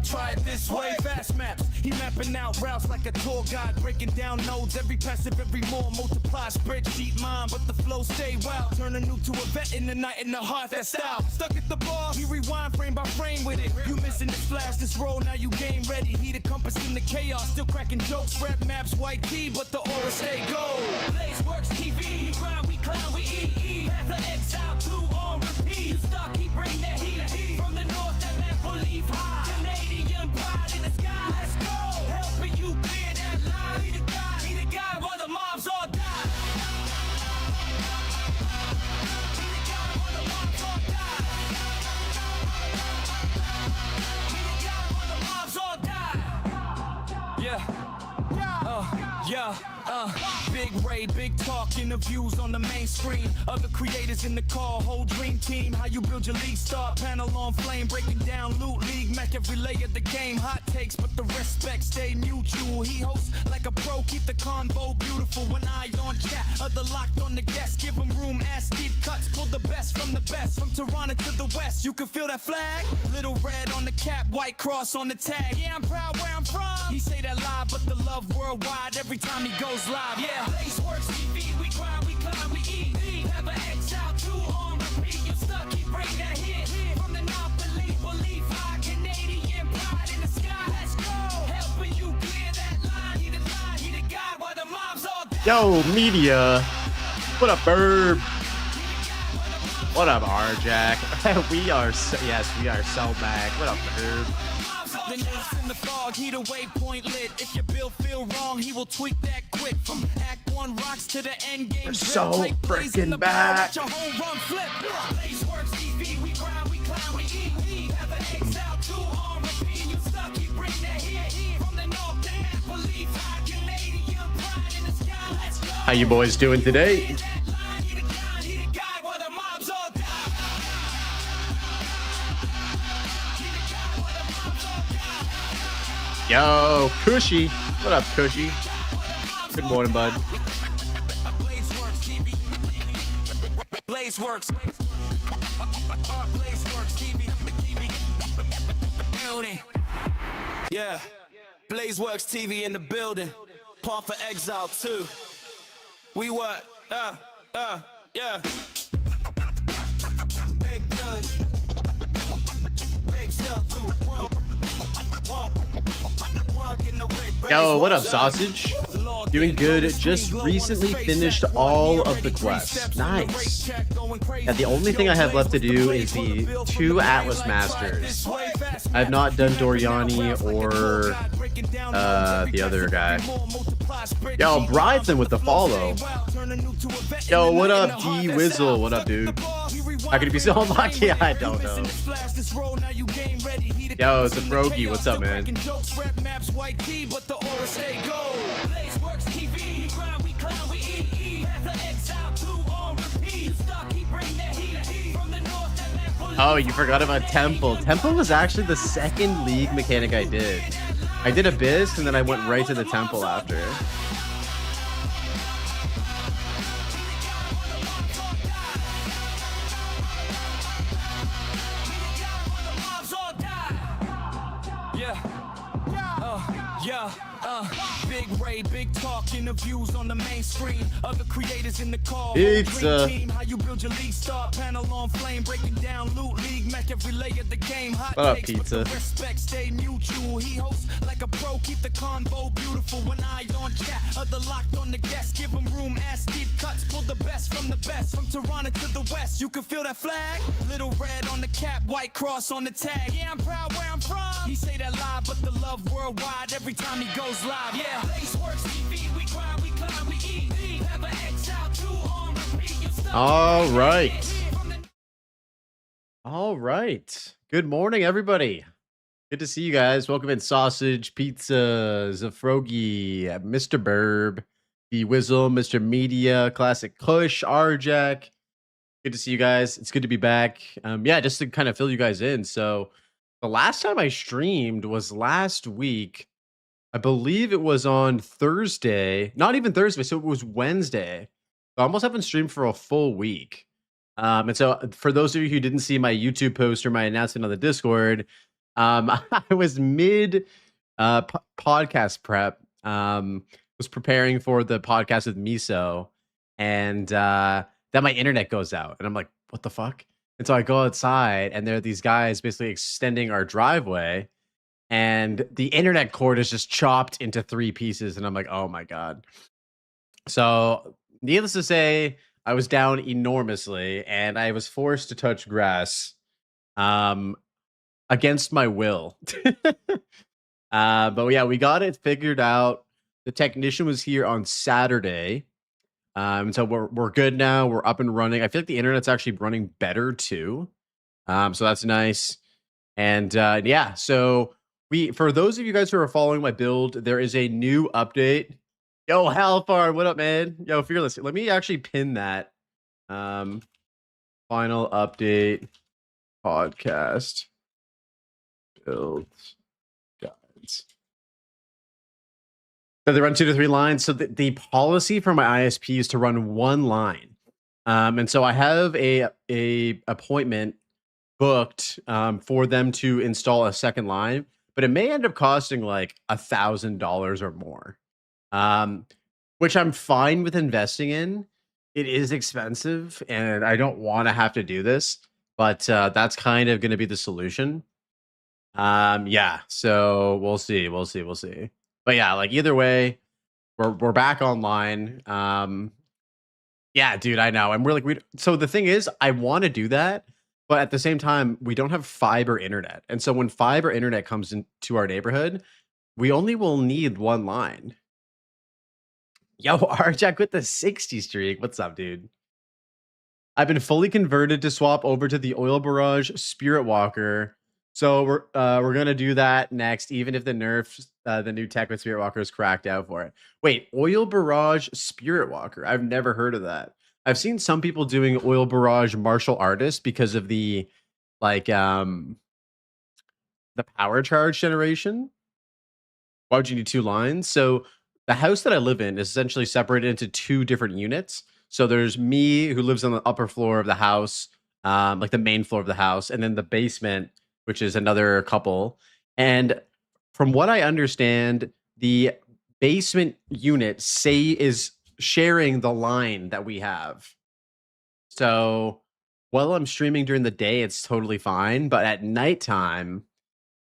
try it this way. Fast maps, he mapping out routes like a tour guide, breaking down nodes, every passive, every more multiply, spreadsheet mind, but the flow stay wild. Turn a noob to a vet in the night, in the heart, that style. Stuck at the bar, he rewind frame by frame with it. You missing this flash, this roll, now you game ready. He the compass in the chaos, still cracking jokes, rap maps, white tee, but the aura stay gold. Blaze works TV, we grind, we clown, we eat. Path of Exile 2 on repeat. You stuck, he bring that heat from the north, that man believe high. Canadian pride in the sky, let's go. Helping you clear that line. He the guy while the mobs all die. He the guy while the mobs all die. He the guy while the mobs all die. Big Ray, big talk, interviews on the main screen. Other creators in the call, whole dream team. How you build your league, star panel on flame, breaking down loot, league, mech every layer of the game. Hot takes, but the respect stay mutual. He hosts like a pro, keep the convo beautiful. When I on chat, other locked on the guest, give him room, ass deep cuts, pull the best, from Toronto to the west. You can feel that flag, little red on the cap, white cross on the tag. Yeah, I'm proud where I'm from. He say that live, but the love worldwide every time he goes live. Yeah, Blaze works TV, we grind, we climb, we eat. Have an Exile 2 on repeat. You stuck, he bring that hit from the north, believe high. Canadian pride in the sky, let's go. Helping you clear that line. He the guy while the mobs all die. Yo, media. What up, Burb? What up, R-Jack? we are so back. What up, Burb? The nurse in the fog, he the waypoint lit. If your bill feel wrong, he will tweak that quick. From Act 1 rocks to the Endgame. We're so freaking back. Your home run flip. Blaze works TV, we grind, we climb, we eat. Have an Exile 2 on repeat. You stuck, he bring that heat from the north, that believe high. Canadian pride in the sky, let's go. How you boys doing today? Yo, Cushy. What up, Cushy? Good morning, bud. Blaze works. Yeah. Blaze works TV in the building. Path of Exile 2. We what? Yeah. Big gun. Big stuff. Yo, what up, Sausage? Doing good. Just recently finished all of the quests. Nice. Yeah, the only thing I have left to do is the 2 Atlas Masters. I have not done Doriani or the other guy. Yo, Bryson with the follow. Yo, what up, D Wizzle? What up, dude? How could it be so unlucky? I don't know. Yo, it's a Frogie. What's up, man? Oh, you forgot about Temple. Temple was actually the second league mechanic I did. I did Abyss, and then I went right to the Temple after. Big Ray, big talk, interviews on the main screen. Other creators in the call. Pizza. Team, how you build your league, star panel on flame, breaking down loot, league, mech every layer of the game. Hot What up, takes, Pizza? but the respect stay mutual. He hosts like a pro, keep the convo beautiful. When I on chat, other locked on the guest, give him room, ass deep cuts, pull the best, from Toronto to the west. You can feel that flag, little red on the cap, white cross on the tag. Yeah, I'm proud where I'm from. He say that live, but the love worldwide every time he goes live. Yeah, Blaze works TV, we grind, we climb, we eat. Have an Exile 2 on repeat. You stuck. All right. Good morning, everybody. Good to see you guys. Welcome in, Sausage, Pizza, Zafrogi, Mr. Burb, the Wizzle, Mr. Media, Classic Kush, R-Jack. Good to see you guys. It's good to be back. Yeah, just to kind of fill you guys in. So the last time I streamed was last week. I believe it was on Thursday. Not even Thursday, so it was Wednesday. I almost haven't streamed for a full week. And so for those of you who didn't see my YouTube post or my announcement on the Discord, I was mid podcast prep. Was preparing for the podcast with Miso, and then my internet goes out, and I'm like, what the fuck? And so I go outside, and there are these guys basically extending our driveway, and the internet cord is just chopped into 3 pieces, and I'm like, oh my god. So needless to say, I was down enormously, and I was forced to touch grass. Um, against my will. But yeah, we got it figured out. The technician was here on Saturday. So we're good now. We're up and running. I feel like the internet's actually running better too. So that's nice. And yeah, so for those of you guys who are following my build, there is a new update. Yo, Halfar, what up, man? Yo, Fearless. Let me actually pin that. Final update podcast build guides. So they run 2 to 3 lines. So the policy for my ISP is to run 1 line. And so I have a appointment booked for them to install a 2nd line, but it may end up costing like $1,000 or more, which I'm fine with investing in. It is expensive, and I don't want to have to do this, but that's kind of going to be the solution. Yeah, so we'll see. But yeah, like either way, we're back online. Yeah, dude, I know. And we're like, so the thing is, I want to do that, but at the same time, we don't have fiber internet. And so when fiber internet comes into our neighborhood, we only will need 1 line. Yo, Arjack with the 60 streak. What's up, dude? I've been fully converted to swap over to the Oil Barrage Spirit Walker. So we're gonna do that next, even if the nerfs the new tech with Spirit Walker is cracked out for it. Wait, Oil Barrage Spirit Walker? I've never heard of that. I've seen some people doing Oil Barrage Martial Artist because of the the power charge generation. Why would you need 2 lines? So the house that I live in is essentially separated into 2 different units. So there's me who lives on the upper floor of the house, like the main floor of the house, and then the basement, which is another couple. And from what I understand, the basement unit is sharing the line that we have. So while I'm streaming during the day, it's totally fine. But at nighttime,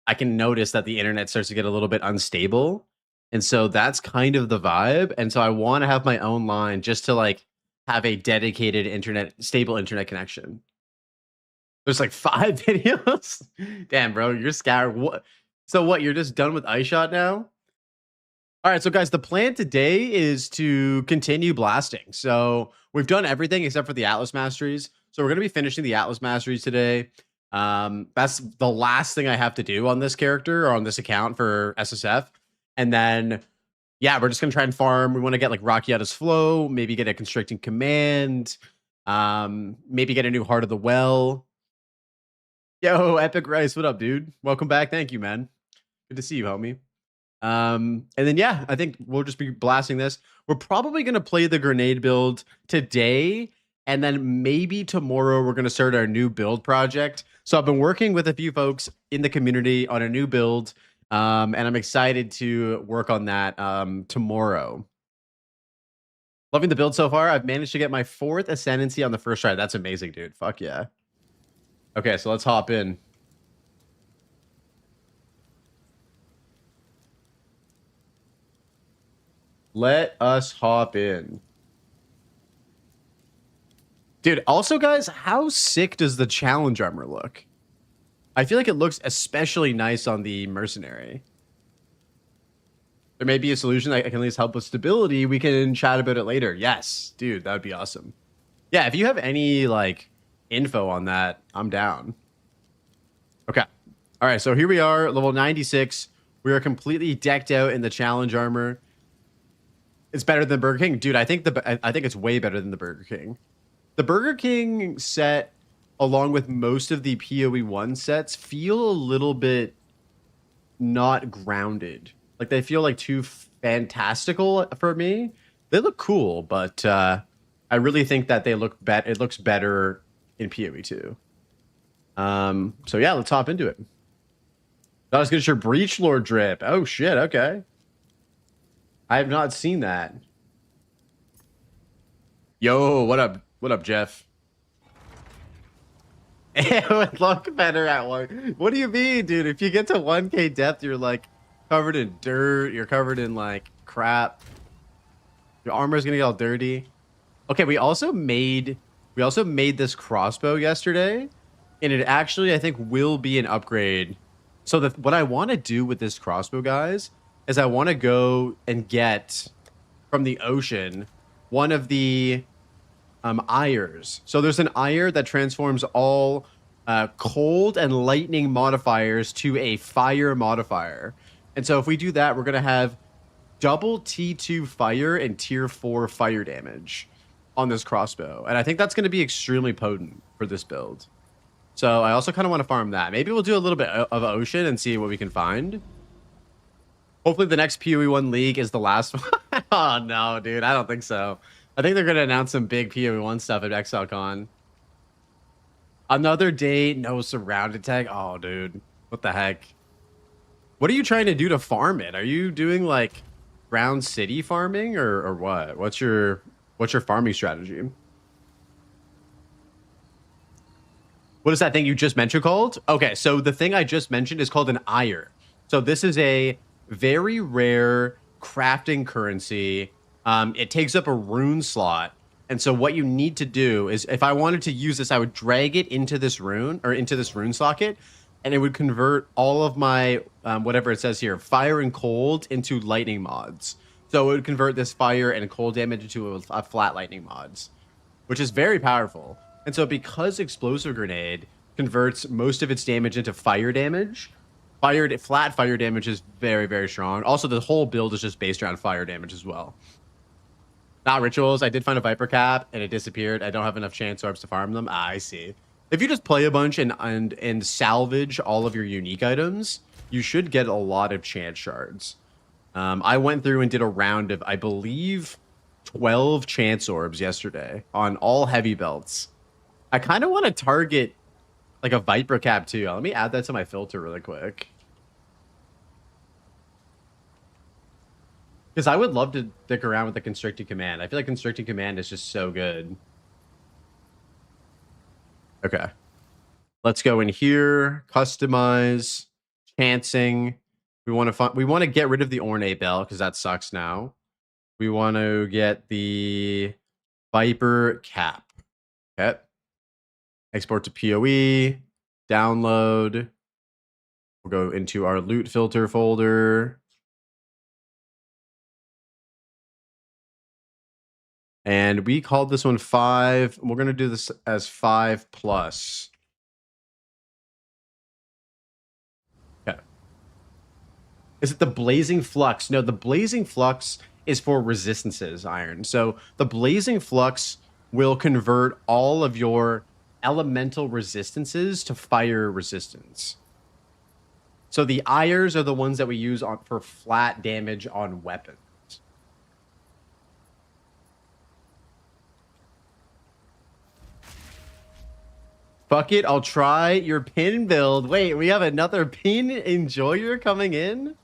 I can notice that the internet starts to get a little bit unstable. And so that's kind of the vibe. And so I want to have my own line just to like have a dedicated stable internet connection. There's like 5 videos. Damn, bro, you're scared. What? So what? You're just done with Ice Shot now? All right, so guys, the plan today is to continue blasting. So we've done everything except for the Atlas Masteries. So we're going to be finishing the Atlas Masteries today. That's the last thing I have to do on this character or on this account for SSF. And then, yeah, we're just going to try and farm. We want to get like Rakiata's Flow, maybe get a Constricting Command, maybe get a new Heart of the Well. Yo, Epic Rice, what up, dude? Welcome back. Thank you, man. Good to see you, homie. And then, yeah, I think we'll just be blasting this. We're probably going to play the grenade build today, and then maybe tomorrow we're going to start our new build project. So I've been working with a few folks in the community on a new build, and I'm excited to work on that tomorrow. Loving the build so far. I've managed to get my 4th Ascendancy on the first try. That's amazing, dude. Fuck yeah. Okay, so let's hop in. Let us hop in. Dude, also, guys, how sick does the challenge armor look? I feel like it looks especially nice on the mercenary. There may be a solution that can at least help with stability. We can chat about it later. Yes, dude, that would be awesome. Yeah, if you have any, like, info on that, I'm down. Okay. All right, so here we are, level 96. We are completely decked out in the challenge armor. It's better than Burger King. Dude, I think it's way better than the Burger King. The Burger King set, along with most of the PoE1 sets, feel a little bit not grounded. Like, they feel like too fantastical for me. They look cool, but I really think that it looks better in PoE2. So yeah, let's hop into it. I was gonna your Breach Lord drip. Oh shit, okay. I have not seen that. Yo, what up? What up, Jeff? It would look better at one. What do you mean, dude? If you get to 1K depth, you're like covered in dirt. You're covered in like crap. Your armor's gonna get all dirty. Okay, we also made this crossbow yesterday, and it actually I think will be an upgrade. So what I want to do with this crossbow, guys, is I want to go and get from the ocean one of the Ires. So there's an Ire that transforms all cold and lightning modifiers to a fire modifier. And so if we do that, we're going to have double T2 fire and tier 4 fire damage on this crossbow. And I think that's going to be extremely potent for this build. So I also kind of want to farm that. Maybe we'll do a little bit of ocean and see what we can find. Hopefully the next PoE1 League is the last one. Oh, no, dude. I don't think so. I think they're going to announce some big PoE1 stuff at ExileCon. Another day, no surround attack. Oh, dude. What the heck? What are you trying to do to farm it? Are you doing, like, ground city farming or what? What's your farming strategy? What is that thing you just mentioned called? Okay, so the thing I just mentioned is called an Ire. So this is a very rare crafting currency. It takes up a rune slot. And so what you need to do is, if I wanted to use this, I would drag it into this rune or into this rune socket, and it would convert all of my, whatever it says here, fire and cold into lightning mods. So it would convert this fire and cold damage into a flat lightning mods, which is very powerful. And so because Explosive Grenade converts most of its damage into fire damage, flat fire damage is very, very strong. Also, the whole build is just based around fire damage as well. Not rituals. I did find a Viper Cap and it disappeared. I don't have enough chance orbs to farm them. Ah, I see. If you just play a bunch and salvage all of your unique items, you should get a lot of chance shards. I went through and did a round of, I believe, 12 chance orbs yesterday on all heavy belts. I kind of want to target like a Viper Cap too. Let me add that to my filter really quick. Because I would love to stick around with the Constricted Command. I feel like Constricted Command is just so good. Okay. Let's go in here. Customize. Chancing. We want to get rid of the Ornate Bell because that sucks now. We want to get the Viper Cap. Okay. Export to PoE. Download. We'll go into our loot filter folder. And we called this one 5. We're going to do this as 5+. Okay. Is it the Blazing Flux? No, the Blazing Flux is for resistances, Iron. So the Blazing Flux will convert all of your elemental resistances to fire resistance. So the Ires are the ones that we use for flat damage on weapons. Fuck it, I'll try your pin build. Wait, we have another pin enjoyer coming in?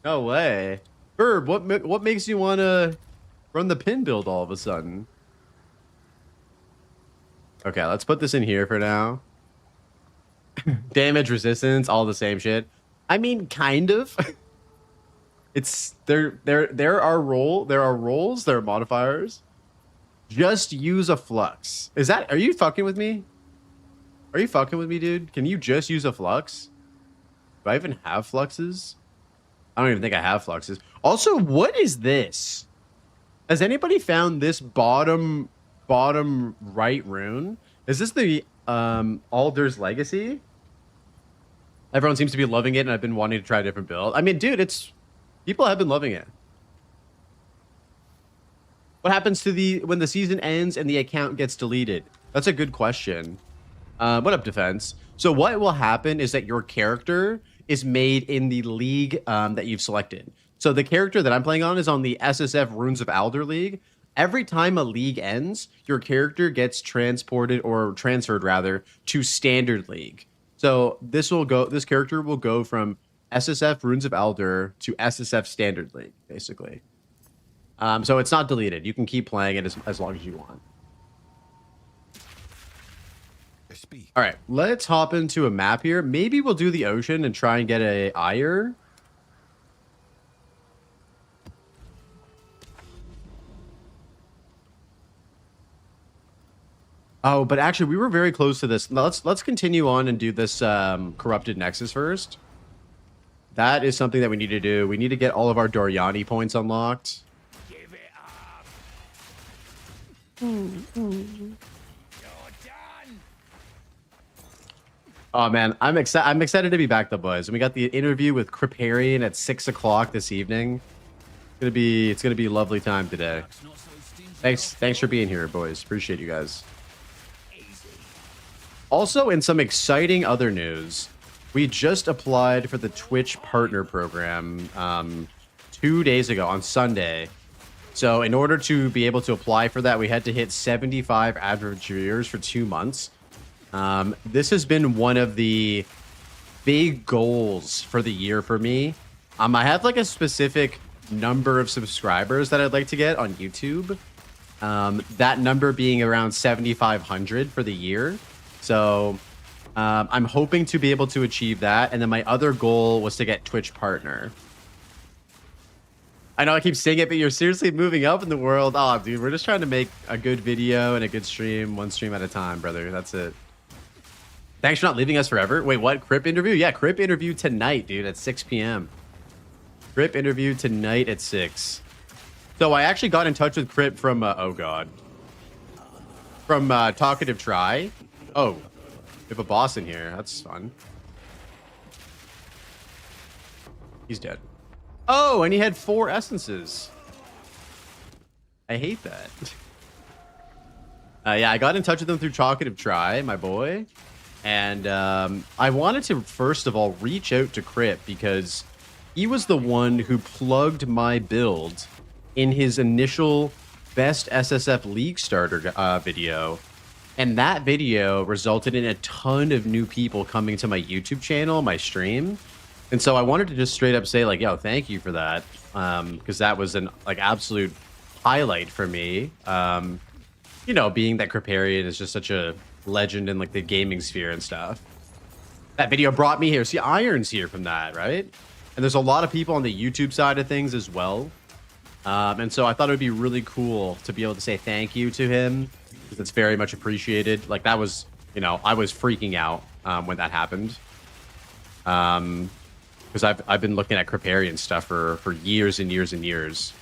No way. Herb, what makes you want to run the pin build all of a sudden? Okay, let's put this in here for now. Damage resistance, all the same shit. I mean, kind of. It's there are roles, there are modifiers. Just use a flux. Are you fucking with me? Are you fucking with me, dude? Can you just use a flux? Do I even have fluxes? I don't even think I have fluxes. Also, what is this? Has anybody found this bottom right rune? Is this the Alder's Legacy? Everyone seems to be loving it, and I've been wanting to try a different build. I mean, dude, people have been loving it. What happens to when the season ends and the account gets deleted? That's a good question. What up, Defense? So what will happen is that your character is made in the league that you've selected. So the character that I'm playing on is on the SSF Runes of Alder League. Every time a league ends, your character gets transported or transferred rather to Standard League. So this character will go from SSF Runes of Elder to SSF Standard League, basically. So it's not deleted. You can keep playing it as long as you want. All right, let's hop into a map here. Maybe we'll do the ocean and try and get a Ire. Oh, but actually, we were very close to this. Now, let's continue on and do this Corrupted Nexus first. That is something that we need to do. We need to get all of our Doriani points unlocked. Give it up. Oh man, I'm excited to be back, though, boys. And we got the interview with Kriparian at 6 o'clock this evening. It's gonna be a lovely time today. Thanks for being here, boys. Appreciate you guys. Also, in some exciting other news, we just applied for the Twitch Partner Program 2 days ago on Sunday. So in order to be able to apply for that, we had to hit 75 average viewers for 2 months. This has been one of the big goals for the year for me. I have like a specific number of subscribers that I'd like to get on YouTube. That number being around 7,500 for the year. So I'm hoping to be able to achieve that. And then my other goal was to get Twitch Partner. I know I keep saying it, but you're seriously moving up in the world. Oh, dude, we're just trying to make a good video and a good stream, one stream at a time, brother. That's it. Thanks for not leaving us forever. Wait, what? Crip interview? Yeah, Crip interview tonight, dude, at 6 p.m. Crip interview tonight at 6. So I actually got in touch with Crip from, oh god. From Talkative Try. Oh, we have a boss in here. That's fun. He's dead. Oh, and he had 4 essences. I hate that. Yeah, I got in touch with him through Talkative Try, my boy. And I wanted to, first of all, reach out to Crip because he was the one who plugged my build in his initial Best SSF League Starter video. And that video resulted in a ton of new people coming to my YouTube channel, my stream. And so I wanted to just straight up say, like, yo, thank you for that. Because that was an absolute highlight for me. You know, being that Kriparian is just such a legend in like the gaming sphere and stuff. That video brought me here. See, Iron's here from that, right? And there's a lot of people on the YouTube side of things as well. And so I thought it would be really cool to be able to say thank you to him. Because it's very much appreciated. Like that was, you know, I was freaking out when that happened. Because I've been looking at Kriparian stuff for years and years and years.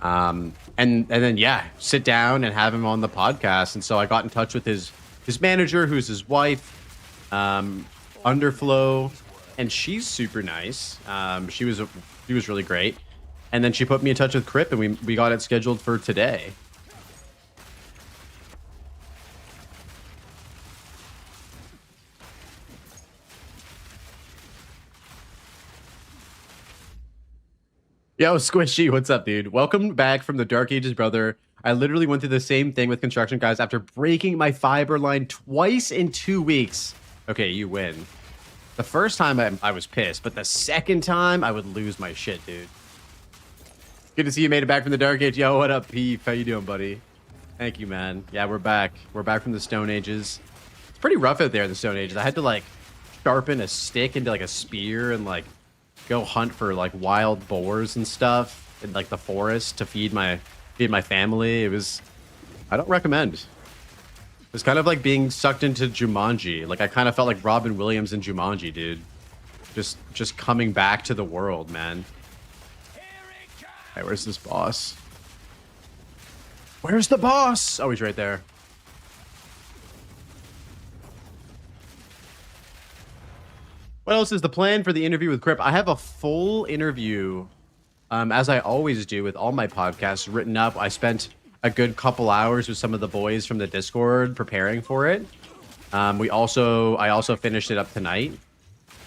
And then yeah, sit down and have him on the podcast. And so I got in touch with his manager, who's his wife, Underflow, and she's super nice. She was really great. And then she put me in touch with Crip, and we got it scheduled for today. Yo, Squishy, what's up, dude? Welcome back from the Dark Ages, brother. I literally went through the same thing with construction guys after breaking my fiber line twice in 2 weeks. Okay, you win. The first time I was pissed, but the second time I would lose my shit, dude. Good to see you made it back from the Dark Age. Yo, what up, Peep? How you doing, buddy? Thank you, man. Yeah, we're back. We're back from the Stone Ages. It's pretty rough out there in the Stone Ages. I had to, like, sharpen a stick into, like, a spear and, like, go hunt for like wild boars and stuff in like the forest to feed my family. It was, I don't recommend. It was kind of like being sucked into Jumanji. Like I kind of felt like Robin Williams in Jumanji, dude. Just coming back to the world, man. Hey, where's this boss? Where's the boss? Oh, he's right there. What else is the plan for the interview with Crip? I have a full interview, as I always do with all my podcasts, written up. I spent a good couple hours with some of the boys from the Discord preparing for it. I also finished it up tonight.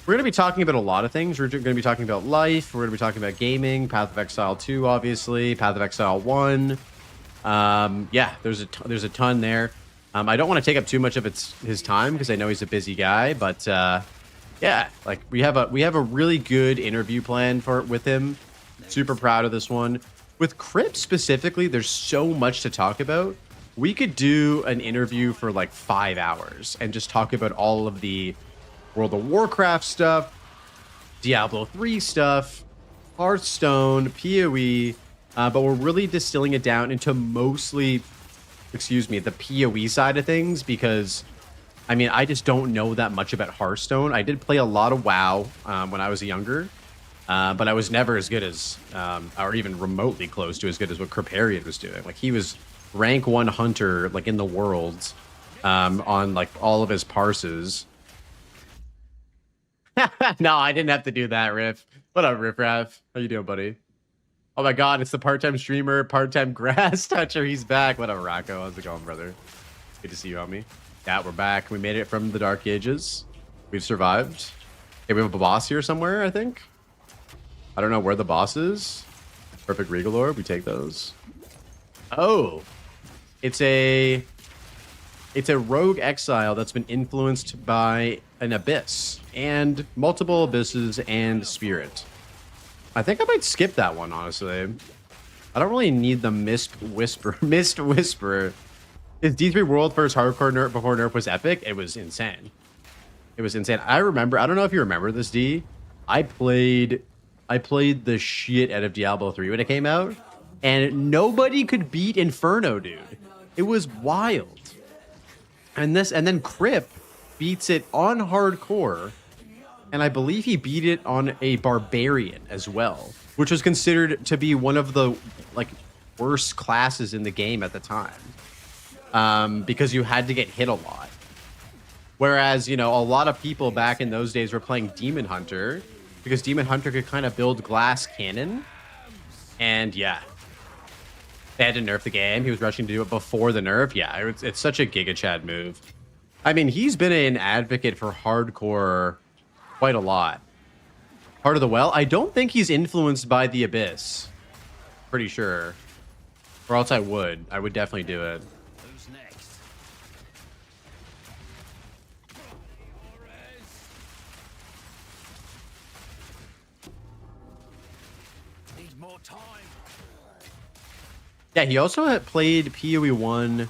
We're going to be talking about a lot of things. We're going to be talking about life. We're going to be talking about gaming, Path of Exile 2, obviously, Path of Exile 1. Yeah, there's a ton there. I don't want to take up too much of his time because I know he's a busy guy, but Yeah, like we have a really good interview plan with him. Super proud of this one. With Crip specifically, there's so much to talk about. We could do an interview for like 5 hours and just talk about all of the World of Warcraft stuff, Diablo 3 stuff, Hearthstone, PoE, but we're really distilling it down into mostly, the PoE side of things, because I mean, I just don't know that much about Hearthstone. I did play a lot of WoW when I was younger, but I was never as good as, or even remotely close to as good as what Kripparrian was doing. Like, he was rank 1 hunter, like, in the world, on, like, all of his parses. No, I didn't have to do that, Riff. What up, Riff Raff? How you doing, buddy? Oh my god, it's the part-time streamer, part-time grass toucher. He's back. What up, Rocco? How's it going, brother? Good to see you, homie. Yeah, we're back. We made it from the Dark Ages. We've survived. Okay, we have a boss here somewhere, I think. I don't know where the boss is. Perfect Regal Orb. We take those. Oh. It's a rogue exile that's been influenced by an abyss and multiple abysses and spirit. I think I might skip that one, honestly. I don't really need the Mist Whisperer. Mist Whisperer. Is D3 World first hardcore nerf before nerf was epic? It was insane. It was insane. I remember, I don't know if you remember this, D. I played the shit out of Diablo 3 when it came out, and nobody could beat Inferno, dude. It was wild. And then Crip beats it on hardcore, and I believe he beat it on a barbarian as well, which was considered to be one of the like worst classes in the game at the time, because you had to get hit a lot. Whereas, you know, a lot of people back in those days were playing Demon Hunter, because Demon Hunter could kind of build glass cannon. And yeah, they had to nerf the game. He was rushing to do it before the nerf. Yeah, it's such a Giga Chad move. I mean, he's been an advocate for hardcore quite a lot. Heart of the Well, I don't think he's influenced by the Abyss. Pretty sure. Or else I would definitely do it. Who's next? Need more time. Yeah, he also had played PoE 1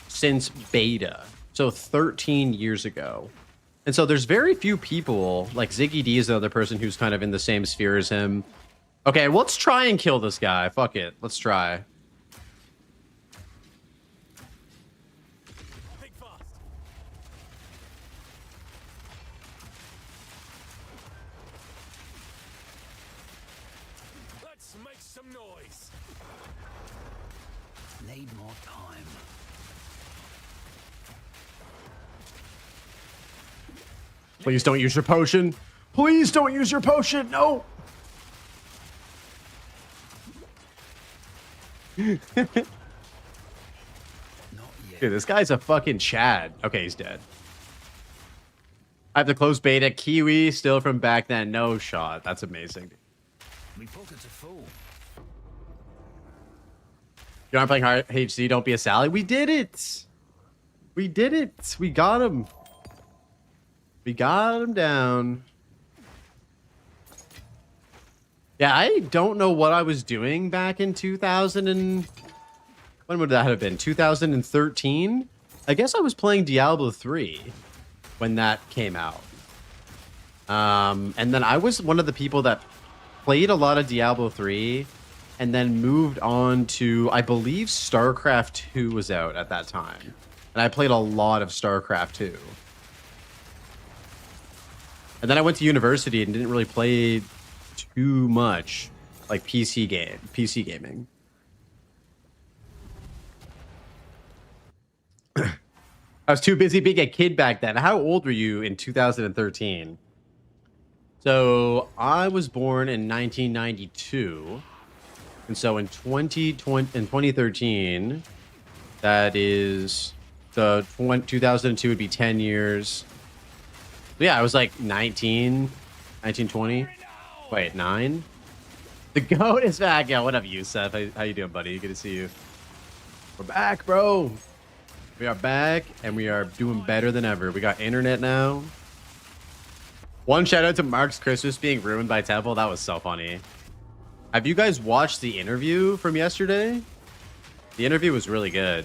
since beta, so 13 years ago. And so there's very few people, like Ziggy D is the other person who's kind of in the same sphere as him. Okay, let's try and kill this guy. Fuck it. Let's try. Think fast. Let's make some noise. Need more time. Please don't use your potion. Please don't use your potion. No. Not yet. Dude, this guy's a fucking Chad. Okay, he's dead. I have the close beta. Kiwi still from back then. No shot. That's amazing. We put it to full. You aren't playing hard HC. Don't be a Sally. We did it. We did it. We got him. We got him down. Yeah, I don't know what I was doing back in 2000 and... When would that have been? 2013? I guess I was playing Diablo 3 when that came out. And then I was one of the people that played a lot of Diablo 3 and then moved on to, I believe StarCraft 2 was out at that time. And I played a lot of StarCraft 2. And then I went to university and didn't really play too much like PC gaming. I was too busy being a kid back then. How old were you in 2013? So I was born in 1992. And so in 2013, that is the 2002 would be 10 years. Yeah, I was like 19, 20. Wait, 9? The goat is back. Yeah, what up, Yusef? How you doing, buddy? Good to see you. We're back, bro. We are back, and we are doing better than ever. We got internet now. One shout out to Mark's Christmas being ruined by Temple. That was so funny. Have you guys watched the interview from yesterday? The interview was really good.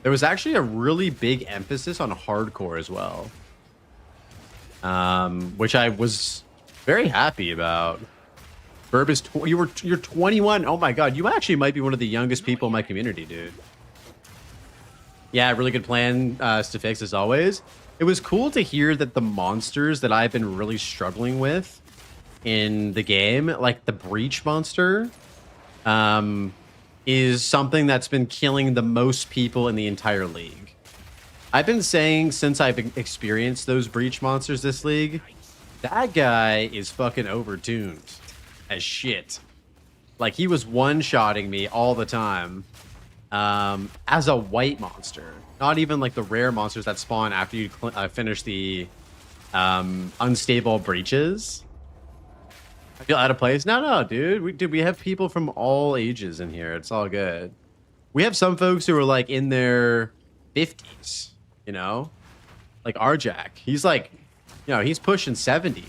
There was actually a really big emphasis on hardcore as well, which I was very happy about. Burb is you're 21. Oh my god, you actually might be one of the youngest people in my community, dude. Yeah, really good plan to fix as always. It was cool to hear that the monsters that I've been really struggling with in the game, like the breach monster, is something that's been killing the most people in the entire league. I've been saying since I've experienced those breach monsters this league, that guy is fucking overtuned as shit. Like, he was one-shotting me all the time as a white monster. Not even like the rare monsters that spawn after you finish the unstable breaches. I feel out of place. No, dude. We have people from all ages in here. It's all good. We have some folks who are like in their 50s, you know? Like Arjack. He's like, you know, he's pushing 70.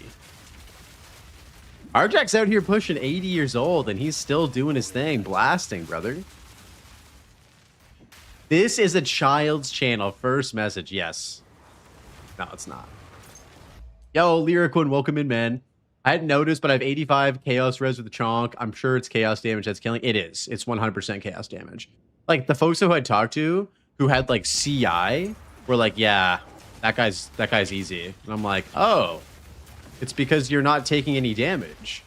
Arjack's out here pushing 80 years old and he's still doing his thing, blasting, brother. This is a child's channel. First message, yes. No, it's not. Yo, Lyriquin, welcome in, man. I hadn't noticed, but I have 85 chaos res with the chonk. I'm sure it's chaos damage that's killing. It is. It's 100% chaos damage. Like, the folks who I talked to who had, like, CI were like, yeah, that guy's easy. And I'm like, oh, it's because you're not taking any damage.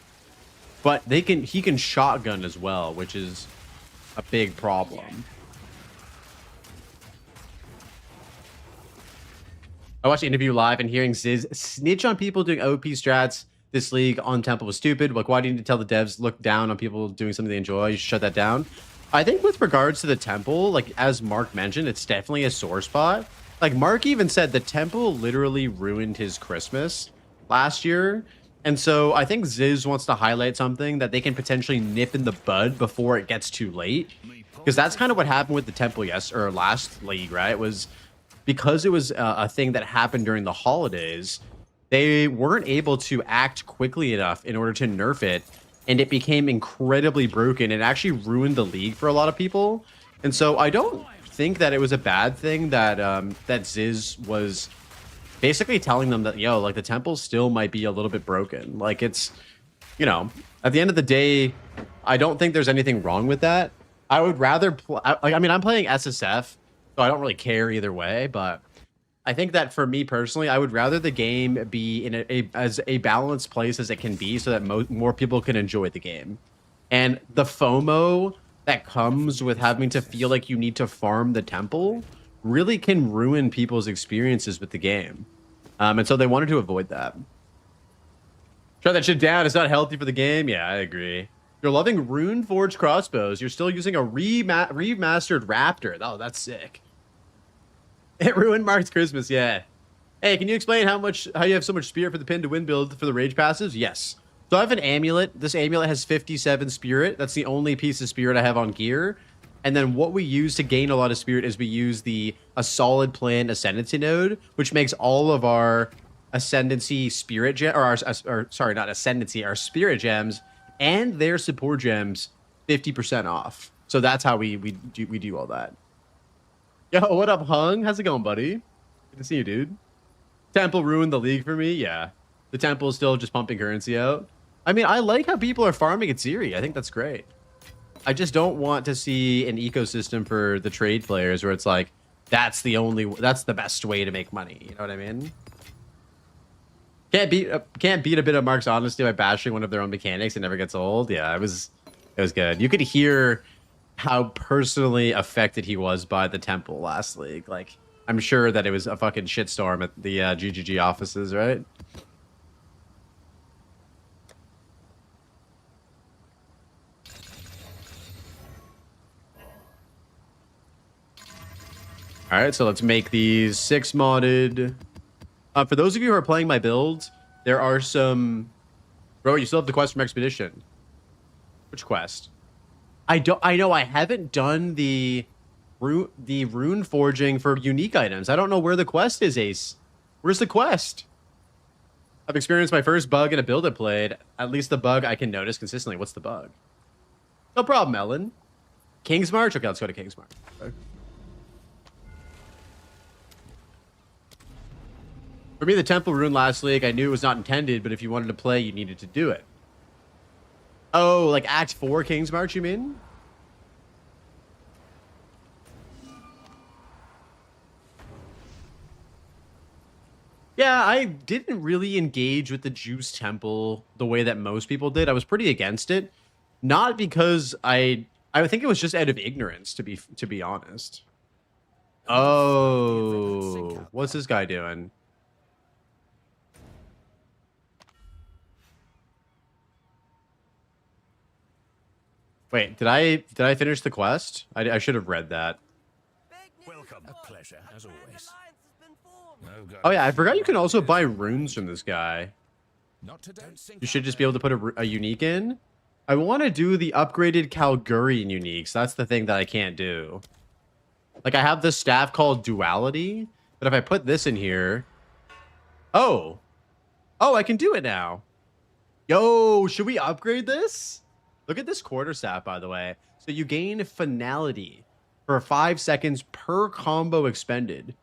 But he can shotgun as well, which is a big problem. I watched the interview live and hearing Ziz snitch on people doing OP strats this league on Temple was stupid. Like, why do you need to tell the devs look down on people doing something they enjoy? You should shut that down. I think with regards to the Temple, like as Mark mentioned, it's definitely a sore spot. Like Mark even said the Temple literally ruined his Christmas last year. And so I think Ziz wants to highlight something that they can potentially nip in the bud before it gets too late. Because that's kind of what happened with the Temple last league, right? It was because it was a thing that happened during the holidays, they weren't able to act quickly enough in order to nerf it, and it became incredibly broken. It actually ruined the league for a lot of people. And so I don't think that it was a bad thing that that Ziz was basically telling them that, yo, like the Temple still might be a little bit broken. Like it's, you know, at the end of the day, I don't think there's anything wrong with that. I would rather I mean, I'm playing SSF, so I don't really care either way, but I think that for me personally, I would rather the game be in as a balanced place as it can be so that more people can enjoy the game. And the FOMO that comes with having to feel like you need to farm the Temple really can ruin people's experiences with the game. And so they wanted to avoid that. Shut that shit down. It's not healthy for the game. Yeah, I agree. You're loving Rune Forge crossbows. You're still using a remastered Raptor. Oh, that's sick. It ruined Mark's Christmas, yeah. Hey, can you explain how you have so much spirit for the Pin2Win build for the rage passives? Yes. So I have an amulet. This amulet has 57 spirit. That's the only piece of spirit I have on gear. And then what we use to gain a lot of spirit is we use a solid plan ascendancy node, which makes all of our ascendancy spirit gem, or sorry, not ascendancy, our spirit gems and their support gems 50% off. So that's how we do all that. Yo, what up, Hung? How's it going, buddy? Good to see you, dude. Temple ruined the league for me. Yeah, the Temple is still just pumping currency out. I mean, I like how people are farming at Ziri. I think that's great. I just don't want to see an ecosystem for the trade players where it's like, that's the best way to make money. You know what I mean? Can't beat a bit of Mark's honesty by bashing one of their own mechanics. It never gets old. Yeah, it was good. You could hear how personally affected he was by the Temple last league. Like, I'm sure that it was a fucking shitstorm at the GGG offices, right? All right, so let's make these 6 modded. For those of you who are playing my build, there are some... Bro, you still have the quest from Expedition. Which quest? I know I haven't done the rune forging for unique items. I don't know where the quest is, Ace. Where's the quest? I've experienced my first bug in a build I played. At least the bug I can notice consistently. What's the bug? No problem, Ellen. King's March? Okay, let's go to King's March. Okay. For me, the Temple Rune last league, I knew it was not intended, but if you wanted to play, you needed to do it. Oh, like Act 4 King's March, you mean? Yeah, I didn't really engage with the Juice Temple the way that most people did. I was pretty against it. Not because I think it was just out of ignorance, to be honest. Oh, what's this guy doing? Wait, did I finish the quest? I should have read that. Welcome. A pleasure, as always. Oh yeah, I forgot you can also buy runes from this guy. Not today. You should just be able to put a unique in. I want to do the upgraded Calgurian uniques. That's the thing that I can't do. Like, I have this staff called Duality, but if I put this in here... Oh, I can do it now. Yo, should we upgrade this? Look at this quarterstaff, by the way. So you gain finality for 5 seconds per combo expended.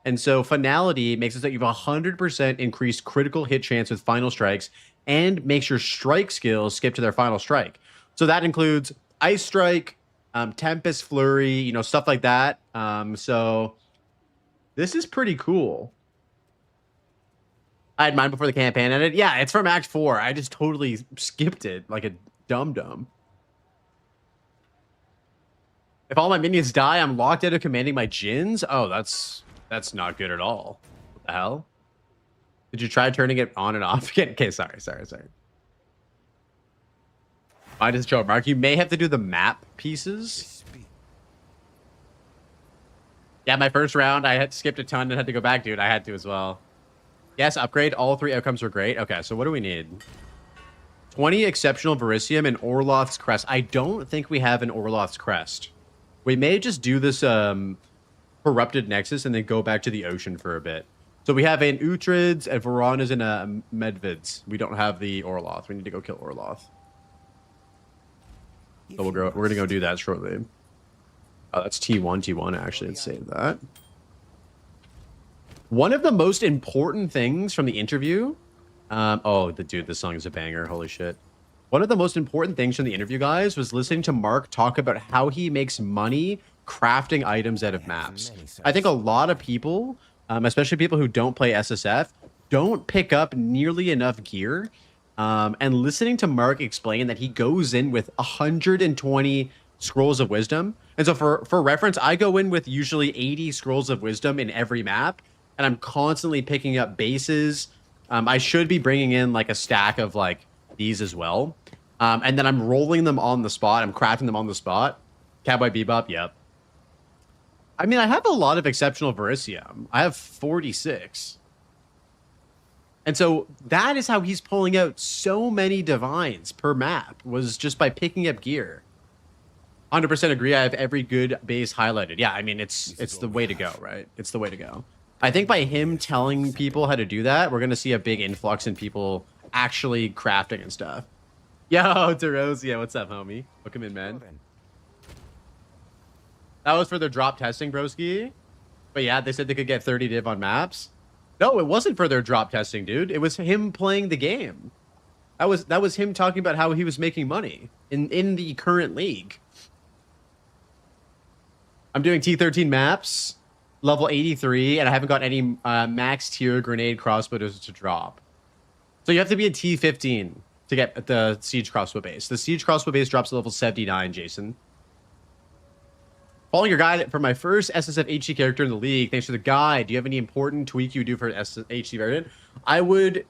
And so finality makes it so you have 100% increased critical hit chance with final strikes and makes your strike skills skip to their final strike. So that includes Ice Strike, Tempest Flurry, you know, stuff like that. So this is pretty cool. I had mine before the campaign ended. Yeah, it's from Act 4. I just totally skipped it like a dum-dum. If all my minions die, I'm locked out of commanding my Djinns? Oh, that's not good at all. What the hell? Did you try turning it on and off again? Okay, sorry. Mine is Joe Mark. You may have to do the map pieces. Yeah, my first round, I had skipped a ton and had to go back, dude. I had to as well. Yes, upgrade. All 3 outcomes were great. Okay, so what do we need? 20 Exceptional Verisium and Orloth's Crest. I don't think we have an Orloth's Crest. We may just do this Corrupted Nexus and then go back to the ocean for a bit. So we have an Uhtred's and Varana's and a Medved's. We don't have the Orloth. We need to go kill Orloth. So we're going to go do that shortly. Oh, that's T1 actually. Let's save that. One of the most important things from the interview... dude, this song is a banger. Holy shit. One of the most important things from the interview, guys, was listening to Mark talk about how he makes money crafting items out of maps. I think a lot of people, especially people who don't play SSF, don't pick up nearly enough gear. And listening to Mark explain that he goes in with 120 Scrolls of Wisdom. And so for reference, I go in with usually 80 Scrolls of Wisdom in every map. And I'm constantly picking up bases. I should be bringing in like a stack of like these as well. And then I'm rolling them on the spot. I'm crafting them on the spot. Cowboy Bebop, yep. I mean, I have a lot of Exceptional Verisium. I have 46. And so that is how he's pulling out so many divines per map, was just by picking up gear. 100% agree. I have every good base highlighted. Yeah, I mean, it's the way to go, right? It's the way to go. I think by him telling people how to do that, we're going to see a big influx in people actually crafting and stuff. Yo, DeRosia, what's up, homie? Welcome in, man. That was for their drop testing, broski. But yeah, they said they could get 30 div on maps. No, it wasn't for their drop testing, dude. It was him playing the game. That was him talking about how he was making money in the current league. I'm doing T13 maps, level 83, and I haven't got any max tier grenade crossbows to drop. So you have to be a T15 to get the siege crossbow base. The siege crossbow base drops to level 79, Jason. Following your guide for my first SSF HC character in the league. Thanks for the guide. Do you have any important tweak you do for HC variant? I would,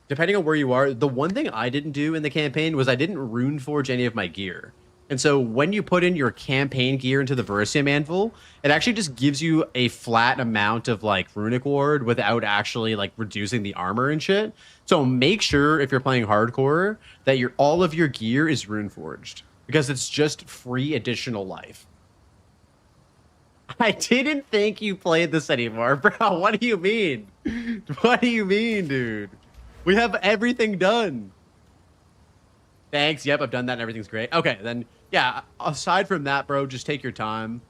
depending on where you are, the one thing I didn't do in the campaign was I didn't rune forge any of my gear. And so when you put in your campaign gear into the Verisium Anvil, it actually just gives you a flat amount of like runic ward without actually like reducing the armor and shit. So make sure if you're playing hardcore that all of your gear is rune forged, because it's just free additional life. I didn't think you played this anymore, bro. What do you mean? What do you mean, dude? We have everything done. Thanks. Yep, I've done that and everything's great. Okay, then yeah, aside from that, bro, just take your time.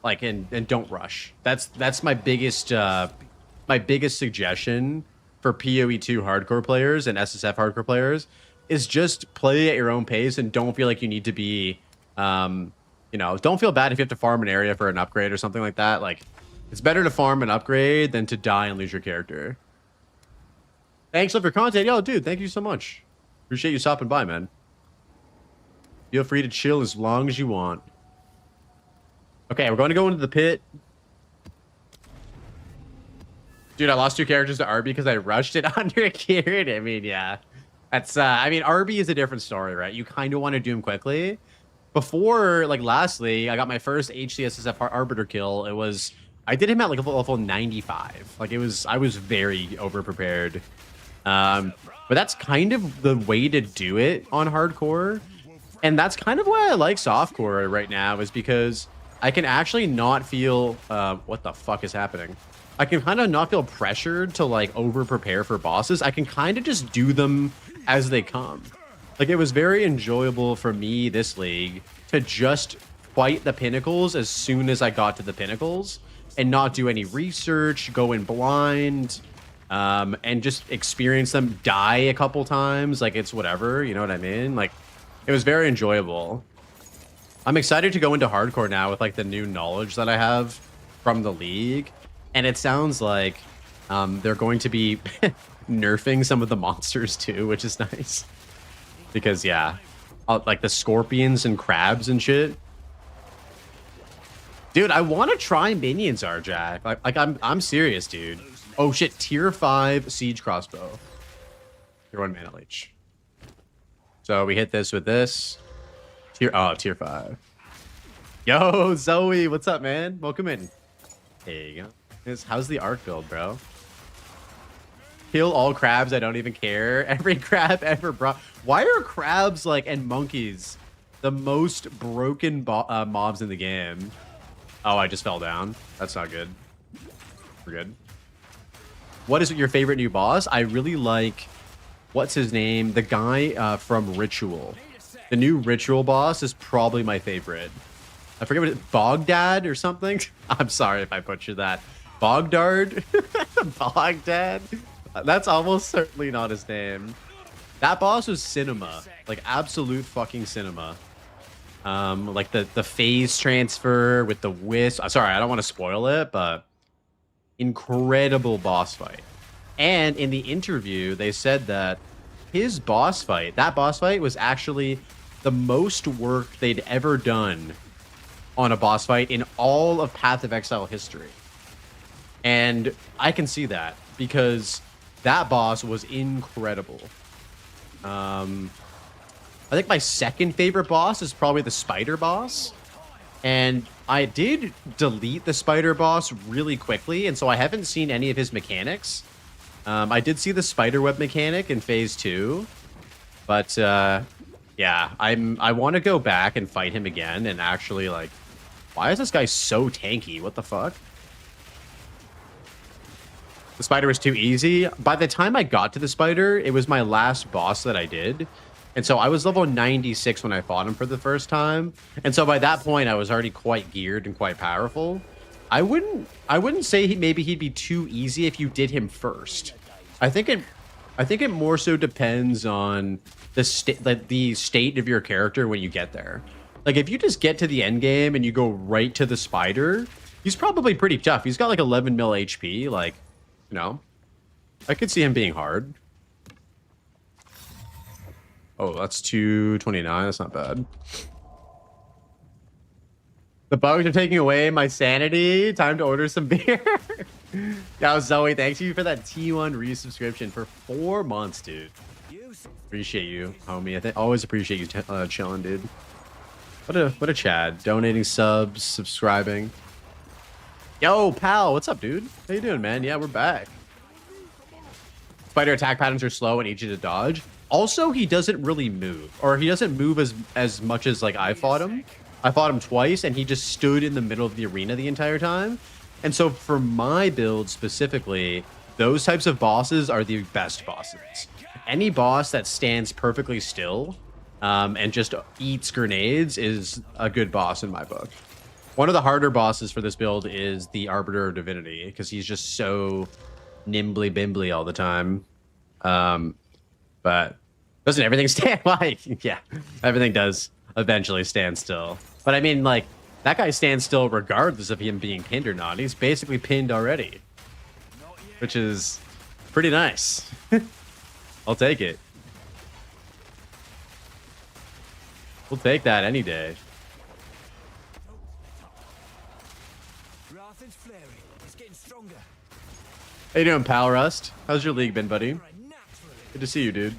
Like and don't rush. That's my biggest suggestion for PoE2 hardcore players and SSF hardcore players is just play at your own pace and don't feel like you need to be you know, don't feel bad if you have to farm an area for an upgrade or something like that. Like, it's better to farm an upgrade than to die and lose your character. Thanks for your content. Yo, dude, thank you so much. Appreciate you stopping by, man. Feel free to chill as long as you want. Okay, we're going to go into the pit. Dude, I lost 2 characters to RB because I rushed it under a carrot. I mean, yeah. That's, I mean, RB is a different story, right? You kind of want to do him quickly. Before, like, lastly, I got my first HCSSF Arbiter kill. It was, I did him at, like, a level 95. Like, it was, I was very over-prepared. But that's kind of the way to do it on hardcore. And that's kind of why I like softcore right now, is because I can actually not feel, what the fuck is happening? I can kind of not feel pressured to, like, over-prepare for bosses. I can kind of just do them as they come. Like, it was very enjoyable for me this league to just fight the pinnacles as soon as I got to the pinnacles and not do any research, go in blind, and just experience them, die a couple times. Like, it's whatever, you know what I mean? Like, it was very enjoyable. I'm excited to go into hardcore now with, like, the new knowledge that I have from the league. And it sounds like they're going to be nerfing some of the monsters too, which is nice. Because, yeah, like the scorpions and crabs and shit. Dude, I want to try minions, Arjack. Like I'm serious, dude. Oh, shit. Tier 5 siege crossbow. Tier 1 mana leech. So we hit this with this. Tier 5. Yo, Zoe, what's up, man? Welcome in. There you go. How's the arc build, bro? Kill all crabs, I don't even care. Every crab ever brought. Why are crabs, like, and monkeys the most broken mobs in the game? Oh, I just fell down. That's not good. We're good. What is your favorite new boss? I really like, what's his name? The guy from Ritual. The new Ritual boss is probably my favorite. I forget what it is. Bogdad or something? I'm sorry if I butchered that. Bogdard? Bogdad? That's almost certainly not his name. That boss was cinema. Like, absolute fucking cinema. Like the phase transfer with the wisp. Sorry, I don't want to spoil it, but incredible boss fight. And in the interview, they said that his boss fight, that boss fight was actually the most work they'd ever done on a boss fight in all of Path of Exile history. And I can see that because that boss was incredible. I think my second favorite boss is probably the spider boss. And I did delete the spider boss really quickly, and so I haven't seen any of his mechanics. I did see the spider web mechanic in phase 2. But yeah, I want to go back and fight him again and actually, like, why is this guy so tanky? What the fuck? The spider was too easy. By the time I got to the spider, it was my last boss that I did. And so I was level 96 when I fought him for the first time. And so by that point, I was already quite geared and quite powerful. I wouldn't say maybe he'd be too easy if you did him first. I think it more so depends on the state of your character when you get there. Like, if you just get to the end game and you go right to the spider, he's probably pretty tough. He's got like 11 mil HP. Like, you know, I could see him being hard. Oh, that's 229. That's not bad. The bugs are taking away my sanity. Time to order some beer. Yo, Zoe, thanks you for that T1 resubscription for 4 months, dude. Appreciate you, homie. I always appreciate you chilling, dude. What a Chad. Donating subs, subscribing. Yo, pal, what's up, dude? How you doing, man? Yeah, we're back. Spider attack patterns are slow and easy to dodge. Also, he doesn't really move, or he doesn't move as much as, like, I fought him. I fought him twice, and he just stood in the middle of the arena the entire time. And so for my build specifically, those types of bosses are the best bosses. Any boss that stands perfectly still and just eats grenades is a good boss in my book. One of the harder bosses for this build is the Arbiter of Divinity, because he's just so nimbly bimbly all the time. But doesn't everything stand like? Yeah, everything does eventually stand still. But I mean, like, that guy stands still regardless of him being pinned or not. He's basically pinned already, which is pretty nice. I'll take it. We'll take that any day. How you doing, Pal Rust? How's your league been, buddy? Good to see you, dude.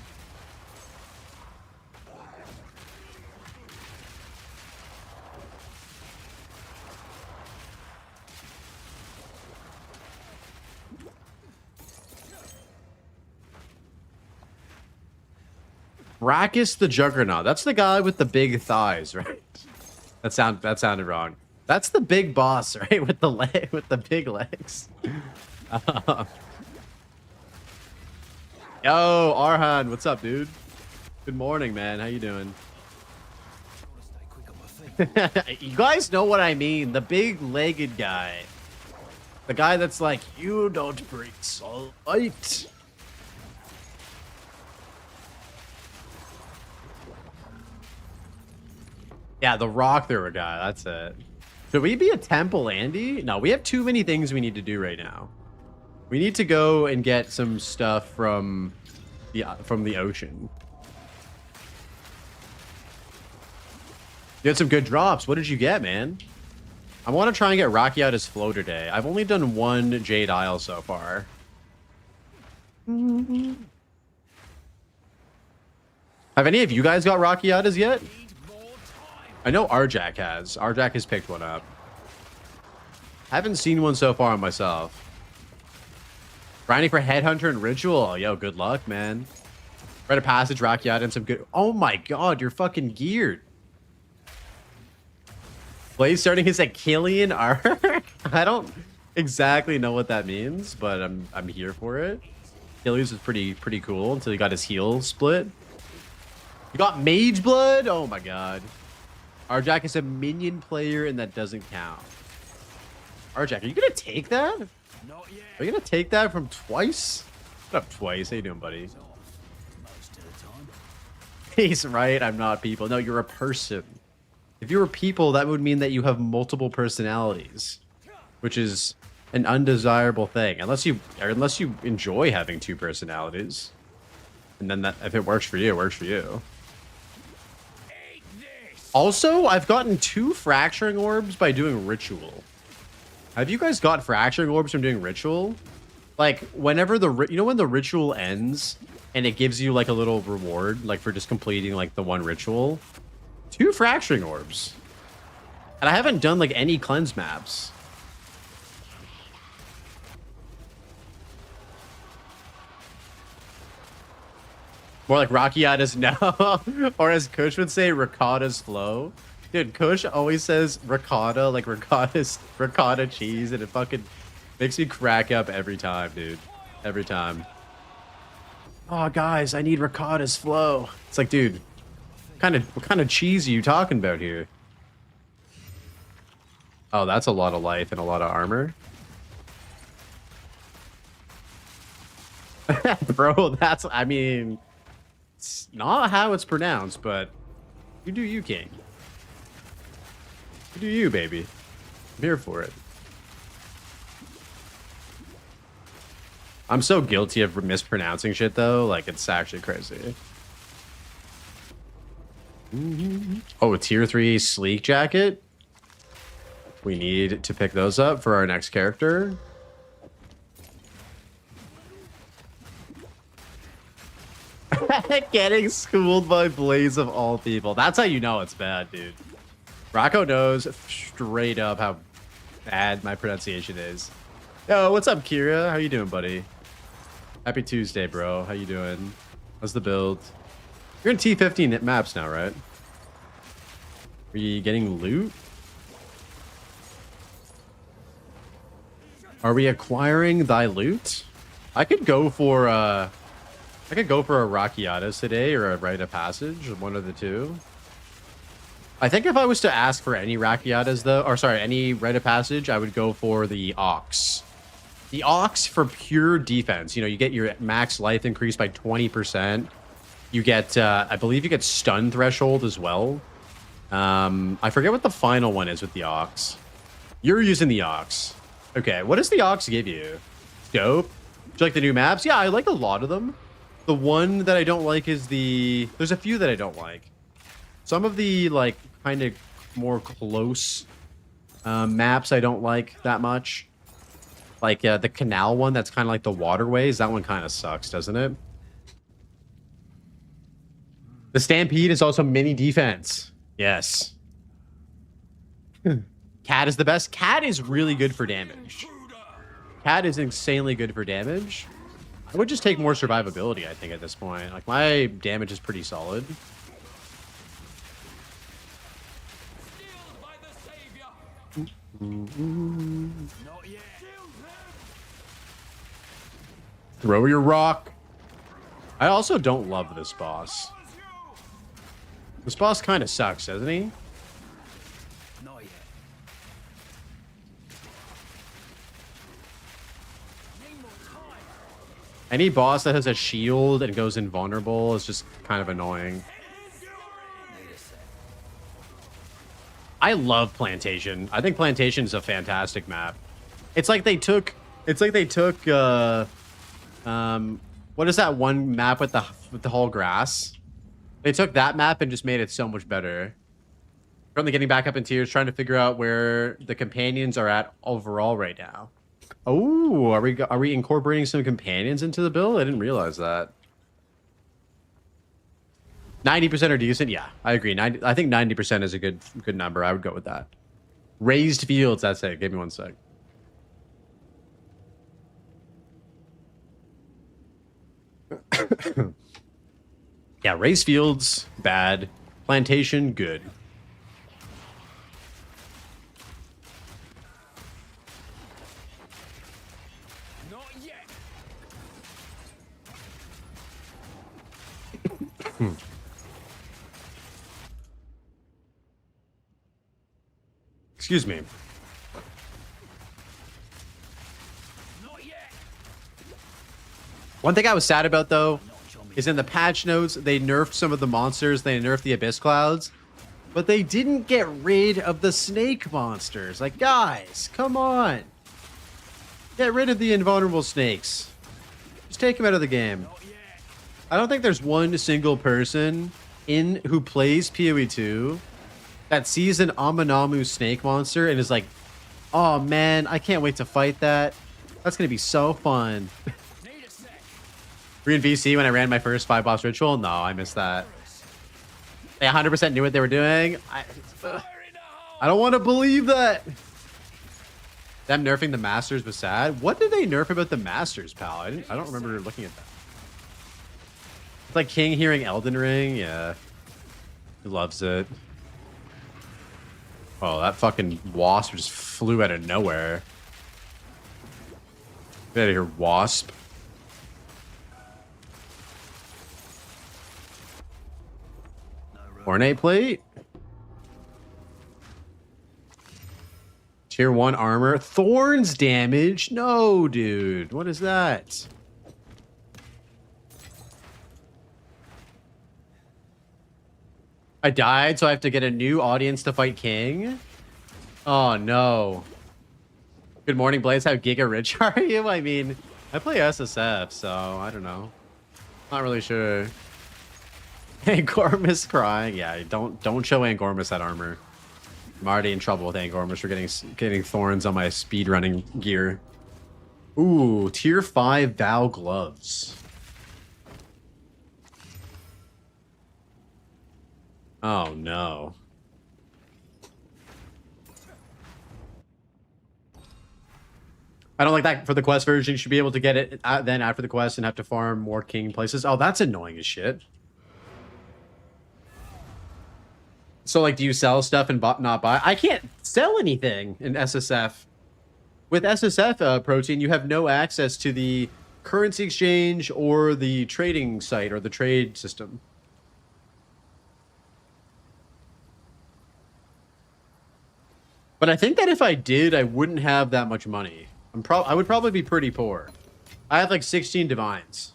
Brachus the Juggernaut. That's the guy with the big thighs, right? That sounded wrong. That's the big boss, right? With the big legs. Yo, Arhan, what's up, dude? Good morning, man. How you doing? You guys know what I mean. The big-legged guy. The guy that's like, you don't bring sunlight. Yeah, the rock thrower guy. That's it. Should we be a temple, Andy? No, we have too many things we need to do right now. We need to go and get some stuff from the ocean. You had some good drops. What did you get, man? I want to try and get Rocky out his flow today. I've only done one Jade Isle so far. Have any of you guys got Rocky out as yet? I know Arjak has. Arjak has picked one up. I haven't seen one so far on myself. Grinding for Headhunter and Ritual. Oh, yo, good luck, man. Rite of Passage, Rocky out, and some good... Oh my god, you're fucking geared. Blaze starting his Achillean arc? I don't exactly know what that means, but I'm here for it. Achilles was pretty cool until he got his heel split. You got Mage Blood? Oh my god. Arjak is a minion player, and that doesn't count. Arjak, are you gonna take that? Not yet. Are you gonna take that from twice? What up, twice? How you doing, buddy? Most of the time. He's right. I'm not people. No, you're a person. If you were people, that would mean that you have multiple personalities, which is an undesirable thing. Unless you enjoy having two personalities, and then that if it works for you, it works for you. Also, I've gotten 2 fracturing orbs by doing ritual. Have you guys got fracturing orbs from doing ritual? Like, whenever when the ritual ends and it gives you like a little reward, like for just completing like the one ritual, 2 fracturing orbs. And I haven't done like any cleanse maps. More like Rakiata's no, or as Kush would say, ricotta's flow. Dude, Kush always says ricotta, like ricotta cheese, and it fucking makes me crack up every time, dude. Every time. Oh, guys, I need ricotta's flow. It's like, dude, what kind of cheese are you talking about here? Oh, that's a lot of life and a lot of armor. Bro, I mean... It's not how it's pronounced, but you do you, King. You do you, baby. I'm here for it. I'm so guilty of mispronouncing shit, though. Like, it's actually crazy. Oh, a tier 3 sleek jacket. We need to pick those up for our next character. Getting schooled by Blaze of all people. That's how you know it's bad, dude. Rocco knows straight up how bad my pronunciation is. Yo, what's up, Kira? How you doing, buddy? Happy Tuesday, bro. How you doing? How's the build? You're in T15 maps now, right? Are you getting loot? Are we acquiring thy loot? I could go for a Rakiatas today or a Rite of Passage, one of the two. I think if I was to ask for any Rakiatas though, or sorry, any Rite of Passage, I would go for the Ox. The Ox for pure defense. You know, you get your max life increased by 20%. You get, I believe you get stun threshold as well. I forget what the final one is with the Ox. You're using the Ox. Okay, what does the Ox give you? Dope. Do you like the new maps? Yeah, I like a lot of them. The one that I don't like is the... There's a few that I don't like. Some of the, like, kind of more close maps I don't like that much. Like, the canal one that's kind of like the waterways. That one kind of sucks, doesn't it? The Stampede is also mini defense. Yes. Cat is the best. Cat is really good for damage. Cat is insanely good for damage. I would just take more survivability, I think, at this point. Like, my damage is pretty solid. Throw your rock. I also don't love this boss. This boss kind of sucks, doesn't he? Any boss that has a shield and goes invulnerable is just kind of annoying. I love Plantation. I think Plantation is a fantastic map. It's like they took what is that one map with the whole grass? They took that map and just made it so much better. Currently getting back up in tiers, trying to figure out where the companions are at overall right now. Oh, are we incorporating some companions into the build? I didn't realize that. 90% are decent. Yeah, I agree. I think 90% is a good number. I would go with that. Raised fields. That's it. Give me one sec. Yeah, raised fields bad. Plantation good. Excuse me. One thing I was sad about, though, is in the patch notes, they nerfed some of the monsters. They nerfed the Abyss Clouds. But they didn't get rid of the snake monsters. Like, guys, come on. Get rid of the invulnerable snakes. Just take them out of the game. I don't think there's one single person who plays PoE 2 that sees an Amanamu snake monster and is like, oh man, I can't wait to fight that. That's going to be so fun. Were you in VC when I ran my first 5-boss ritual? No, I missed that. They 100% knew what they were doing. I don't want to believe that. Them nerfing the Masters was sad. What did they nerf about the Masters, pal? I don't remember looking at that. It's like King hearing Elden Ring. Yeah. He loves it. Oh, that fucking wasp just flew out of nowhere. Get out of here, wasp. Ornate plate. Tier 1 armor. Thorns damage? No, dude. What is that? I died, so I have to get a new audience to fight King? Oh, no. Good morning, Blaze. How giga rich are you? I mean, I play SSF, so I don't know. Not really sure. Angormus crying. Yeah, don't show Angormus that armor. I'm already in trouble with Angormus for getting thorns on my speedrunning gear. Ooh, tier 5 Val gloves. Oh no. I don't like that for the quest version. You should be able to get it then after the quest and have to farm more king places. Oh, that's annoying as shit. So, like, do you sell stuff and not buy? I can't sell anything in SSF. With SSF protein, you have no access to the currency exchange or the trading site or the trade system. But I think that if I did, I wouldn't have that much money. I would probably be pretty poor. I have like 16 divines.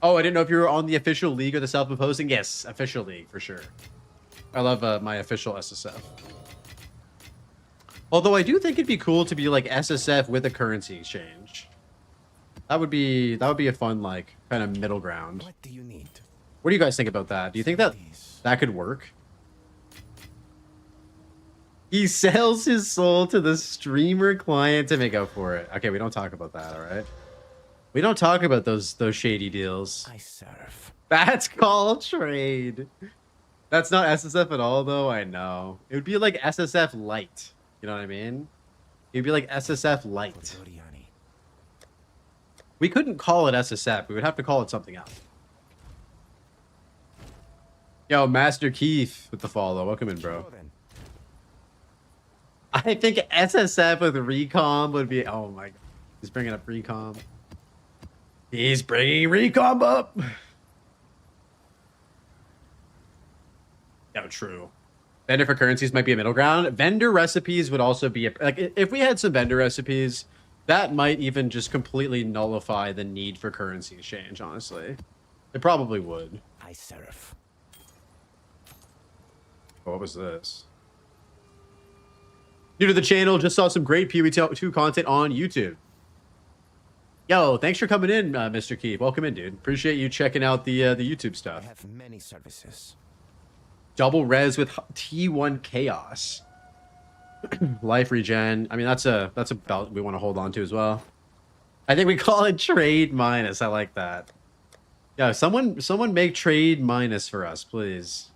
Oh, I didn't know if you were on the official league or the self-imposing. Yes, official league for sure. I love my official SSF. Although I do think it'd be cool to be like SSF with a currency exchange. That would be a fun like kind of middle ground. What do you need? What do you guys think about that? Do you think that could work? He sells his soul to the streamer client to make up for it. Okay, we don't talk about that, all right? We don't talk about those shady deals. I serve. That's called trade. That's not SSF at all, though. I know. It would be like SSF light. You know what I mean? It'd be like SSF light. We couldn't call it SSF. We would have to call it something else. Yo, Master Keith with the follow. Welcome in, bro. I think SSF with recom would be... Oh my god. He's bringing up recom. He's bringing recom up. No, true. Vendor for currencies might be a middle ground. Vendor recipes would also be... like, if we had some vendor recipes, that might even just completely nullify the need for currency exchange, honestly. It probably would. I serve. Oh, what was this? New to the channel, just saw some great PoE2 content on YouTube. Yo, thanks for coming in, Mr. Keith. Welcome in, dude. Appreciate you checking out the YouTube stuff. I have many services. Double res with T1 chaos. Life regen. I mean, that's a belt we want to hold on to as well. I think we call it trade minus. I like that. Yeah, someone make trade minus for us, please.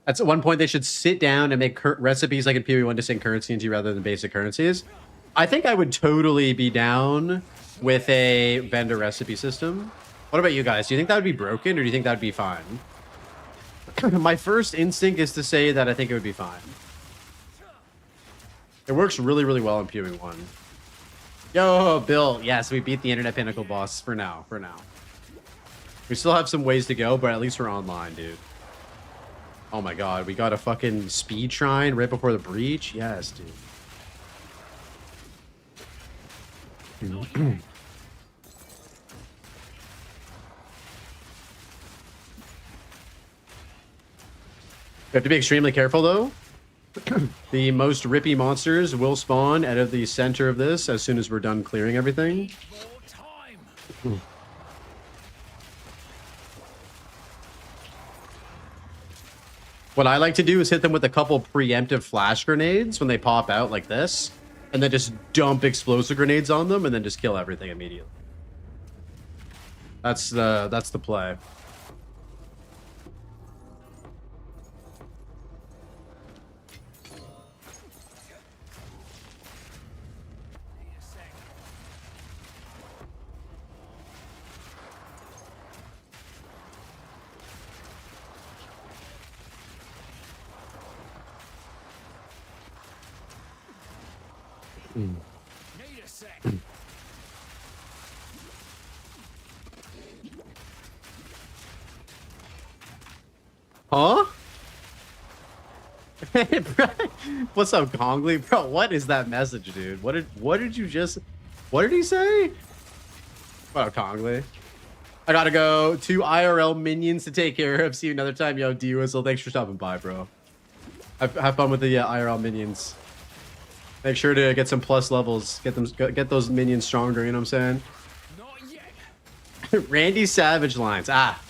At one point, they should sit down and make recipes like in PoE1 to sync currency into rather than basic currencies. I think I would totally be down with a vendor recipe system. What about you guys? Do you think that would be broken or do you think that would be fine? My first instinct is to say that I think it would be fine. It works really, really well in PoE1. Yo, Bill. Yes, we beat the Internet Pinnacle boss for now. We still have some ways to go, but at least we're online, dude. Oh my god, we got a fucking speed shrine right before the breach? Yes, dude. You have to be extremely careful, though. The most rippy monsters will spawn out of the center of this as soon as we're done clearing everything. What I like to do is hit them with a couple preemptive flash grenades when they pop out like this, and then just dump explosive grenades on them and then just kill everything immediately. That's the play. Huh? What's up, Gongli? Bro, what is that message, dude? What did you just... What did he say? What up, Gongli? I gotta go to IRL minions to take care of. See you another time. Yo, D-Whistle, thanks for stopping by, bro. Have fun with the IRL minions. Make sure to get some plus levels. Get those minions stronger, you know what I'm saying? Not yet. Randy Savage lines. Ah.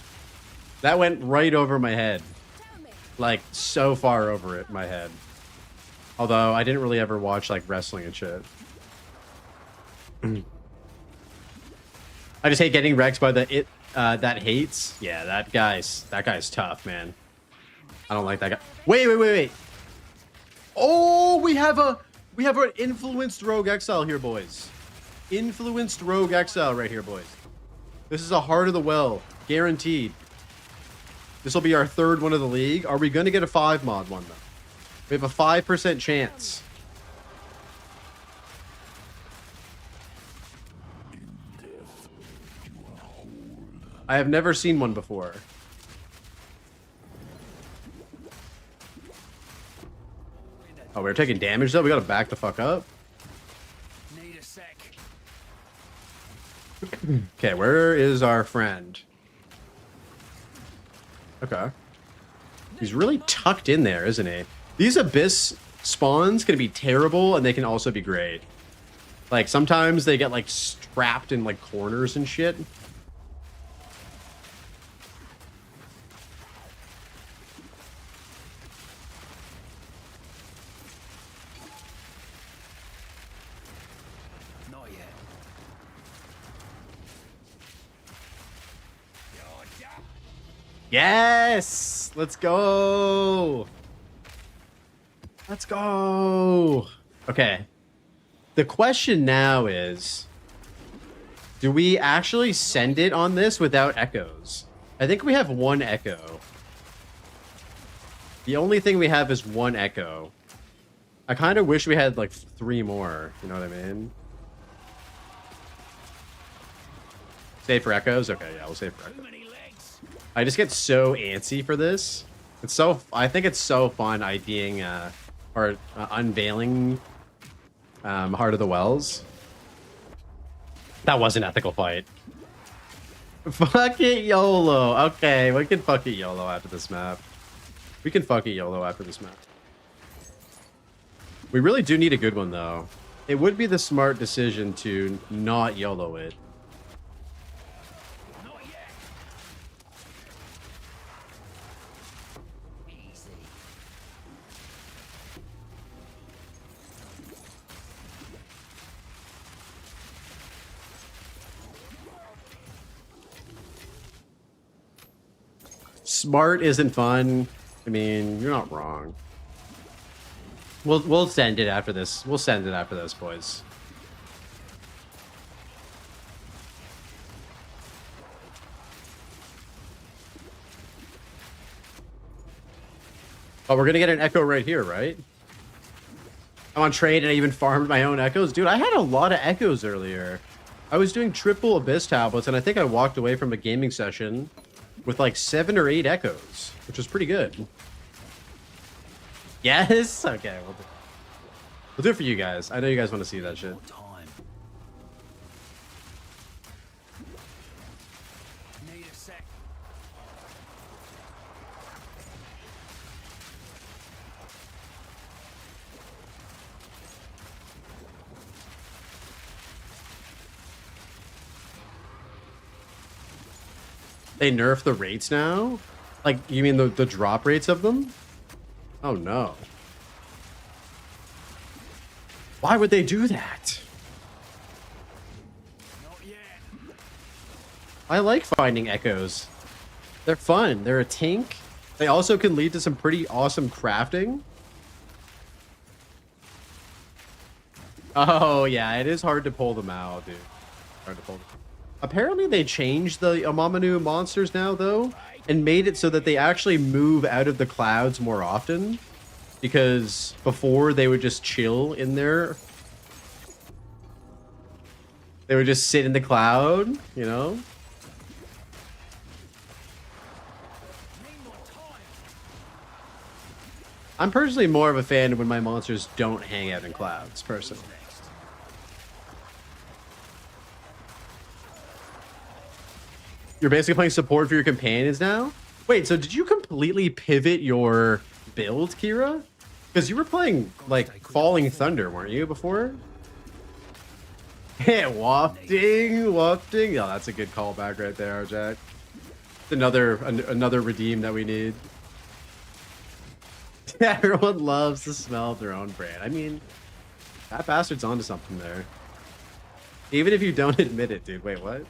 That went right over my head. Like, so far over it, my head. Although, I didn't really ever watch, like, wrestling and shit. I just hate getting wrecked by the that hates. Yeah, that guy's tough, man. I don't like that guy. Wait. Oh, we have an influenced rogue exile here, boys. Influenced rogue exile right here, boys. This is a heart of the well. Guaranteed. This will be our third one of the league. Are we going to get a 5 mod one, though? We have a 5% chance. I have never seen one before. Oh, we're taking damage, though? We got to back the fuck up? Need a sec. Okay, where is our friend? Okay. He's really tucked in there, isn't he? These Abyss spawns can be terrible, and they can also be great. Like, sometimes they get, like, strapped in, like, corners and shit. Not yet. Yes! Let's go! Let's go! Okay. The question now is, do we actually send it on this without echoes? I think we have 1 echo. The only thing we have is 1 echo. I kind of wish we had like 3 more. You know what I mean? Save for echoes? Okay, yeah, we'll save for echoes. I just get so antsy for this. It's so, I think it's so fun IDing or unveiling Heart of the Wells. That was an ethical fight. Fuck it YOLO. Okay, we can fuck it YOLO after this map. We can fuck it YOLO after this map. We really do need a good one, though. It would be the smart decision to not YOLO it. Smart isn't fun. I mean, you're not wrong. We'll send it after this. We'll send it after this, boys. Oh, we're gonna get an echo right here, right? I'm on trade and I even farmed my own echoes. Dude, I had a lot of echoes earlier. I was doing triple Abyss tablets and I think I walked away from a gaming session with like 7 or 8 echoes, which was pretty good. Yes? Okay, we'll do it for you guys. I know you guys want to see that shit. Need a sec. They nerf the rates now? Like, you mean the drop rates of them? Oh no. Why would they do that? Not yet. I like finding echoes. They're fun. They're a tink. They also can lead to some pretty awesome crafting. Oh yeah, it is hard to pull them out, dude. Hard to pull them. Apparently they changed the Amamanu monsters now, though, and made it so that they actually move out of the clouds more often. Because before they would just chill in there. They would just sit in the cloud, you know? I'm personally more of a fan when my monsters don't hang out in clouds, personally. You're basically playing support for your companions now? Wait, so did you completely pivot your build, Kira? Because you were playing, like, Falling Thunder, weren't you, before? Yeah, wafting. Oh, that's a good callback right there, Jack. Another redeem that we need. Everyone loves the smell of their own brand. I mean, that bastard's onto something there. Even if you don't admit it, dude. Wait, what?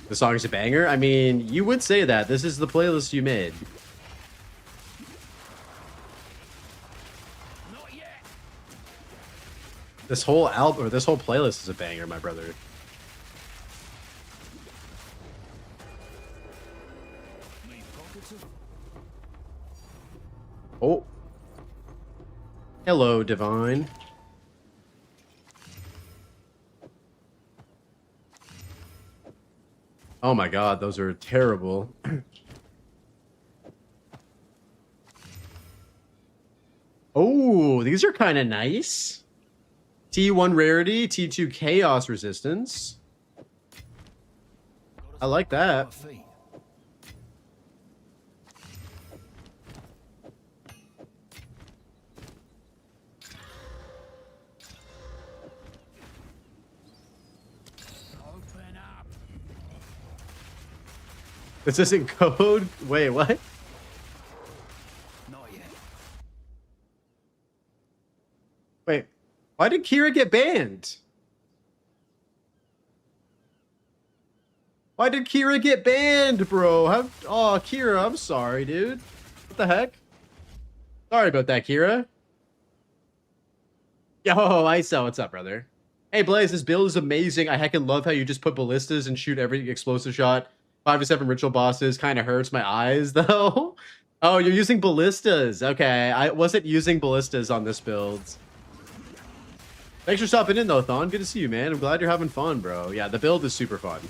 The song's a banger? I mean, you would say that. This is the playlist you made. This whole album or this whole playlist is a banger, my brother. Oh. Hello, Divine. Oh my god, those are terrible. Oh, these are kind of nice. T1 rarity, T2 chaos resistance. I like that. This isn't code? Wait, what? Not yet. Wait, why did Kira get banned? Why did Kira get banned, bro? Oh, Kira, I'm sorry, dude. What the heck? Sorry about that, Kira. Yo, ISO, what's up, brother? Hey, Blaze, this build is amazing. I heckin' love how you just put ballistas and shoot every explosive shot. 5 to 7 ritual bosses kind of hurts my eyes, though. Oh, you're using ballistas. Okay, I wasn't using ballistas on this build. Thanks for stopping in, though, Thon. Good to see you, man. I'm glad you're having fun, bro. Yeah, the build is super fun.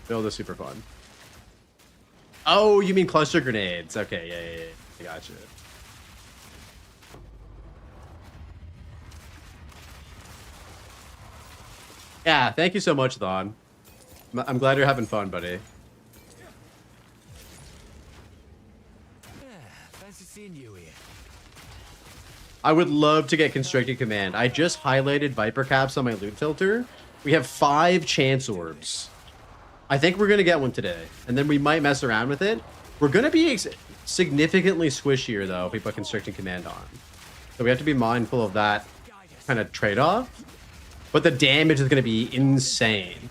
Build is super fun. Oh, you mean cluster grenades. Okay, yeah. I gotcha. Yeah, thank you so much, Thon. I'm glad you're having fun, buddy. Fancy seeing you here. I would love to get Constricted Command. I just highlighted Viper Caps on my loot filter. We have 5 Chance Orbs. I think we're going to get one today. And then we might mess around with it. We're going to be significantly squishier, though, if we put Constricted Command on. So we have to be mindful of that kind of trade-off. But the damage is going to be insane.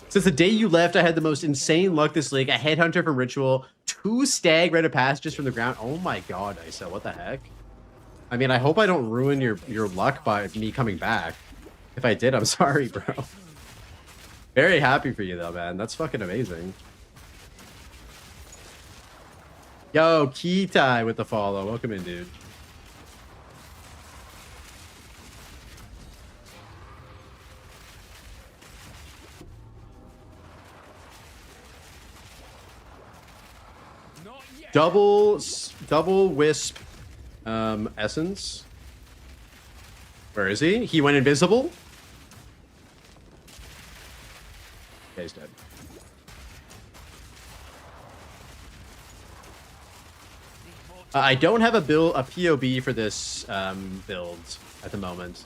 Since the day you left, I had the most insane luck this league. A Headhunter from Ritual, 2 Stag Rite of Passages from the ground. Oh my god, Isa, what the heck? I mean, I hope I don't ruin your luck by me coming back. If I did, I'm sorry, bro. Very happy for you, though, man. That's fucking amazing. Yo, Kitai with the follow. Welcome in, dude. Double wisp essence. Where is he? He went invisible? Okay, he's dead. I don't have a POB for this build at the moment.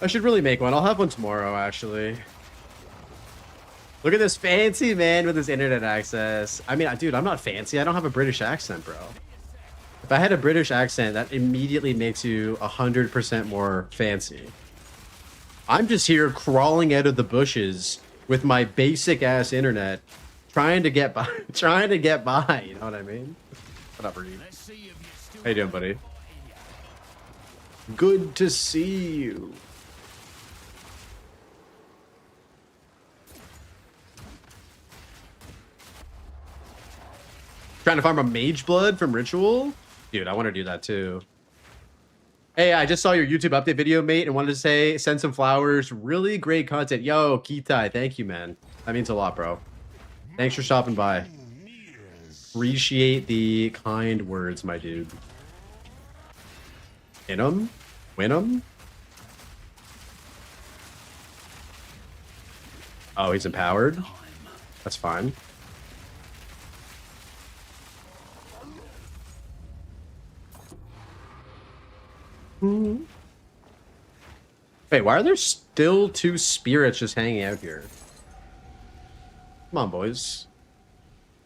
I should really make one. I'll have one tomorrow, actually. Look at this fancy man with his internet access. I mean, dude, I'm not fancy. I don't have a British accent, bro. If I had a British accent, that immediately makes you 100% more fancy. I'm just here crawling out of the bushes with my basic ass internet, trying to get by. Trying to get by. You know what I mean? What up, Reed? How you doing, buddy? Good to see you. Trying to farm a mage blood from Ritual? Dude, I want to do that too. Hey, I just saw your YouTube update video, mate, and wanted to say, send some flowers. Really great content. Yo, Kitai, thank you, man. That means a lot, bro. Thanks for stopping by. Appreciate the kind words, my dude. In 'em? Win 'em? Oh, he's empowered? That's fine. Wait, why are there still 2 spirits just hanging out here? Come on, boys.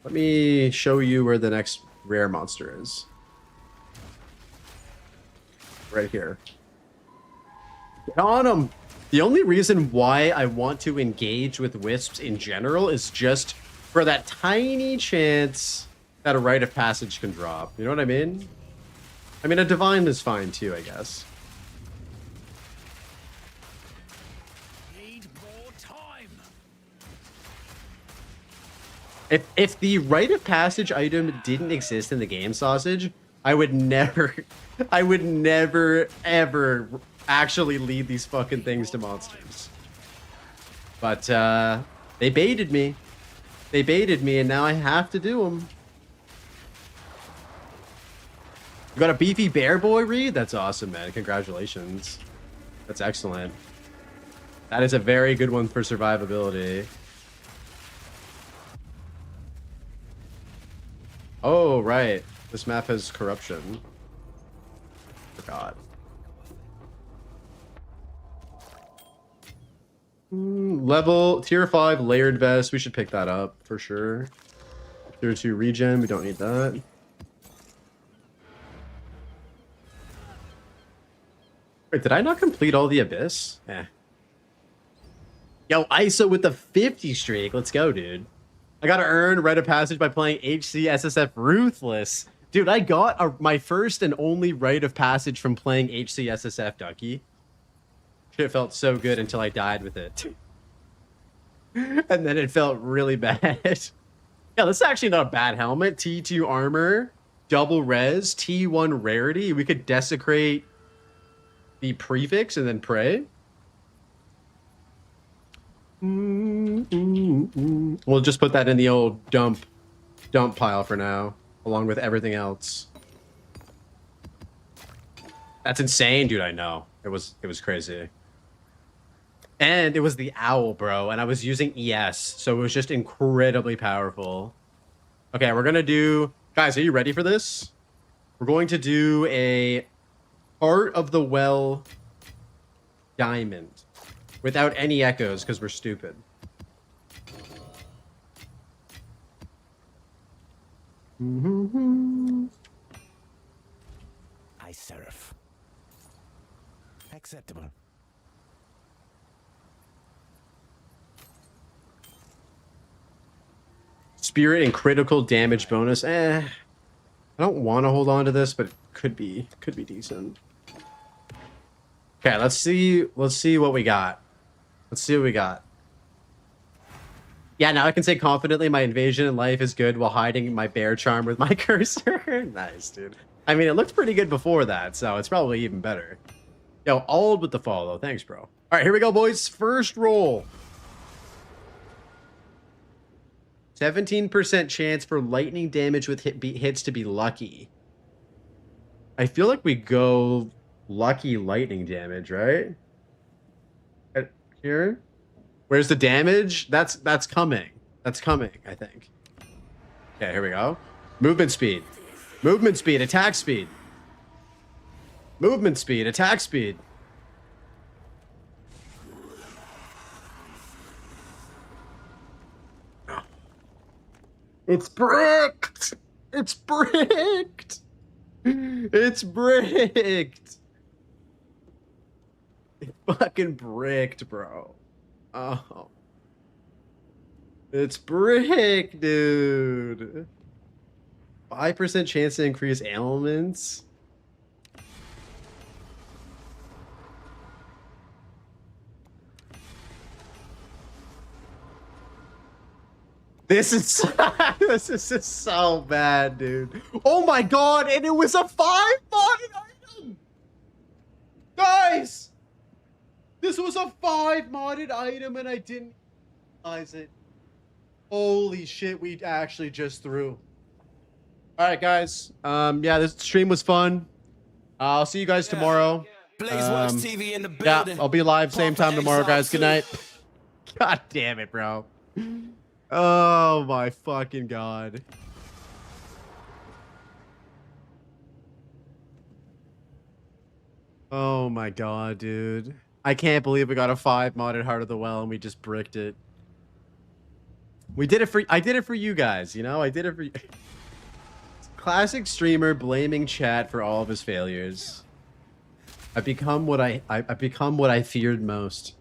Let me show you where the next rare monster is. Right here. Get on them! The only reason why I want to engage with wisps in general is just for that tiny chance that a rite of passage can drop. You know what I mean? I mean, a divine is fine too, I guess. Need more time. If the rite of passage item didn't exist in the game, Sausage, I would never ever actually lead these fucking things to monsters. But they baited me. They baited me, and now I have to do them. You got a beefy bear boy, Reed? That's awesome, man. Congratulations. That's excellent. That is a very good one for survivability. Oh, right. This map has corruption. Forgot. Level tier 5 layered vest. We should pick that up for sure. Tier 2 regen. We don't need that. Wait, did I not complete all the abyss? Eh. Yo, ISO with the 50 streak. Let's go, dude. I gotta earn rite of passage by playing HC SSF Ruthless. Dude, I got my first and only rite of passage from playing HC SSF Ducky. It felt so good until I died with it. And then it felt really bad. Yeah, this is actually not a bad helmet. T2 armor, double res, T1 rarity. We could desecrate the prefix and then pray. We'll just put that in the old dump pile for now, along with everything else. That's insane, dude. I know it was crazy, and it was the owl, bro. And I was using ES, so it was just incredibly powerful. Okay, we're gonna do, guys. Are you ready for this? We're going to do a Heart of the Well diamond without any echoes because we're stupid. I serve. Acceptable. Spirit and critical damage bonus. I don't want to hold on to this, but it could be decent. Okay, let's see what we got. Let's see what we got. Yeah, now I can say confidently my invasion in life is good while hiding my bear charm with my cursor. Nice, dude. I mean, it looked pretty good before that, so it's probably even better. Yo, Ald with the follow. Thanks, bro. All right, here we go, boys. First roll. 17% chance for lightning damage with hits to be lucky. I feel like we go lucky lightning damage, right? Here? Where's the damage? That's coming. That's coming, I think. Okay, here we go. Movement speed. Movement speed, attack speed. Movement speed, attack speed. It's bricked! It's bricked! It's bricked! It fucking bricked, bro. Oh. It's bricked, dude. 5% chance to increase ailments. This is this is just so bad, dude. Oh my god, and it was a 5-modded item! Guys! This was a 5-modded item and I didn't realize it. Holy shit, we actually just threw. Alright, guys. Yeah, this stream was fun. I'll see you guys tomorrow. TV in the Yeah, building. I'll be live same Path of time tomorrow, Exile guys. Good night. God damn it, bro. Oh my fucking god. Oh my god, dude. I can't believe we got a 5-modded Heart of the Well and we just bricked it. We did it for I did it for you guys, you know? I did it for you. Classic streamer blaming chat for all of his failures. I've become what I feared most.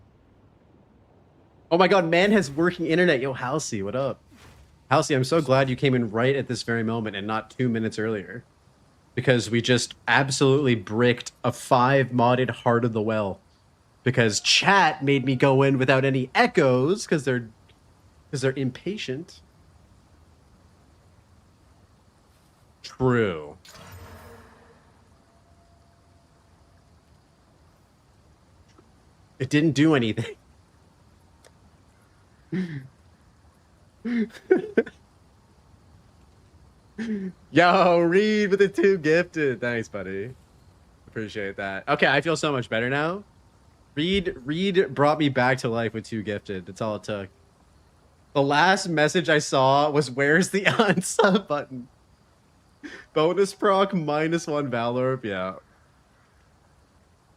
Oh my god, man has working internet. Yo, Halsey, what up? Halsey, I'm so glad you came in right at this very moment and not 2 minutes earlier. because we just absolutely bricked a 5 modded Heart of the Well. Because chat made me go in without any echoes because they're impatient. True. It didn't do anything. Yo, Reed with the 2 gifted. Thanks, buddy. Appreciate that. Okay, I feel so much better now. Reed brought me back to life with 2 gifted. That's all it took. The last message I saw was, where's the unsub button? Bonus proc -1 Valor. Yeah.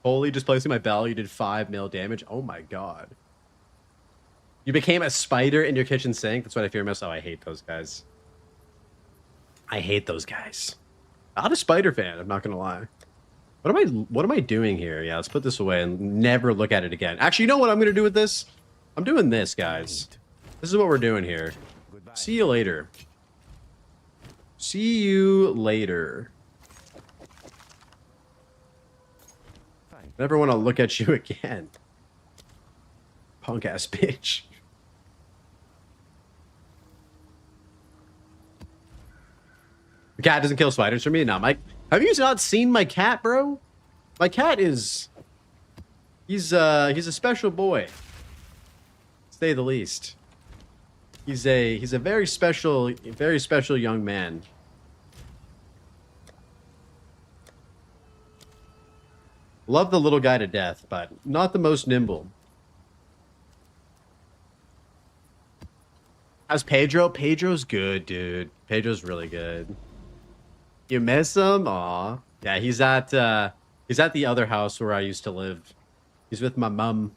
Holy, just placing my bell, you did 5 mil damage. Oh my god. You became a spider in your kitchen sink. That's what I fear most. Oh, I hate those guys. I hate those guys. Not a spider fan, I'm not gonna lie. What am I doing here? Yeah, let's put this away and never look at it again. Actually, you know what I'm gonna do with this? I'm doing this, guys. This is what we're doing here. See you later. See you later. Never want to look at you again. Punk ass bitch. The cat doesn't kill spiders for me? No, Mike. Have you not seen my cat, bro? My cat is... He's a special boy. To say the least. He's a very special young man. Love the little guy to death, but not the most nimble. How's Pedro? Pedro's good, dude. Pedro's really good. You miss him? Aw. Yeah, he's at the other house where I used to live. He's with my mum.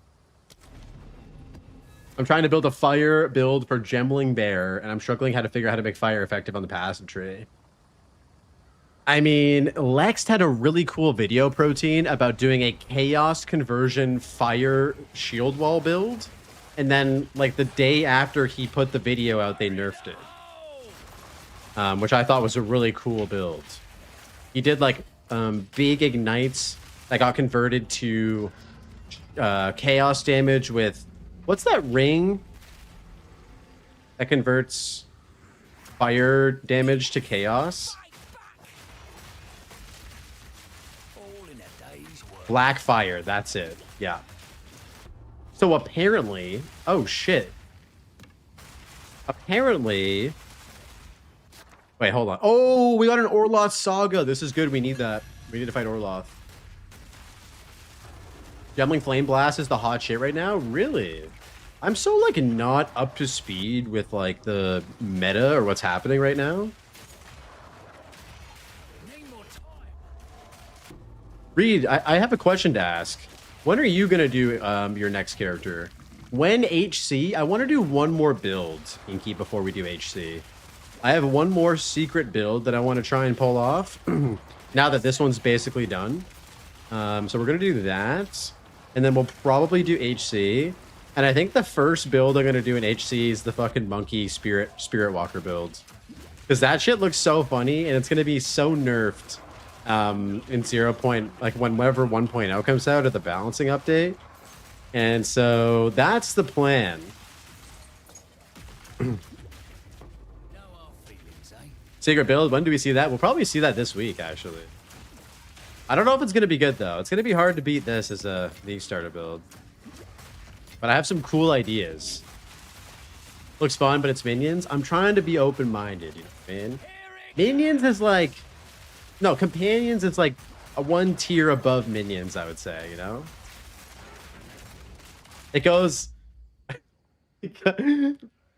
I'm trying to build a fire build for Gembling Bear, and I'm struggling how to figure out how to make fire effective on the passive tree. I mean, Lex had a really cool video, Protein, about doing a chaos conversion fire shield wall build. And then, like, the day after he put the video out, they nerfed it. Which I thought was a really cool build. He did, like, big ignites that got converted to chaos damage with... What's that ring that converts fire damage to chaos? Black fire, that's it. Yeah. So apparently... Oh, shit. Apparently... Wait, hold on. Oh, we got an Orloth Saga. This is good. We need that. We need to fight Orloth. Gembling Flame Blast is the hot shit right now? Really? I'm so, like, not up to speed with, like, the meta or what's happening right now. Reed, I have a question to ask. When are you going to do your next character? When HC? I want to do one more build, Inky, before we do HC. I have one more secret build that I want to try and pull off. Now that this one's basically done. So we're going to do that. And then we'll probably do HC. And I think the first build I'm going to do in HC is the fucking monkey spirit walker build. Because that shit looks so funny and it's going to be so nerfed. In 0. Like whenever 1.0 comes out at the balancing update. And so that's the plan. Secret build, when do we see that? We'll probably see that this week, actually. I don't know if it's going to be good, though. It's going to be hard to beat this as a league starter build. But I have some cool ideas. Looks fun, but it's minions. I'm trying to be open-minded, you know what I mean? Minions is like... No, companions, it's like a 1 tier above minions, I would say, you know? It goes...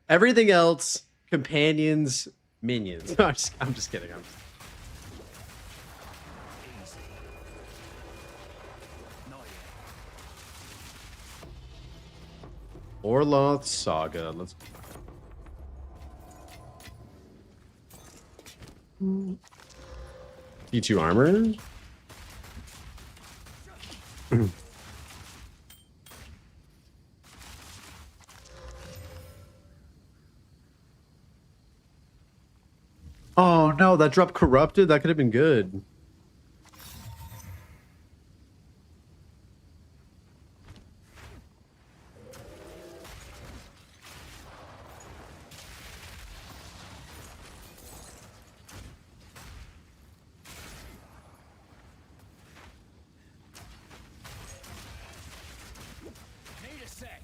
Everything else, companions, minions. No, I'm just kidding. Orloth Saga. Let's... T2 armor? Oh no, that dropped corrupted. That could have been good.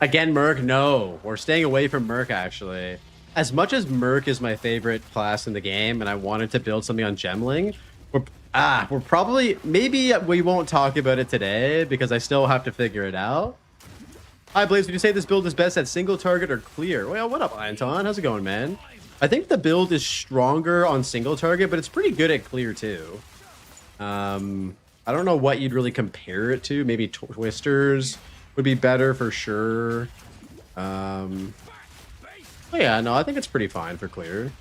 Again, Merc, no. We're staying away from Merc, actually. As much as Merc is my favorite class in the game, and I wanted to build something on Gemling, we're probably... Maybe we won't talk about it today, because I still have to figure it out. Hi, Blaze. Would you say this build is best at single target or clear? Well, what up, Anton? How's it going, man? I think the build is stronger on single target, but it's pretty good at clear, too. I don't know what you'd really compare it to. Maybe Twisters would be better for sure. But yeah, no, I think it's pretty fine for clear.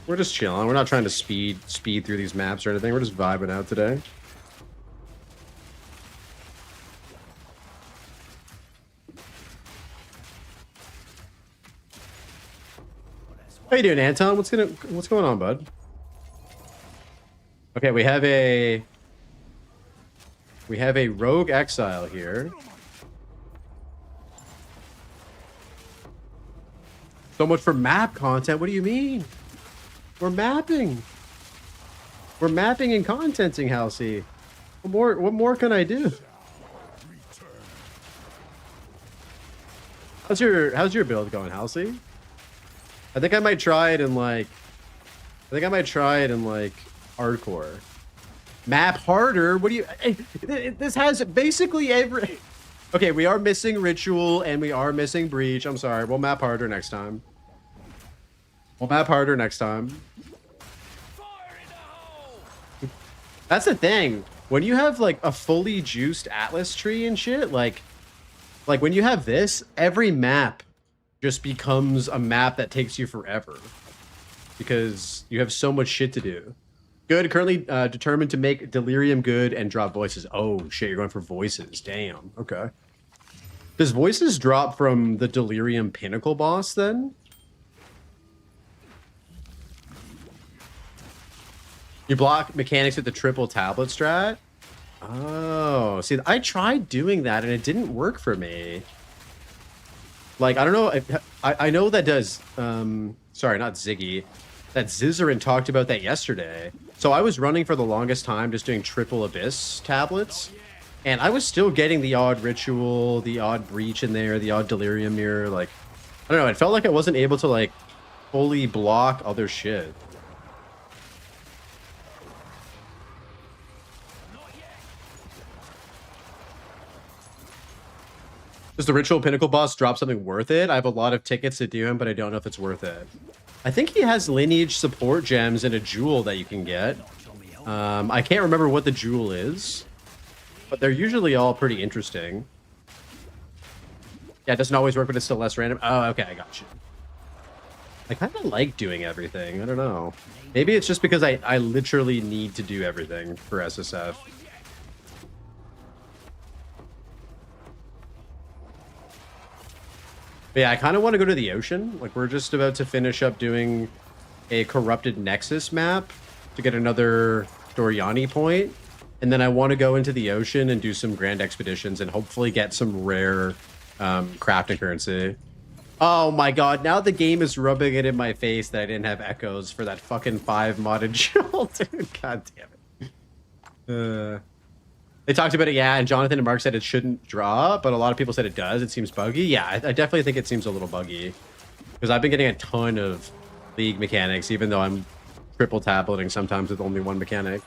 We're just chilling. We're not trying to speed through these maps or anything. We're just vibing out today. How you doing, Anton? What's going on, bud? Okay, we have a rogue exile here. So much for map content. What do you mean? We're mapping. We're mapping and contenting, Halsey. What more can I do? How's your build going, Halsey? I think I might try it in like hardcore. Map harder? What do you... This has basically every... Okay, we are missing Ritual and we are missing Breach. I'm sorry. We'll map harder next time. That's the thing. When you have like a fully juiced Atlas tree and shit, like when you have this, every map just becomes a map that takes you forever. Because you have so much shit to do. Good. Currently determined to make Delirium good and drop Voices. Oh, shit. You're going for Voices. Damn. Okay. Does Voices drop from the Delirium Pinnacle boss then? You block mechanics with the triple tablet strat? Oh. See, I tried doing that and it didn't work for me. Like, I don't know. I know that does... sorry, not Ziggy. That Zizarin talked about that yesterday. So I was running for the longest time just doing triple Abyss tablets. And I was still getting the odd Ritual, the odd Breach in there, the odd Delirium Mirror. Like, I don't know. It felt like I wasn't able to, like, fully block other shit. Does the Ritual Pinnacle boss drop something worth it? I have a lot of tickets to do him, but I don't know if it's worth it. I think he has lineage support gems and a jewel that you can get. I can't remember what the jewel is, but they're usually all pretty interesting. Yeah, it doesn't always work, but it's still less random. Oh, okay, I got you. I kind of like doing everything. I don't know. Maybe it's just because I literally need to do everything for SSF. But yeah, I kind of want to go to the ocean. Like, we're just about to finish up doing a Corrupted Nexus map to get another Doriani point. And then I want to go into the ocean and do some grand expeditions and hopefully get some rare crafting currency. Oh my god, now the game is rubbing it in my face that I didn't have echoes for that fucking 5 modded jewel, dude. God damn it. They talked about it, yeah, and Jonathan and Mark said it shouldn't draw, but a lot of people said it does. It seems buggy. Yeah, I definitely think it seems a little buggy. Because I've been getting a ton of League mechanics, even though I'm triple tableting sometimes with only one mechanic.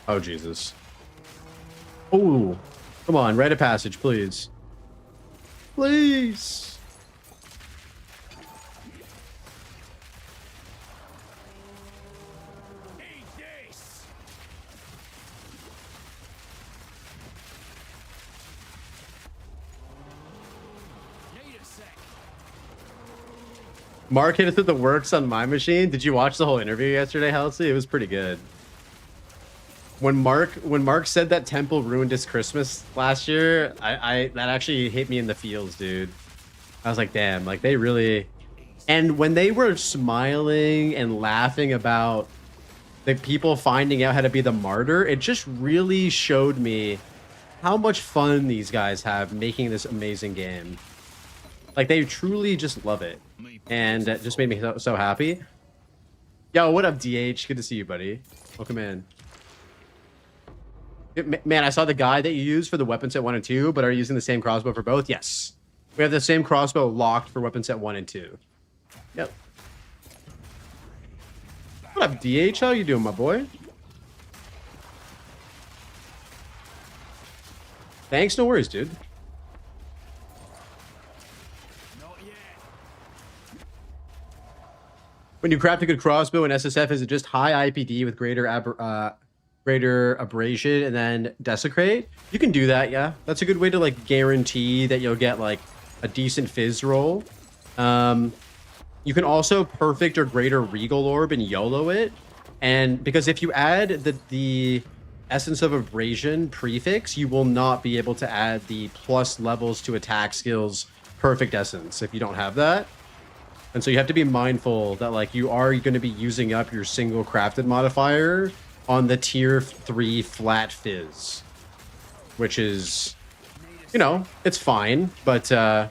Oh, Jesus. Oh, come on, rite of passage, please. Please. Mark hit us with the works on my machine. Did you watch the whole interview yesterday, Halsey? It was pretty good. When Mark said that Temple ruined his Christmas last year, that actually hit me in the feels, dude. I was like, damn, like they really... And when they were smiling and laughing about the people finding out how to be the martyr, it just really showed me how much fun these guys have making this amazing game. Like, they truly just love it. and it just made me so happy. Yo, what up, DH? Good to see you, buddy. Welcome in. Man, I saw the guide that you used for the weapon set 1 and 2, but are you using the same crossbow for both? Yes. We have the same crossbow locked for weapon set 1 and 2. Yep. What up, DH? How you doing, my boy? Thanks, no worries, dude. When you craft a good crossbow in SSF, is it just high IPD with greater abrasion and then desecrate? You can do that, yeah. That's a good way to like guarantee that you'll get like a decent fizz roll. You can also perfect or greater regal orb and YOLO it. And because if you add the essence of abrasion prefix, you will not be able to add the plus levels to attack skills perfect essence if you don't have that. And so you have to be mindful that like you are going to be using up your single crafted modifier on the tier 3 flat fizz, which is, you know, it's fine. But I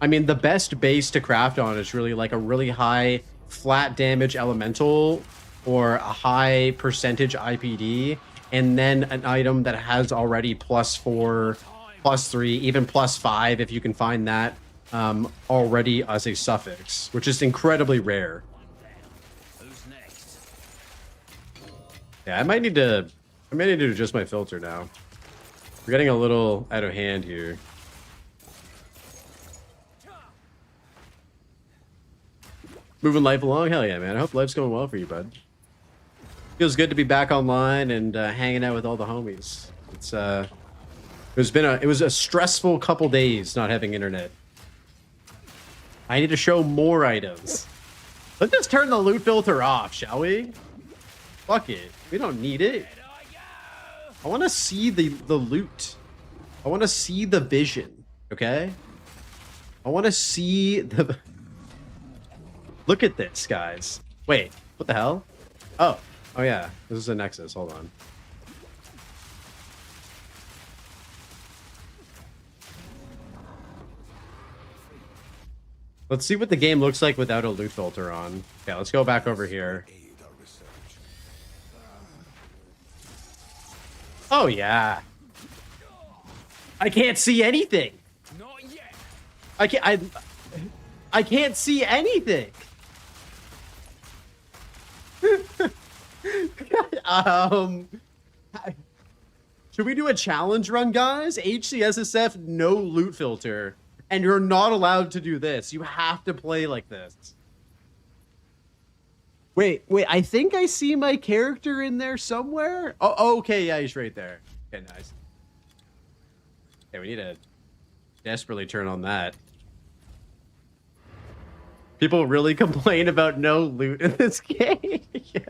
mean, the best base to craft on is really like a really high flat damage elemental or a high percentage IPD, and then an item that has already +4, +3, even +5 if you can find that already as a suffix, which is incredibly rare. Yeah, I might need to adjust my filter now. We're getting a little out of hand here. Moving life along, hell yeah, man. I hope life's going well for you, bud. Feels good to be back online and hanging out with all the homies. It was a stressful couple days not having internet. I need to show more items. Let's just turn the loot filter off, shall we? Fuck it. We don't need it. I want to see the loot. I want to see the vision, okay? I want to see the... Look at this, guys. Wait, what the hell? Oh yeah. This is a Nexus. Hold on. Let's see what the game looks like without a loot filter on. Okay, let's go back over here. Oh, yeah. I can't see anything. I can't see anything. Should we do a challenge run, guys? HCSSF, no loot filter. And you're not allowed to do this. You have to play like this. Wait, I think I see my character in there somewhere. Oh, okay, yeah, he's right there. Okay, nice. Okay, we need to desperately turn on that. People really complain about no loot in this game. Yeah.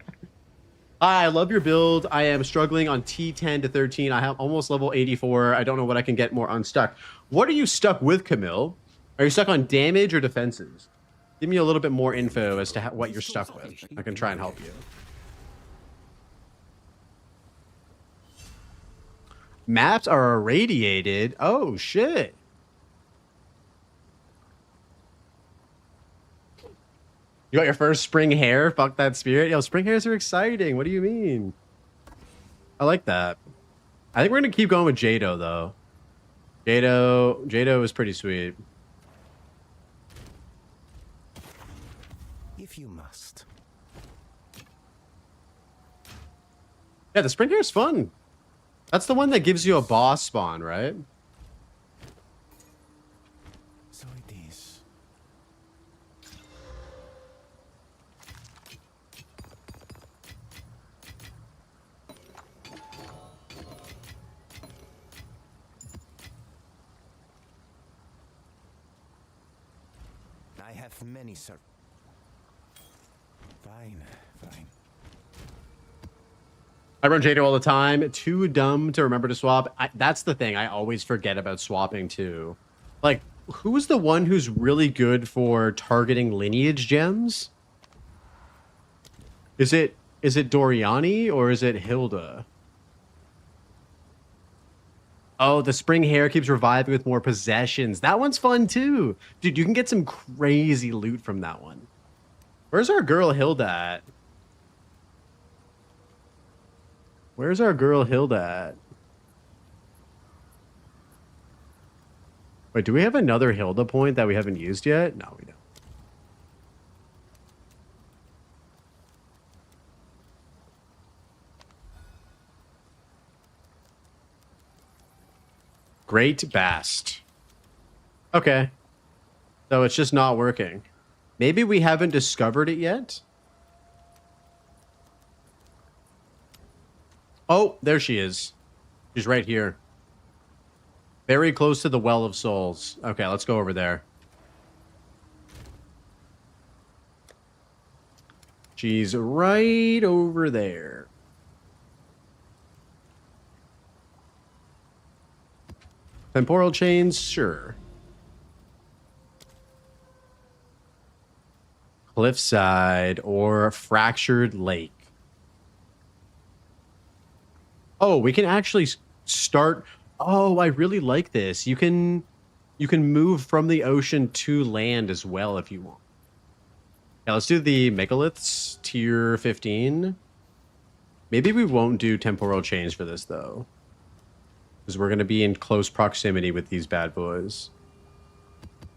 Hi, I love your build. I am struggling on T10 to 13. I have almost level 84. I don't know what I can get more unstuck. What are you stuck with, Camille? Are you stuck on damage or defenses? Give me a little bit more info as to what you're stuck with. I can try and help you. Maps are irradiated. Oh, shit. You got your first spring hair? Fuck that spirit. Yo, spring hairs are exciting. What do you mean? I like that. I think we're going to keep going with Jado, though. Jado is pretty sweet. If you must. Yeah, the spring hair is fun. That's the one that gives you a boss spawn, right? So it is. I have many, sir. Fine. I run Jado all the time. Too dumb to remember to swap. That's the thing. I always forget about swapping too. Like, who's the one who's really good for targeting lineage gems? Is it Doriani or is it Hilda? Oh, the spring hair keeps reviving with more possessions. That one's fun too. Dude, you can get some crazy loot from that one. Where's our girl Hilda at? Where's our girl Hilda at? Wait, do we have another Hilda point that we haven't used yet? No, we don't. Great Bast. Okay. So it's just not working. Maybe we haven't discovered it yet. Oh, there she is. She's right here. Very close to the Well of Souls. Okay, let's go over there. She's right over there. Temporal chains, sure. Cliffside or Fractured Lake. Oh, we can actually start. Oh, I really like this. You can move from the ocean to land as well if you want. Yeah, let's do the megaliths tier 15. Maybe we won't do temporal chains for this though, because we're going to be in close proximity with these bad boys.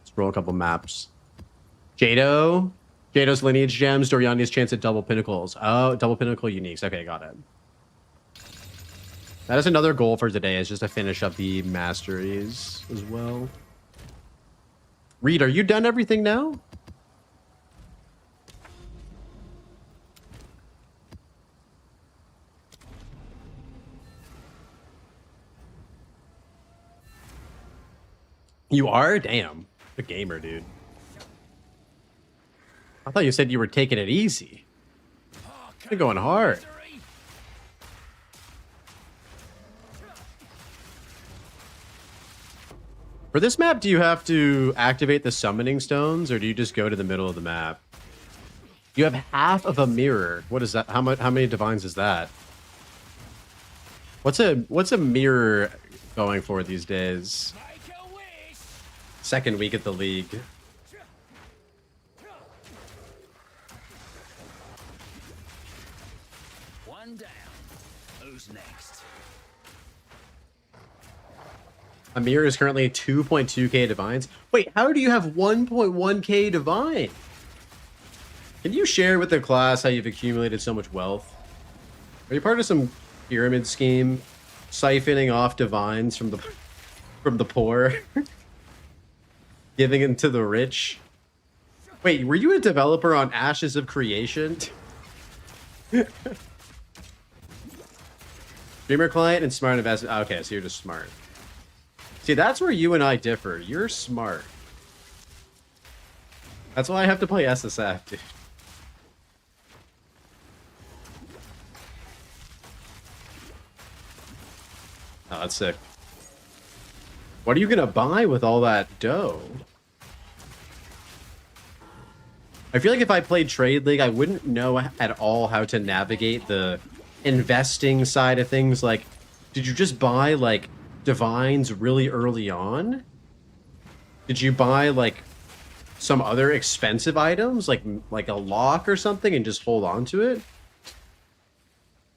Let's roll a couple maps. Jado's lineage gems, Doriani's chance at double pinnacles. Oh, double pinnacle uniques. Okay, got it. That is another goal for today, is just to finish up the masteries as well. Reed, are you done everything now? You are? Damn. A gamer, dude. I thought you said you were taking it easy. You're going hard. For this map, do you have to activate the summoning stones, or do you just go to the middle of the map? You have half of a mirror. What is that? How many divines is that? What's a mirror going for these days? Second week at the league. One down. Who's next? Amir is currently 2.2k divines. Wait, how do you have 1.1k divine? Can you share with the class how you've accumulated so much wealth? Are you part of some pyramid scheme, siphoning off divines from the poor, giving them to the rich? Wait, were you a developer on Ashes of Creation? Streamer client and smart investment. Okay, so you're just smart. See, that's where you and I differ. You're smart. That's why I have to play SSF, dude. Oh, that's sick. What are you gonna buy with all that dough? I feel like if I played Trade League, I wouldn't know at all how to navigate the investing side of things. Like, did you just buy, like, divines really early on? Did you buy, like, some other expensive items, like a lock or something, and just hold on to it?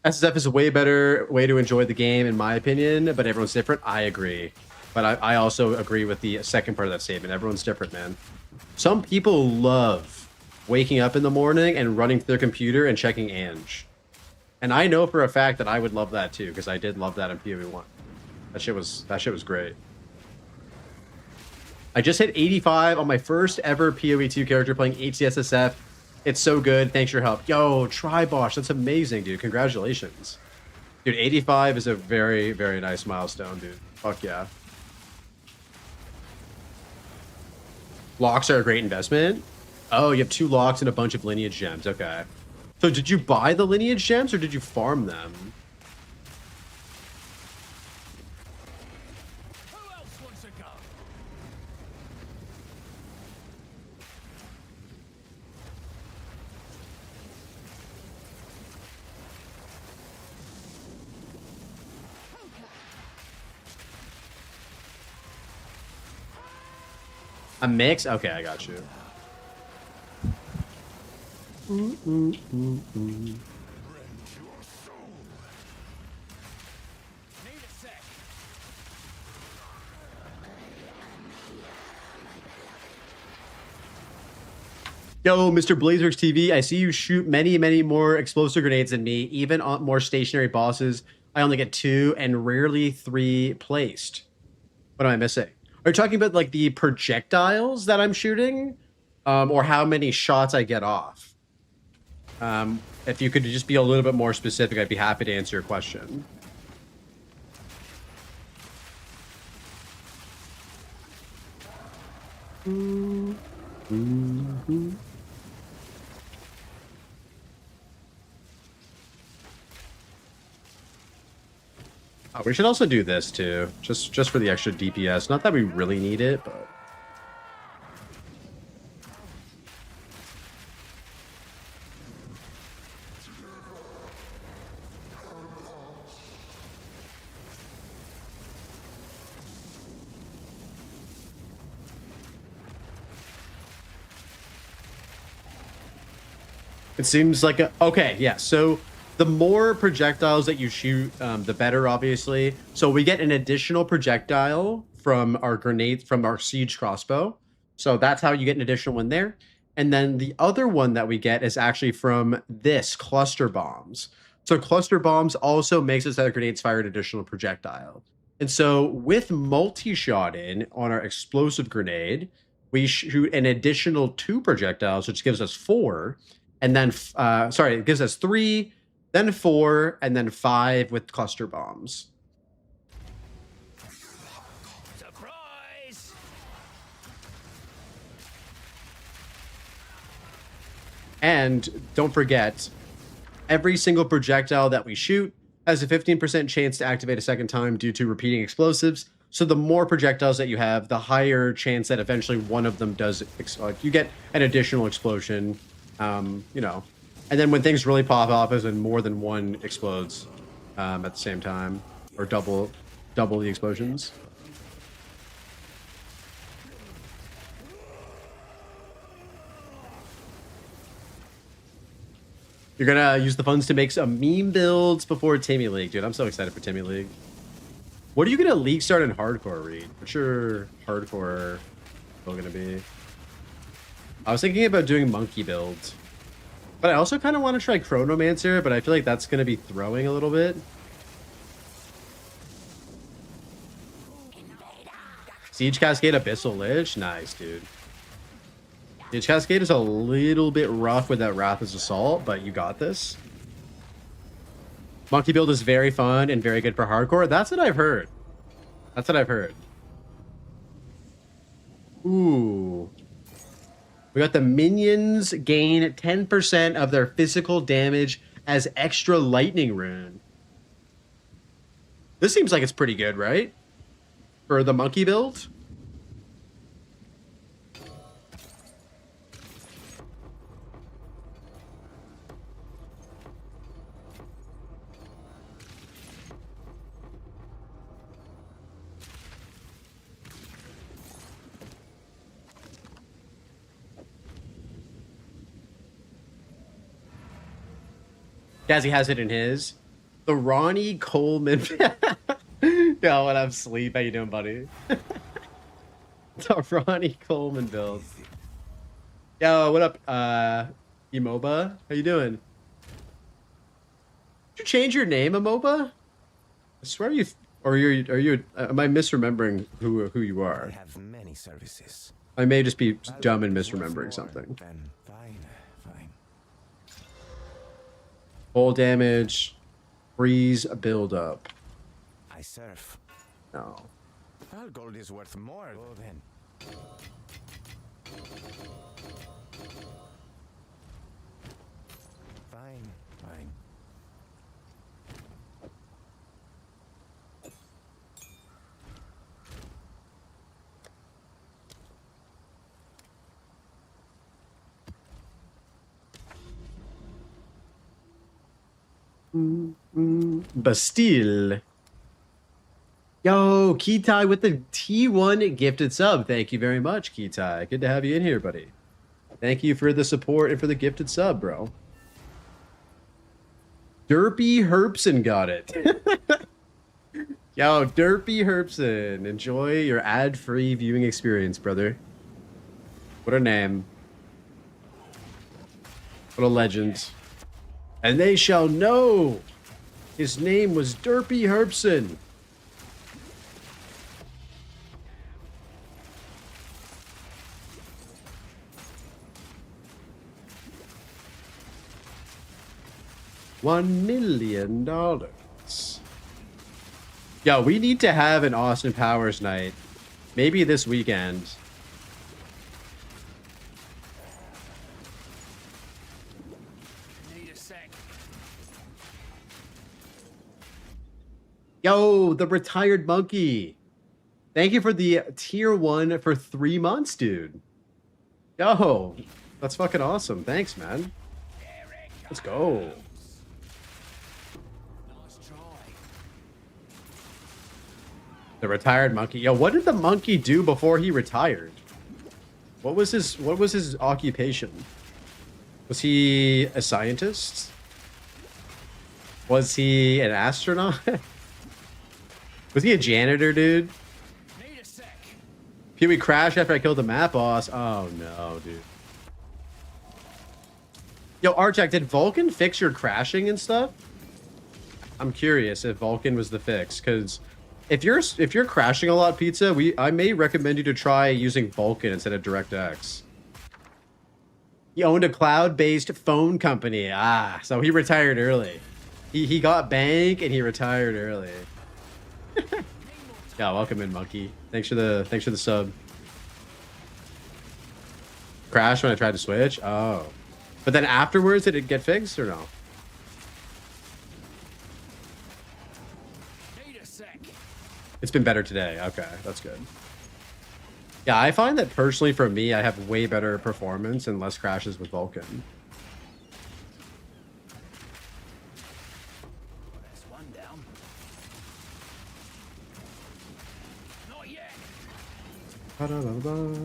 SSF is a way better way to enjoy the game, in my opinion, but everyone's different. I agree. But I also agree with the second part of that statement. Everyone's different, man. Some people love waking up in the morning and running to their computer and checking Ange. And I know for a fact that I would love that too, because I did love that in PoE1. That shit was great. I just hit 85 on my first ever PoE2 character playing HCSSF. It's so good. Thanks for your help. Yo, Tribosh, that's amazing, dude. Congratulations. Dude, 85 is a very, very nice milestone, dude. Fuck yeah. Locks are a great investment. Oh, you have 2 locks and a bunch of lineage gems. Okay. So did you buy the lineage gems or did you farm them? Who else wants to go? A mix? Okay, I got you. Yo, Mr. Blazer's TV, I see you shoot many, many more explosive grenades than me. Even on more stationary bosses, I only get 2 and rarely 3 placed. What am I missing? Are you talking about like the projectiles that I'm shooting? Or how many shots I get off? If you could just be a little bit more specific, I'd be happy to answer your question. Oh, we should also do this too, just for the extra DPS. Not that we really need it, but it seems like okay, yeah. So the more projectiles that you shoot, the better, obviously. So we get an additional projectile from our grenade, from our siege crossbow. So that's how you get an additional one there. And then the other one that we get is actually from this cluster bombs. So cluster bombs also makes it so that grenades fire an additional projectile. And so with multi-shot in on our explosive grenade, we shoot an additional 2 projectiles, which gives us 4. And then, sorry, it gives us 3, then 4, and then 5 with cluster bombs. Surprise! And don't forget, every single projectile that we shoot has a 15% chance to activate a second time due to repeating explosives. So the more projectiles that you have, the higher chance that eventually one of them does, you get an additional explosion. You know, and then when things really pop off is when more than one explodes at the same time, or double the explosions. You're gonna use the funds to make some meme builds before Timmy League, dude. I'm so excited for Timmy League. What are you gonna league start in hardcore, Reed? What's your hardcore build gonna be? I was thinking about doing monkey builds. But I also kind of want to try Chronomancer, but I feel like that's going to be throwing a little bit. Siege Cascade Abyssal Lich? Nice, dude. Siege Cascade is a little bit rough with that Wrath's Assault, but you got this. Monkey build is very fun and very good for hardcore. That's what I've heard. That's what I've heard. Ooh. We got the minions gain 10% of their physical damage as extra lightning rune. This seems like it's pretty good, right? For the monkey build. Gazzy has it in his. The Ronnie Coleman. Yo, when I'm asleep, how you doing, buddy? The Ronnie Coleman build. Yo, what up, Emoba? How you doing? Did you change your name, Emoba? I swear you, or are you? Am I misremembering who you are? I have many services. I may just be dumb and misremembering something. Then fine. Full damage, freeze, build up. I serve. No. Our gold is worth more. Oh, then. Fine. Bastille. Yo, Kitai with the T1 gifted sub. Thank you very much, Kitai. Good to have you in here, buddy. Thank you for the support and for the gifted sub, bro. Derpy Herpson got it. Yo, Derpy Herpson. Enjoy your ad-free viewing experience, brother. What a name. What a legend. And they shall know his name was Derpy Herpson. $1 million. Yo, we need to have an Austin Powers night. Maybe this weekend. Need a sec. Yo, the retired monkey. Thank you for the tier 1 for 3 months, dude. Yo, that's fucking awesome. Thanks, man. Let's go. The retired monkey. Yo, what did the monkey do before he retired? What was his occupation? Was he a scientist? Was he an astronaut? Was he a janitor, dude? Need a sec. Pee-wee crashed after I killed the map boss. Oh no, dude. Yo, Archak, did Vulcan fix your crashing and stuff? I'm curious if Vulcan was the fix, because if you're crashing a lot, Pizza, I may recommend you to try using Vulcan instead of DirectX. He owned a cloud-based phone company. Ah, so he retired early. He got bank and he retired early. Yeah, welcome in, monkey. Thanks for the sub. Crashed when I tried to switch. Oh, but then afterwards, did it get fixed or no? Need a sec. It's been better today. Okay, that's good. Yeah, I find that personally for me, I have way better performance and less crashes with Vulcan. That's one down. Not yet. Ba-da-ba-ba.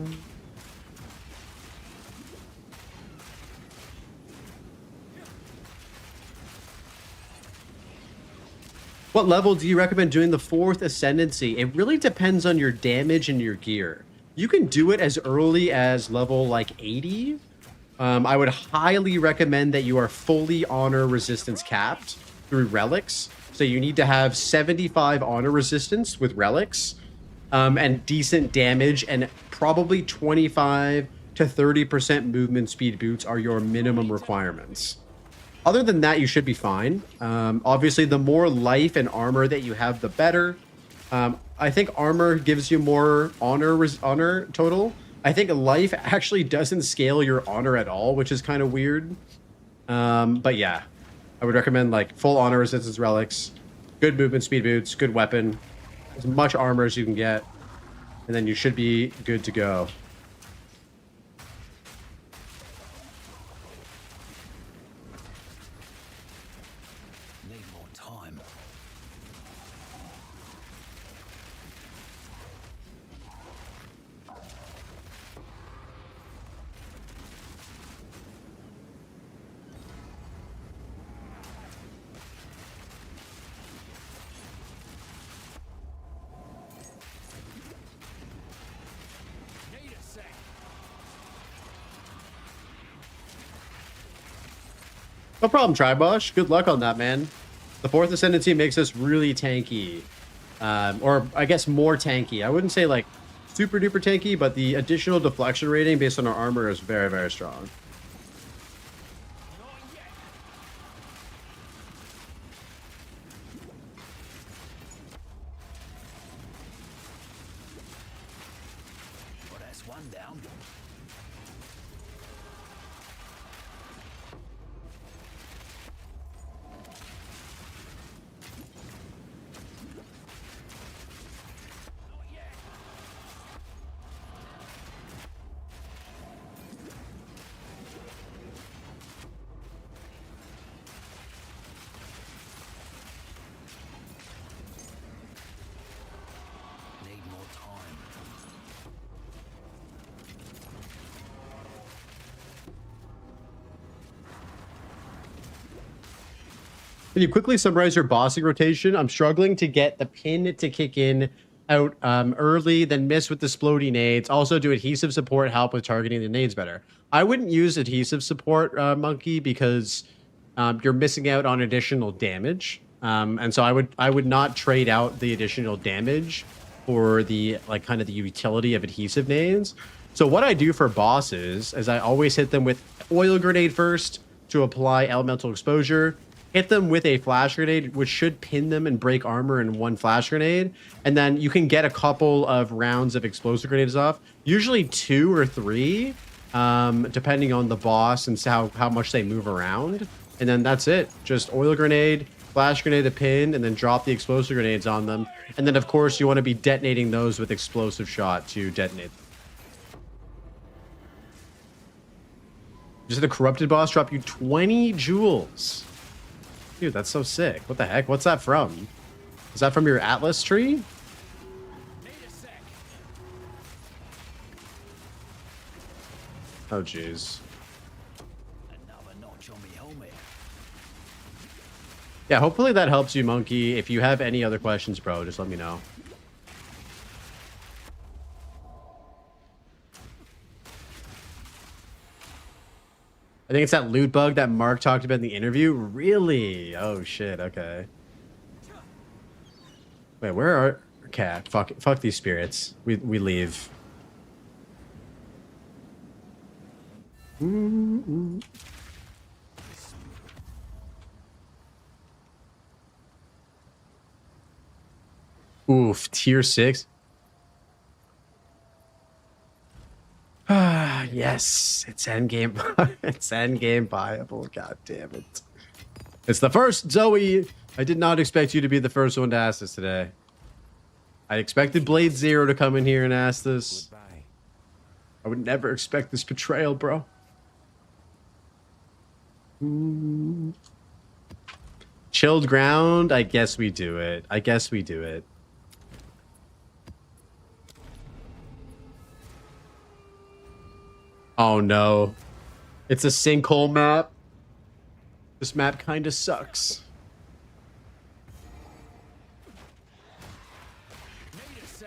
What level do you recommend doing the 4th Ascendancy? It really depends on your damage and your gear. You can do it as early as level like 80. I would highly recommend that you are fully honor resistance capped through relics. So you need to have 75 honor resistance with relics and decent damage, and probably 25 to 30% movement speed boots are your minimum requirements. Other than that, you should be fine. Obviously, the more life and armor that you have, the better. I think armor gives you more honor total. I think life actually doesn't scale your honor at all, which is kind of weird. But yeah, I would recommend like full honor resistance relics, good movement speed boots, good weapon, as much armor as you can get, and then you should be good to go. Need more time. Need a sec. No problem, Tribosh. Good luck on that, man. The 4th Ascendancy makes us really tanky. Or, I guess, more tanky. I wouldn't say, like, super duper tanky, but the additional deflection rating based on our armor is very, very strong. Not yet. Well, that's one down. Not yet. Can you quickly summarize your bossing rotation? I'm struggling to get the pin to kick in out early, then miss with the splody nades. Also, do adhesive support help with targeting the nades better? I wouldn't use adhesive support, Monkey, because you're missing out on additional damage. And so I would not trade out the additional damage for the like kind of the utility of adhesive nades. So what I do for bosses is I always hit them with oil grenade first to apply elemental exposure. Hit them with a flash grenade, which should pin them and break armor in one flash grenade. And then you can get a couple of rounds of explosive grenades off. Usually 2 or 3, depending on the boss and how much they move around. And then that's it. Just oil grenade, flash grenade to pin, and then drop the explosive grenades on them. And then, of course, you want to be detonating those with explosive shot to detonate. Just the corrupted boss drop you 20 jewels. Dude, that's so sick. What the heck? What's that from? Is that from your Atlas tree? Oh, jeez. Yeah, hopefully that helps you, Monkey. If you have any other questions, bro, just let me know. I think it's that loot bug that Mark talked about in the interview. Really? Oh shit. Okay. Wait, where are? Okay, fuck these spirits. We leave. Oof, tier 6. Ah, yes, it's endgame. It's endgame viable. God damn it! It's the first, Zoe. I did not expect you to be the first one to ask this today. I expected Blade Zero to come in here and ask this. Goodbye. I would never expect this betrayal, bro. Chilled ground. I guess we do it. I guess we do it. Oh no. It's a sinkhole map. This map kind of sucks. Do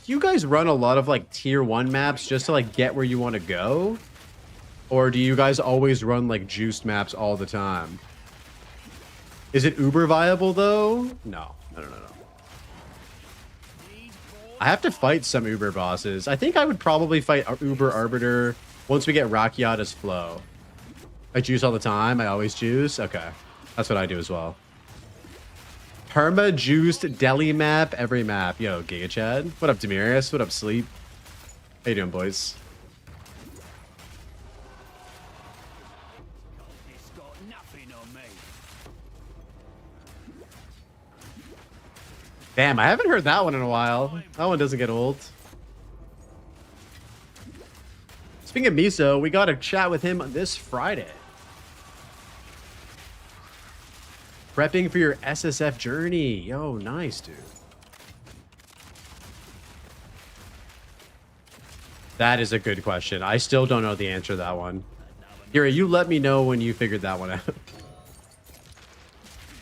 you guys run a lot of like tier 1 maps just to like get where you want to go? Or do you guys always run like juiced maps all the time? Is it uber viable though? No. No. I have to fight some Uber bosses. I think I would probably fight Uber Arbiter once we get Rakiata's flow. I juice all the time. I always juice. Okay. That's what I do as well. Perma juiced deli map every map. Yo, Giga Chad. What up, Demirius? What up, Sleep? How you doing, boys? Damn, I haven't heard that one in a while. That one doesn't get old. Speaking of Miso, we got a chat with him this Friday. Prepping for your SSF journey. Yo, nice, dude. That is a good question. I still don't know the answer to that one. Yuri, you let me know when you figured that one out.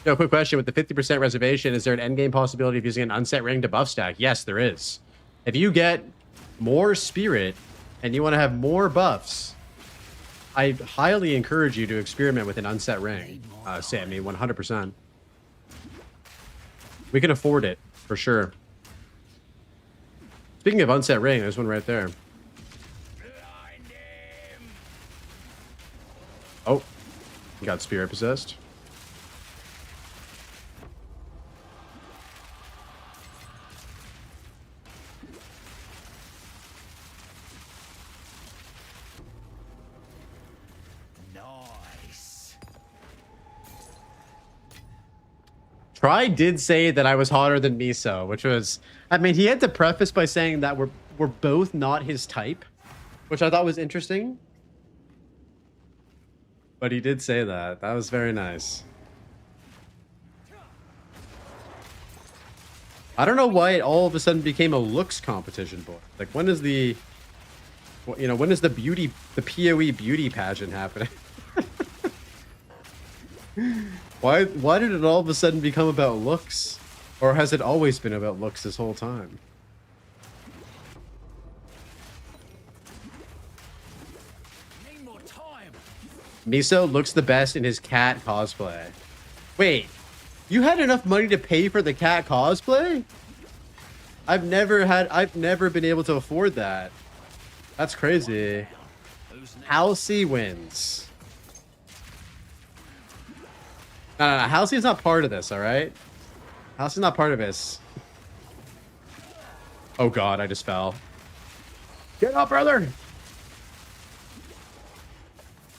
Yo, quick question. With the 50% reservation, is there an endgame possibility of using an unset ring to buff stack? Yes, there is. If you get more spirit and you want to have more buffs, I highly encourage you to experiment with an unset ring, Sammy, 100%. We can afford it, for sure. Speaking of unset ring, there's one right there. Oh, got spirit possessed. Try did say that I was hotter than Miso, which was, I mean, he had to preface by saying that we're both not his type, which I thought was interesting. But he did say that. That was very nice. I don't know why it all of a sudden became a looks competition, boy. Like, when is the, you know, when is the PoE beauty pageant happening? Why did it all of a sudden become about looks? Or has it always been about looks this whole time? Need more time. Miso looks the best in his cat cosplay. Wait, you had enough money to pay for the cat cosplay? I've never been able to afford that. That's crazy. Halsey wins. No. Halsey's not part of this, all right? Halsey's not part of this. Oh God, I just fell. Get up, brother.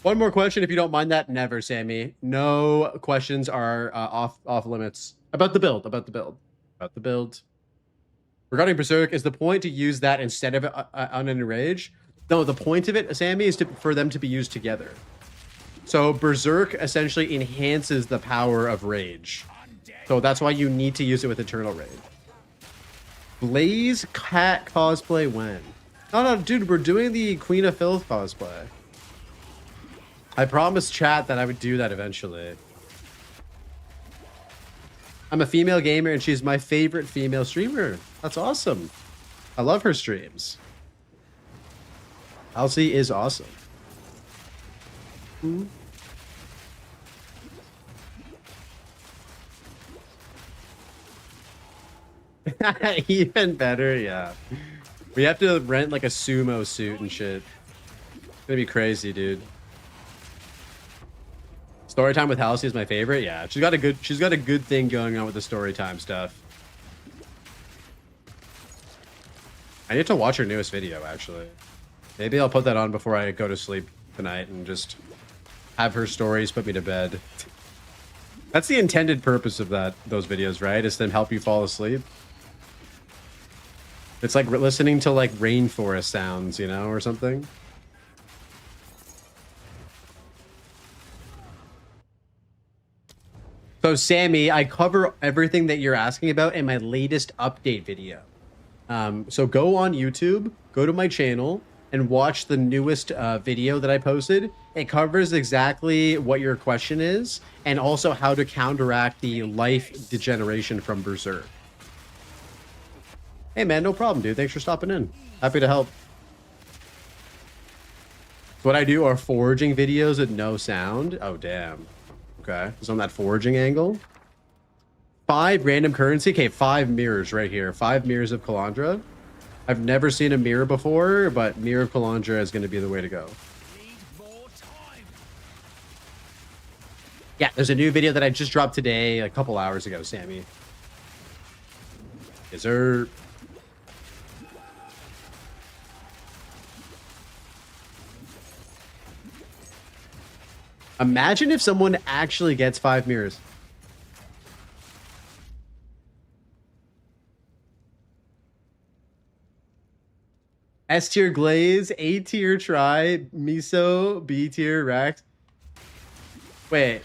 One more question, if you don't mind that. Never, Sammy. No questions are off limits. About the build. Regarding Berserk, is the point to use that instead of Unenrage? No, the point of it, Sammy, is for them to be used together. So Berserk essentially enhances the power of Rage. So that's why you need to use it with Eternal Rage. Blaze cat cosplay when? No, dude, we're doing the Queen of Filth cosplay. I promised chat that I would do that eventually. I'm a female gamer and she's my favorite female streamer. That's awesome. I love her streams. Halsey is awesome. Even better, yeah. We have to rent like a sumo suit and shit. It's gonna be crazy, dude. Story time with Halsey is my favorite. Yeah, she's got a good thing going on with the story time stuff. I need to watch her newest video, actually. Maybe I'll put that on before I go to sleep tonight and just have her stories put me to bed. That's the intended purpose of those videos, right? Is to help you fall asleep. It's like listening to like rainforest sounds, you know, or something. So Sammy, I cover everything that you're asking about in my latest update video. So go on YouTube, go to my channel, and watch the newest video that I posted. It covers exactly what your question is, and also how to counteract the life degeneration from Berserk. Hey man, no problem, dude. Thanks for stopping in. Happy to help. What I do are foraging videos with no sound. Oh, damn. Okay, it's on that foraging angle. 5 random currency. Okay, 5 mirrors right here. 5 mirrors of Kalandra. I've never seen a mirror before, but Mirror of Kalandra is going to be the way to go. Yeah, there's a new video that I just dropped today, a couple hours ago, Sammy. Is there... Imagine if someone actually gets 5 mirrors. S tier Glaze, A tier Try, Miso, B tier Rex. Wait,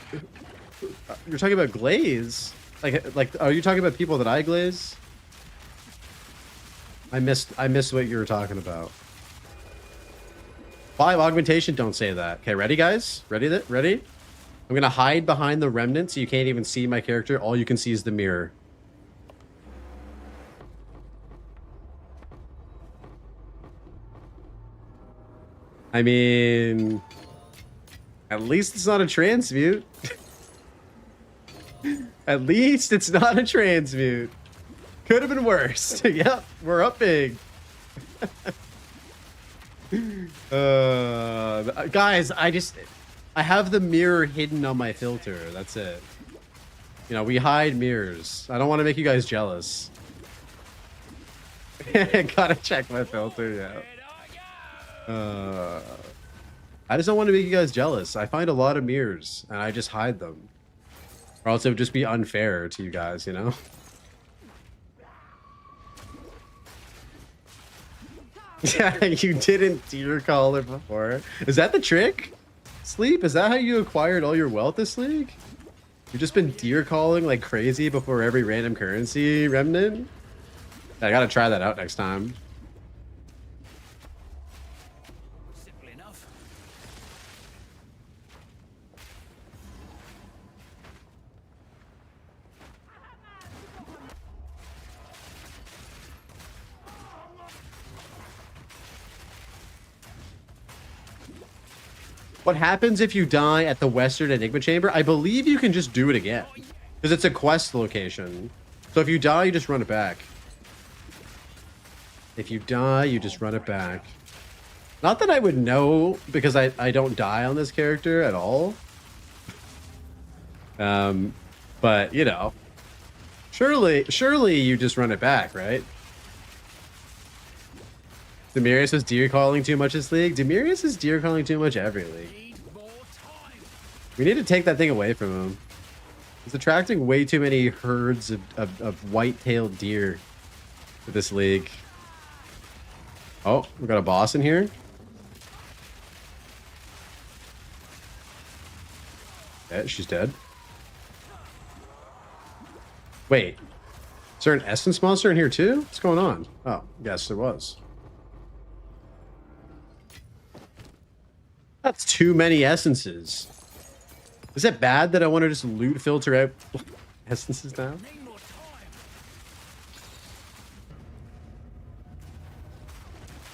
you're talking about Glaze? Like, are you talking about people that I glaze? I missed what you were talking about. 5 augmentation, don't say that. Okay, ready, guys? Ready? I'm gonna hide behind the remnant so you can't even see my character. All you can see is the mirror. I mean, at least it's not a transmute. At least it's not a transmute. Could have been worse. Yep, we're up big. Guys, I have the mirror hidden on my filter. That's it. You know, we hide mirrors. I don't want to make you guys jealous. Gotta check my filter, yeah. I just don't want to make you guys jealous. I find a lot of mirrors and I just hide them. Or else it would just be unfair to you guys, you know? Yeah, you didn't deer call it before. Is that the trick? Sleep? Is that how you acquired all your wealth this league? You've just been deer calling like crazy before every random currency remnant? I gotta try that out next time. What happens if you die at the Western Enigma Chamber? I believe you can just do it again. Because it's a quest location. So if you die, you just run it back. If you die, you just run it back. Not that I would know, because I don't die on this character at all. But, you know. Surely you just run it back, right? Demirius was deer calling too much this league. Demirius is deer calling too much every league. We need to take that thing away from him. He's attracting way too many herds of white-tailed deer to this league. Oh, we got a boss in here. Yeah, she's dead. Wait. Is there an essence monster in here too? What's going on? Oh, yes, there was. That's too many essences. Is it bad that I want to just loot filter out essences now?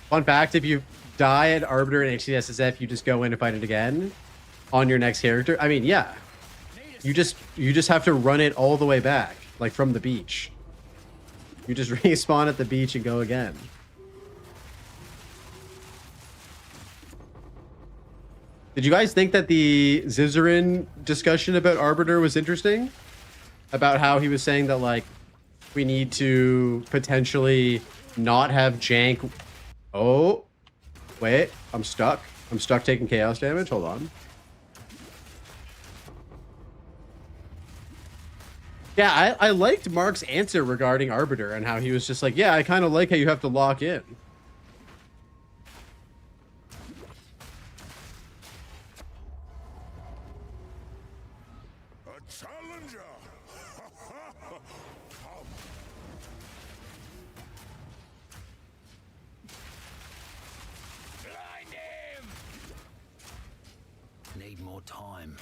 Fun fact, if you die at Arbiter and HCSSF, you just go in and fight it again on your next character. I mean, yeah. You just have to run it all the way back, like from the beach. You just respawn at the beach and go again. Did you guys think that the Zizarin discussion about Arbiter was interesting? About how he was saying that, like, we need to potentially not have jank. Oh, wait, I'm stuck. I'm stuck taking chaos damage. Hold on. Yeah, I liked Mark's answer regarding Arbiter and how he was just like, yeah, I kind of like how you have to lock in. Challenger! Blind him! Need more time.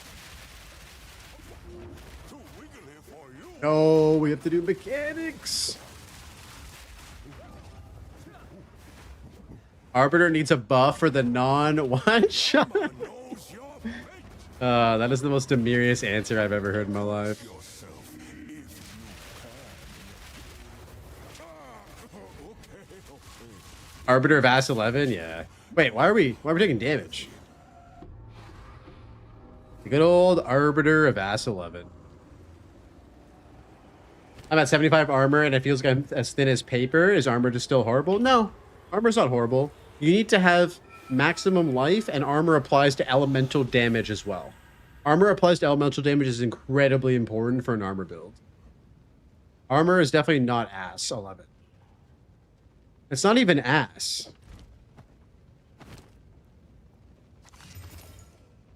Too wiggly for you. Oh, we have to do mechanics. Arbiter needs a buff for the non-one shot. Knows your fate. That is the most demurious answer I've ever heard in my life. Yourself if you can. Arbiter of Ass 11, yeah. Wait, why are we taking damage? The good old Arbiter of Ass 11. I'm at 75 armor and it feels like I'm as thin as paper. Is armor just still horrible? No, armor's not horrible. You need to have maximum life, and armor applies to elemental damage as well. Armor applies to elemental damage is incredibly important for an armor build. Armor is definitely not ass 11. It's not even ass.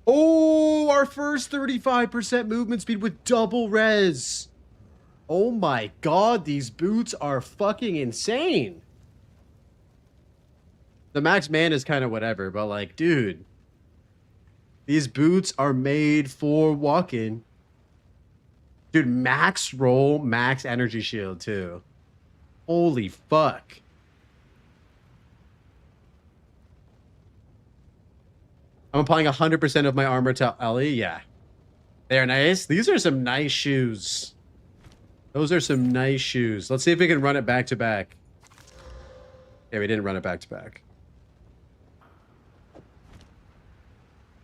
Oh, our first 35% movement speed with double res. Oh my god, these boots are fucking insane. The max man is kind of whatever, but like, dude, these boots are made for walking. Dude, max roll, max energy shield too. Holy fuck. I'm applying 100% of my armor to Ellie. Yeah. They're nice. These are some nice shoes. Those are some nice shoes. Let's see if we can run it back to back. Yeah, we didn't run it back to back.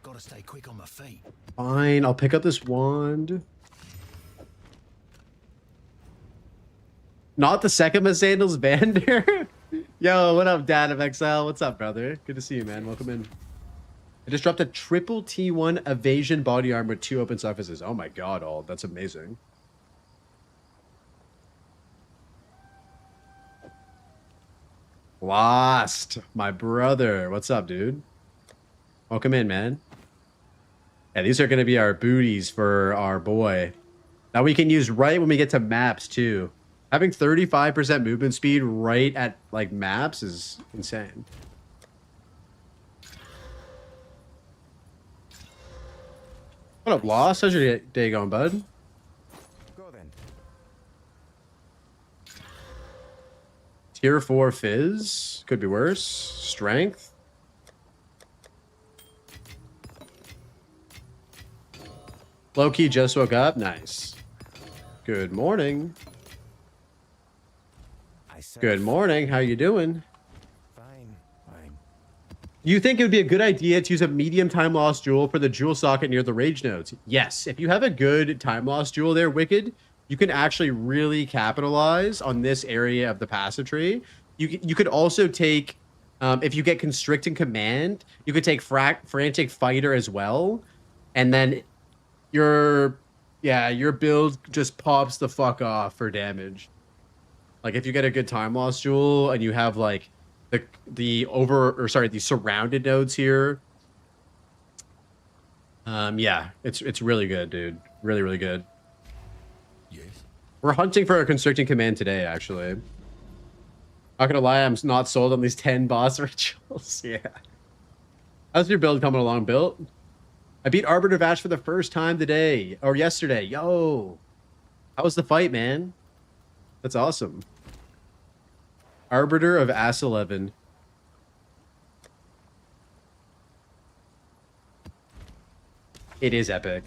Gotta stay quick on my feet. Fine, I'll pick up this wand. Not the second Miss Sandals Vander. Yo, what up, Dad of Exile? What's up, brother? Good to see you, man. Welcome in. I just dropped a triple T1 evasion body armor with 2 open surfaces. Oh my god, all that's amazing. Lost, my brother. What's up, dude? Welcome in, man. Yeah, these are going to be our booties for our boy. Now we can use right when we get to maps, too. Having 35% movement speed right at, like, maps is insane. What up, Lost? How's your day going, bud? Go then. Tier 4 Fizz. Could be worse. Strength. Low-key just woke up. Nice. Good morning. I said Good morning. How you doing? fine. Fine. You think it would be a good idea to use a medium time loss jewel for the jewel socket near the rage nodes? Yes. If you have a good time loss jewel there, Wicked, you can actually really capitalize on this area of the passive tree. You could also take, if you get constricting command, you could take frantic fighter as well, and then your build just pops the fuck off for damage. Like if you get a good time loss jewel and you have like the surrounded nodes here. Yeah, it's really good, dude. Really, really good. Yes. We're hunting for a constricting command today, actually. Not gonna lie, I'm not sold on these 10 boss rituals. Yeah. How's your build coming along, Bill? I beat Arbiter Vash for the first time today or yesterday. Yo, how was the fight, man? That's awesome. Arbiter of Ass 11. It is epic.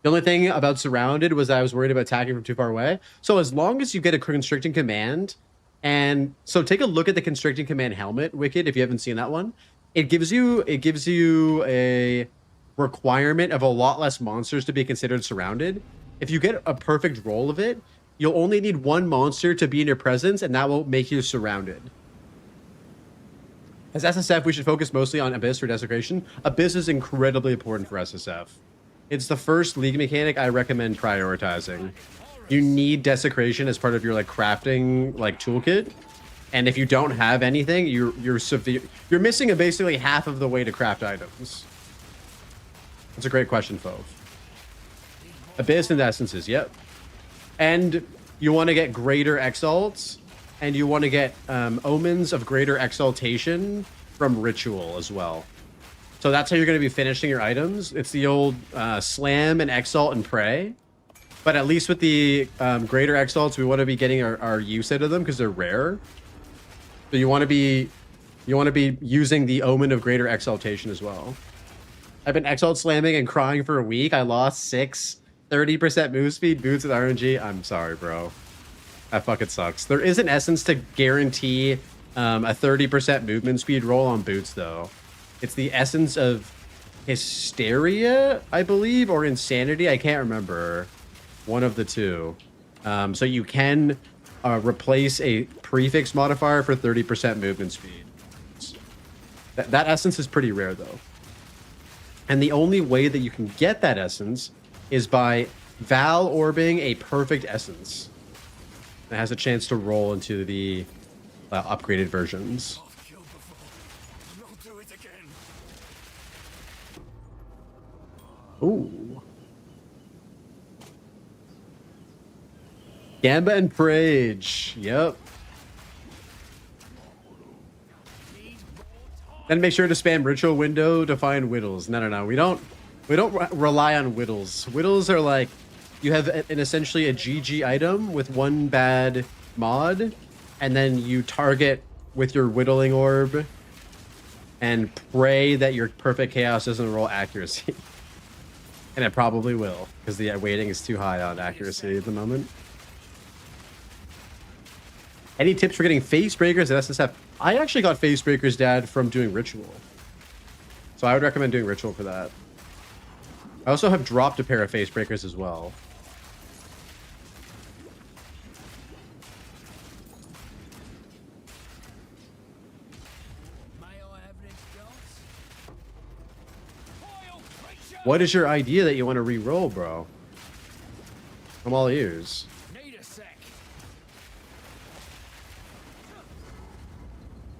The only thing about Surrounded was I was worried about attacking from too far away. So as long as you get a constricting command, and so take a look at the constricting command helmet, Wicked, if you haven't seen that one. It gives you a requirement of a lot less monsters to be considered surrounded. If you get a perfect roll of it, you'll only need one monster to be in your presence, and that will make you surrounded. As SSF, we should focus mostly on Abyss for Desecration. Abyss is incredibly important for SSF. It's the first league mechanic I recommend prioritizing. You need Desecration as part of your like crafting like toolkit, and if you don't have anything, you're missing basically half of the way to craft items. That's a great question, Fove. Abyss and Essences, yep. And you want to get greater exalts, and you want to get omens of greater exaltation from ritual as well. So that's how you're going to be finishing your items. It's the old slam and exalt and pray. But at least with the greater exalts, we want to be getting our use out of them because they're rare. So you want to be using the omen of greater exaltation as well. I've been exalt slamming and crying for a week. I lost 30% move speed boots with RNG. I'm sorry, bro. That fucking sucks. There is an essence to guarantee a 30% movement speed roll on boots, though. It's the essence of Hysteria, I believe, or Insanity. I can't remember. One of the two. So you can replace a prefix modifier for 30% movement speed. That essence is pretty rare, though. And the only way that you can get that essence is by Val orbing a perfect essence. It has a chance to roll into the upgraded versions. Ooh. Gamba and Prage. Yep. Then make sure to spam ritual window to find whittles. No. We don't rely on whittles. Whittles are like, you have essentially a GG item with one bad mod, and then you target with your whittling orb and pray that your perfect chaos doesn't roll accuracy. And it probably will, because the weighting is too high on accuracy at the moment. Any tips for getting face breakers at SSF? I actually got face breakers, Dad, from doing ritual. So I would recommend doing ritual for that. I also have dropped a pair of face breakers as well. What is your idea that you want to re-roll, bro? I'm all ears.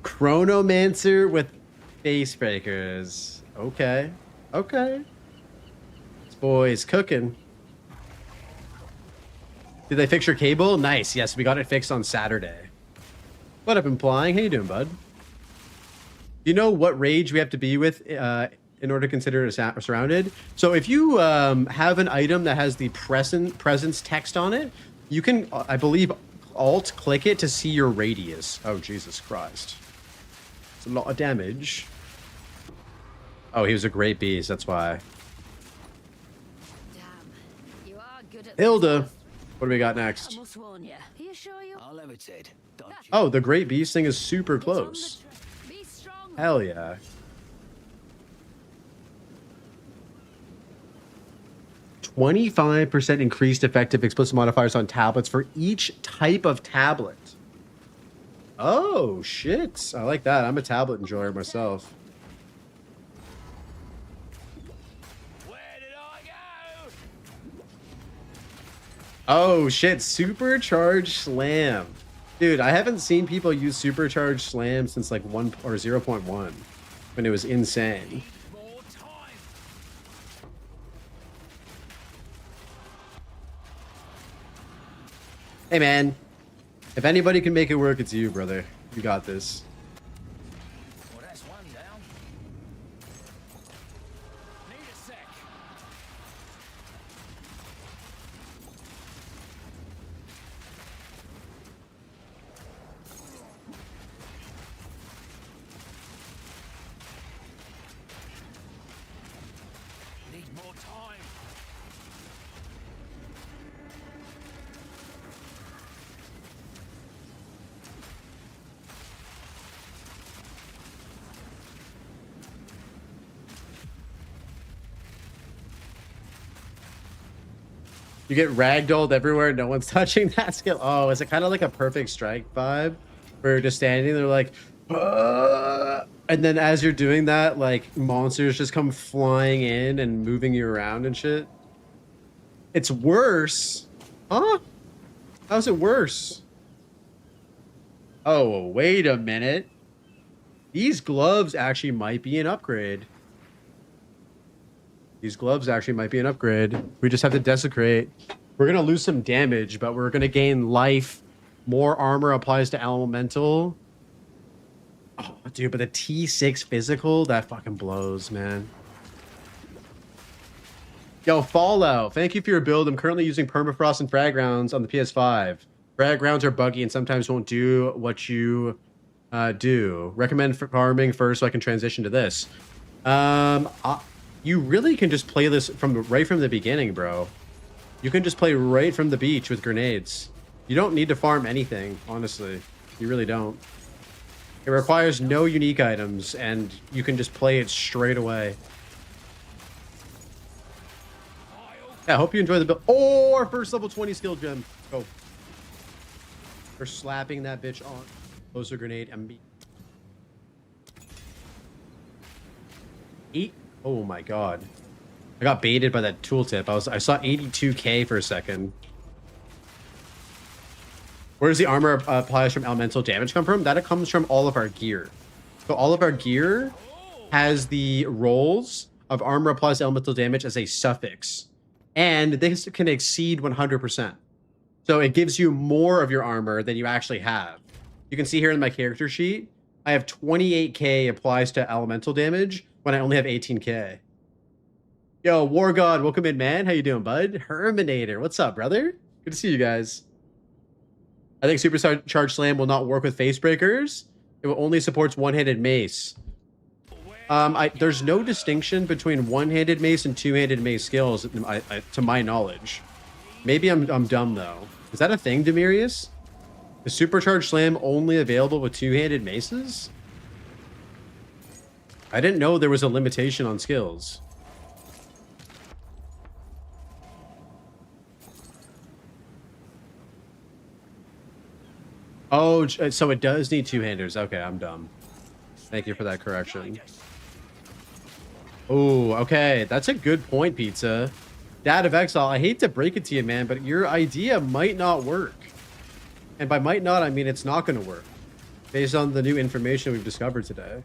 Chronomancer with face breakers. Okay. Okay. This boy's cooking. Did they fix your cable? Nice. Yes, we got it fixed on Saturday. What up, Implying? How you doing, bud? You know what rage we have to be with in order to consider it surrounded? So if you have an item that has the presence text on it, you can, I believe, alt click it to see your radius. Oh, Jesus Christ. It's a lot of damage. Oh, he was a great beast. That's why. Hilda. What do we got I next? must warn you. Are you sure you? I'll levitate. Don't you? Oh, the Great Beast thing is super It's on the close. Be strong. Hell yeah. "25% increased effective explicit modifiers on tablets for each type of tablet." Oh, shit. I like that. I'm a tablet enjoyer myself. Where did I go? Oh, shit. Supercharged Slam. Dude, I haven't seen people use Supercharged Slam since like 1 or 0.1 when it was insane. More time. Hey, man. If anybody can make it work, it's you, brother. You got this. Well, that's one down. Need a sec. Need more time. You get ragdolled everywhere. No one's touching that skill. Oh, is it kind of like a Perfect Strike vibe? Where you're just standing there like, and then as you're doing that, like monsters just come flying in and moving you around and shit. It's worse. Huh? How's it worse? Oh, wait a minute. These gloves actually might be an upgrade. These gloves actually might be an upgrade. We just have to desecrate. We're going to lose some damage, but we're going to gain life. More armor applies to elemental. Oh, dude, but the T6 physical, that fucking blows, man. Yo, Fallout, thank you for your build. I'm currently using Permafrost and Frag Rounds on the PS5. Frag Rounds are buggy and sometimes won't do what you do. Recommend farming first so I can transition to this. You really can just play this right from the beginning, bro. You can just play right from the beach with grenades. You don't need to farm anything, honestly. You really don't. It requires no unique items, and you can just play it straight away. Yeah, I hope you enjoy the build. Oh, our first level 20 skill gem. Go. We're slapping that bitch on. Closer grenade, MB. 8. Oh my god. I got baited by that tooltip. I saw 82k for a second. Where does the armor applies from elemental damage come from? That comes from all of our gear. So all of our gear has the rolls of armor applies elemental damage as a suffix. And this can exceed 100%. So it gives you more of your armor than you actually have. You can see here in my character sheet, I have 28k applies to elemental damage when I only have 18k. Yo, War God, welcome in, man. How you doing, bud? Herminator, what's up, brother? Good to see you guys. I think Supercharged Slam will not work with face breakers. It will only supports one-handed mace. There's no distinction between one-handed mace and two-handed mace skills, to my knowledge. Maybe I'm dumb though. Is that a thing, Demirius? Is Supercharged Slam only available with two-handed maces? I didn't know there was a limitation on skills. Oh, so it does need two-handers. Okay, I'm dumb. Thank you for that correction. Oh, okay. That's a good point, Pizza. Path of Exile, I hate to break it to you, man, but your idea might not work. And by might not, I mean it's not going to work. Based on the new information we've discovered today.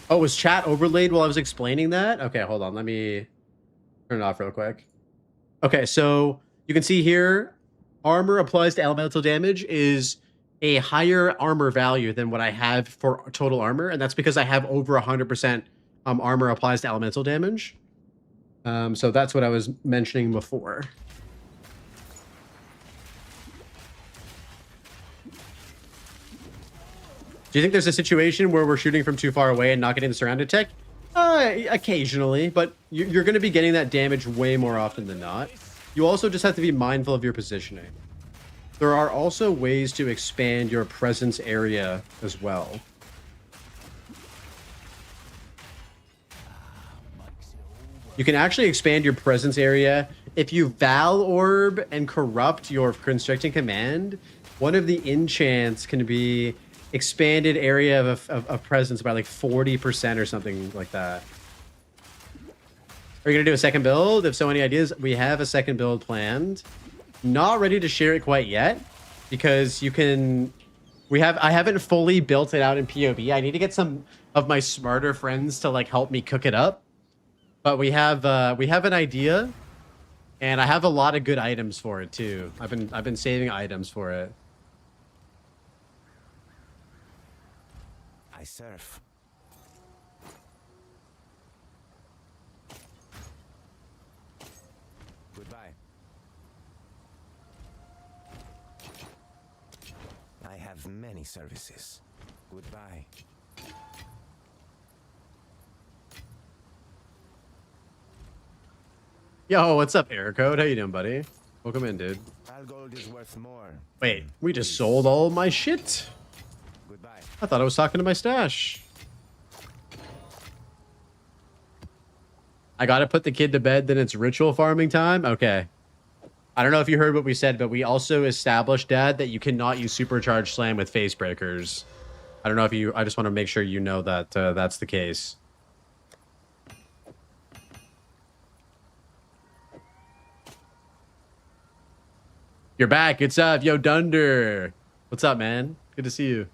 Oh, was chat overlaid while I was explaining that? Okay, hold on. Let me turn it off real quick. Okay, so you can see here, armor applies to elemental damage is a higher armor value than what I have for total armor, and that's because I have over 100% armor applies to elemental damage. So that's what I was mentioning before. Do you think there's a situation where we're shooting from too far away and not getting the surrounded tech? Occasionally, but you're going to be getting that damage way more often than not. You also just have to be mindful of your positioning. There are also ways to expand your presence area as well. You can actually expand your presence area. If you Val Orb and Corrupt your Constricting Command, one of the enchants can be expanded area of presence by like 40% or something like that. Are you going to do a second build? If so, any ideas? We have a second build planned. Not ready to share it quite yet because you can... I haven't fully built it out in POB. I need to get some of my smarter friends to like help me cook it up. But we have an idea, and I have a lot of good items for it too. I've been saving items for it. I surf. Goodbye. I have many services. Goodbye. Yo, what's up, Aircode? How you doing, buddy? Welcome in, dude. All gold is worth more. Wait, we just sold all my shit? Goodbye. I thought I was talking to my stash. I gotta put the kid to bed, then it's ritual farming time? Okay. I don't know if you heard what we said, but we also established, Dad, that you cannot use Supercharged Slam with face breakers. I don't know if you... I just want to make sure you know that that's the case. You're back. What's up? Yo, Dunder. What's up, man? Good to see you.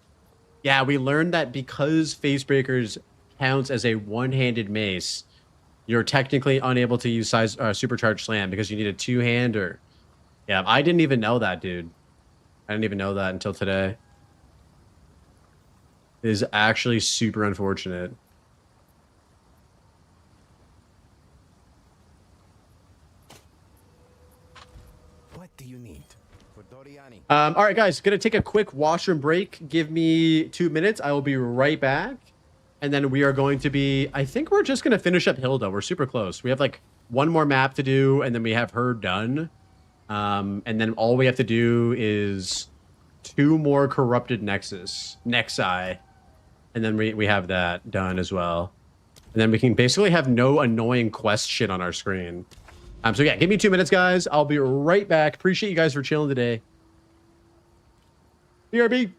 Yeah, we learned that because face breakers counts as a one-handed mace, you're technically unable to use supercharged slam because you need a two-hander. Yeah, I didn't even know that, dude. I didn't even know that until today. It is actually super unfortunate. What do you need? For Doriani. All right, guys, gonna take a quick washroom break. Give me 2 minutes. I will be right back. And then we are going to be, I think we're just gonna finish up Hilda. We're super close. We have like one more map to do, and then we have her done. And then all we have to do is 2 more corrupted Nexi. And then we have that done as well. And then we can basically have no annoying quest shit on our screen. So yeah, give me 2 minutes, guys. I'll be right back. Appreciate you guys for chilling today. BRB.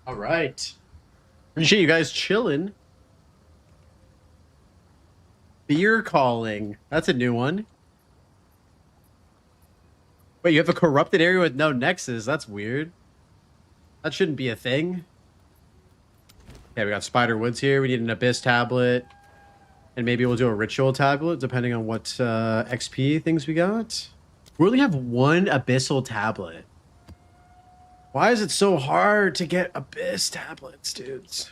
All right. Appreciate you guys chilling. Beer calling. That's a new one. Wait, you have a corrupted area with no nexus. That's weird. That shouldn't be a thing. Okay, we got Spider Woods here. We need an Abyss tablet. And maybe we'll do a Ritual tablet, depending on what XP things we got. We only have one Abyssal tablet. Why is it so hard to get Abyss tablets, dudes?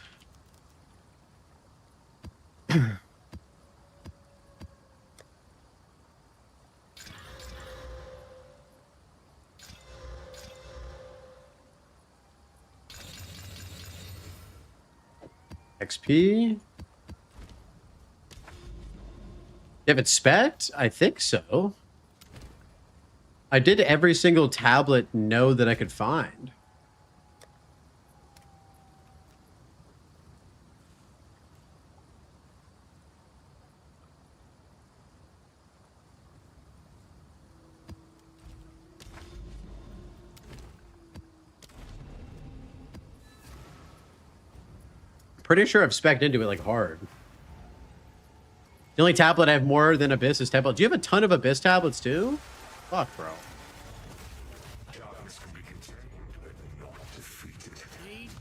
XP. If it's spec, I think so. I did every single tablet node that I could find. Pretty sure I've spec'd into it like hard. The only tablet I have more than Abyss is tablet. Do you have a ton of Abyss tablets too? Fuck, bro. Darkness can be contained, but not defeated.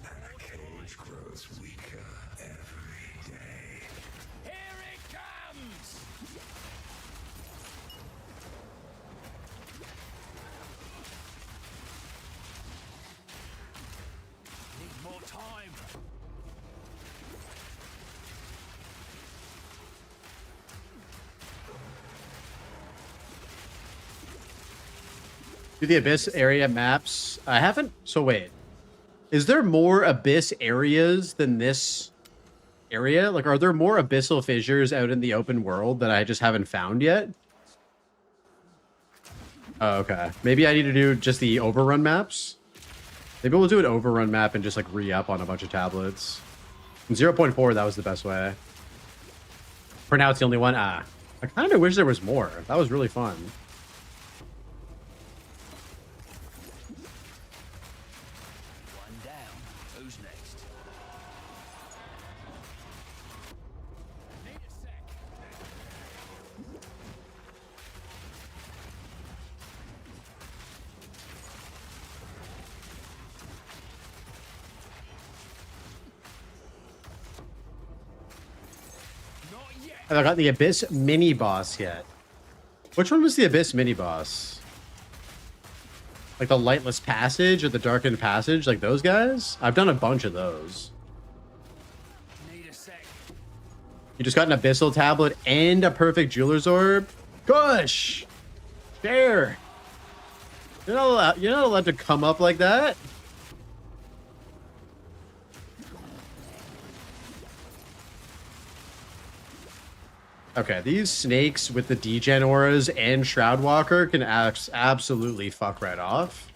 That cage grows weaker every day. Here it comes! Need more time. Do the Abyss area maps? I haven't. So wait, is there more Abyss areas than this area? Like, are there more abyssal fissures out in the open world that I just haven't found yet? Oh, okay. Maybe I need to do just the overrun maps. Maybe we'll do an overrun map and just like re-up on a bunch of tablets. In 0.4, that was the best way. For now, it's the only one. I kind of wish there was more. That was really fun. One down. Who's next? Need a sec. Not yet. I haven't got the Abyss mini boss yet. Which one was the Abyss mini boss? Like the Lightless Passage or the Darkened Passage? Like those guys? I've done a bunch of those. Need a sec. You just got an Abyssal tablet and a perfect Jeweler's Orb? Gosh! Share! You're not allowed to come up like that. Okay, these snakes with the degen auras and Shroud Walker can absolutely fuck right off.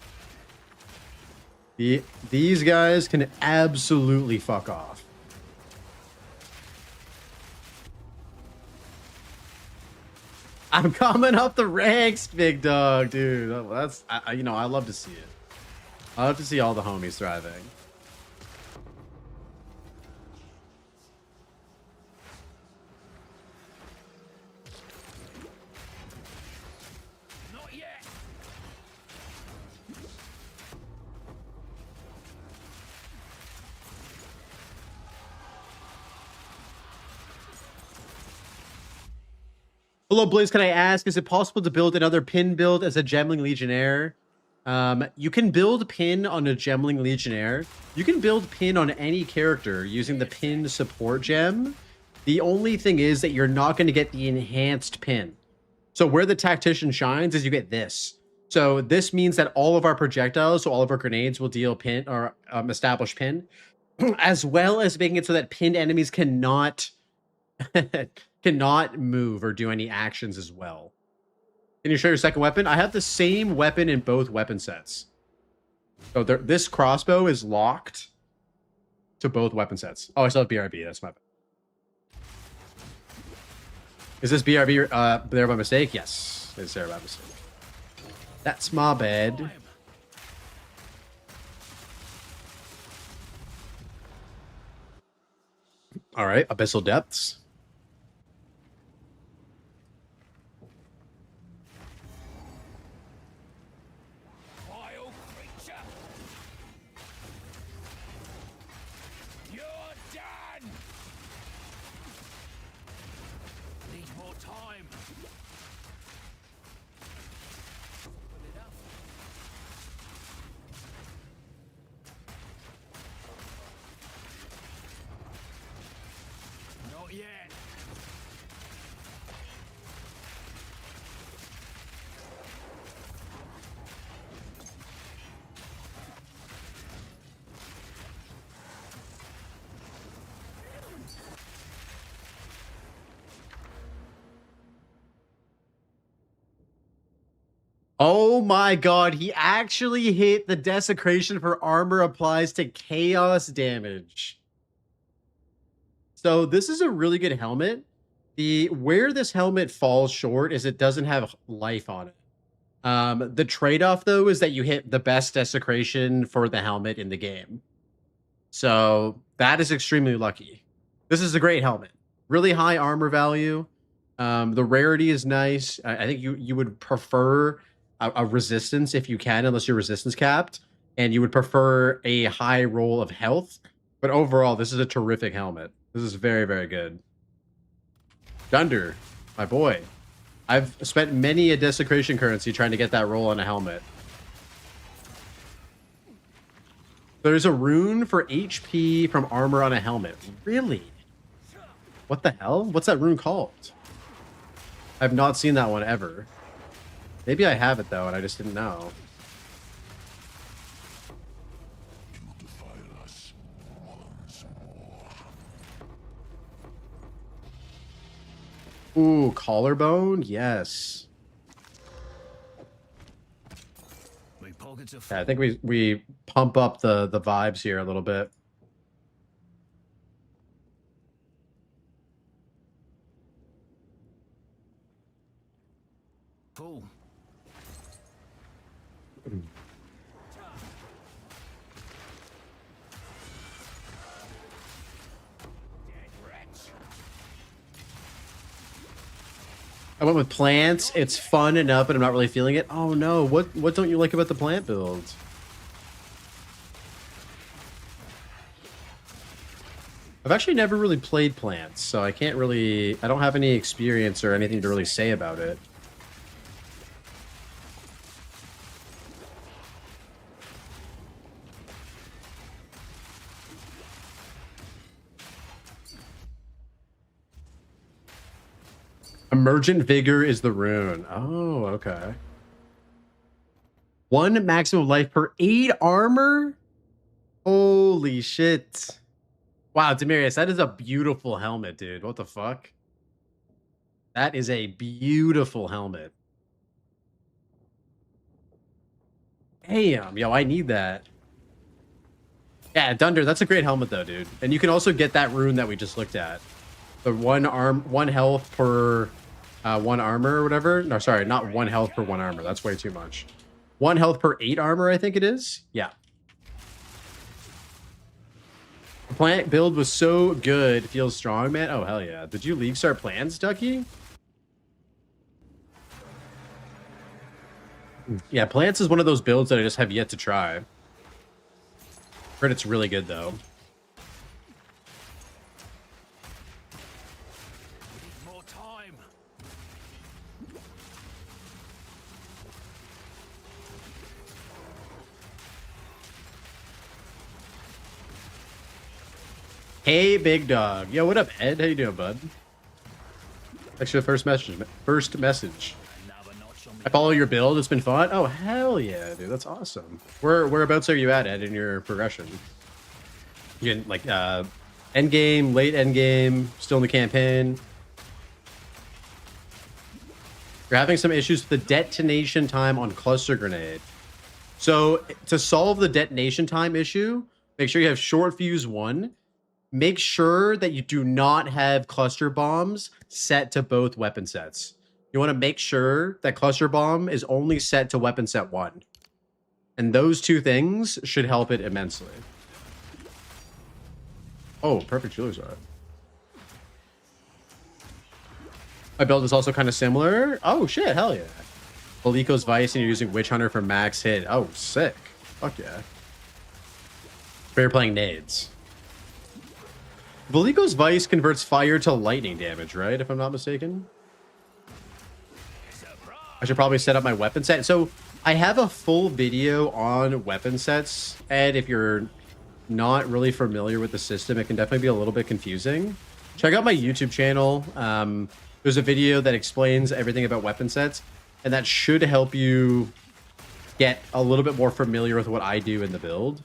These guys can absolutely fuck off. I'm coming up the ranks, big dog, dude. That's you know, I love to see it. I love to see all the homies thriving. Not yet. Hello, Blaze. Can I ask, is it possible to build another pin build as a Gemling Legionnaire? You can build pin on a Gemling Legionnaire. You can build pin on any character using the pin support gem. The only thing is that you're not going to get the enhanced pin. So where the Tactician shines is you get this. So this means that all of our projectiles, so all of our grenades will deal pin or establish pin, as well as making it so that pinned enemies cannot cannot move or do any actions as well. Can you show your second weapon? I have the same weapon in both weapon sets. So this crossbow is locked to both weapon sets. Oh, I still have BRB. That's my bad. Is this BRB there by mistake? Yes, it's there by mistake. That's my bad. All right, Abyssal Depths. Vile creature! You're done! Need more time. Put it up. Not yet. Oh my god, he actually hit the desecration for armor applies to chaos damage. So this is a really good helmet. Where this helmet falls short is it doesn't have life on it. The trade-off though is that you hit the best desecration for the helmet in the game. So that is extremely lucky. This is a great helmet. Really high armor value. The rarity is nice. I think you would prefer a resistance if you can, unless you're resistance capped, and you would prefer a high roll of health. But overall, this is a terrific helmet. This is very, very good. Dunder, my boy. I've spent many a desecration currency trying to get that roll on a helmet. There's a rune for HP from armor on a helmet. Really? What the hell? What's that rune called? I've not seen that one ever. Maybe I have it though, and I just didn't know. You defile us once more. Ooh, collarbone? Yes. My pockets are Yeah, I think we pump up the vibes here a little bit. full. I went with plants. It's fun enough, but I'm not really feeling it. Oh no, what don't you like about the plant build? I've actually never really played plants, so I don't have any experience or anything to really say about it. Emergent Vigor is the rune. Oh, okay. 1 maximum life per 8 armor? Holy shit. Wow, Demarius, that is a beautiful helmet, dude. What the fuck? That is a beautiful helmet. Damn, yo, I need that. Yeah, Dunder, that's a great helmet though, dude. And you can also get that rune that we just looked at. The 1 health per 1 armor or whatever. No, sorry, not 1 health per 1 armor. That's way too much. 1 health per 8 armor, I think it is. Yeah. The plant build was so good. Feels strong, man. Oh, hell yeah. Did you league start plans, Ducky? Yeah, plants is one of those builds that I just have yet to try. Heard it's really good, though. More time. Hey, big dog. Yo, what up, Ed? How you doing, bud? Actually, the first message. Another notch on me. I follow your build. It's been fun. Oh, hell yeah, dude. That's awesome. Whereabouts are you at, Ed, in your progression? You in, like, endgame, late endgame, still in the campaign? You're having some issues with the detonation time on cluster grenade. So, to solve the detonation time issue, make sure you have short fuse 1. Make sure that you do not have cluster bombs set to both weapon sets. You want to make sure that cluster bomb is only set to weapon set 1. And those 2 things should help it immensely. Oh, perfect Julius art. My build is also kind of similar. Oh shit, hell yeah. Valiko's Vice and you're using Witch Hunter for max hit. Oh, sick. Fuck yeah. But you're playing nades. Valiko's Vice converts fire to lightning damage, right? If I'm not mistaken. I should probably set up my weapon set. So I have a full video on weapon sets. Ed, if you're not really familiar with the system, it can definitely be a little bit confusing. Check out my YouTube channel. There's a video that explains everything about weapon sets, and that should help you get a little bit more familiar with what I do in the build.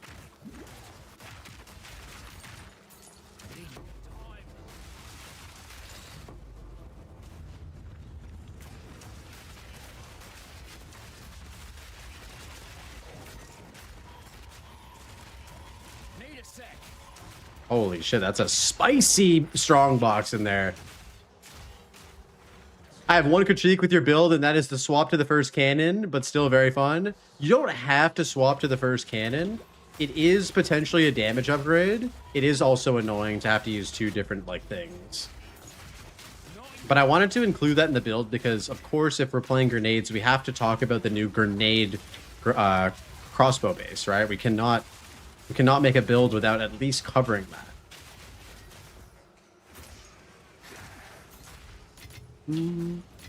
Holy shit, that's a spicy strong box in there. I have one critique with your build, and that is to swap to the first cannon, but still very fun. You don't have to swap to the first cannon. It is potentially a damage upgrade. It is also annoying to have to use two different like things. But I wanted to include that in the build because, of course, if we're playing grenades, we have to talk about the new grenade crossbow base, right? We cannot make a build without at least covering that.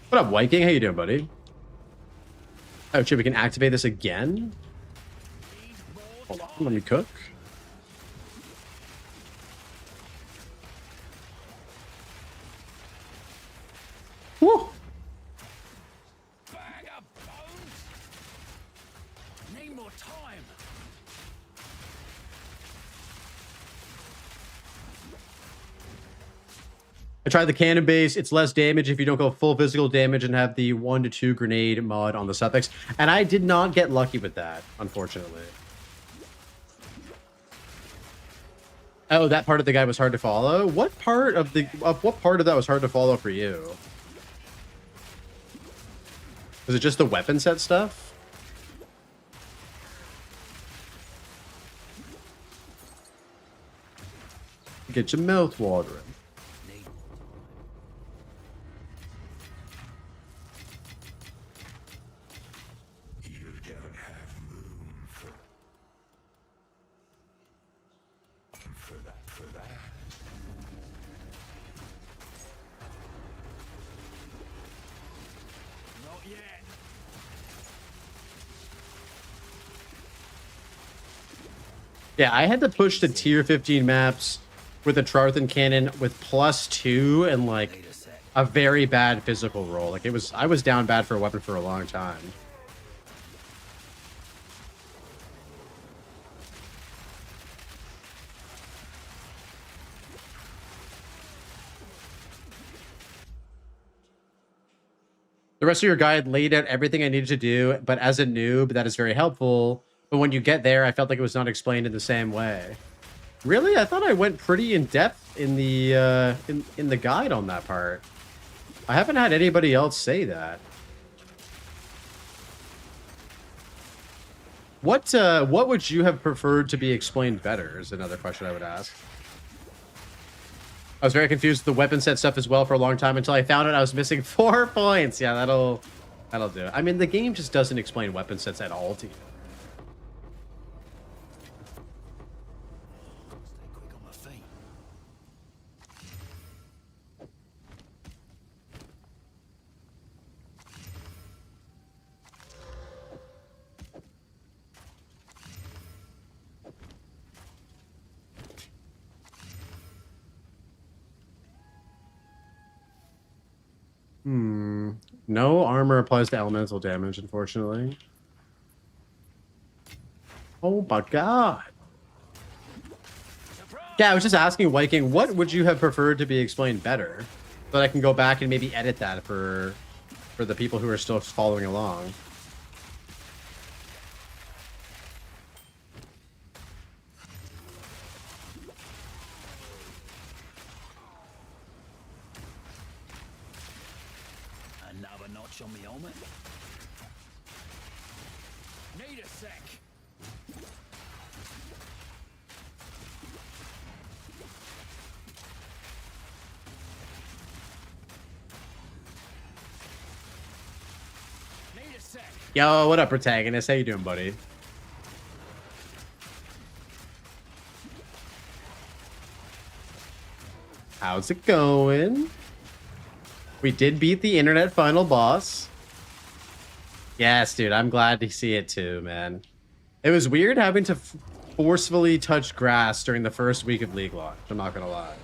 What up, White King? How you doing, buddy? Oh, shit, we can activate this again? Hold on, let me cook. Woo! Bag of bones. Need more time. I tried the cannon base. It's less damage if you don't go full physical damage and have the 1 to 2 grenade mod on the suffix. And I did not get lucky with that, unfortunately. Oh, that part of the guy was hard to follow. What part of that was hard to follow for you? Was it just the weapon set stuff? Get your mouth watering. Yeah, I had to push to tier 15 maps with a Trarthan cannon with +2 and like a very bad physical roll. Like I was down bad for a weapon for a long time. The rest of your guide laid out everything I needed to do, but as a noob, that is very helpful. But when you get there, I felt like it was not explained in the same way. Really? I thought I went pretty in depth in the in the guide on that part. I haven't had anybody else say that. What would you have preferred to be explained better is another question I would ask. I was very confused with the weapon set stuff as well for a long time until I found out I was missing 4 points. Yeah, that'll do it. I mean, the game just doesn't explain weapon sets at all to you. No armor applies to elemental damage, unfortunately. Oh my god. Yeah, I was just asking Viking, what would you have preferred to be explained better? So that I can go back and maybe edit that for the people who are still following along. Another notch on me helmet. Need a sec. Yo, what up, protagonist? How you doing, buddy? How's it going? We did beat the internet final boss. Yes, dude, I'm glad to see it too, man. It was weird having to forcefully touch grass during the first week of League launch. I'm not gonna lie.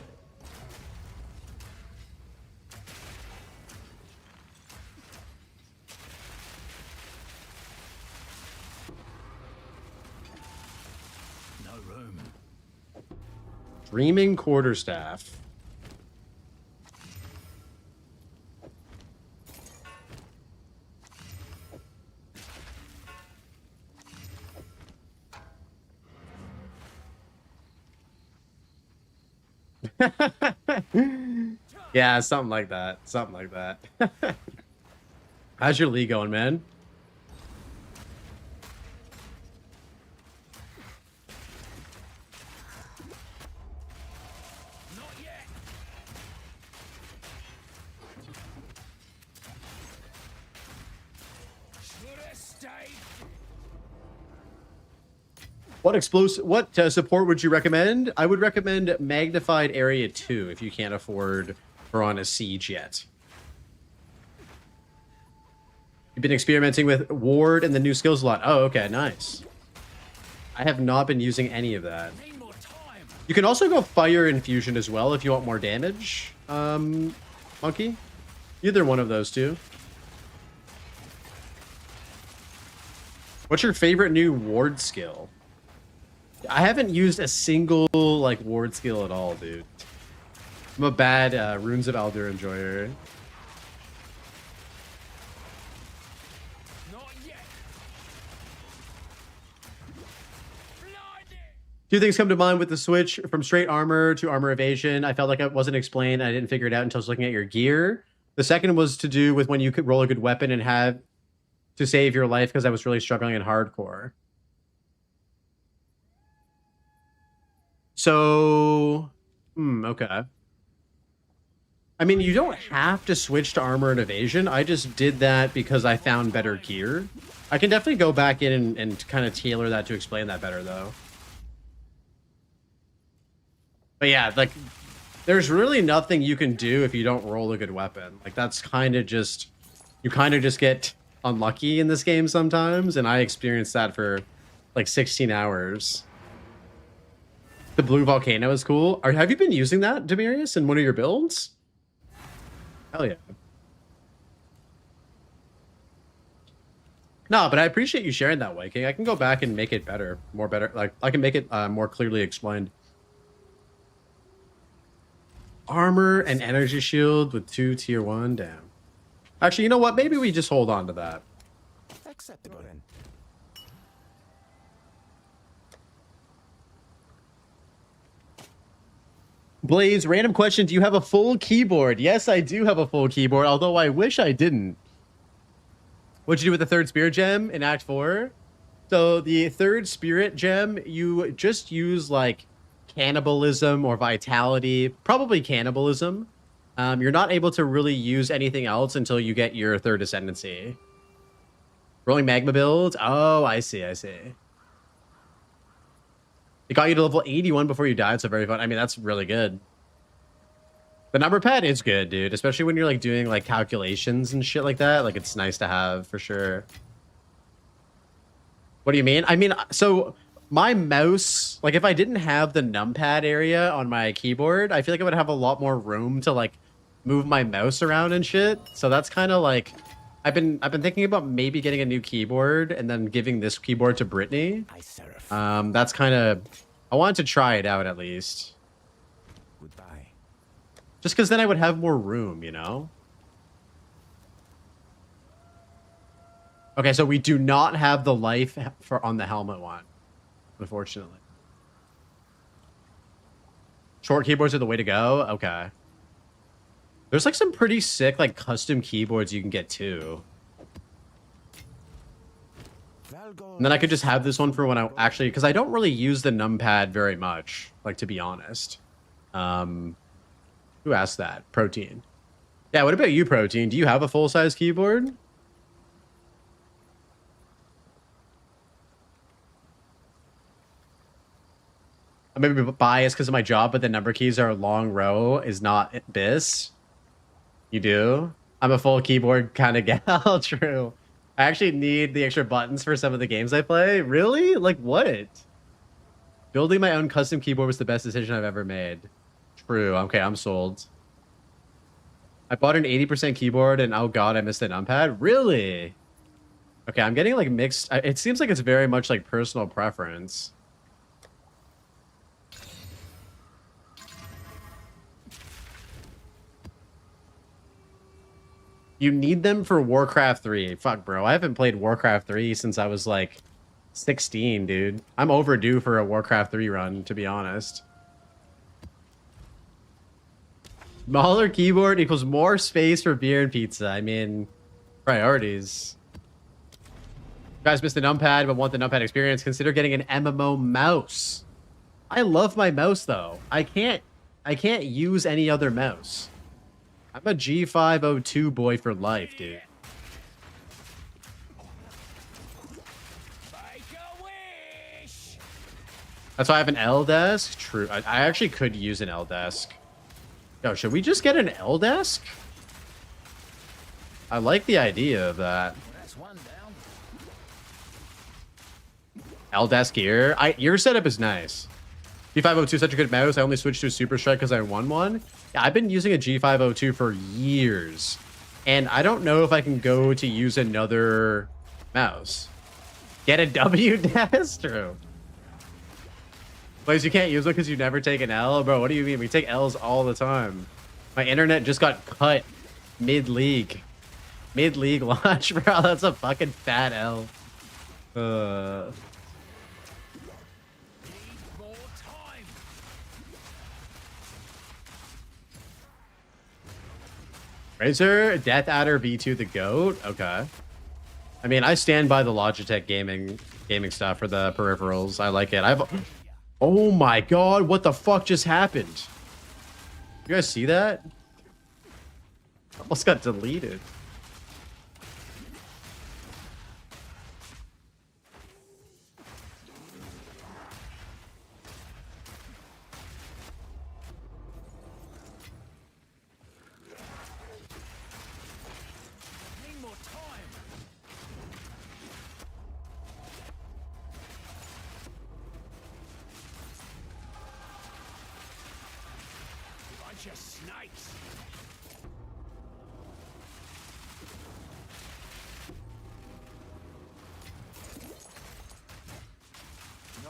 No room. Dreaming quarterstaff. Yeah, something like that. Something like that. How's your league going, man? Not yet. Should have stayed. What support would you recommend? I would recommend Magnified Area 2 if you can't afford Piranha Siege yet. You've been experimenting with Ward and the new skills a lot. Oh, okay, nice. I have not been using any of that. Need more time. You can also go Fire Infusion as well if you want more damage, Monkey. Either one of those two. What's your favorite new Ward skill? I haven't used a single like Ward skill at all, dude. I'm a bad Runes of Aldur enjoyer. Not yet. Blinded. Two things come to mind with the switch from straight armor to armor evasion. I felt like it wasn't explained. I didn't figure it out until I was looking at your gear. The second was to do with when you could roll a good weapon and have to save your life because I was really struggling in hardcore. So, okay. I mean, you don't have to switch to armor and evasion. I just did that because I found better gear. I can definitely go back in and kind of tailor that to explain that better, though. But yeah, like, there's really nothing you can do if you don't roll a good weapon. Like, that's kind of just... You kind of just get unlucky in this game sometimes, and I experienced that for, like, 16 hours. The blue volcano is cool. Have you been using that, Demarius, in one of your builds? Hell yeah. No, but I appreciate you sharing that, Viking. I can go back and make it better, more better. Like, I can make it more clearly explained. Armor and energy shield with 2 tier 1. Damn. Actually, you know what? Maybe we just hold on to that. Acceptable then. Blaze, random question. Do you have a full keyboard? Yes, I do have a full keyboard, although I wish I didn't. What'd you do with the third spirit gem in Act 4? So the third spirit gem, you just use like cannibalism or vitality, probably cannibalism. You're not able to really use anything else until you get your third ascendancy. Rolling magma build? Oh, I see, I see. It got you to level 81 before you died, so very fun. I mean, that's really good. The number pad is good, dude. Especially when you're like doing like calculations and shit like that. Like, it's nice to have for sure. What do you mean? I mean, so my mouse, like if I didn't have the numpad area on my keyboard, I feel like I would have a lot more room to like move my mouse around and shit. So that's kind of like, I've been thinking about maybe getting a new keyboard and then giving this keyboard to Brittany. That's kind of, I wanted to try it out at least. Goodbye. Just because then I would have more room, you know? Okay, so we do not have the life for on the helmet one, unfortunately. Short keyboards are the way to go? Okay. There's like some pretty sick like custom keyboards you can get too. And then I could just have this one for when I actually, because I don't really use the numpad very much, like to be honest. Who asked that? Protein. Yeah, what about you, Protein? Do you have a full-size keyboard? I'm maybe biased because of my job, but the number keys are a long row is not bis. You do? I'm a full keyboard kind of gal. True. I actually need the extra buttons for some of the games I play. Really? Like what? Building my own custom keyboard was the best decision I've ever made. True. Okay, I'm sold. I bought an 80% keyboard and oh god, I missed a numpad. Really? Okay, I'm getting like mixed. It seems like it's very much like personal preference. You need them for Warcraft 3. Fuck, bro. I haven't played Warcraft 3 since I was like 16, dude. I'm overdue for a Warcraft 3 run, to be honest. Smaller keyboard equals more space for beer and pizza. I mean, priorities. You guys missed the numpad but want the numpad experience. Consider getting an MMO mouse. I love my mouse though. I can't use any other mouse. I'm a G502 boy for life, dude. That's why I have an L desk. True. I actually could use an L desk. Yo, should we just get an L desk? I like the idea of that. L desk here. Your setup is nice. G502 is such a good mouse. I only switched to a Super Strike because I won one. Yeah, I've been using a G502 for years. And I don't know if I can go to use another mouse. Get a W desk? True. Place you can't use it because you never take an L? Bro, what do you mean? We take L's all the time. My internet just got cut mid-league. Mid-league launch, bro. That's a fucking fat L. Razer, Death Adder V2 the GOAT? Okay. I mean, I stand by the Logitech gaming stuff for the peripherals. I like it. Oh my god, what the fuck just happened? You guys see that? Almost got deleted.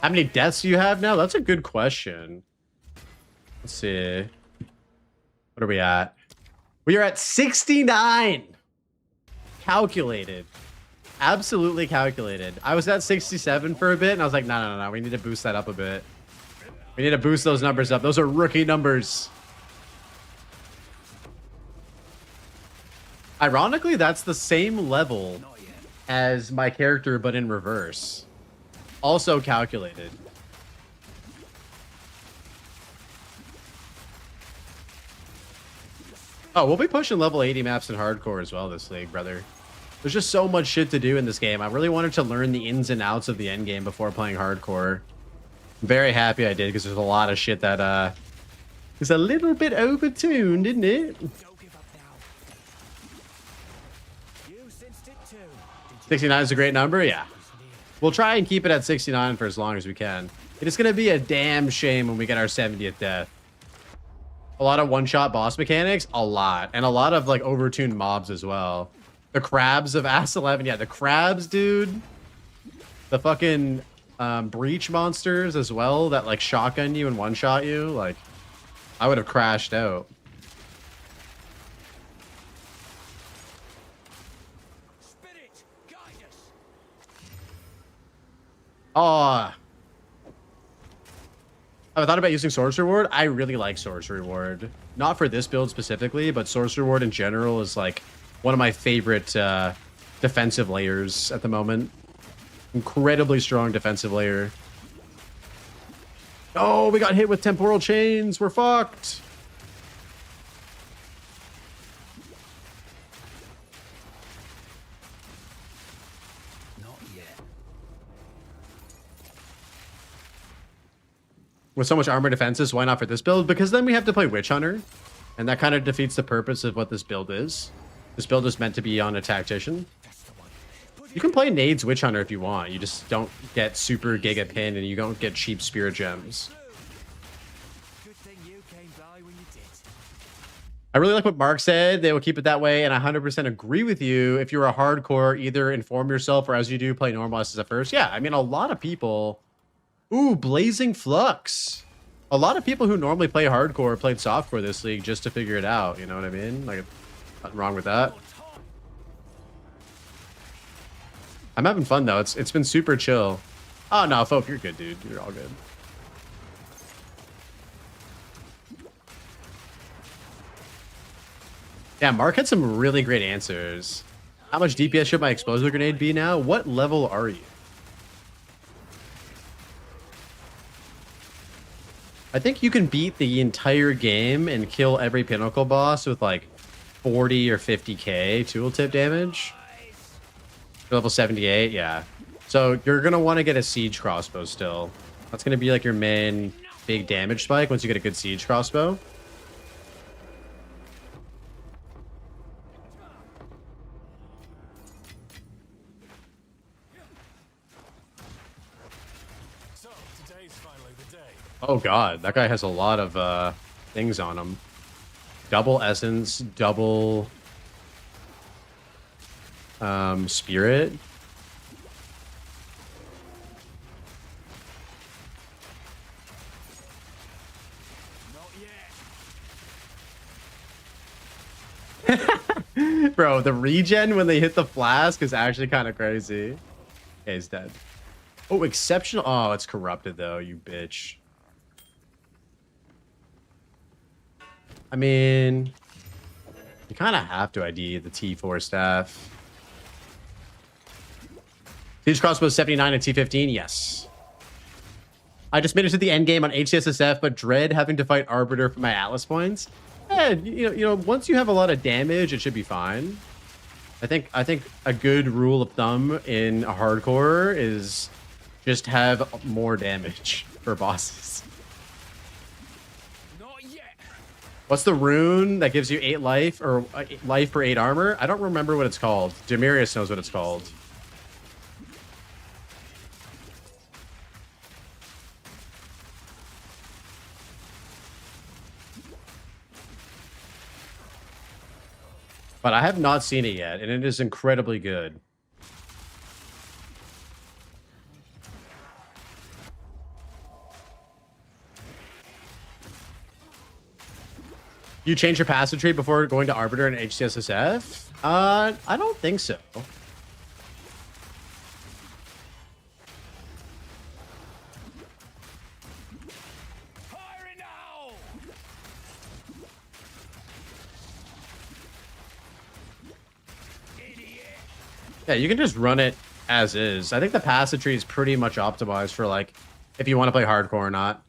How many deaths do you have now? That's a good question. Let's see. What are we at? We are at 69. Calculated. Absolutely calculated. I was at 67 for a bit, and I was like, no. We need to boost that up a bit. We need to boost those numbers up. Those are rookie numbers. Ironically, that's the same level as my character, but in reverse. Also calculated. Oh, we'll be pushing level 80 maps in hardcore as well this league, brother. There's just so much shit to do in this game. I really wanted to learn the ins and outs of the endgame before playing hardcore. I'm very happy I did because there's a lot of shit that is a little bit overtuned, isn't it? 69 is a great number, yeah. We'll try and keep it at 69 for as long as we can. It is going to be a damn shame when we get our 70th death. A lot of one-shot boss mechanics, a lot. And a lot of, like, overtuned mobs as well. The crabs of Ass 11. Yeah, the crabs, dude. The fucking breach monsters as well that, like, shotgun you and one-shot you. Like, I would have crashed out. Oh, I thought about using Sorcerer Ward. I really like Sorcerer Ward. Not for this build specifically, but Sorcerer Ward in general is like one of my favorite defensive layers at the moment. Incredibly strong defensive layer. Oh, we got hit with temporal chains. We're fucked. with so much armor defenses, why not for this build? Because then we have to play Witch Hunter, and that kind of defeats the purpose of what this build is. This build is meant to be on a Tactician. You can play Nade's Witch Hunter if you want. You just don't get super Giga Pin, and you don't get cheap Spirit Gems. Good thing you came by when you did. I really like what Mark said. They will keep it that way, and I 100% agree with you. If you're a hardcore, either inform yourself or as you do, play normal SSF first. Yeah, I mean, a lot of people... Ooh, Blazing Flux. A lot of people who normally play hardcore played softcore this league just to figure it out. You know what I mean? Like, nothing wrong with that. I'm having fun, though. It's been super chill. Oh, no, Folk, you're good, dude. You're all good. Yeah, Mark had some really great answers. How much DPS should my explosive grenade be now? What level are you? I think you can beat the entire game and kill every pinnacle boss with like 40 or 50k tooltip damage. Level 78, yeah. So you're going to want to get a siege crossbow still. That's going to be like your main big damage spike once you get a good siege crossbow. So, today's finally the day. Oh god, that guy has a lot of things on him. Double essence, double spirit. Not yet. Bro, the regen when they hit the flask is actually kind of crazy. Okay, he's dead. Oh, exceptional. Oh, it's corrupted though, you bitch. I mean, you kind of have to ID the T4 staff. Siege crossbow 79 and T15, yes. I just made it to the end game on HCSSF, but dread having to fight Arbiter for my Atlas points. You know, once you have a lot of damage, it should be fine. I think a good rule of thumb in a hardcore is just have more damage for bosses. Not yet. What's the rune that gives you 8 life or life for 8 armor? I don't remember what it's called. Demirius knows what it's called. But I have not seen it yet, and it is incredibly good. You change your passage tree before going to Arbiter and HCSSF? I don't think so. Firing now. Idiot. Yeah, you can just run it as is. I think the passage tree is pretty much optimized for like if you want to play hardcore or not.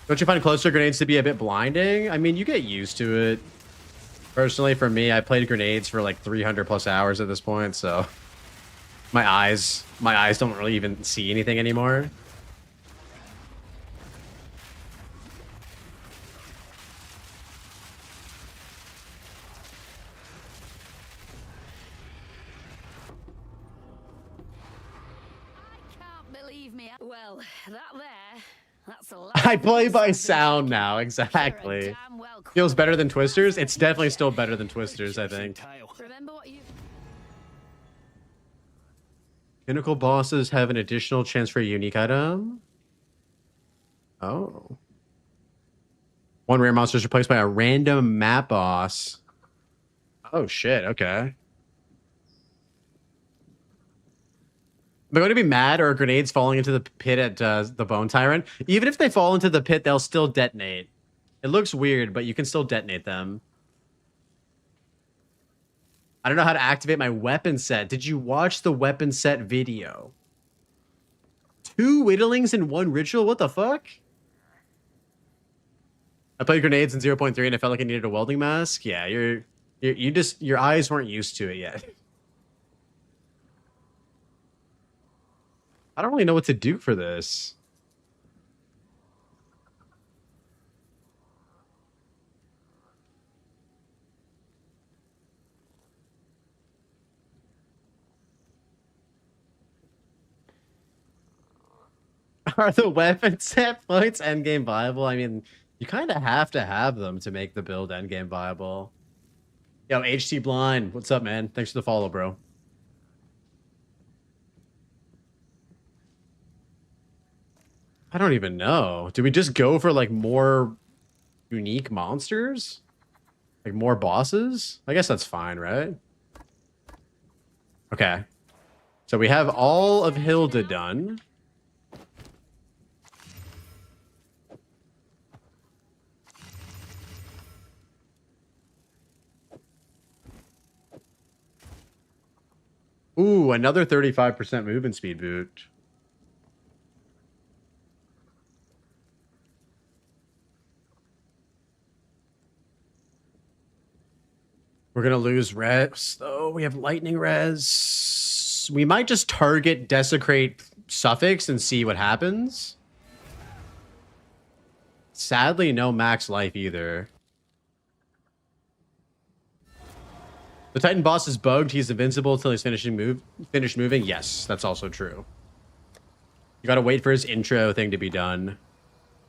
Don't you find closer grenades to be a bit blinding? I mean, you get used to it. Personally, for me, I played grenades for like 300 plus hours at this point, so my eyes don't really even see anything anymore. I can't believe me. Well, that there. That's a lot. I play by sound now, exactly. Feels better than Twisters? It's definitely still better than Twisters, I think. Remember what you. Pinnacle bosses have an additional chance for a unique item. Oh. One rare monster is replaced by a random map boss. Oh shit, okay. Am I going to be mad or are grenades falling into the pit at the Bone Tyrant? Even if they fall into the pit, they'll still detonate. It looks weird, but you can still detonate them. I don't know how to activate my weapon set. Did you watch the weapon set video? 2 whittlings in 1 ritual? What the fuck? I played grenades in 0.3 and I felt like I needed a welding mask. Yeah, your eyes weren't used to it yet. I don't really know what to do for this. Are the weapon set points endgame viable? I mean, you kind of have to have them to make the build endgame viable. Yo, HT Blind, what's up, man? Thanks for the follow, bro. I don't even know. Do we just go for like more unique monsters? Like more bosses? I guess that's fine, right? Okay. So we have all of Hilda done. Ooh, another 35% movement speed boot. We're going to lose res, though. We have lightning res. We might just target desecrate suffix and see what happens. Sadly, no max life either. The Titan boss is bugged. He's invincible until he's finished moving. Yes, that's also true. You got to wait for his intro thing to be done.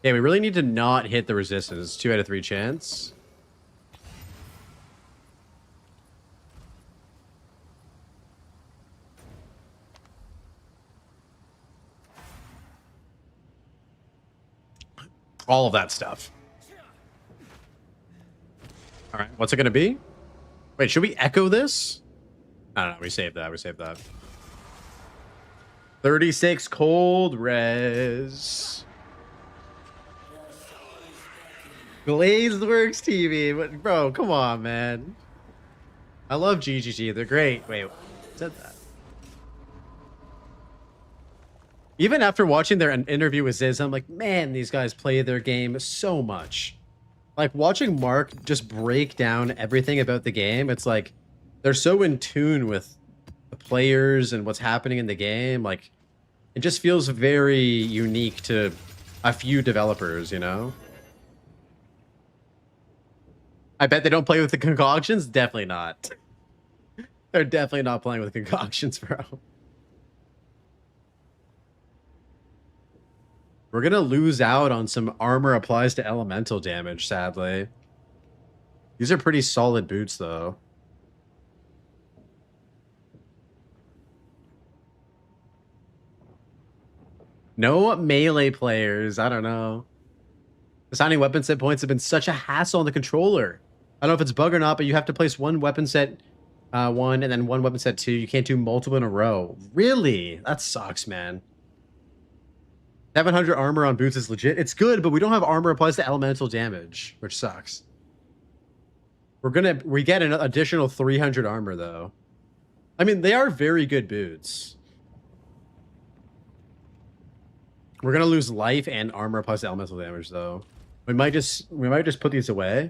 Yeah, we really need to not hit the resistance. 2 out of 3 chance. All of that stuff. All right, what's it going to be? Wait, should we echo this? I don't know. We saved that. We saved that. 36 cold res. Glazeworks TV. But bro, come on, man. I love GGG. They're great. Wait, said that. Even after watching their interview with Ziz, I'm like, man, these guys play their game so much. Like, watching Mark just break down everything about the game, it's like, they're so in tune with the players and what's happening in the game. Like, it just feels very unique to a few developers, you know? I bet they don't play with the concoctions? Definitely not. They're definitely not playing with concoctions, bro. We're going to lose out on some armor applies to elemental damage, sadly. These are pretty solid boots, though. No melee players. I don't know. Assigning weapon set points have been such a hassle on the controller. I don't know if it's bug or not, but you have to place one weapon set 1 and then one weapon set 2. You can't do multiple in a row. Really? That sucks, man. 700 armor on boots is legit. It's good, but we don't have armor applies to elemental damage, which sucks. We get an additional 300 armor, though. I mean, they are very good boots. We're gonna lose life and armor applies to elemental damage, though. We might just put these away.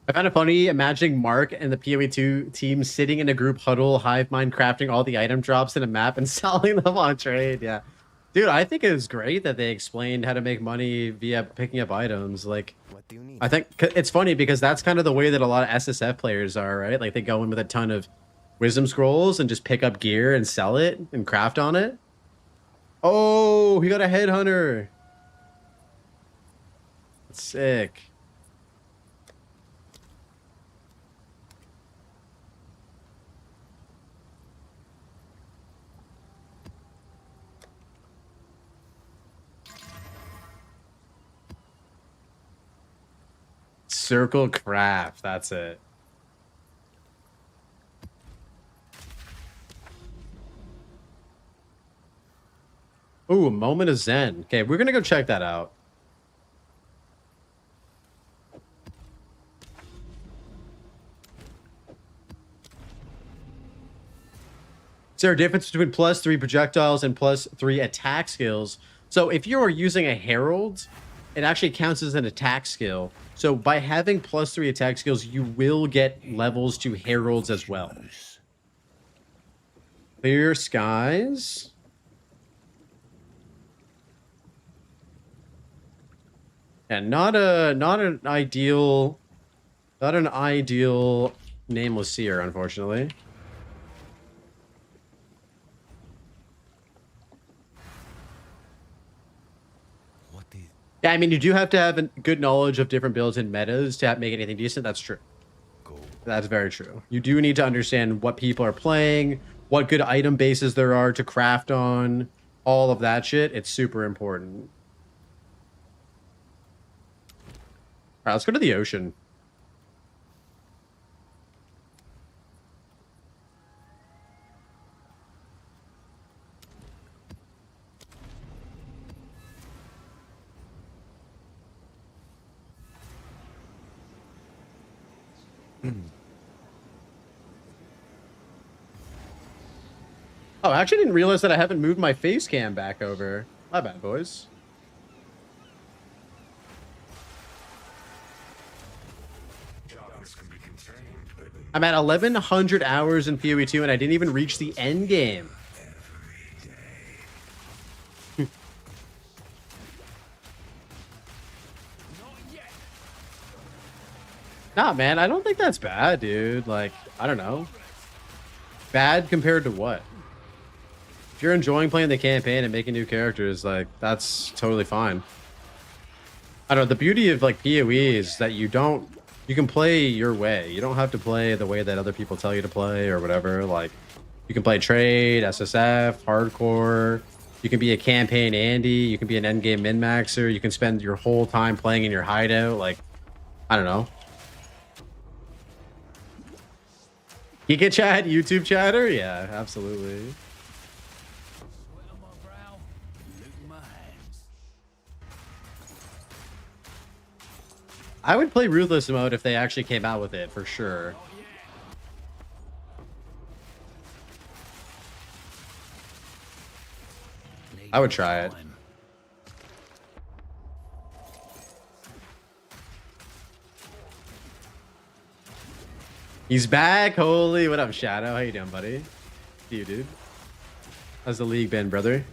I found it funny imagining Mark and the PoE2 team sitting in a group huddle, hive mind crafting all the item drops in a map and selling them on trade. Yeah. Dude, I think it was great that they explained how to make money via picking up items. Like, What do you need? I think it's funny because that's kind of the way that a lot of SSF players are, right? Like, they go in with a ton of wisdom scrolls and just pick up gear and sell it and craft on it. Oh, he got a headhunter. That's sick. Circle craft, that's it. Ooh, moment of zen. Okay, we're gonna go check that out. Is there a difference between +3 projectiles and +3 attack skills? So if you're using a herald, it actually counts as an attack skill. So by having +3 attack skills, you will get levels to heralds as well. Clear skies. And not an ideal nameless seer, unfortunately. Yeah, I mean, you do have to have a good knowledge of different builds and metas to make anything decent. That's true. That's very true. You do need to understand what people are playing, what good item bases there are to craft on, all of that shit. It's super important. All right, let's go to the ocean. Oh, I actually didn't realize that I haven't moved my face cam back over. My bad, boys. I'm at 1,100 hours in PoE 2 and I didn't even reach the end game. Nah, man, I don't think that's bad, dude. Like, I don't know. Bad compared to what? If you're enjoying playing the campaign and making new characters, like, that's totally fine. I don't know, the beauty of, like, PoE is that you can play your way. You don't have to play the way that other people tell you to play or whatever. Like, you can play trade, SSF, hardcore. You can be a campaign Andy. You can be an endgame min-maxer. You can spend your whole time playing in your hideout. Like, I don't know. Giga chat, YouTube chatter? Yeah, absolutely. I would play Ruthless mode if they actually came out with it, for sure. I would try it. He's back. Holy, what up, Shadow? How you doing, buddy? You, dude. How's the league been, brother?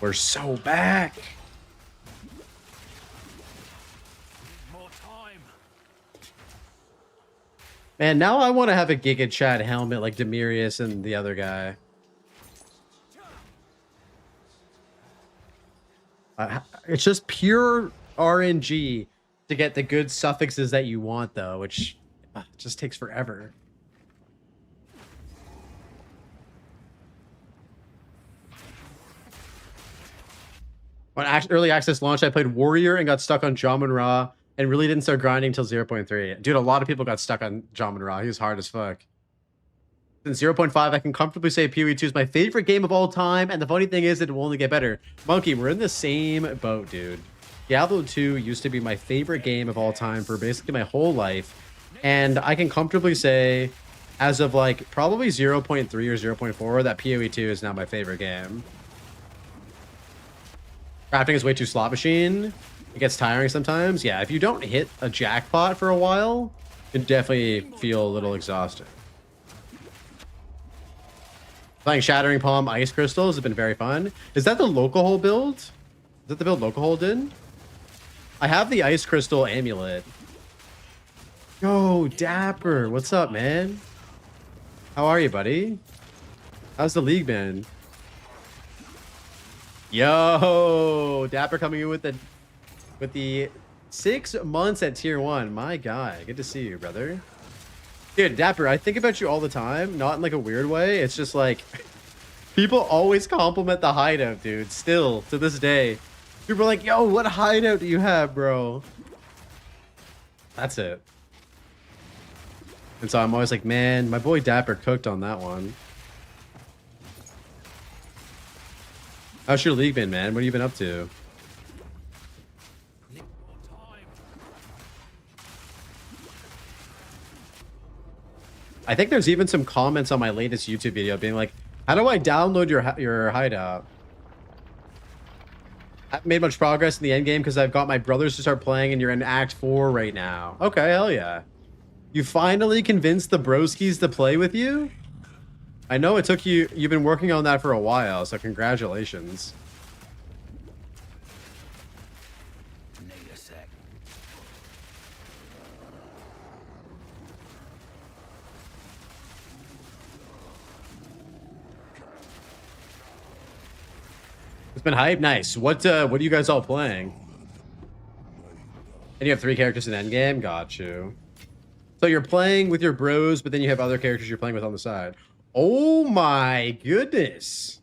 We're so back. Man, now I want to have a Giga Chat helmet like Demirius and the other guy. It's just pure RNG to get the good suffixes that you want, though, which just takes forever. When early access launched, I played Warrior and got stuck on Jamun Ra and really didn't start grinding until 0.3. Dude, a lot of people got stuck on Jamun Ra. He was hard as fuck. Since 0.5, I can comfortably say PoE 2 is my favorite game of all time, and the funny thing is it will only get better. Monkey, we're in the same boat, dude. Diablo 2 used to be my favorite game of all time for basically my whole life, and I can comfortably say, as of like probably 0.3 or 0.4, that PoE 2 is now my favorite game. Crafting is way too slot machine. It gets tiring sometimes. Yeah, if you don't hit a jackpot for a while, you definitely feel a little exhausted. Playing Shattering Palm Ice Crystals has been very fun. Is that the local hole build? Is that the build local hole did? I have the Ice Crystal Amulet. Yo, Dapper. What's up, man? How are you, buddy? How's the league been? Yo, Dapper coming in with the 6 months at tier 1. My guy, good to see you, brother. Dude, Dapper, I think about you all the time, not in like a weird way. It's just like people always compliment the hideout, dude. Still to this day, people are like, "Yo, what hideout do you have, bro?" That's it. And so I'm always like, "Man, my boy Dapper cooked on that one." How's your league been, man? What have you been up to? I think there's even some comments on my latest YouTube video being like, how do I download your hideout? I haven't made much progress in the end game because I've got my brothers to start playing and you're in Act 4 right now. Okay, hell yeah. You finally convinced the broskies to play with you? I know it took you, you've been working on that for a while, so congratulations. Need a sec. It's been hype. Nice. What are you guys all playing? And you have 3 characters in Endgame? Got you. So you're playing with your bros, but then you have other characters you're playing with on the side. Oh my goodness.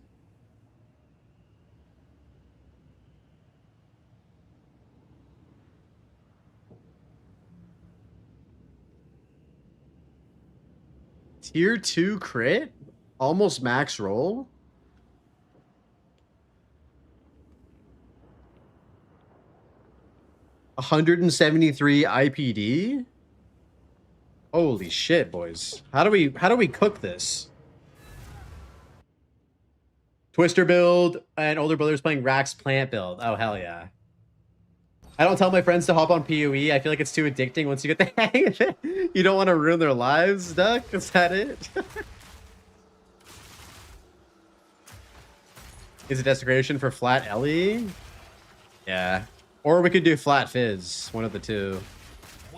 Tier 2 crit? Almost max roll? $173 IPD? Holy shit, boys. How do we cook this? Twister build and older brothers playing Rax plant build. Oh hell yeah. I don't tell my friends to hop on PoE. I feel like it's too addicting once you get the hang of it. You don't want to ruin their lives, Duck? Is that it? Is it desecration for flat Ellie? Yeah. Or we could do flat fizz, one of the two.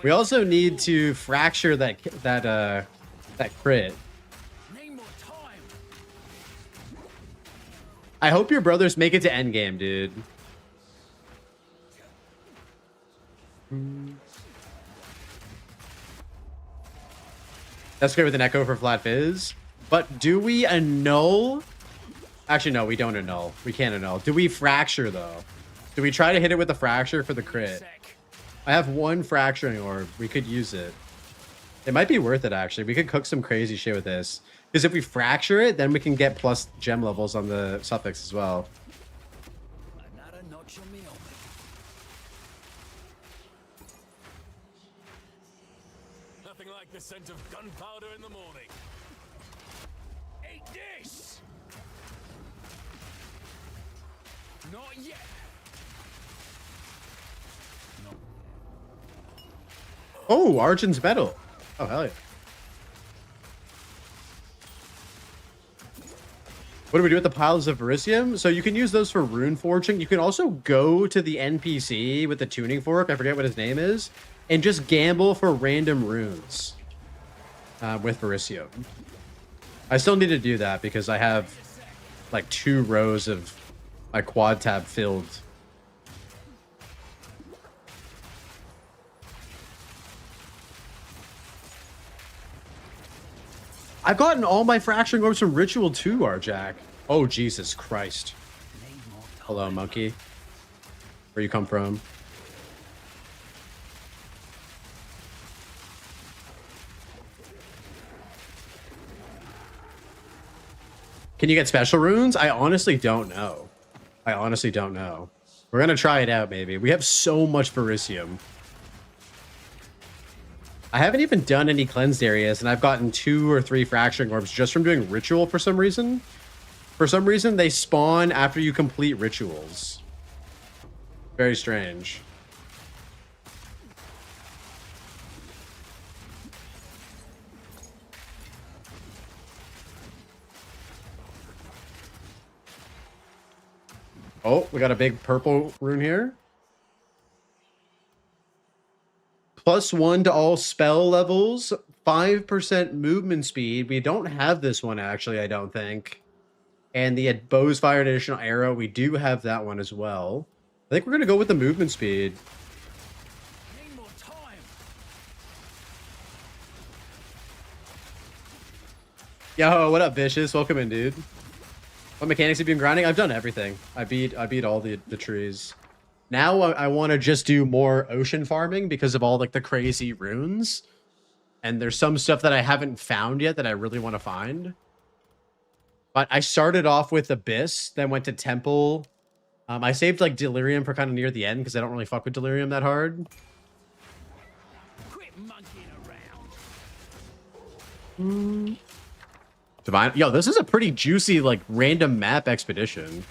We also need to fracture that crit. I hope your brothers make it to endgame, dude. That's great with an echo for flat fizz. But do we annul? Actually, no, we don't annul. We can't annul. Do we fracture, though? Do we try to hit it with a fracture for the crit? I have 1 fracturing orb. We could use it. It might be worth it, actually. We could cook some crazy shit with this. Because if we fracture it, then we can get plus gem levels on the suffix as well. Nothing like the scent of gunpowder in the morning. Eat this! Not yet. Oh, Argent's medal. Oh, hell yeah. What do we do with the piles of Verisium? So you can use those for rune forging. You can also go to the NPC with the tuning fork. I forget what his name is. And just gamble for random runes with Verisium. I still need to do that because I have like 2 rows of my quad tab filled. I've gotten all my fracturing orbs from Ritual 2, Arjack. Oh, Jesus Christ. Hello, monkey. Where you come from? Can you get special runes? I honestly don't know. I honestly don't know. We're going to try it out, maybe. We have so much Verisium. I haven't even done any cleansed areas, and I've gotten 2 or 3 fracturing orbs just from doing ritual for some reason. For some reason, they spawn after you complete rituals. Very strange. Oh, we got a big purple rune here. +1 to all spell levels, 5% movement speed. We don't have this one, actually, I don't think. And the Bow's Fire additional arrow, we do have that one as well. I think we're going to go with the movement speed. Need more time. Yo, what up, Vicious? Welcome in, dude. What mechanics have you been grinding? I've done everything. I beat all the trees. Now I want to just do more ocean farming because of all like the crazy runes. And there's some stuff that I haven't found yet that I really want to find. But I started off with Abyss, then went to Temple. I saved like Delirium for kind of near the end because I don't really fuck with Delirium that hard. Quit monkeying around. Divine. Yo, this is a pretty juicy, like, random map expedition.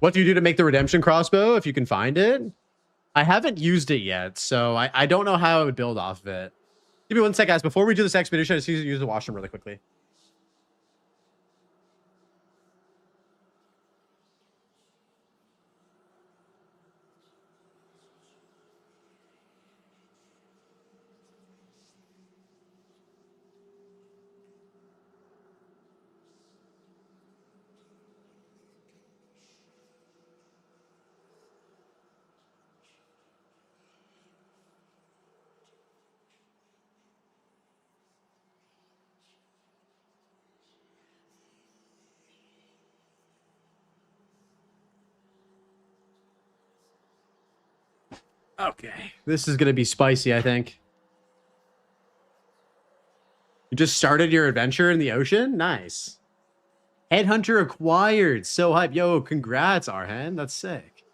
What do you do to make the redemption crossbow if you can find it? I haven't used it yet, so I don't know how I would build off of it. Give me one sec, guys. Before we do this expedition, I just need to use the washroom really quickly. Okay. This is going to be spicy, I think. You just started your adventure in the ocean? Nice. Headhunter acquired. So hype. Yo, congrats, Arhan. That's sick.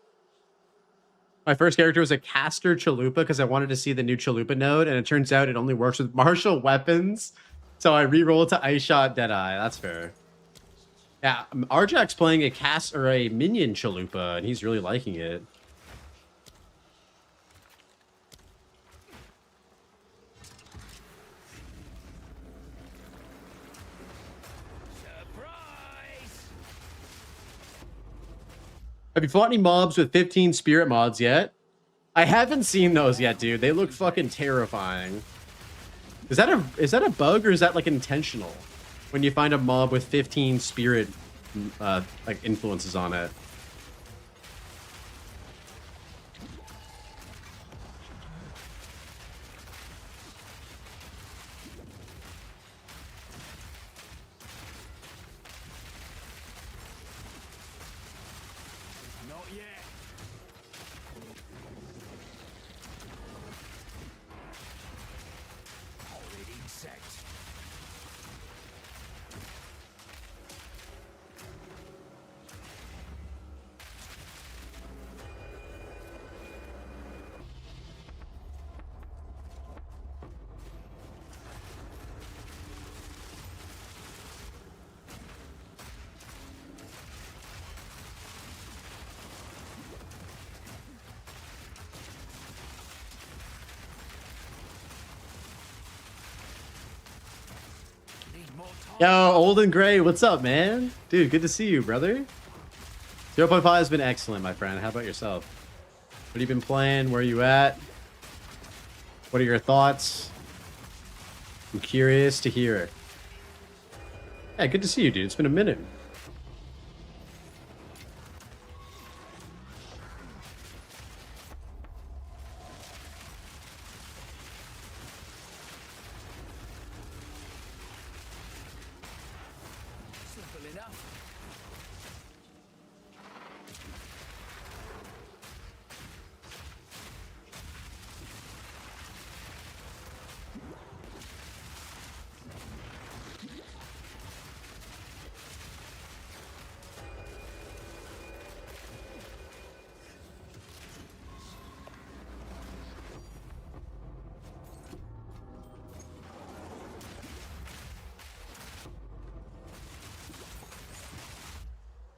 My first character was a caster chalupa because I wanted to see the new chalupa node, and it turns out it only works with martial weapons. So I re-rolled to Ice Shot Deadeye. That's fair. Yeah, Arjak's playing a cast or a minion chalupa, and he's really liking it. Have you fought any mobs with 15 spirit mods yet? I haven't seen those yet, dude. They look fucking terrifying. Is that a bug or is that like intentional? When you find a mob with 15 spirit like influences on it. Not yet. Horrid insect. Yo, Old and Gray, what's up, man? Dude, good to see you, brother. 0.5 has been excellent, my friend. How about yourself? What have you been playing? Where are you at? What are your thoughts? I'm curious to hear it. Yeah, good to see you, dude. It's been a minute. Simple enough.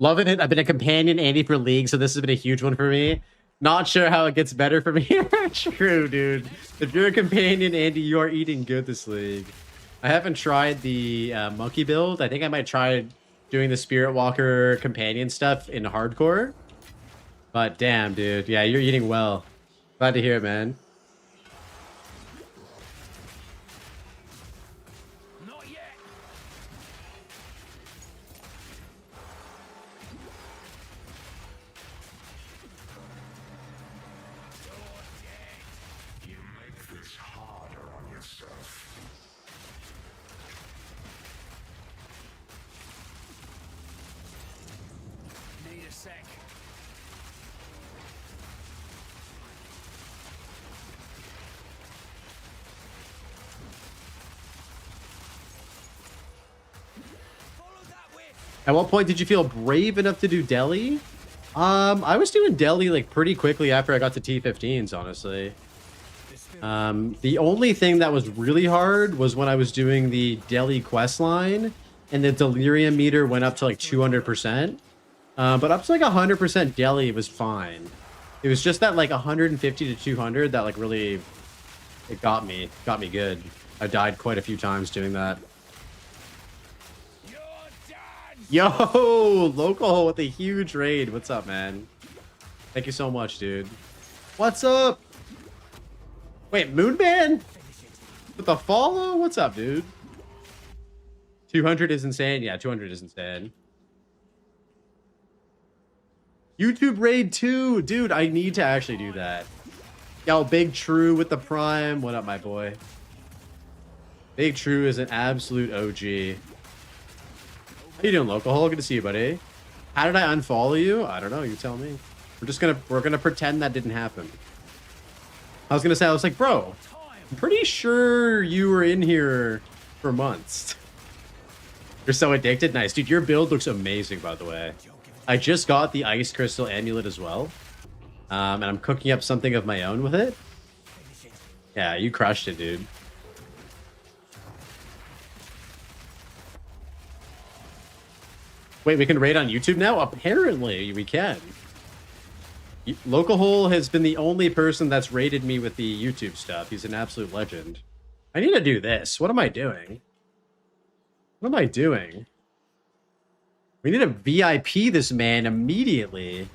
Loving it. I've been a companion Andy for League, so this has been a huge one for me. Not sure how it gets better for me. True, dude. If you're a companion Andy, you are eating good this league. I haven't tried the monkey build. I think I might try doing the Spirit Walker companion stuff in hardcore. But damn, dude. Yeah, you're eating well. Glad to hear it, man. Not yet. You make this harder on yourself. Need a sec. Follow that way. At what point did you feel brave enough to do Delhi? I was doing Delhi like pretty quickly after I got to T15s, honestly. This The only thing that was really hard was when I was doing the Delhi quest line and the delirium meter went up to like 200%. But up to like 100% Delhi was fine. It was just that like 150 to 200 that like really, it got me good. I died quite a few times doing that. Yo, local with a huge raid. What's up, man? Thank you so much, dude. What's up? Wait, Moonman? With the follow? What's up, dude? 200 is insane. Yeah, 200 is insane. YouTube raid 2. Dude, I need to actually do that. Yo, Big True with the Prime. What up, my boy? Big True is an absolute OG. How you doing, local hole? Good to see you, buddy. How did I unfollow you? I don't know. You tell me. We're gonna pretend that didn't happen. I was like, bro, I'm pretty sure you were in here for months. You're so addicted. Nice, dude. Your build looks amazing, by the way. I just got the ice crystal amulet as well, and I'm cooking up something of my own with it. Yeah, you crushed it, dude. Wait, we can raid on YouTube now? Apparently, we can. Local Hole has been the only person that's raided me with the YouTube stuff. He's an absolute legend. I need to do this. What am I doing? What am I doing? We need to VIP this man immediately.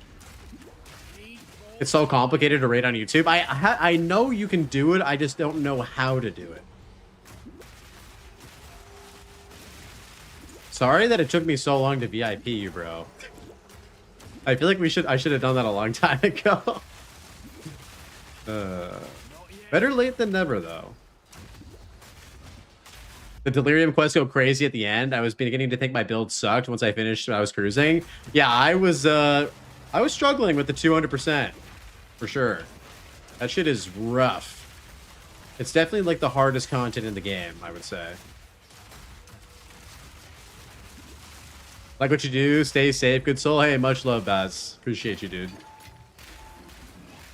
It's so complicated to raid on YouTube. I know you can do it. I just don't know how to do it. Sorry that it took me so long to VIP you, bro. I feel like I should have done that a long time ago. Better late than never, though. The delirium quests go crazy at the end. I was beginning to think my build sucked once I finished when I was cruising. Yeah, I was struggling with the 200% for sure. That shit is rough. It's definitely like the hardest content in the game, I would say. Like what you do, stay safe, good soul. Hey, much love, Baz. Appreciate you, dude.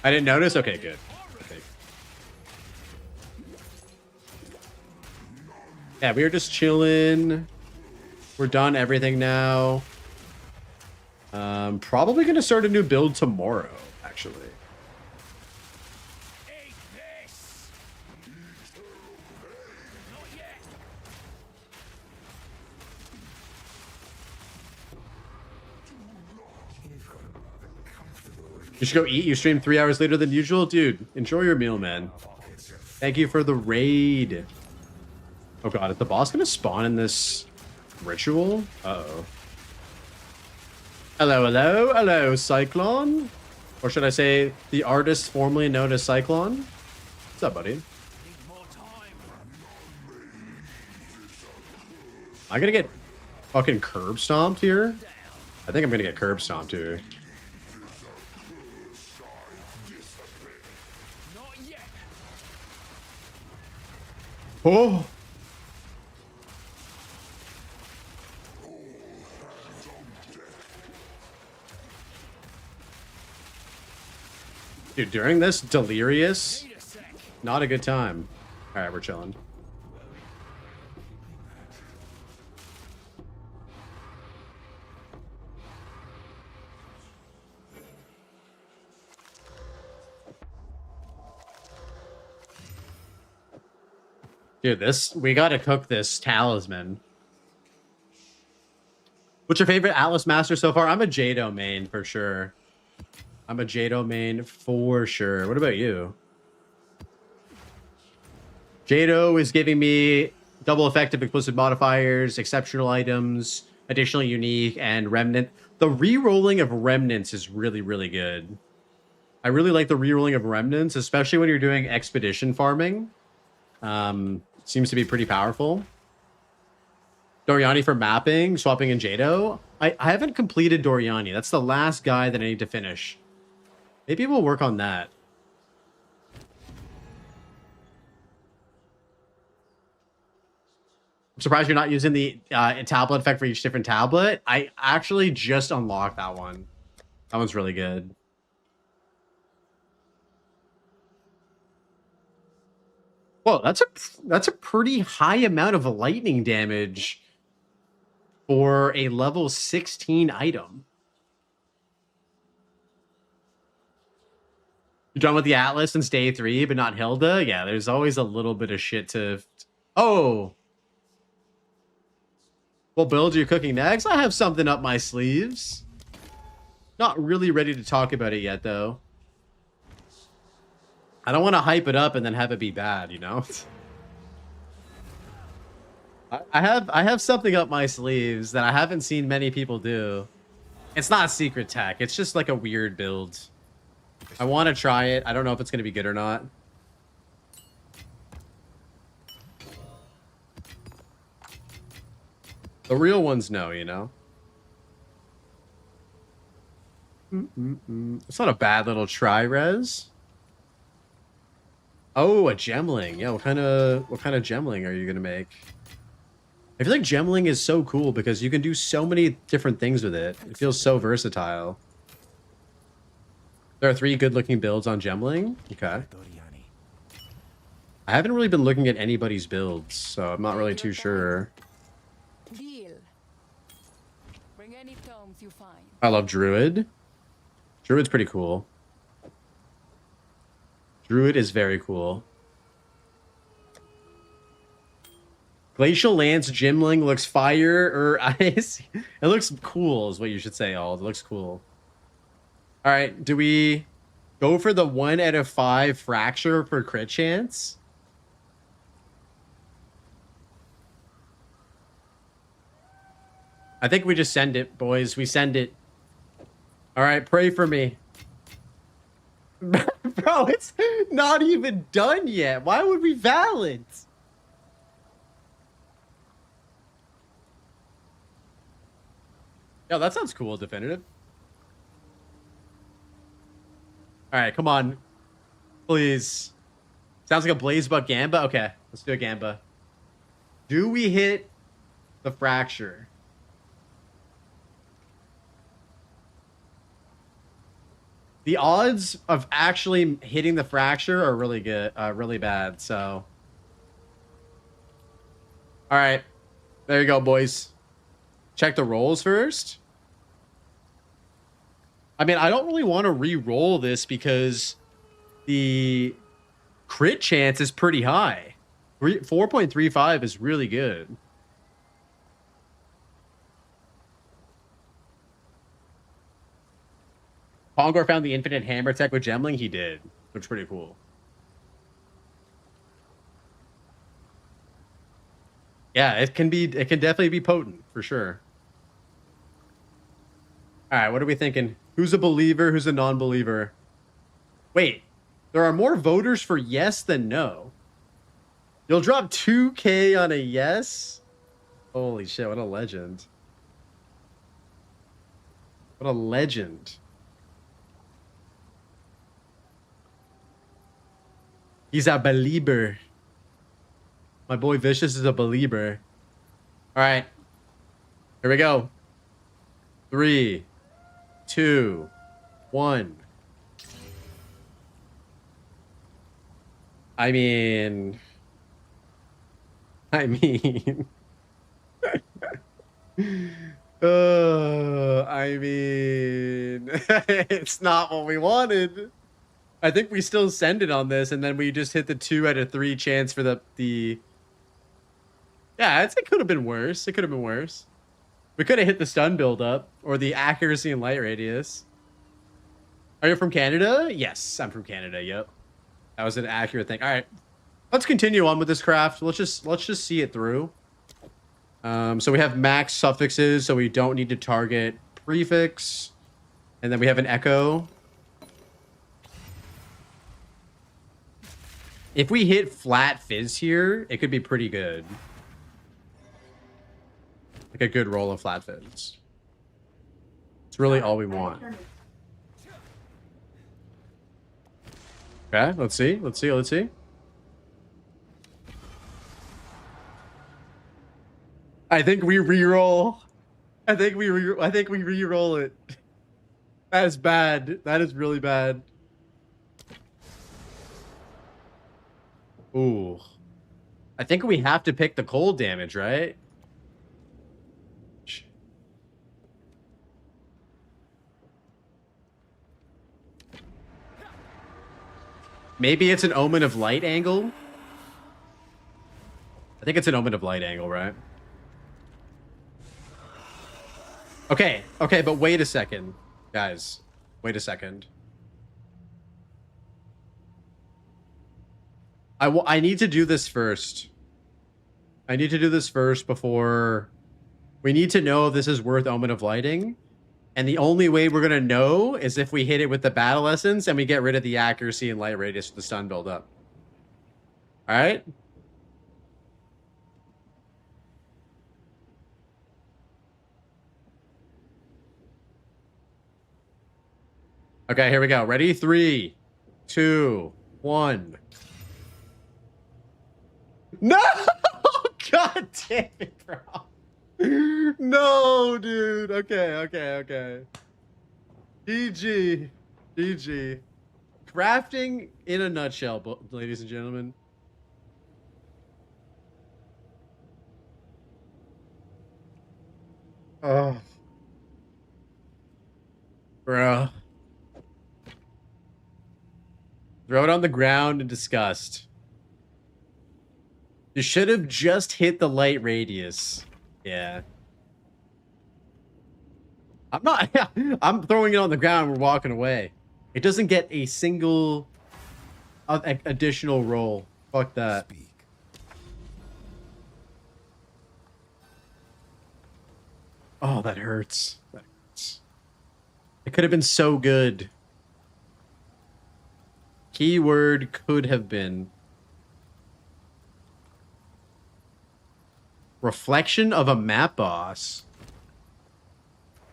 I didn't notice? Okay, good. Okay. Yeah, we were just chilling. We're done everything now. Probably gonna start a new build tomorrow, actually. You should go eat. You stream 3 hours later than usual. Dude, enjoy your meal, man. Thank you for the raid. Oh god, is the boss gonna spawn in this ritual? Uh-oh. Hello, hello, hello, Cyclone. Or should I say the artist formerly known as Cyclone? What's up, buddy? I'm gonna get fucking curb stomped here. I think I'm gonna get curb stomped here. Oh! Dude, during this delirious, not a good time. All right, we're chilling. Dude, we gotta cook this talisman. What's your favorite Atlas Master so far? I'm a Jado main for sure. I'm a Jado main for sure. What about you? Jado is giving me double effective explicit modifiers, exceptional items, additionally unique, and remnant. The re-rolling of remnants is really, really good. I really like the re-rolling of remnants, especially when you're doing expedition farming. Seems to be pretty powerful. Doriani for mapping, swapping in Jado. I haven't completed Doriani. That's the last guy that I need to finish. Maybe we'll work on that. I'm surprised you're not using the tablet effect for each different tablet. I actually just unlocked that one. That one's really good. Whoa, that's a pretty high amount of lightning damage for a level 16 item. You're done with the Atlas since day 3, but not Hilda? Yeah, there's always a little bit of shit to... Oh! What build are you cooking next? I have something up my sleeves. Not really ready to talk about it yet, though. I don't want to hype it up and then have it be bad, you know? I have something up my sleeves that I haven't seen many people do. It's not secret tech. It's just like a weird build. I want to try it. I don't know if it's going to be good or not. The real ones know, you know? It's not a bad little tri-res. Oh, a gemling. Yeah, what kind of gemling are you going to make? I feel like gemling is so cool because you can do so many different things with it. It feels so versatile. There are 3 good-looking builds on gemling. Okay. I haven't really been looking at anybody's builds, so I'm not really too sure. Deal. Bring any tomes you find. I love Druid. Druid's pretty cool. Druid is very cool. Glacial Lance Gemling looks fire or ice. It looks cool is what you should say, Ald. It looks cool. All right, do we go for the 1 out of 5 fracture for crit chance? I think we just send it, boys. We send it. All right, pray for me. Bro, it's not even done yet. Why would we valid? Yo, that sounds cool, definitive. All right, come on. Please. Sounds like a Blazebuck Gamba. Okay, let's do a Gamba. Do we hit the fracture? The odds of actually hitting the fracture are really good, really bad. So, all right, there you go, boys. Check the rolls first. I mean, I don't really want to re-roll this because the crit chance is pretty high. 4.35 is really good. Pongor found the infinite hammer tech with Gemling. He did. Looks pretty cool. Yeah, it can definitely be potent for sure. All right, what are we thinking? Who's a believer? Who's a non-believer? Wait, there are more voters for yes than no. You'll drop 2K on a yes? Holy shit, what a legend. What a legend. He's a believer. My boy Vicious is a believer. All right. Here we go. 3, 2, 1. I mean, I mean, it's not what we wanted. I think we still send it on this, and then we just hit the 2 out of 3 chance for the. Yeah, it could have been worse. It could have been worse. We could have hit the stun build up or the accuracy and light radius. Are you from Canada? Yes, I'm from Canada. Yep, that was an accurate thing. All right, let's continue on with this craft. Let's just see it through. So we have max suffixes, so we don't need to target prefix, and then we have an echo. If we hit flat fizz here, it could be pretty good. Like a good roll of flat fizz. It's really all we want. Okay, let's see. Let's see. Let's see. I think we re-roll. I think we re-roll it. That is bad. That is really bad. Ooh. I think we have to pick the cold damage, right? Maybe it's an Omen of Light angle? I think it's an Omen of Light angle, right? Okay, okay, but wait a second. Guys, wait a second. I need to do this first. I need to do this first before... We need to know if this is worth Omen of Lighting. And the only way we're going to know is if we hit it with the Battle Essence and we get rid of the accuracy and light radius for the stun build up. Alright? Okay, here we go. Ready? 3, 2, 1. No! God damn it, bro. No, dude. Okay, okay, okay. GG. GG. Crafting in a nutshell, ladies and gentlemen. Oh. Bro. Throw it on the ground in disgust. You should have just hit the light radius. Yeah. I'm not... I'm throwing it on the ground. We're walking away. It doesn't get a single additional roll. Fuck that. Speak. Oh, that hurts. That hurts. It could have been so good. Keyword could have been. Reflection of a map boss.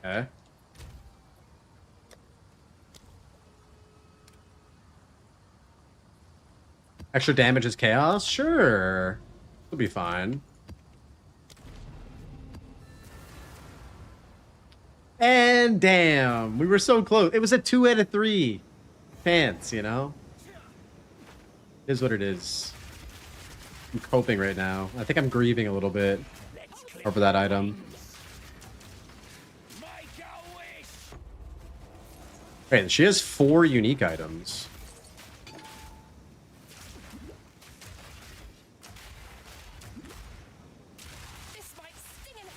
Okay. Extra damage is chaos? Sure. It'll be fine. And damn, we were so close. It was a 2 out of 3 chance, you know? It is what it is. I'm coping right now. I think I'm grieving a little bit over that item. Wait, she has 4 unique items. This might sting a little.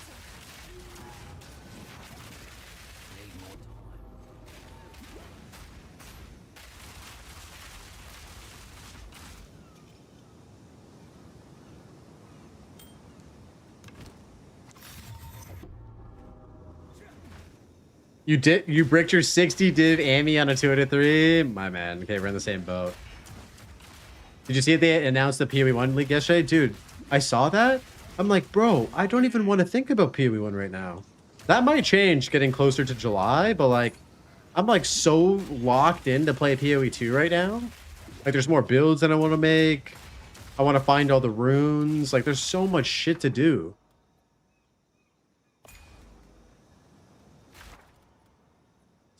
You bricked your 60 div Amy on a 2 out of 3? My man. Okay, we're in the same boat. Did you see if they announced the PoE1 league yesterday? Dude, I saw that. I'm like, bro, I don't even want to think about PoE1 right now. That might change getting closer to July, but like, I'm like so locked in to play PoE2 right now. Like, there's more builds that I want to make. I want to find all the runes. Like, there's so much shit to do.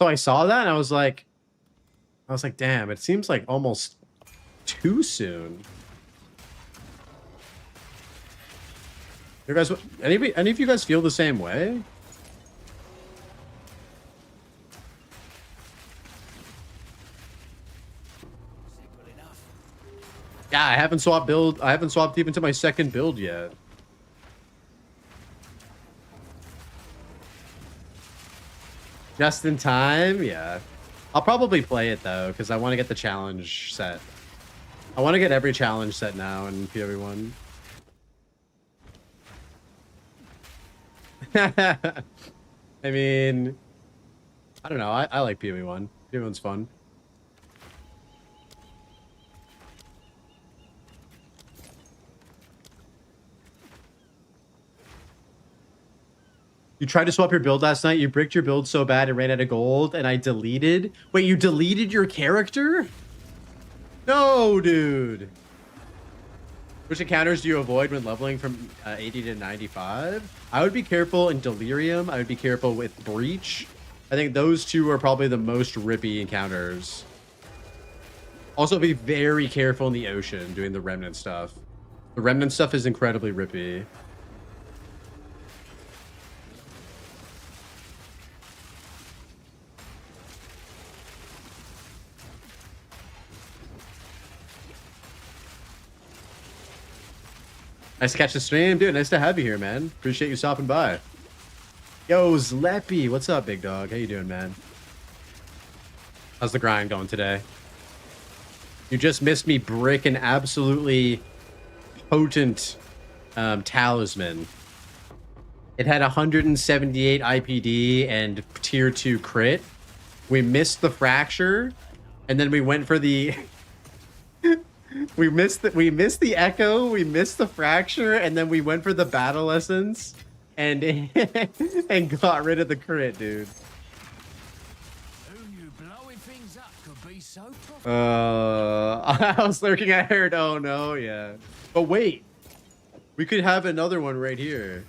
So I saw that and I was like, damn, it seems like almost too soon. You guys, any of you guys feel the same way? Yeah, I haven't swapped even to my second build yet. Just in time? Yeah. I'll probably play it though, because I want to get the challenge set. I want to get every challenge set now in PoE1. I mean, I don't know. I like PoE1. PoE1's fun. You tried to swap your build last night. You bricked your build so bad it ran out of gold, and I deleted. Wait, you deleted your character? No, dude. Which encounters do you avoid when leveling from 80 to 95? I would be careful in Delirium. I would be careful with Breach. I think those two are probably the most rippy encounters. Also, be very careful in the ocean doing the remnant stuff. The remnant stuff is incredibly rippy. Nice to catch the stream, dude. Nice to have you here, man. Appreciate you stopping by. Yo, Zleppy, what's up, big dog? How you doing, man? How's the grind going today? You just missed me brick an absolutely potent talisman. It had 178 IPD and tier 2 crit. We missed the fracture, and then we went for the we missed the echo, we missed the fracture, and then we went for the battle essence and and got rid of the crit, dude. I was lurking, I heard, oh no, yeah. But wait, we could have another one right here.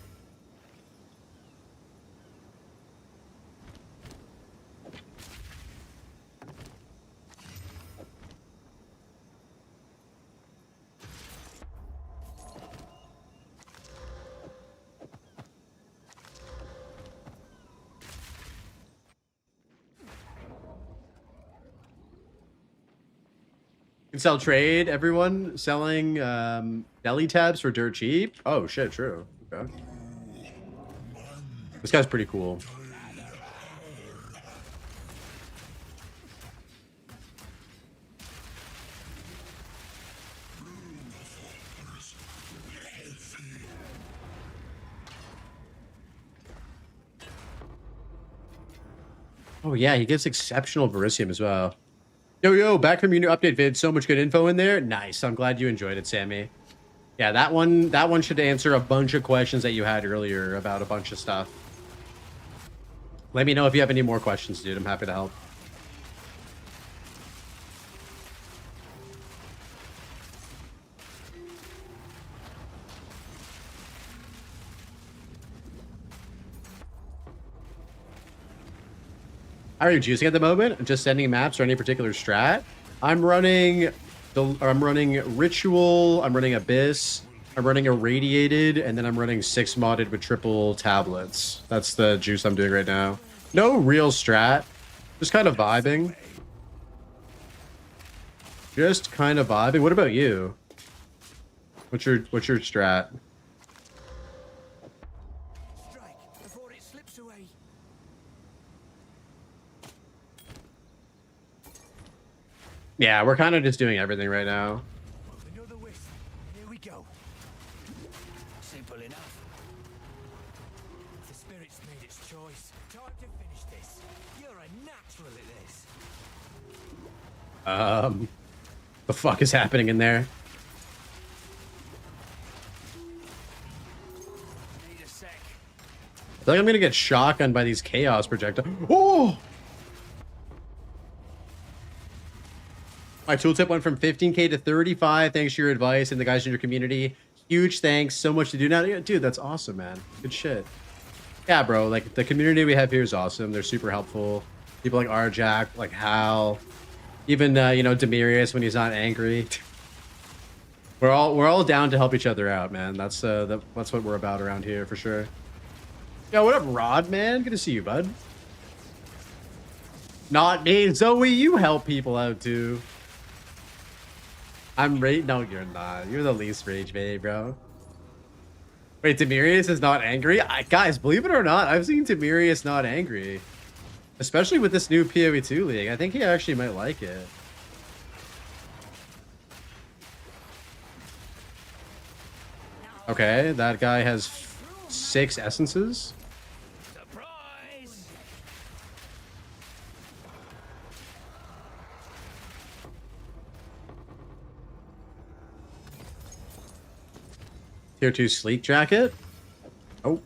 You can sell trade, everyone selling deli tabs for dirt cheap. Oh shit, true. Okay. This guy's pretty cool. Oh yeah, he gives exceptional Verisium as well. Yo, back from your new update vid. So much good info in there. Nice. I'm glad you enjoyed it, Sammy. Yeah, that one should answer a bunch of questions that you had earlier about a bunch of stuff. Let me know if you have any more questions, dude. I'm happy to help. How are you juicing at the moment? Just sending maps or any particular strat? I'm running Ritual, I'm running Abyss, I'm running Irradiated, and then I'm running 6 modded with triple tablets. That's the juice I'm doing right now. No real strat. Just kind of vibing. Just kind of vibing. What about you? What's your strat? Yeah, we're kind of just doing everything right now. Another whiff. Here we go. Simple enough. The spirit's made its choice. Time to finish this. You're a natural at this. The fuck is happening in there? Need a sec. I feel like I'm gonna get shotgunned by these chaos projectiles. Oh! My tooltip went from 15k to 35 thanks to your advice and the guys in your community. Huge thanks. So much to do now. Dude, that's awesome, man. Good shit. Yeah, bro. Like, the community we have here is awesome. They're super helpful. People like Arjack, like Hal, even, you know, Demirius when he's not angry. We're all down to help each other out, man. That's what we're about around here for sure. Yo, what up, Rod, man? Good to see you, bud. Not me. Zoe, you help people out, too. I'm rage. No, you're not. You're the least rage bait, bro. Wait, Demirius is not angry? Guys, believe it or not, I've seen Demirius not angry. Especially with this new PoE2 league. I think he actually might like it. Okay, that guy has 6 essences. Surprise! Tier 2 sleek jacket. Oh.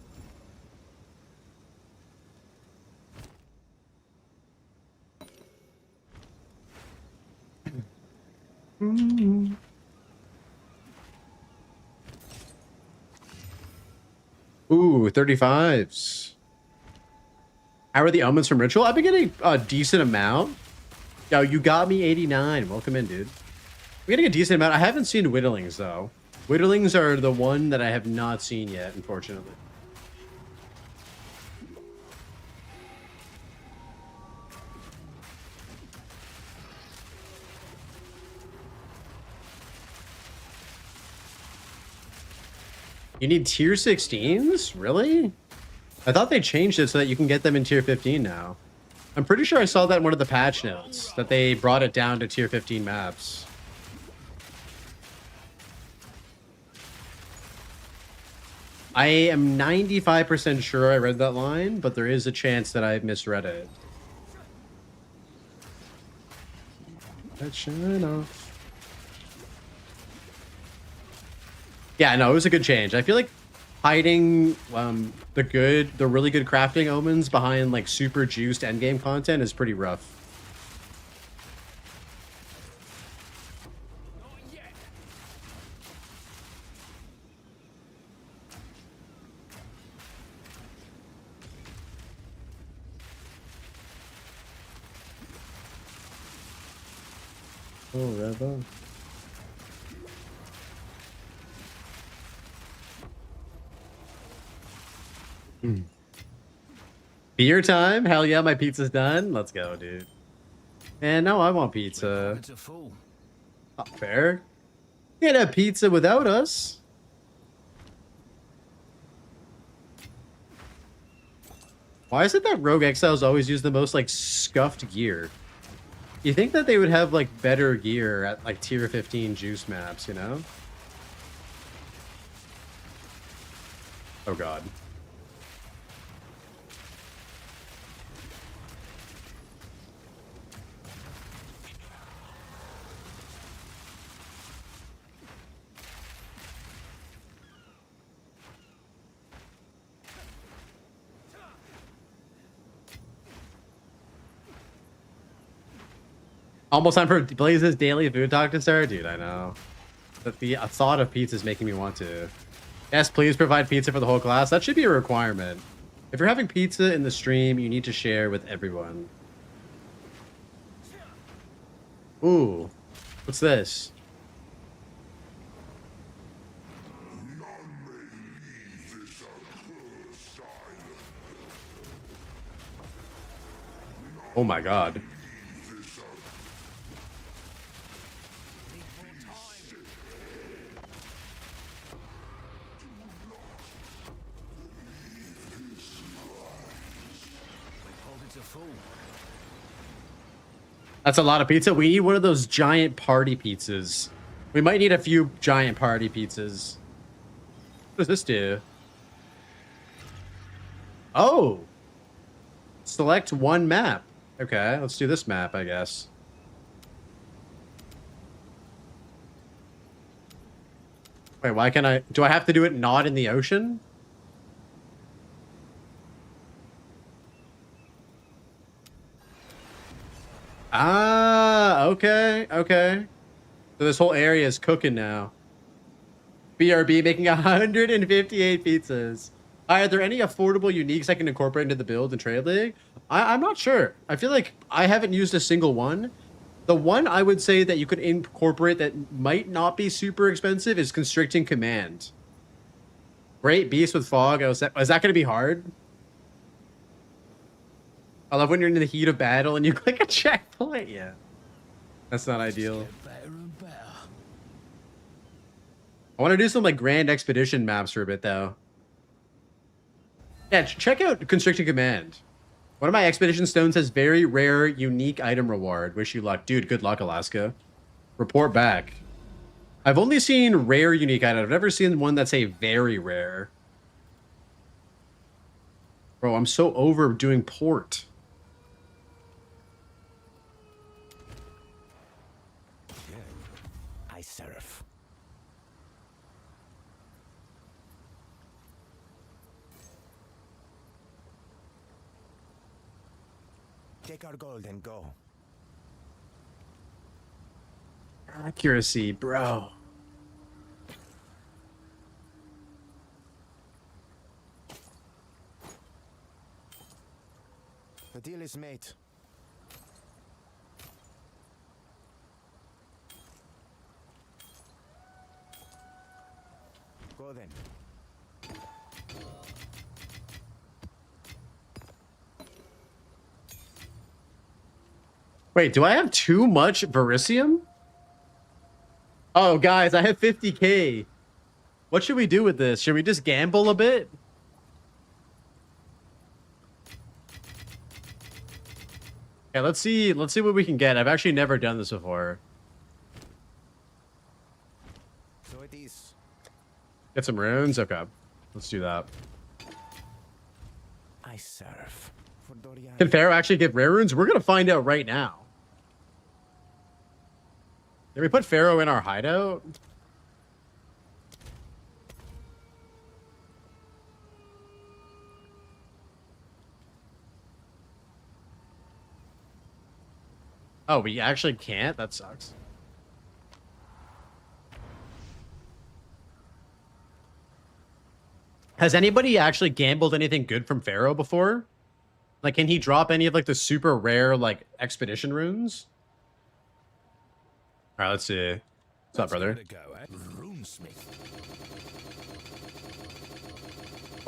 Ooh, 35s. How are the omens from Ritual? I've been getting a decent amount. Yo, you got me 89. Welcome in, dude. We're getting a decent amount. I haven't seen Whittlings, though. Whittlings are the one that I have not seen yet, unfortunately. You need tier 16s? Really? I thought they changed it so that you can get them in tier 15 now. I'm pretty sure I saw that in one of the patch notes, that they brought it down to tier 15 maps. I am 95% sure I read that line, but there is a chance that I've misread it. Let's shine off. Yeah, no, it was a good change. I feel like hiding the really good crafting omens behind like super juiced endgame content is pretty rough. Oh, Reva. Beer time? Hell yeah, my pizza's done. Let's go, dude. And now I want pizza. It's a fool. Not fair. You can't have pizza without us. Why is it that Rogue Exiles always use the most like scuffed gear? You think that they would have like better gear at like tier 15 juice maps, you know? Oh god. Almost time for Blaze's daily food talk to start? Dude, I know. But the thought of pizza is making me want to. Yes, please provide pizza for the whole class. That should be a requirement. If you're having pizza in the stream, you need to share with everyone. Ooh. What's this? Oh my god. That's a lot of pizza. We need one of those giant party pizzas. We might need a few giant party pizzas. What does this do? Oh. Select one map. Okay, let's do this map, I guess. Wait, why can't I... Do I have to do it not in the ocean? Ah, okay, okay. So this whole area is cooking now. BRB making 158 pizzas. Are there any affordable uniques I can incorporate into the build in Trade League? I'm not sure. I feel like I haven't used a single one. The one I would say that you could incorporate that might not be super expensive is Constricting Command. Great Beast with Fog. Is that going to be hard? I love when you're in the heat of battle and you click a checkpoint. Yeah. That's not ideal. Better and better. I want to do some like grand expedition maps for a bit though. Yeah, check out Constricting Command. One of my expedition stones has very rare, unique item reward. Wish you luck. Dude, good luck, Alaska. Report back. I've only seen rare unique item. I've never seen one that's a very rare. Bro, I'm so over doing port. I surf. Take our gold and go. Accuracy, bro. The deal is made. go then. Wait, do I have too much Verisium? Oh, guys, I have 50k. What should we do with this? Should we just gamble a bit? Okay, let's see what we can get. I've actually never done this before. So it is. Get some runes? Okay. Let's do that. I serve. For Dorian. Can Pharaoh actually give rare runes? We're gonna find out right now. Did we put Pharaoh in our hideout? Oh, we actually can't? That sucks. Has anybody actually gambled anything good from Pharaoh before? Like, can he drop any of, like, the super rare, like, expedition runes? Alright, let's see. What's up, brother?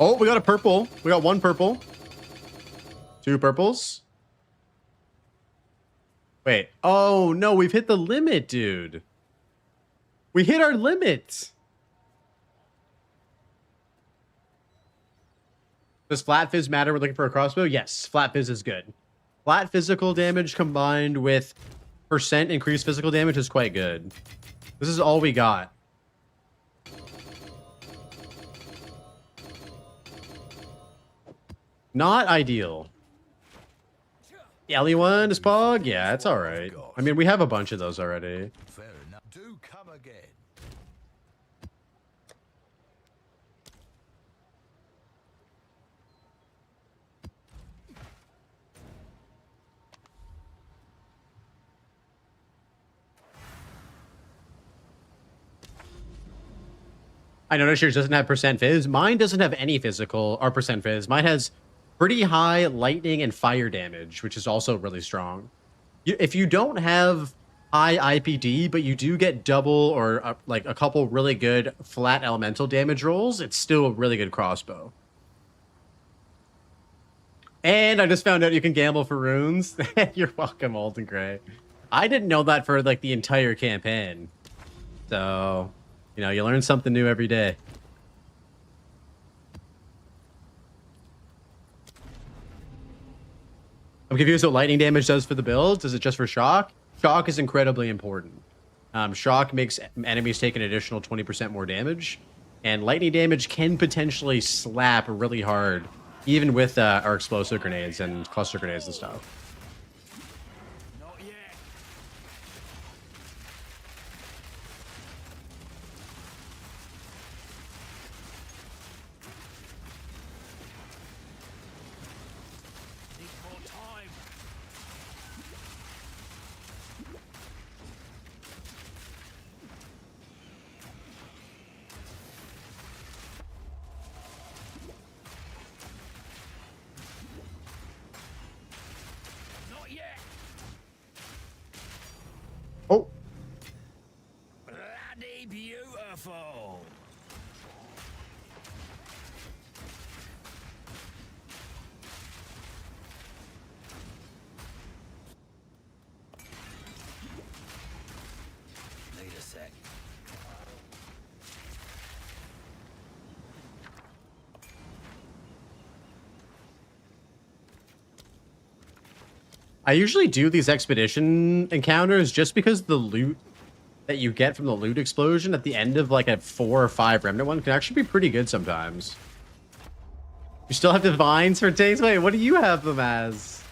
Oh, we got a purple. We got one purple. Two purples. Wait. Oh, no, we've hit the limit, dude. We hit our limit. Does flat fizz matter? We're looking for a crossbow? Yes, flat fizz is good. Flat physical damage combined with percent increased physical damage is quite good. This is all we got. Not ideal. The Ellie one is Pog? Yeah, it's alright. I mean, we have a bunch of those already. Fair enough. Do come again. I noticed yours doesn't have percent fizz. Mine doesn't have any physical or percent fizz. Mine has pretty high lightning and fire damage, which is also really strong. If you don't have high IPD, but you do get double or like a couple really good flat elemental damage rolls, it's still a really good crossbow. And I just found out you can gamble for runes. You're welcome, Alden Gray. I didn't know that for like the entire campaign. So, you know, you learn something new every day. I'm confused what lightning damage does for the build. Is it just for shock? Shock is incredibly important. Shock makes enemies take an additional 20% more damage. And lightning damage can potentially slap really hard, even with our explosive grenades and cluster grenades and stuff. Not yet. Need more time. Not yet. Oh, Bloody beautiful. Need a sec. I usually do these expedition encounters just because the loot that you get from the loot explosion at the end of like a 4 or 5 remnant one can actually be pretty good sometimes. You still have divines for tanks? Wait, what do you have them as?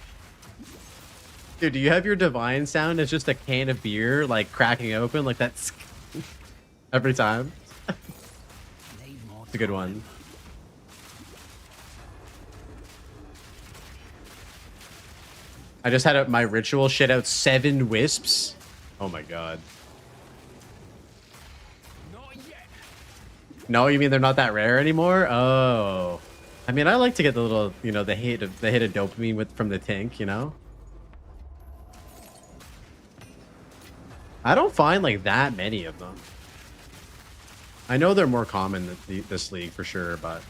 Dude, do you have your divine sound as just a can of beer, like cracking open, like that's every time? Need more It's a good one. I just had my ritual shit out 7 wisps. Oh my god. Not yet. No, you mean they're not that rare anymore? Oh. I mean, I like to get the little, you know, the hit of dopamine with from the tank, you know? I don't find like that many of them. I know they're more common than this league for sure, but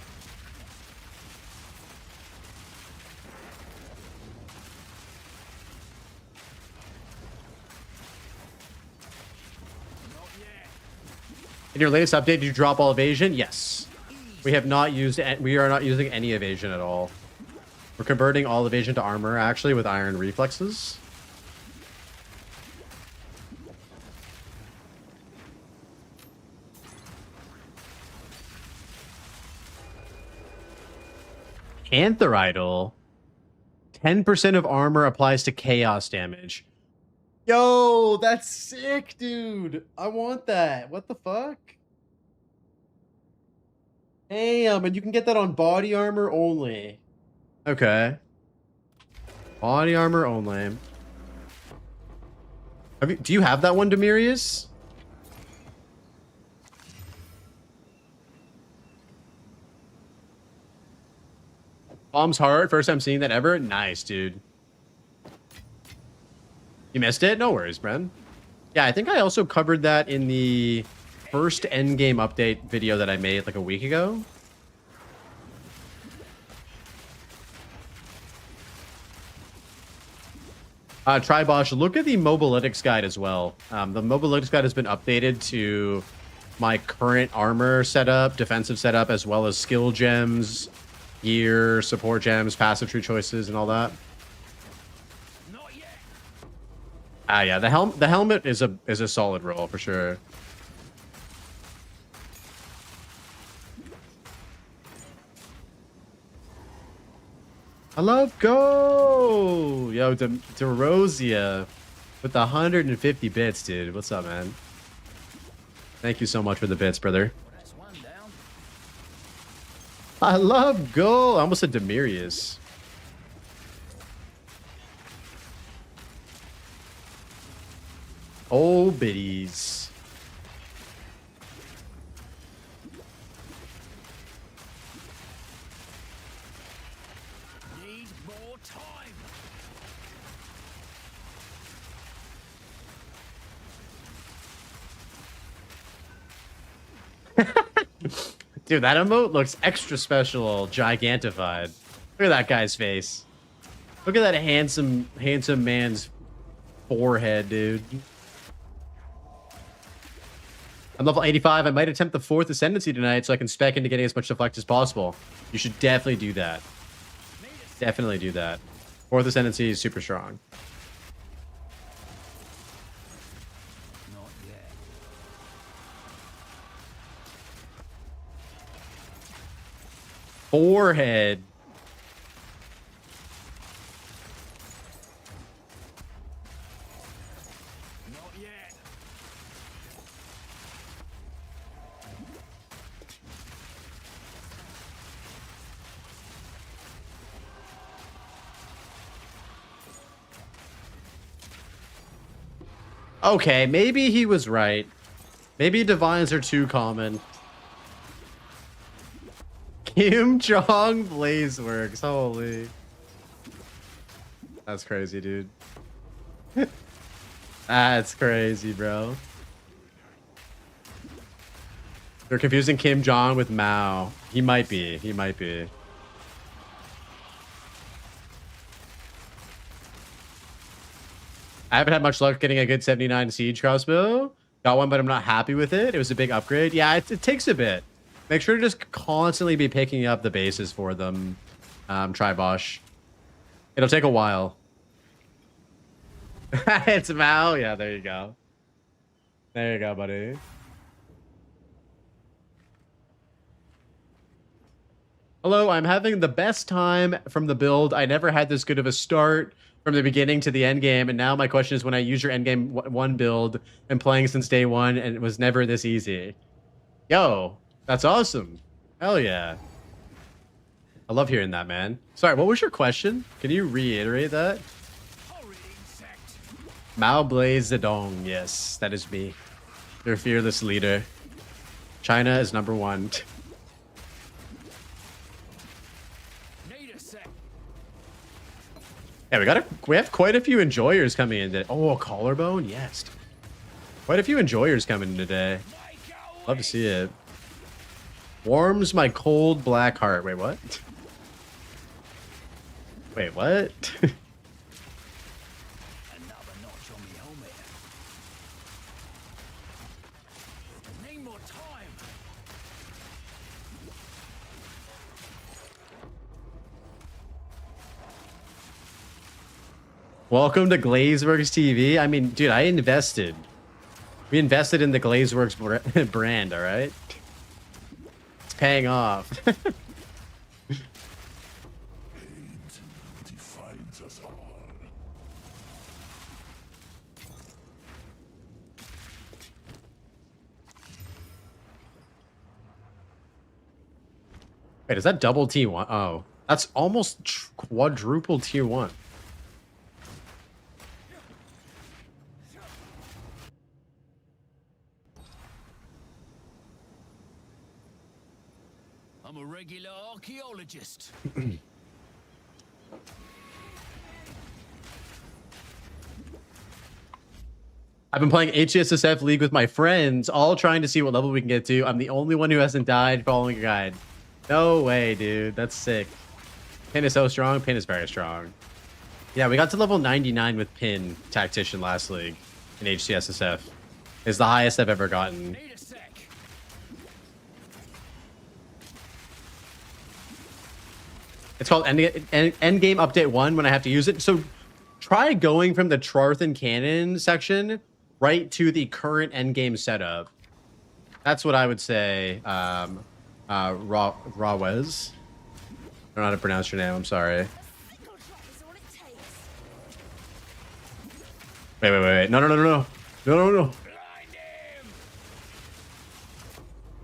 in your latest update, did you drop all evasion? Yes. We have not used. We are not using any evasion at all. We're converting all evasion to armor actually with iron reflexes. Panther Idol. 10% of armor applies to chaos damage. Yo, that's sick, dude. I want that. What the fuck? Damn, and you can get that on body armor only. Okay. Body armor only. Do you have that one, Demirius? Bomb's Heart, first time seeing that ever? Nice, dude. You missed it? No worries, Bren. Yeah, I think I also covered that in the first Endgame update video that I made like a week ago. Tribosh, look at the mobilytics guide as well. The mobilytics guide has been updated to my current armor setup, defensive setup, as well as skill gems, gear, support gems, passive tree choices, and all that. Yeah, the helmet is a solid roll for sure. I love go! Yo, DeRosia with the 150 bits, dude. What's up, man? Thank you so much for the bits, brother. I love go! I almost said Demirius. Oh, biddies. Need more time. Dude, that emote looks extra special, gigantified. Look at that guy's face. Look at that handsome man's forehead, dude. I'm level 85. I might attempt the 4th Ascendancy tonight so I can spec into getting as much deflect as possible. You should definitely do that. Definitely do that. 4th Ascendancy is super strong. Not yet. Forehead. Not yet. Okay, maybe he was right. Maybe divines are too common. Kim Jong Blaze works. Holy. That's crazy, dude. That's crazy, bro. They're confusing Kim Jong with Mao. He might be. He might be. I haven't had much luck getting a good 79 siege crossbow. Got one, but I'm not happy with it. It was a big upgrade. Yeah, it takes a bit. Make sure to just constantly be picking up the bases for them, Tribosh. It'll take a while. It's Mao. Yeah, there you go. There you go, buddy. Hello, I'm having the best time from the build. I never had this good of a start from the beginning to the end game, and now my question is, when I use your endgame 1 build and playing since day 1, and it was never this easy. Yo, that's awesome. Hell yeah. I love hearing that, man. Sorry, what was your question? Can you reiterate that? Mao Blaze Zedong. Yes, that is me. Your fearless leader. China is #1. Yeah, we have quite a few enjoyers coming in today. Oh, a collarbone? Yes. Quite a few enjoyers coming in today. Love to see it. Warms my cold black heart. Wait, what? Wait, what? Another notch on me helmet. Need more time. Welcome to Glazeworks TV. I mean, dude, I invested. We invested in the Glazeworks brand, all right? It's paying off. Hate defines us all. Wait, is that double T1? Oh, that's almost quadruple tier 1. I'm a regular archaeologist. I've been playing HCSSF League with my friends, all trying to see what level we can get to. I'm the only one who hasn't died following a guide. No way, dude. That's sick. Pin is so strong. Pin is very strong. Yeah, we got to level 99 with Pin Tactician last league in HCSSF. It's the highest I've ever gotten. Need a sec. It's called Endgame Update 1 when I have to use it. So try going from the Trarthan Cannon section right to the current Endgame setup. That's what I would say. Rawez. I don't know how to pronounce your name. I'm sorry. Single shot is all it takes. Wait. No. No. Blind him.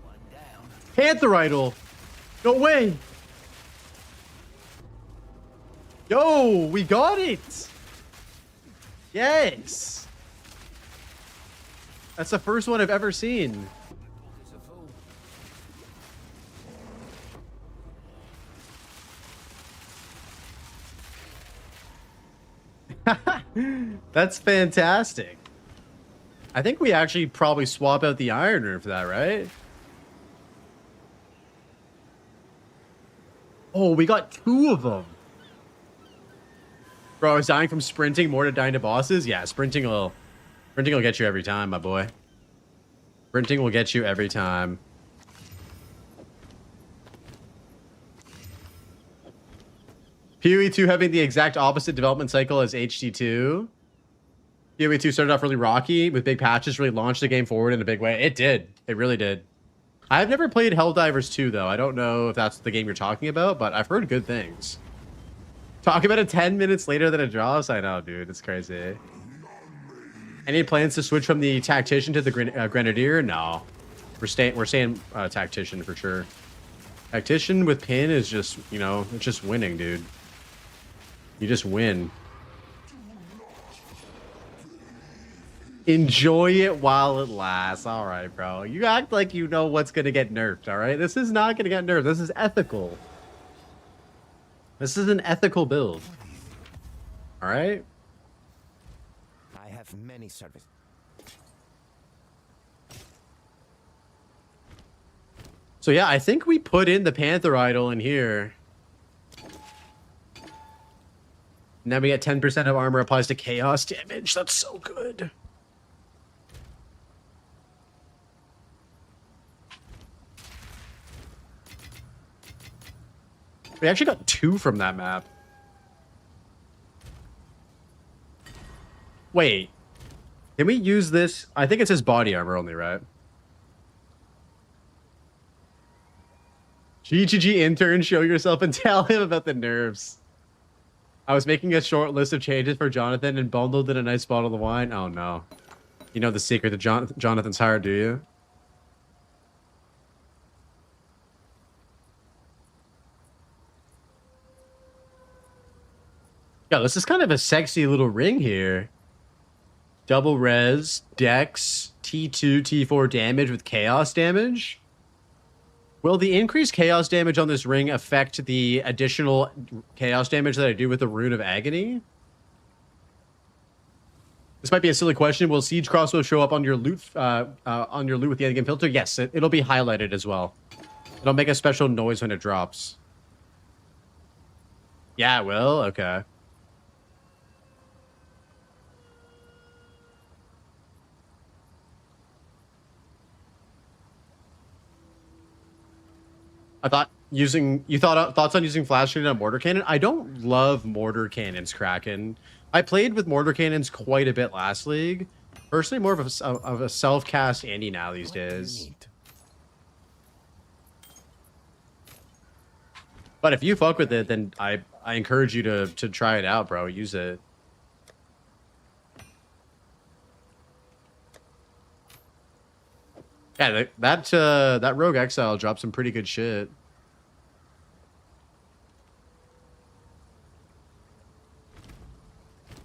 One down. Panther Idol. No way. Yo, we got it. Yes. That's the first one I've ever seen. There's a fool. That's fantastic. I think we actually probably swap out the Ironer for that, right? Oh, we got 2 of them. Bro, I was dying from sprinting more to dying to bosses. Yeah, sprinting will get you every time, my boy. Sprinting will get you every time. PoE 2 having the exact opposite development cycle as HD2. PoE 2 started off really rocky with big patches, really launched the game forward in a big way. It did. It really did. I've never played Helldivers 2, though. I don't know if that's the game you're talking about, but I've heard good things. Talk about it 10 minutes later than it draws? I know, dude. It's crazy. Any plans to switch from the Tactician to the Grenadier? No. We're staying Tactician for sure. Tactician with Pin is just, you know, it's just winning, dude. You just win. Enjoy it while it lasts. All right, bro. You act like you know what's going to get nerfed, all right? This is not going to get nerfed. This is ethical. This is an ethical build. All right? I have many service. So yeah, I think we put in the Panther Idol in here. Now we get 10% of armor applies to chaos damage. That's so good. We actually got 2 from that map. Wait. Can we use this? I think it says body armor only, right? GGG intern, show yourself and tell him about the nerves. I was making a short list of changes for Jonathan and bundled in a nice bottle of wine. Oh no. You know the secret to Jonathan's heart, do you? Yeah, this is kind of a sexy little ring here. Double res, dex, T2, T4 damage with chaos damage. Will the increased chaos damage on this ring affect the additional chaos damage that I do with the Rune of Agony? This might be a silly question. Will Siege Crossbow show up on your loot with the endgame filter? Yes, it'll be highlighted as well. It'll make a special noise when it drops. Yeah, it will? Okay. I thought thoughts on using flash grenade on mortar cannon? I don't love mortar cannons, Kraken. I played with mortar cannons quite a bit last league. Personally, more of a self-cast Andy now these days. But if you fuck with it, then I encourage you to try it out, bro. Use it. Yeah, that Rogue Exile dropped some pretty good shit.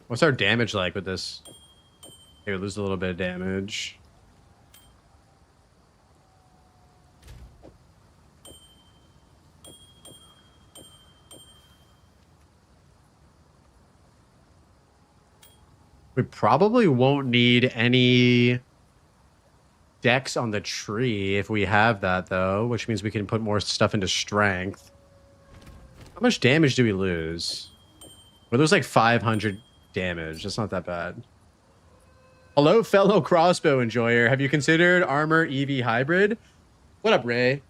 What's our damage like with this? Here, we lose a little bit of damage. We probably won't need any decks on the tree if we have that, though, which means we can put more stuff into strength. How much damage do we lose? We lose like 500 damage. That's not that bad. Hello, fellow crossbow enjoyer. Have you considered armor EV hybrid? What up, Ray?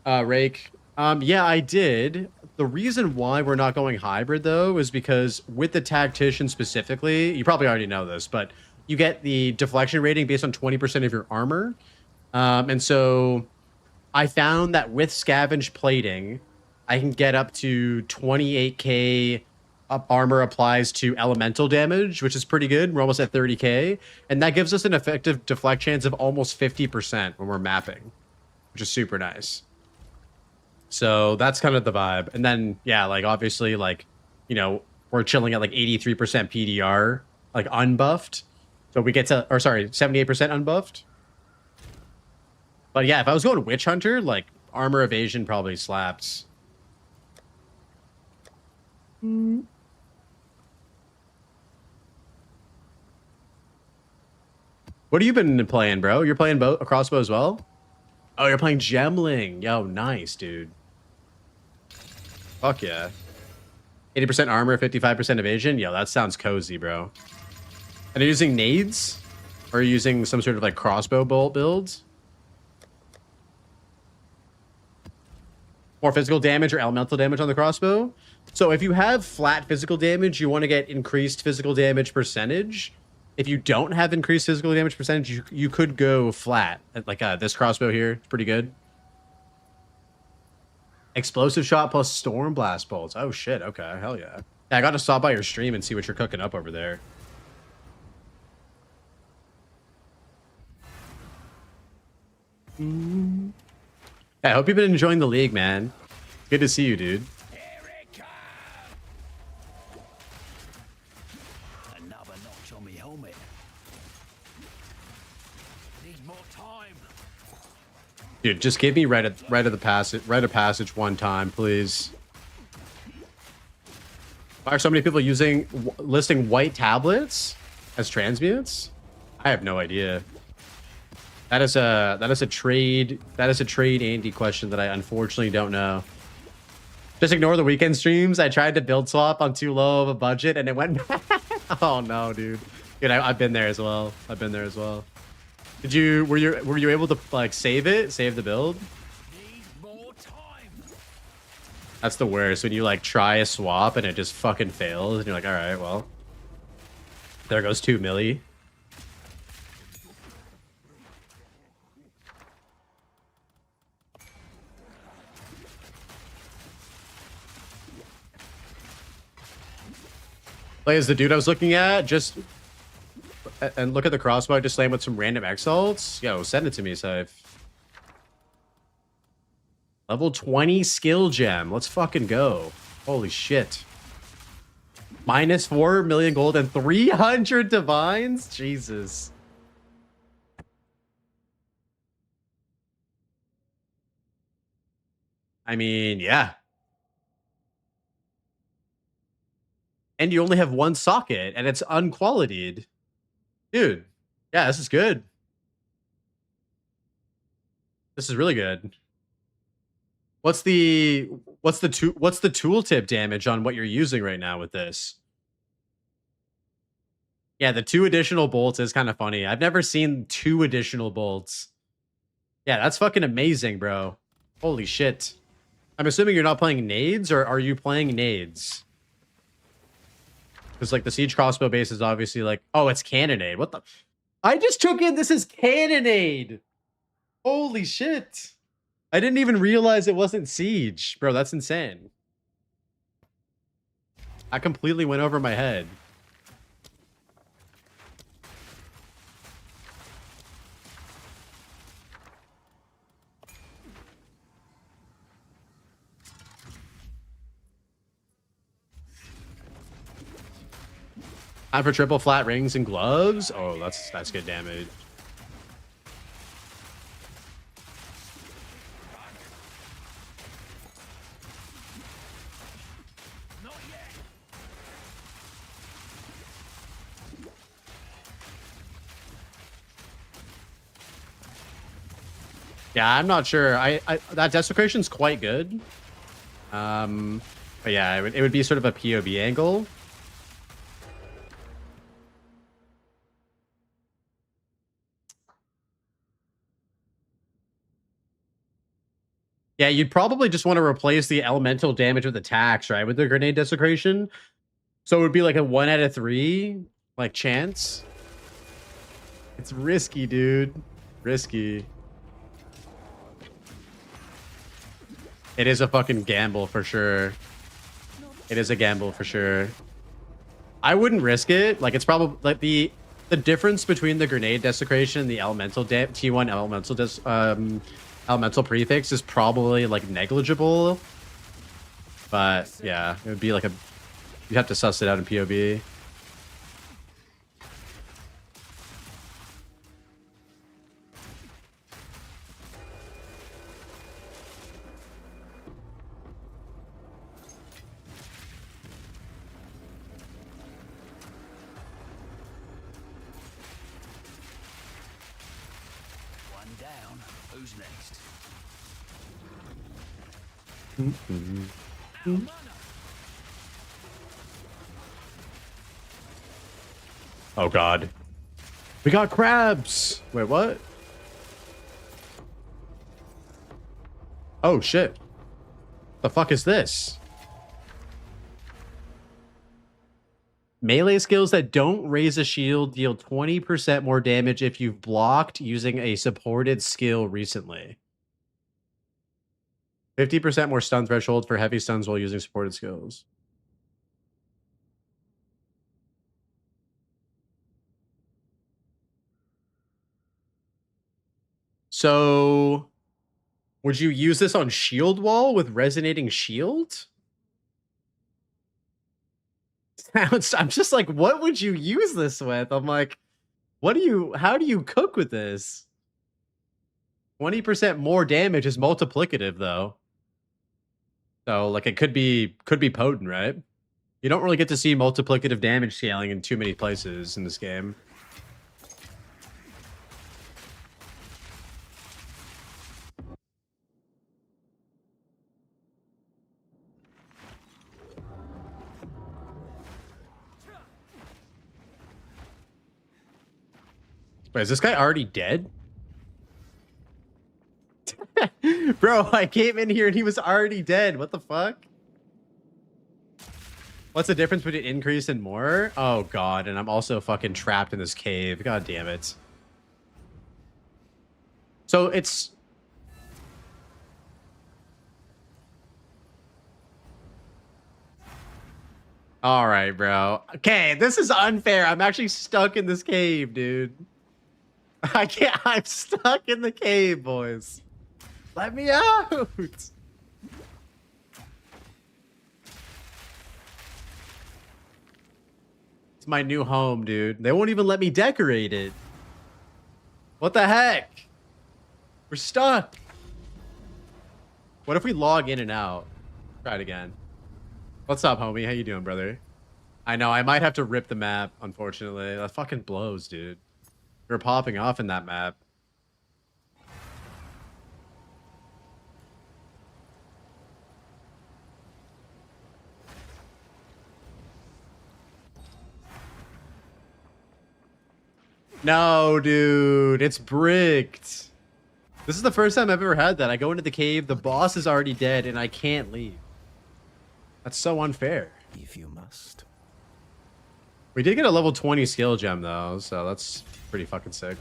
Rake. Yeah, I did. The reason why we're not going hybrid, though, is because with the Tactician specifically, you probably already know this, but you get the deflection rating based on 20% of your armor. And so I found that with scavenge plating, I can get up to 28k armor applies to elemental damage, which is pretty good. We're almost at 30k. And that gives us an effective deflect chance of almost 50% when we're mapping, which is super nice. So that's kind of the vibe. And then, yeah, like obviously, like, you know, we're chilling at like 83% PDR, like unbuffed. So we get to, or sorry, 78% unbuffed. But yeah, if I was going Witch Hunter, like armor evasion probably slaps. What have you been playing, bro? You're playing a crossbow as well? Oh, you're playing Gemling. Yo, nice, dude. Fuck yeah. 80% armor, 55% evasion. Yo, that sounds cozy, bro. And are you using nades? Or are you using some sort of like crossbow bolt builds? More physical damage or elemental damage on the crossbow? So if you have flat physical damage, you want to get increased physical damage percentage. If you don't have increased physical damage percentage, you could go flat. Like this crossbow here, it's pretty good. Explosive shot plus storm blast bolts. Oh shit, okay, hell yeah. Yeah, I gotta stop by your stream and see what you're cooking up over there. Yeah, I hope you've been enjoying the league, man. Good to see you, dude. Another notch on me helmet. Need more time. Dude, just give me rite of passage one time, please. Why are so many people listing white tablets as transmutes? I have no idea. That is a trade Andy question that I unfortunately don't know. Just ignore the weekend streams. I tried to build swap on too low of a budget and it went oh no, dude. Dude, I've been there as well. I've been there as well. Were you able to like save the build? Need more time. That's the worst, when you like try a swap and it just fucking fails and you're like, all right, well, there goes 2 milli. Play as the dude I was looking at, just and look at the crossbow, just slam with some random exalts. Yo, send it to me, Safe. Level 20 skill gem. Let's fucking go. Holy shit. Minus 4 million gold and 300 divines? Jesus. I mean, yeah. And you only have one socket, and it's unqualitied. Dude, yeah, this is good. This is really good. What's the tooltip damage on what you're using right now with this? Yeah, the 2 additional bolts is kind of funny. I've never seen 2 additional bolts. Yeah, that's fucking amazing, bro. Holy shit. I'm assuming you're not playing nades, or are you playing nades? Because like the siege crossbow base is obviously like, oh, it's cannonade. What the? I just took in this is cannonade. Holy shit. I didn't even realize it wasn't siege. Bro, that's insane. I completely went over my head. Time for triple flat rings and gloves. Oh, that's good damage. Yeah, I'm not sure. That desecration's quite good. But yeah, it would be sort of a POV angle. Yeah, you'd probably just want to replace the elemental damage with attacks, right? With the grenade desecration. So it would be like a 1 out of 3, like, chance. It's risky, dude. Risky. It is a fucking gamble for sure. It is a gamble for sure. I wouldn't risk it. Like, it's probably like the difference between the grenade desecration and the elemental T1 elemental prefix is probably like negligible. But yeah, it would be like you'd have to suss it out in POV. Who's next? Oh god. We got crabs. Wait, what? Oh shit. The fuck is this? Melee skills that don't raise a shield deal 20% more damage if you've blocked using a supported skill recently. 50% more stun threshold for heavy stuns while using supported skills. So, would you use this on shield wall with resonating shield? I'm just like, what would you use this with? I'm like, how do you cook with this? 20% more damage is multiplicative though. So like it could be potent, right? You don't really get to see multiplicative damage scaling in too many places in this game. Wait, is this guy already dead? Bro, I came in here and he was already dead. What the fuck? What's the difference between increase and more? Oh god, and I'm also fucking trapped in this cave. God damn it. So it's... All right, bro. Okay, this is unfair. I'm actually stuck in this cave, dude. I can't. I'm stuck in the cave, boys. Let me out. It's my new home, dude. They won't even let me decorate it. What the heck? We're stuck. What if we log in and out? Try it again. What's up, homie? How you doing, brother? I know, I might have to rip the map, unfortunately. That fucking blows, dude. We're popping off in that map. No, dude, it's bricked. This is the first time I've ever had that. I go into the cave, the boss is already dead, and I can't leave. That's so unfair. If you must. We did get a level 20 skill gem, though, so that's pretty fucking sick.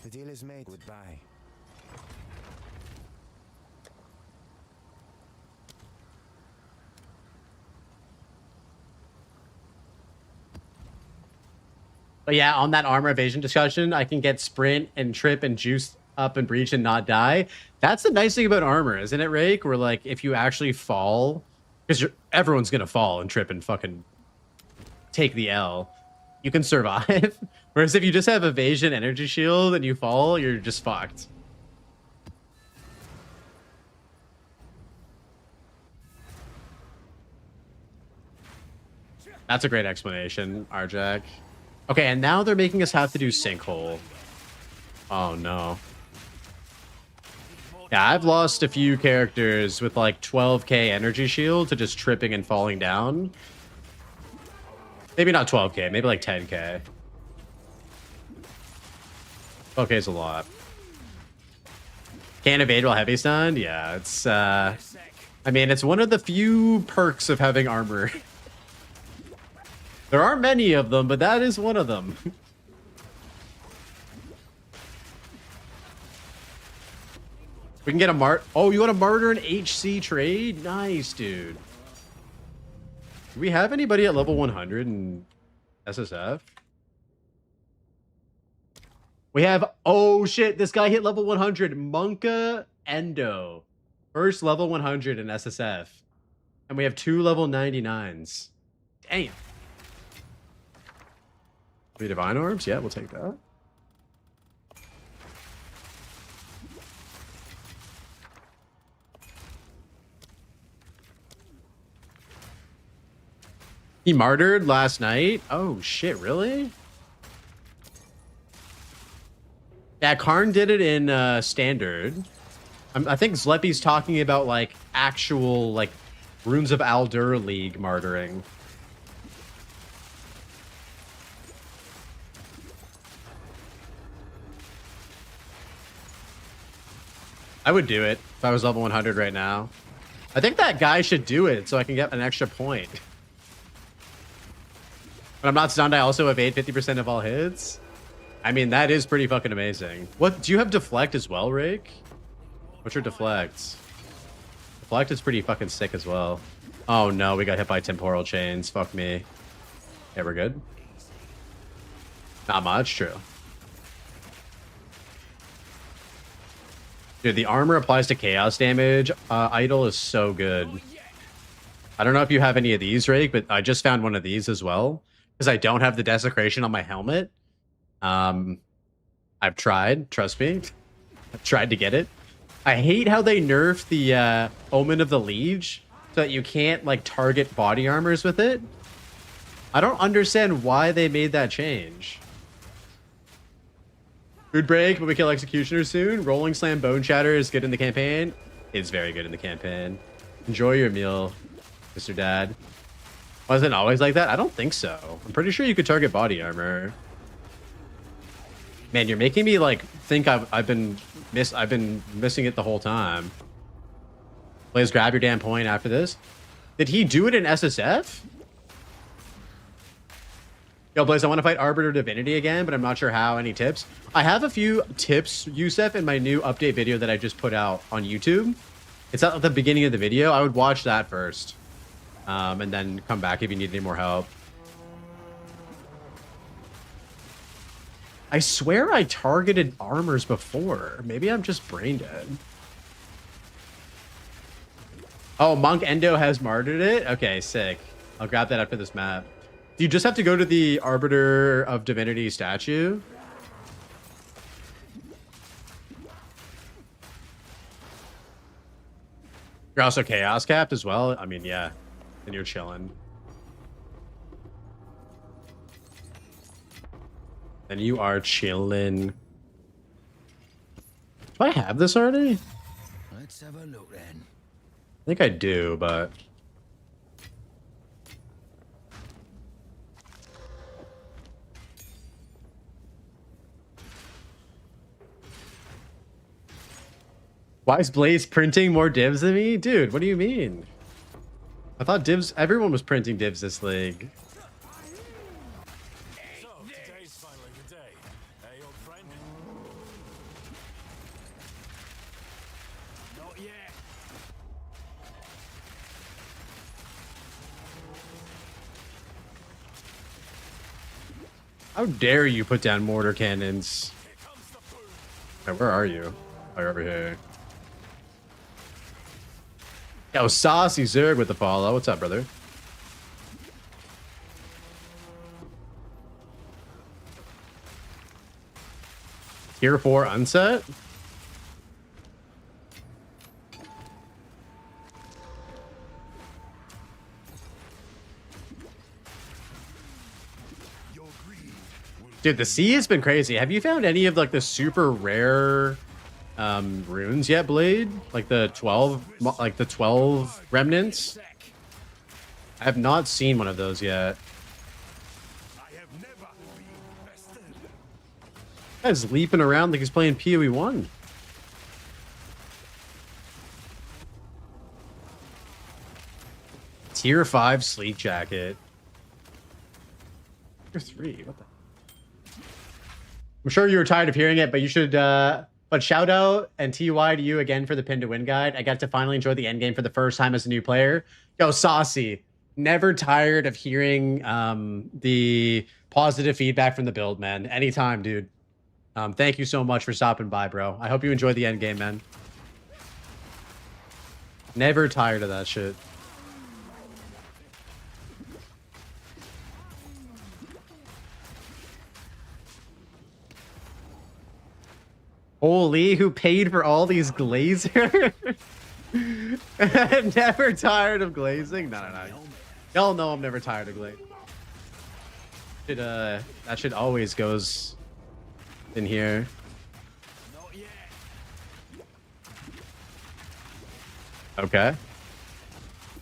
The deal is made. Goodbye. But yeah, on that armor evasion discussion, I can get sprint and trip and juice up and breach and not die. That's the nice thing about armor, isn't it, Rake? Where like if you actually fall, because everyone's gonna fall and trip and fucking take the L, you can survive. Whereas if you just have evasion energy shield and you fall, you're just fucked. That's a great explanation, Arjack. Okay, and now they're making us have to do sinkhole. Oh no. Yeah, I've lost a few characters with like 12k energy shield to just tripping and falling down. Maybe not 12k, maybe like 10k. 12k is a lot. Can't evade while heavy stunned? Yeah, it's I mean, it's one of the few perks of having armor. There aren't many of them, but that is one of them. We can get a Oh, you want to martyr an HC trade? Nice, dude. Do we have anybody at level 100 in SSF? We have... Oh, shit. This guy hit level 100. Monka Endo. First level 100 in SSF. And we have 2 level 99s. Damn. 3 divine orbs? Yeah, we'll take that. He martyred last night? Oh, shit, really? Yeah, Karn did it in Standard. I think Zleppy's talking about, like, actual, like, Runes of Aldur League martyring. I would do it if I was level 100 right now. I think that guy should do it so I can get an extra point. When I'm not stunned, I also evade 50% of all hits. I mean, that is pretty fucking amazing. What, do you have deflect as well, Rake? What's your deflect? Deflect is pretty fucking sick as well. Oh no, we got hit by temporal chains. Fuck me. Yeah, we're good. Not much, true. Dude, the armor applies to chaos damage. Idol is so good. I don't know if you have any of these, Rake, but I just found one of these as well. Because I don't have the desecration on my helmet. I've tried, trust me. I've tried to get it. I hate how they nerfed the Omen of the Liege so that you can't like target body armors with it. I don't understand why they made that change. Food break, but we kill Executioner soon. Rolling Slam Bone Shatter is good in the campaign. It's very good in the campaign. Enjoy your meal, Mr. Dad. Wasn't it always like that? I don't think so. I'm pretty sure you could target body armor. Man, you're making me like think I've been missing it the whole time. Blaze, grab your damn point after this. Did he do it in SSF? Yo, Blaze, I want to fight Arbiter Divinity again, but I'm not sure how. Any tips? I have a few tips, Yusef, in my new update video that I just put out on YouTube. It's at the beginning of the video. I would watch that first. And then come back if you need any more help. I swear I targeted armors before. Maybe I'm just brain dead. Oh, Monk Endo has martyred it? Okay, sick. I'll grab that after this map. Do you just have to go to the Arbiter of Divinity statue? You're also chaos capped as well? I mean, yeah. Then you're chilling. Then you are chilling. Do I have this already? Let's have a look then. I think I do, but why is Blaze printing more divs than me? Dude, what do you mean? I thought divs, everyone was printing divs this league. So, today's finally the day. Hey, old friend. Not yet. How dare you put down mortar cannons? Hey, where are you? Oh, you're over here. Yo, Saucy Zerg with the follow. What's up, brother? Tier 4 unset? Dude, the sea has been crazy. Have you found any of like the super rare runes yet, Blade? Like the 12 remnants? I have not seen one of those yet. I have never been bested. Guy's leaping around like he's playing PoE1. Tier 5 sleek jacket. Tier 3, what the? I'm sure you were tired of hearing it, but you should, but shout out and TY to you again for the Pin2Win guide. I got to finally enjoy the endgame for the first time as a new player. Yo, Saucy, never tired of hearing the positive feedback from the build, man. Anytime, dude. Thank you so much for stopping by, bro. I hope you enjoyed the endgame, man. Never tired of that shit. Holy, who paid for all these glazers? Never tired of glazing? No. Y'all know I'm never tired of glazing. That shit always goes in here. Not yet. Okay.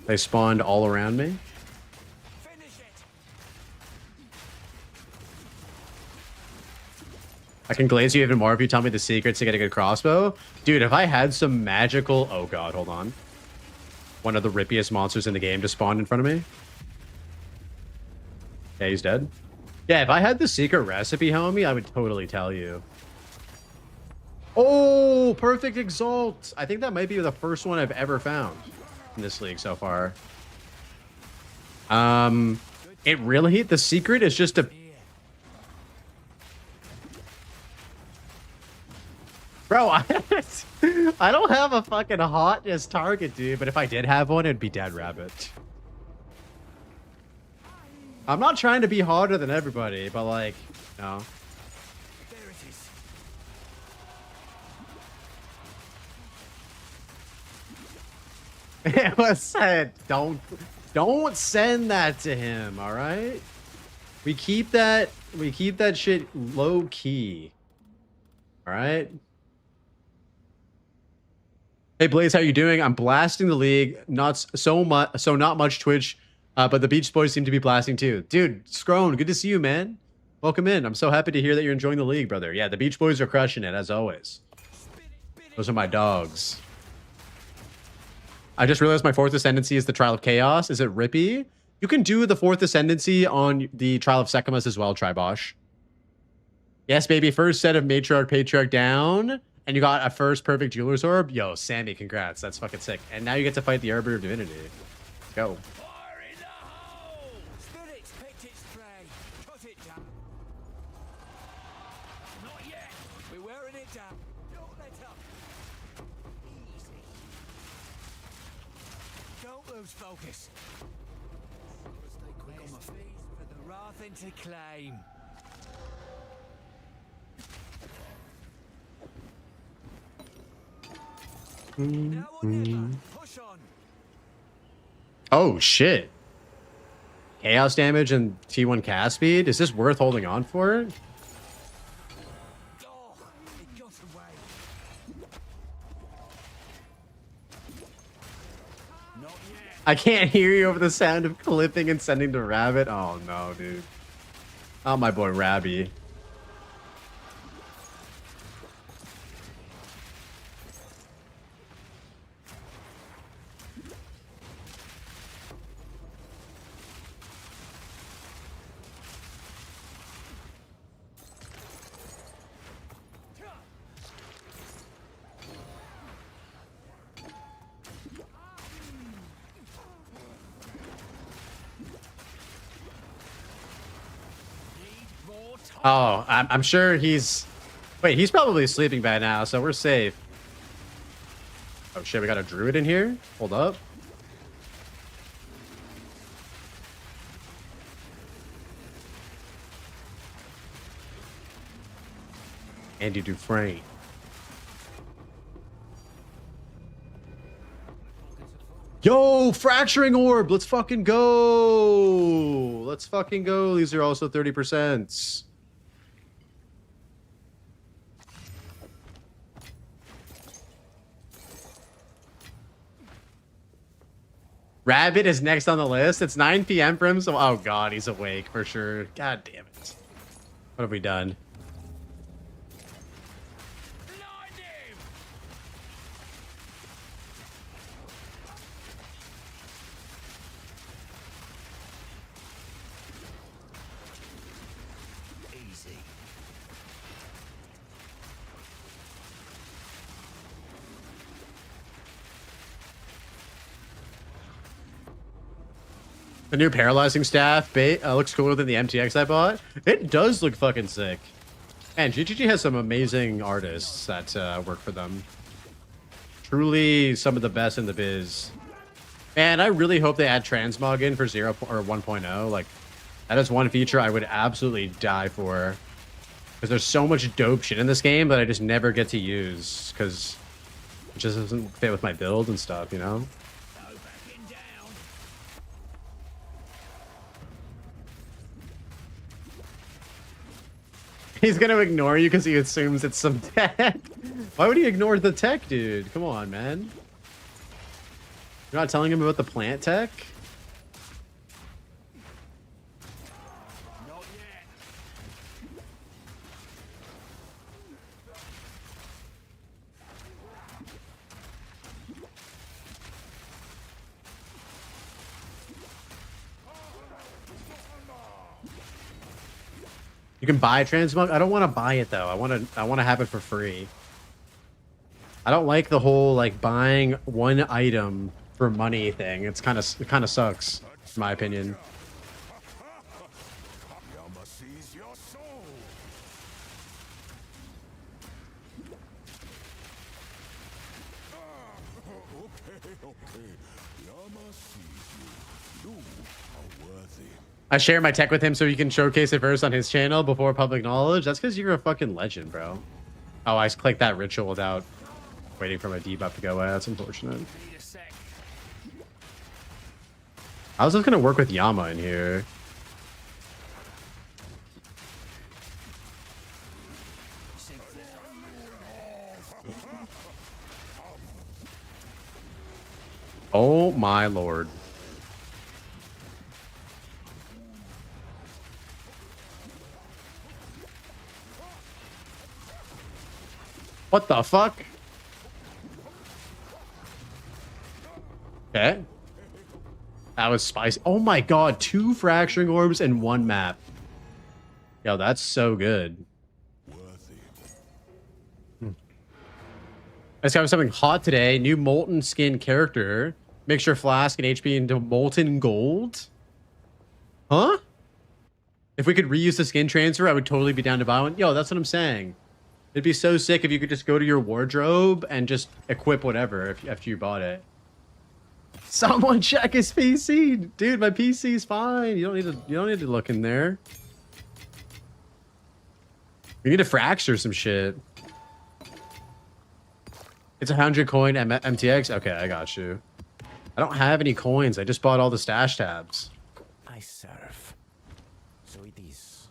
They spawned all around me. Finish it. I can glaze you even more if you tell me the secrets to get a good crossbow. Dude, if I had some magical... Oh, God, hold on. One of the rippiest monsters in the game just spawned in front of me. Yeah, he's dead. Yeah, if I had the secret recipe, homie, I would totally tell you. Oh, perfect exalt. I think that might be the first one I've ever found in this league so far. It really... The secret is just a... Bro, I don't have a fucking hotness target, dude. But if I did have one, it'd be Dead Rabbit. I'm not trying to be harder than everybody, but like, no. There it is. It was said, don't send that to him, all right? We keep that shit low key. All right? Hey Blaze, how you doing? I'm blasting the league, not much Twitch, but the Beach Boys seem to be blasting too. Dude, Scrone, good to see you, man. Welcome in. I'm so happy to hear that you're enjoying the league, brother. Yeah, the Beach Boys are crushing it as always. Those are my dogs. I just realized my 4th Ascendancy is the Trial of Chaos. Is it Rippy? You can do the 4th Ascendancy on the Trial of Secamus as well, Tribosh. Yes, baby. First set of Matriarch, Patriarch down. And you got a first perfect Jeweler's Orb. Yo, Sammy, congrats. That's fucking sick. And now you get to fight the Arbiter of Divinity. Let's go. Fire in the hole! Spirits picked its prey. Cut it down. Not yet. We're wearing it down. Don't let up. Easy. Don't lose focus. Stay quick on my feet for the Wrathen to claim. Now or never. Push on. Oh, shit. Chaos damage and T1 cast speed? Is this worth holding on for? Oh, it got away. Not yet. I can't hear you over the sound of clipping and sending to Rabbit. Oh no, dude. Oh, my boy Rabby. Oh, I'm sure he's... Wait, he's probably sleeping by now, so we're safe. Oh shit, we got a druid in here? Hold up. Andy Dufresne. Yo, fracturing orb. Let's fucking go. Let's fucking go. These are also 30%. Rabbit is next on the list. It's 9 p.m. for him, so oh god, he's awake for sure. God damn it. What have we done? Easy. The new paralyzing staff bait looks cooler than the MTX I bought. It does look fucking sick. And GGG has some amazing artists that work for them. Truly some of the best in the biz. And I really hope they add transmog in for 0 or 1.0. Like, that is one feature I would absolutely die for. Because there's so much dope shit in this game that I just never get to use. Because it just doesn't fit with my build and stuff, you know? He's gonna ignore you because he assumes it's some tech. Why would he ignore the tech, dude? Come on, man. You're not telling him about the plant tech? Not yet. You can buy transmog. I don't want to buy it though. I want to have it for free. I don't like the whole like buying one item for money thing. It kind of sucks, in my opinion. Yama sees your soul. Okay. Yama sees you. You are worthy. I share my tech with him so he can showcase it first on his channel before public knowledge. That's because you're a fucking legend, bro. Oh, I clicked that ritual without waiting for my debuff to go away. That's unfortunate. Need a sec. I was just gonna work with Yama in here. Oh my lord. What the fuck? Okay. That was spicy. Oh my god, 2 fracturing orbs and 1 map. Yo, that's so good. Let's have something hot today. New molten skin character. Mix your flask and HP into molten gold. Huh? If we could reuse the skin transfer, I would totally be down to buy one. Yo, that's what I'm saying. It'd be so sick if you could just go to your wardrobe and just equip whatever after you bought it. Someone check his PC, dude. My PC's fine. You don't need to look in there. We need to fracture some shit. It's 100 coin MTX. Okay, I got you. I don't have any coins. I just bought all the stash tabs. I serve. So it is.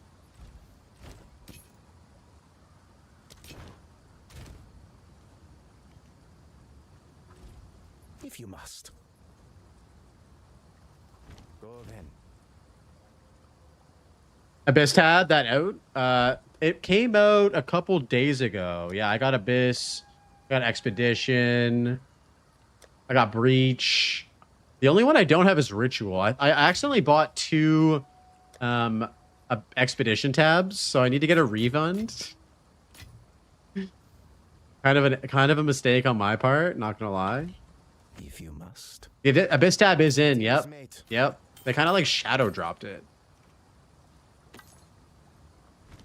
if you must. Go then. Abyss had that out. It came out a couple days ago. Yeah, I got Abyss, got Expedition, I got Breach. The only one I don't have is Ritual. I accidentally bought two Expedition tabs, so I need to get a refund. Kind of a mistake on my part, not gonna lie. If you must. The Abyss tab is in, yep. Mate. Yep. They kind of like shadow dropped it.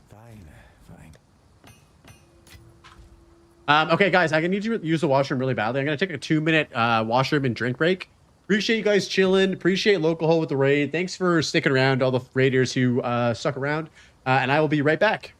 Fine, fine. Okay, guys, I need to use the washroom really badly. I'm going to take a 2-minute washroom and drink break. Appreciate you guys chilling. Appreciate Local Hole with the raid. Thanks for sticking around, all the raiders who stuck around. And I will be right back.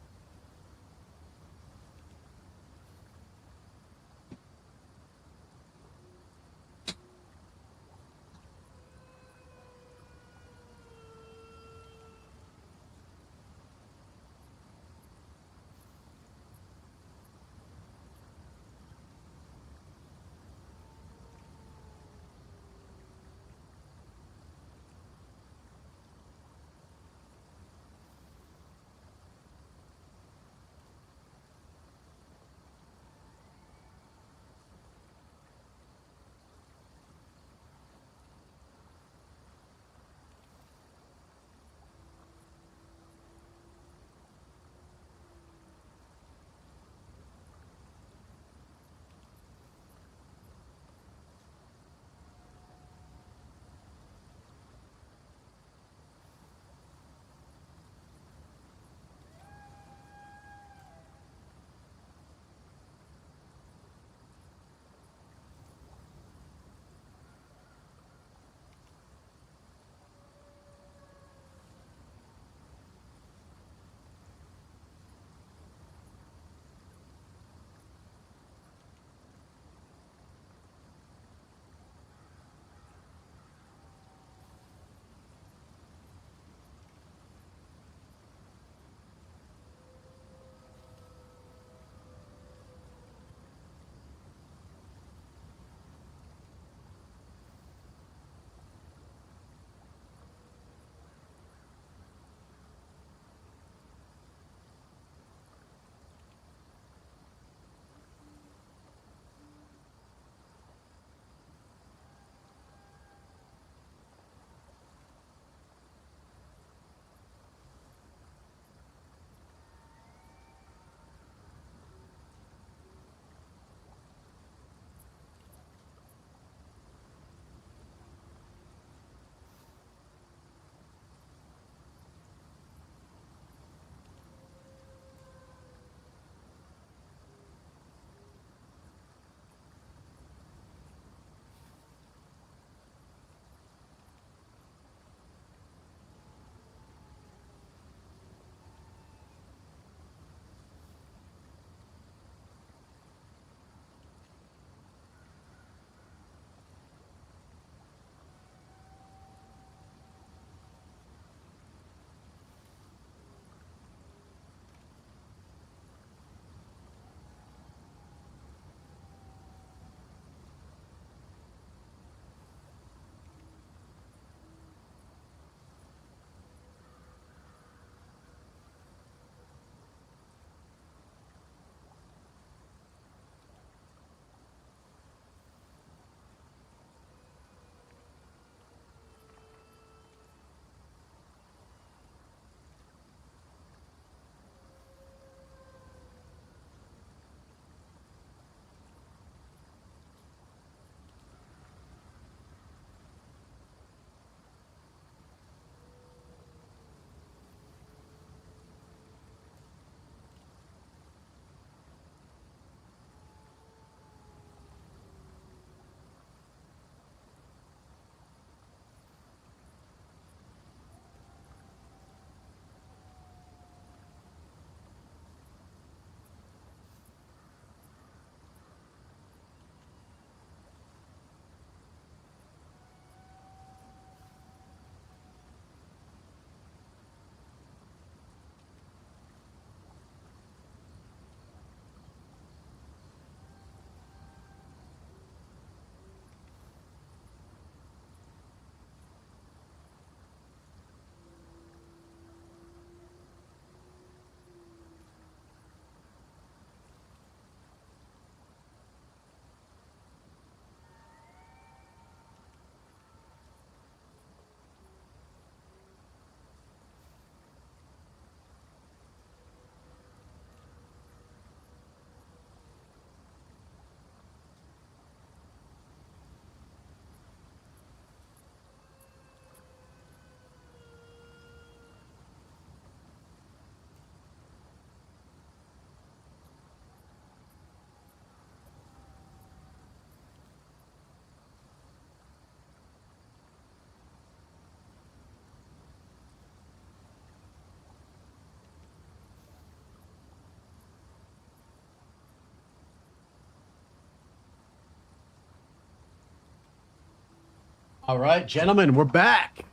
All right, gentlemen, we're back.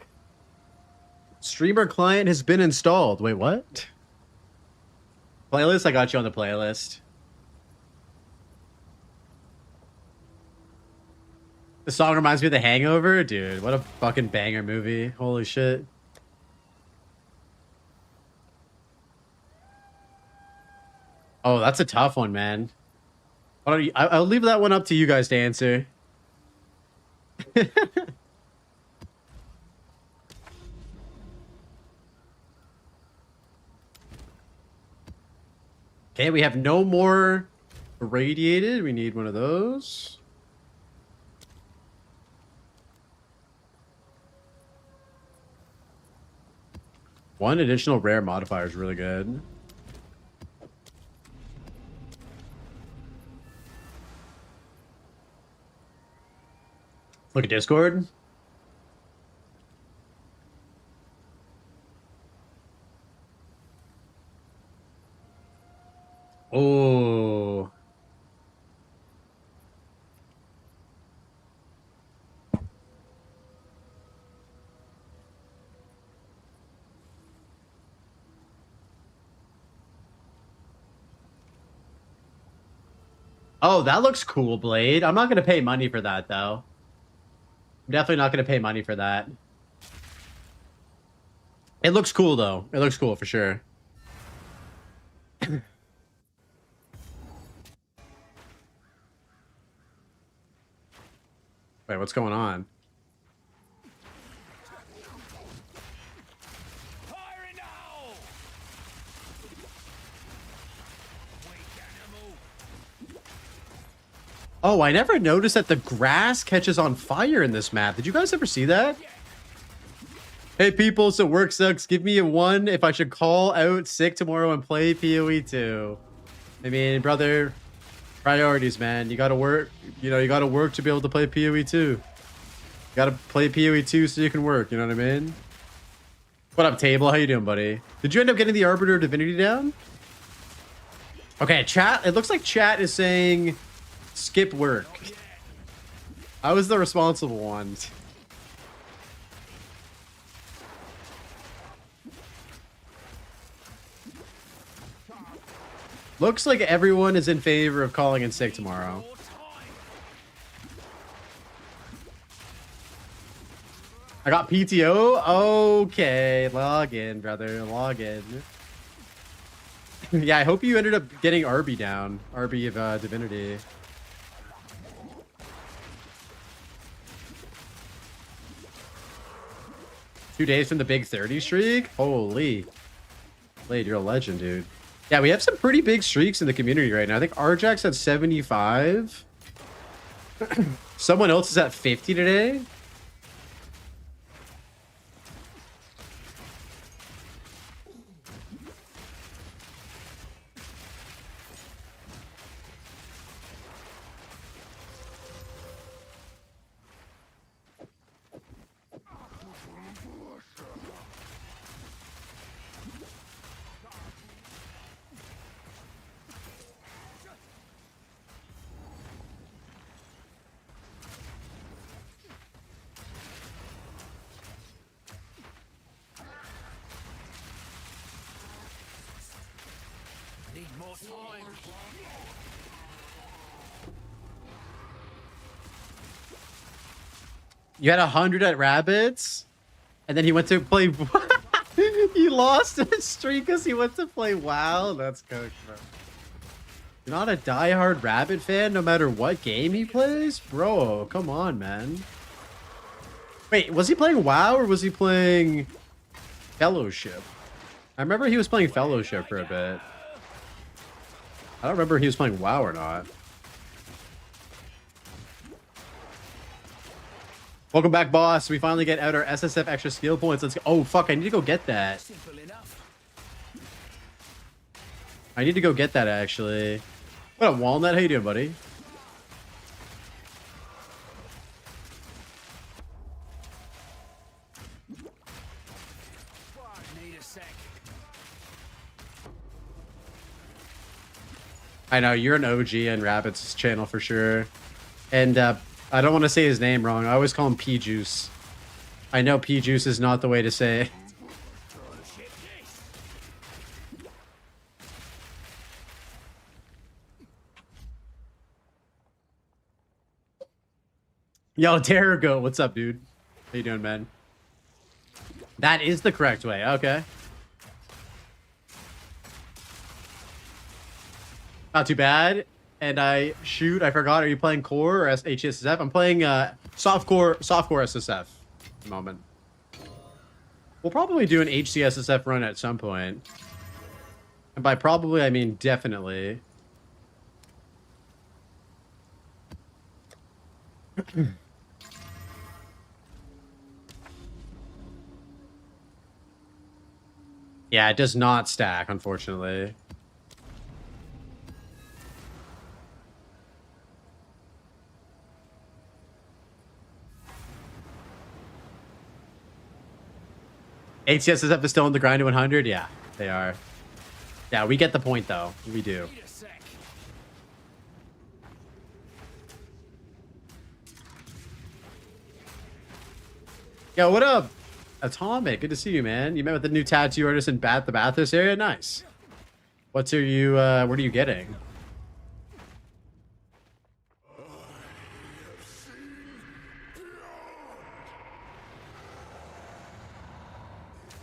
Streamer client has been installed. Wait, what? Playlist? I got you on the playlist. The song reminds me of The Hangover. Dude, what a fucking banger movie. Holy shit. Oh, that's a tough one, man. Why don't you, I'll leave that one up to you guys to answer. Okay, we have no more irradiated. We need one of those. One additional rare modifier is really good. Look at Discord. Oh. Oh, that looks cool, Blade. I'm not going to pay money for that, though. I'm definitely not going to pay money for that. It looks cool, though. It looks cool for sure. Wait, what's going on? Fire now! Wake animal! Oh, I never noticed that the grass catches on fire in this map. Did you guys ever see that? Hey people, so work sucks. Give me a 1 if I should call out sick tomorrow and play PoE 2. I mean, brother, priorities, man. You gotta work. You know, you gotta work to be able to play PoE 2. You gotta play PoE 2 so you can work. You know what I mean? What up, Table? How you doing, buddy? Did you end up getting the Arbiter Divinity down? Okay, chat. It looks like chat is saying skip work. I was the responsible one. Looks like everyone is in favor of calling in sick tomorrow. I got PTO? Okay, log in, brother. Log in. Yeah, I hope you ended up getting RB down. RB of Divinity. Two days from the big 30 streak? Holy. Blade, you're a legend, dude. Yeah, we have some pretty big streaks in the community right now. I think Arjack's at 75. Someone else is at 50 today. Need more time. You had 100 at Rabbits, and then he went to play. He lost his streak because he went to play WoW. That's cooked, bro. You're not a diehard Rabbit fan no matter what game he plays? Bro, come on, man. Wait, was he playing WoW or was he playing Fellowship? I remember he was playing Fellowship for a bit. I don't remember if he was playing WoW or not. Welcome back, boss. We finally get out our SSF extra skill points. Let's go. Oh, fuck. I need to go get that. Simple enough. I need to go get that, actually. What up, Walnut? How you doing, buddy? Need a sec. I know, you're an OG on Rabbit's channel for sure. And I don't want to say his name wrong. I always call him P Juice. I know P Juice is not the way to say it. Yo, Terrigo, what's up, dude? How you doing, man? That is the correct way. Okay. Not too bad. And I I forgot. Are you playing core or HSSF? I'm playing softcore SSF at the moment. We'll probably do an HCSSF run at some point. And by probably, I mean definitely. Yeah, it does not stack, unfortunately. HCSSF is still in the grind to 100? Yeah, they are. Yeah, we get the point, though. We do. Yo, what up? Atomic, good to see you, man. You met with the new tattoo artist in the Bathurst area? Nice. What are you getting?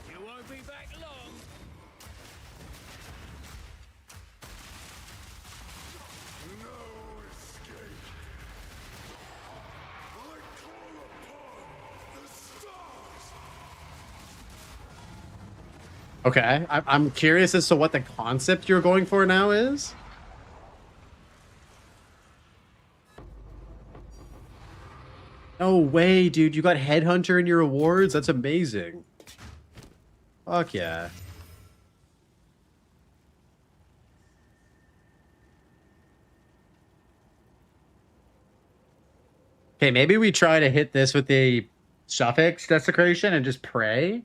You won't be back long. No escape. I call upon the stars. Okay, I'm curious as to what the concept you're going for now is. No way, dude. You got Headhunter in your awards? That's amazing. Fuck yeah. Okay, maybe we try to hit this with a suffix desecration and just pray.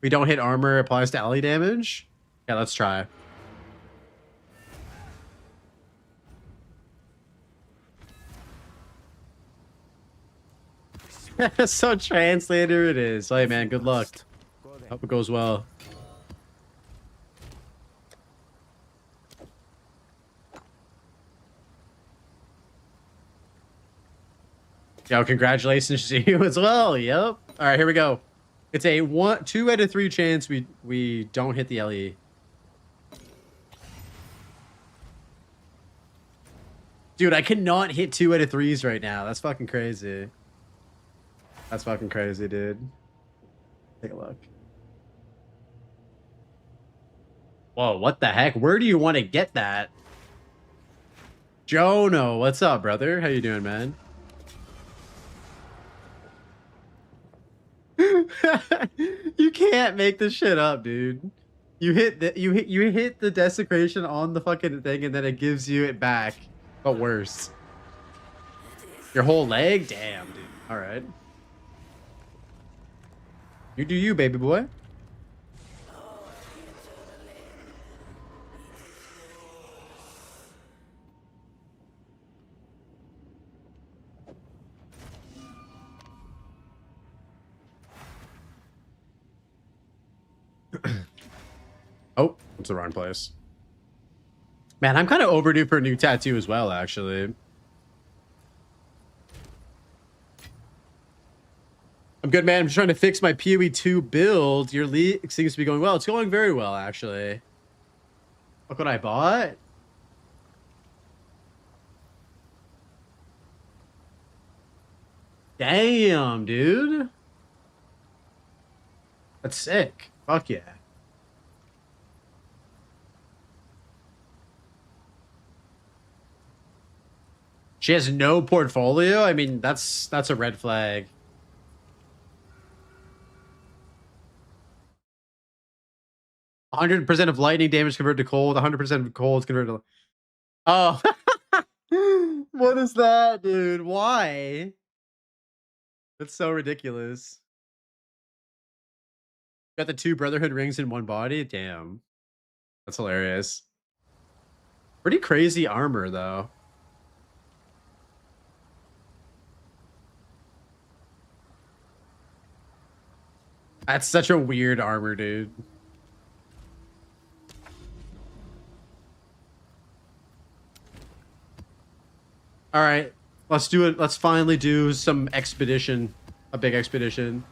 We don't hit armor, applies to ally damage. Yeah, let's try. So translator it is. Hey man, good luck. Hope it goes well. Yo, congratulations to you as well. Yep. All right, here we go. It's a 2 out of 3 chance we don't hit the LE. Dude, I cannot hit 2 out of 3s right now. That's fucking crazy. That's fucking crazy, dude. Take a look. Whoa, what the heck? Where do you want to get that? Jono, what's up, brother? How you doing, man? You can't make this shit up, dude. You hit the desecration on the fucking thing and then it gives you it back. But worse. Your whole leg? Damn, dude. Alright. You do you, baby boy. Oh, it's the wrong place. Man, I'm kind of overdue for a new tattoo as well, actually. I'm good, man. I'm just trying to fix my PoE 2 build. Your league seems to be going well. It's going very well, actually. Look what I bought. Damn, dude. That's sick. Fuck yeah. She has no portfolio? I mean, that's a red flag. "100% of lightning damage converted to cold, 100% of cold is converted to..." Oh. What is that, dude? Why? That's so ridiculous. Got the 2 Brotherhood rings in one body? Damn. That's hilarious. Pretty crazy armor, though. That's such a weird armor, dude. All right, let's do it. Let's finally do some expedition, a big expedition.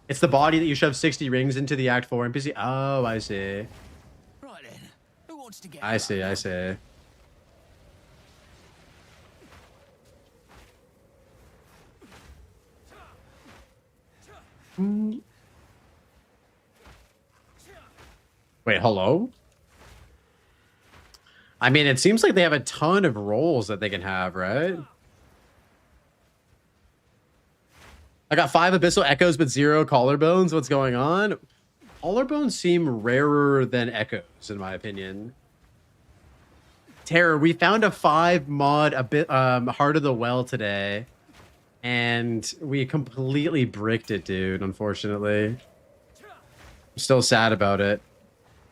It's the body that you shove 60 rings into the Act 4 NPC. Oh, I see. Right then, who wants to get I see, I see. Wait, hello? I mean, it seems like they have a ton of roles that they can have, right? I got 5 Abyssal Echoes, but 0 Collarbones. What's going on? Collarbones seem rarer than Echoes, in my opinion. Terror, we found a 5 mod Heart of the Well today, and we completely bricked it, dude, unfortunately. I'm still sad about it.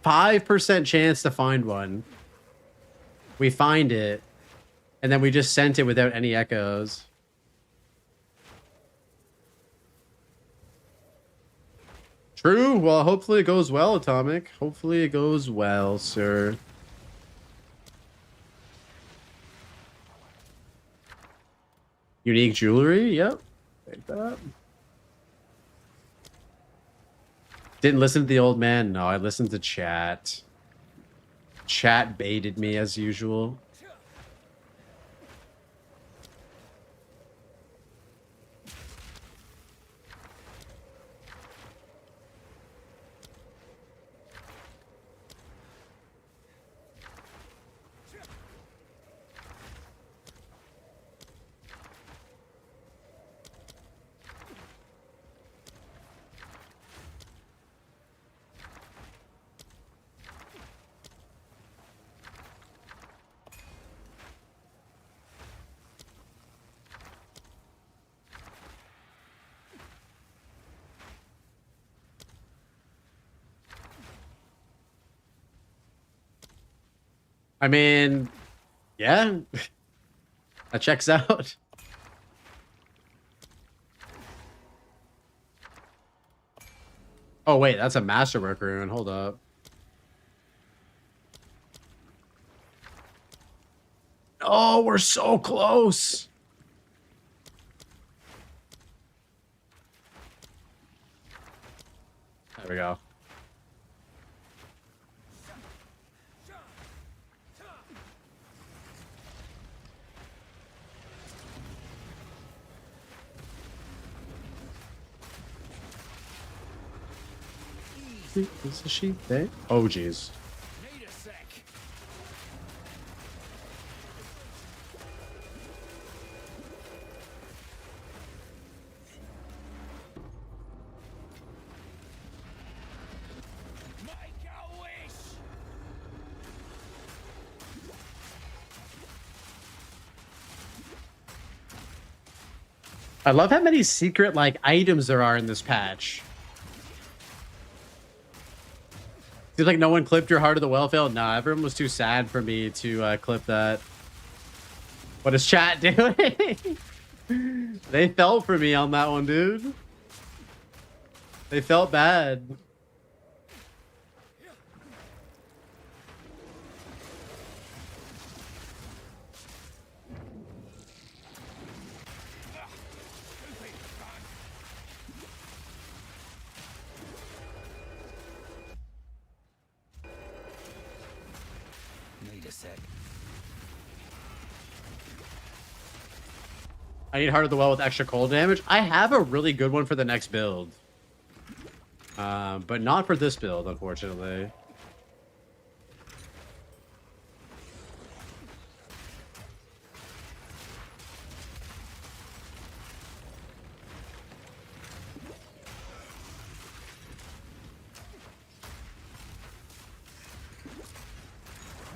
5% chance to find one. We find it, and then we just sent it without any echoes. True. Well, hopefully it goes well, Atomic. Hopefully it goes well, sir. Unique jewelry. Yep. Take that. Didn't listen to the old man. No, I listened to chat. Chat baited me as usual. I mean, yeah, that checks out. Oh, wait, that's a masterwork rune. Hold up. Oh, we're so close. There we go. Is a sheep there? Oh, jeez. Need a sec. Make a wish. I love how many secret like items there are in this patch. Seems like no one clipped your Heart of the Well fail. Nah, everyone was too sad for me to clip that. What is chat doing? They felt for me on that one, dude. They felt bad. Need a sec. I need Heart of the Well with extra cold damage. I have a really good one for the next build. But not for this build, unfortunately.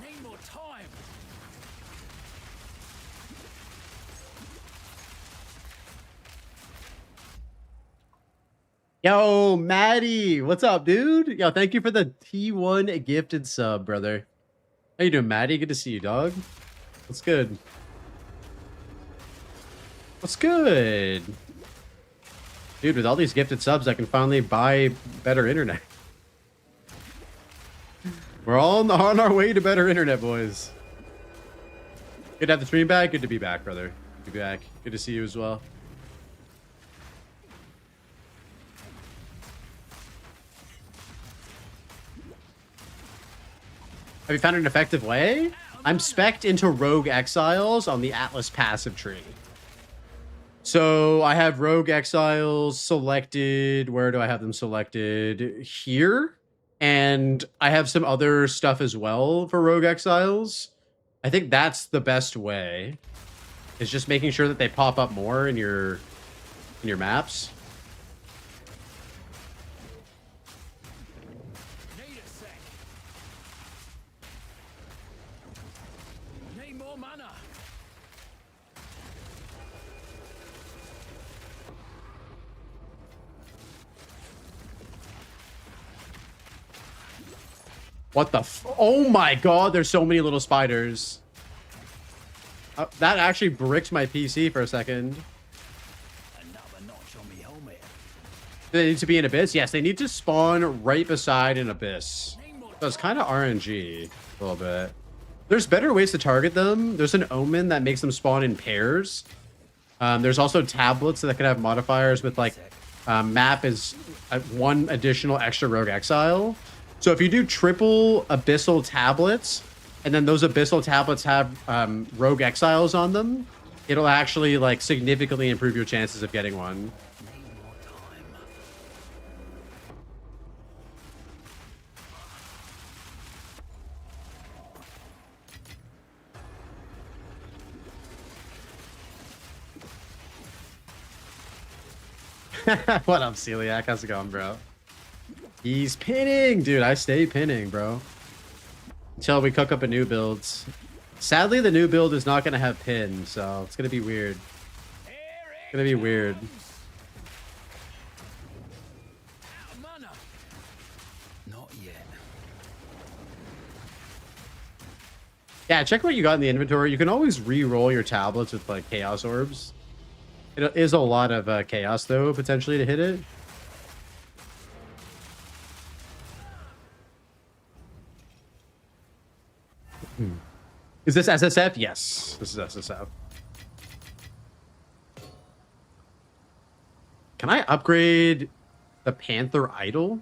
Need more time. Yo, Maddie, what's up, dude? Yo, thank you for the T1 gifted sub, brother. How you doing, Maddie? Good to see you, dog. What's good? What's good? Dude, with all these gifted subs, I can finally buy better internet. We're all on our way to better internet, boys. Good to have the stream back. Good to be back, brother. Good to be back. Good to see you as well. Have you found an effective way? I'm spec'd into Rogue Exiles on the Atlas passive tree. So I have Rogue Exiles selected. Where do I have them selected? Here. And I have some other stuff as well for Rogue Exiles. I think that's the best way. Is just making sure that they pop up more in your maps. Need a sec. Need more mana. What the oh my god, there's so many little spiders. That actually bricked my PC for a second. Another notch on me helmet. Do they need to be in Abyss? Yes, they need to spawn right beside an Abyss. So it's kind of RNG a little bit. There's better ways to target them. There's an Omen that makes them spawn in pairs. There's also tablets that can have modifiers with like map is one additional extra Rogue Exile. So if you do triple Abyssal tablets, and then those Abyssal tablets have Rogue Exiles on them, it'll actually like significantly improve your chances of getting one. Need more time. What up, Celiac? How's it going, bro? He's pinning! Dude, I stay pinning, bro. Until we cook up a new build. Sadly, the new build is not going to have pin, so it's going to be weird. It's going to be weird. Out of mana. Not yet. Yeah, check what you got in the inventory. You can always re-roll your tablets with, like, Chaos Orbs. It is a lot of chaos, though, potentially, to hit it. Is this SSF? Yes, this is SSF. Can I upgrade the Panther Idol?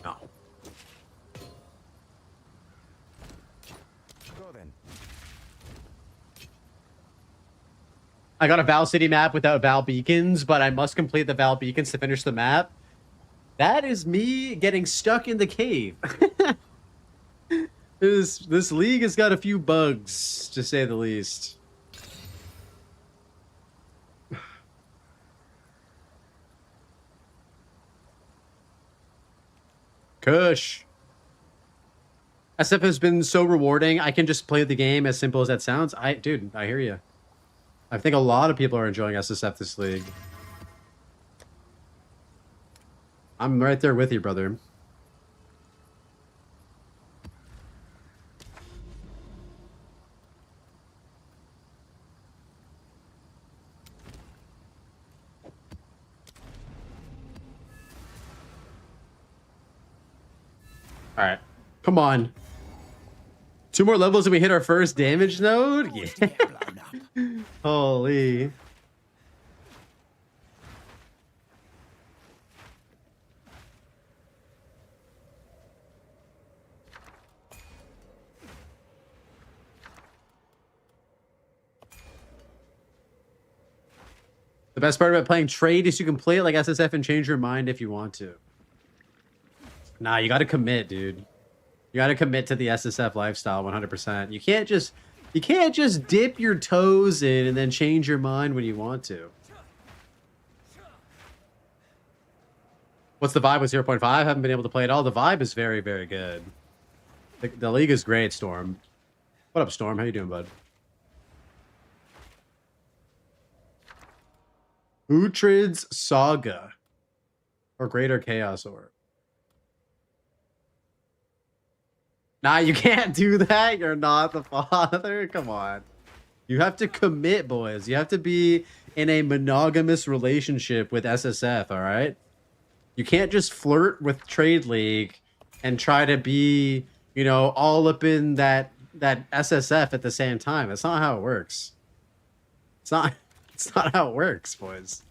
No. Go then. I got a Val City map without Val beacons, but I must complete the Val beacons to finish the map. That is me getting stuck in the cave. This league has got a few bugs, to say the least. Kush. SF has been so rewarding. I can just play the game, as simple as that sounds. Dude, I hear you. I think a lot of people are enjoying SSF this league. I'm right there with you, brother. All right, come on. 2 more levels and we hit our first damage node? Yeah. Holy. The best part about playing trade is you can play it like SSF and change your mind if you want to. Nah, you got to commit, dude. You got to commit to the SSF lifestyle 100%. You can't just dip your toes in and then change your mind when you want to. What's the vibe with 0.5? I haven't been able to play it all. The vibe is very, very good. The league is great, Storm. What up, Storm? How you doing, bud? Uhtred's Saga. Or Greater Chaos Orb. Nah, you can't do that. You're not the father. Come on. You have to commit, boys. You have to be in a monogamous relationship with SSF, all right? You can't just flirt with Trade League and try to be, you know, all up in that SSF at the same time. That's not how it works. It's not how it works, boys.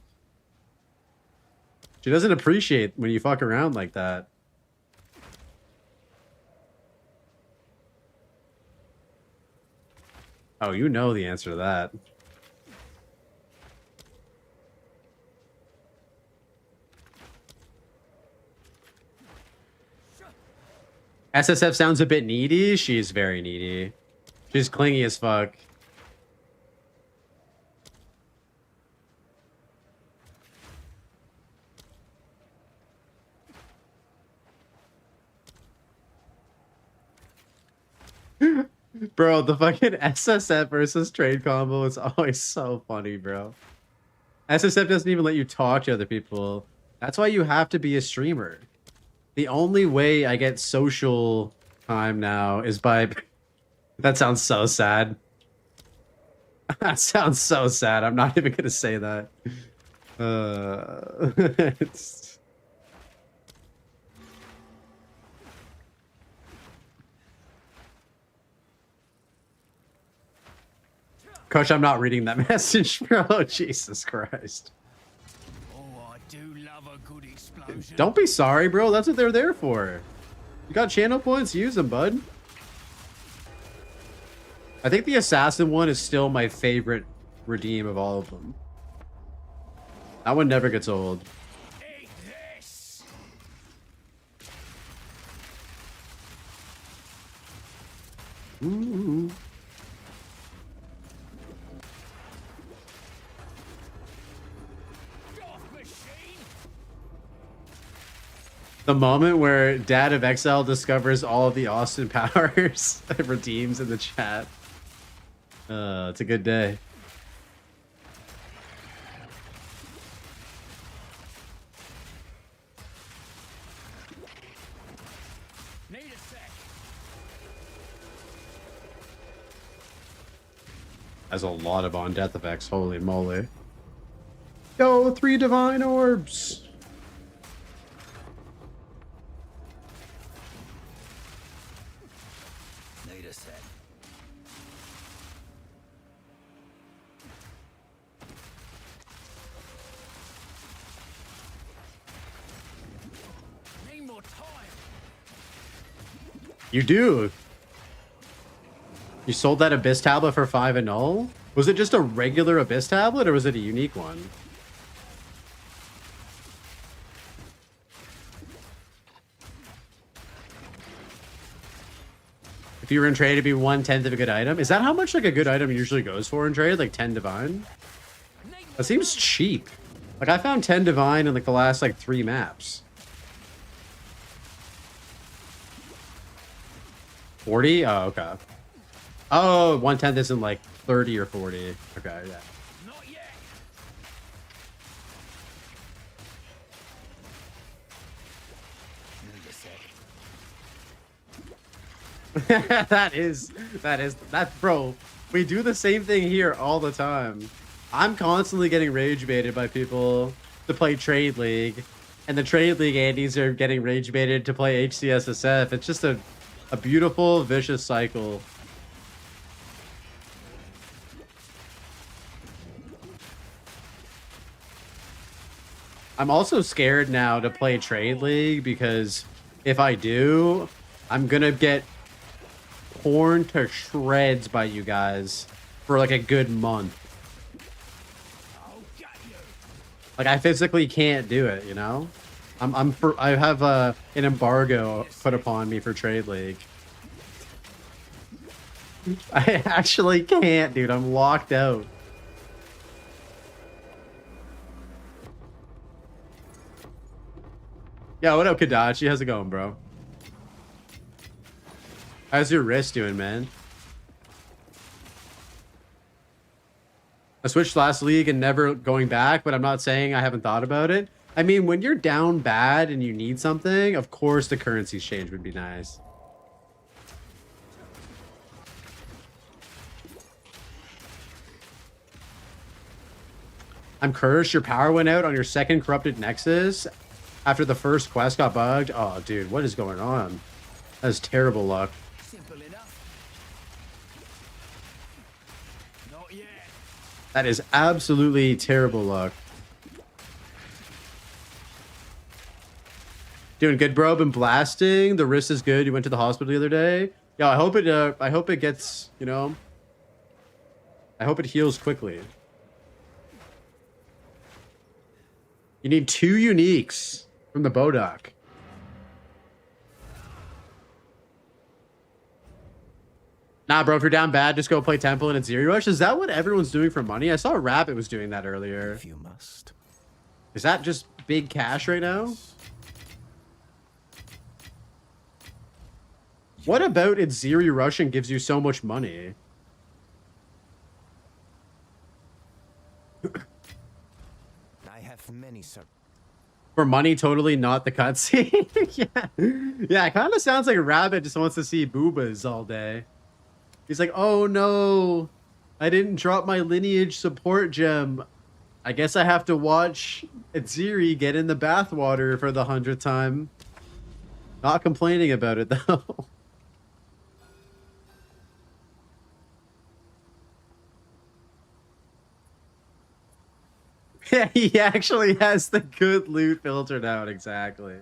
She doesn't appreciate when you fuck around like that. Oh, you know the answer to that. SSF sounds a bit needy. She's very needy. She's clingy as fuck. Bro, the fucking SSF versus trade combo is always so funny, bro. SSF doesn't even let you talk to other people. That's why you have to be a streamer. The only way I get social time now is by... That sounds so sad. That sounds so sad. I'm not even gonna say that. It's... Coach, I'm not reading that message, bro. Jesus Christ. Oh, I do love a good explosion. Don't be sorry, bro. That's what they're there for. You got channel points? Use them, bud. I think the assassin one is still my favorite redeem of all of them. That one never gets old. Eat this. Ooh. Off machine. The moment where Dad of Exile discovers all of the Austin powers and redeems in the chat. It's a good day. Need a sec. Has a lot of on death effects. Holy moly. Yo, 3 divine orbs. Need a sec. Need more time. You do. You sold that Abyss tablet for 5 and 0? Was it just a regular Abyss tablet or was it a unique one? If you were in trade, it'd be 1/10 of a good item. Is that how much like a good item usually goes for in trade? Like 10 divine? That seems cheap. Like I found 10 divine in like the last like 3 maps. 40? Oh, okay. Oh, 1/10 isn't like 30 or 40. Okay, yeah. Not yet. Need a sec. that bro, we do the same thing here all the time. I'm constantly getting rage baited by people to play Trade League, and the Trade League Andes are getting rage baited to play HCSSF. It's just a beautiful vicious cycle. I'm also scared now to play Trade League because if I do, I'm gonna get torn to shreds by you guys for like a good month. Like I physically can't do it, you know? I have an embargo put upon me for Trade League. I actually can't, dude. I'm locked out. Yeah, what up, Kadachi? How's it going, bro? How's your wrist doing, man? I switched last league and never going back, but I'm not saying I haven't thought about it. I mean, when you're down bad and you need something, of course the currency exchange would be nice. I'm cursed. Your power went out on your second corrupted nexus after the first quest got bugged. Oh, dude, what is going on? That's terrible luck. Simple enough. Not yet. That is absolutely terrible luck. Doing good, bro. Been blasting. The wrist is good. You went to the hospital the other day. Yeah, I hope it gets, you know, I hope it heals quickly. You need 2 uniques from the Bodoc. Nah, bro, if you're down bad, just go play Temple and it's Zeri Rush. Is that what everyone's doing for money? I saw Rabbit was doing that earlier. If you must. Is that just big cash right now? What about it's Zeri Rush and gives you so much money? I have many, sir. For money, totally not the cutscene. Yeah, it kind of sounds like Rabbit just wants to see boobas all day. He's like, oh no, I didn't drop my lineage support gem. I guess I have to watch Zeri get in the bathwater for the 100th time. Not complaining about it though. Yeah, he actually has the good loot filtered out, exactly.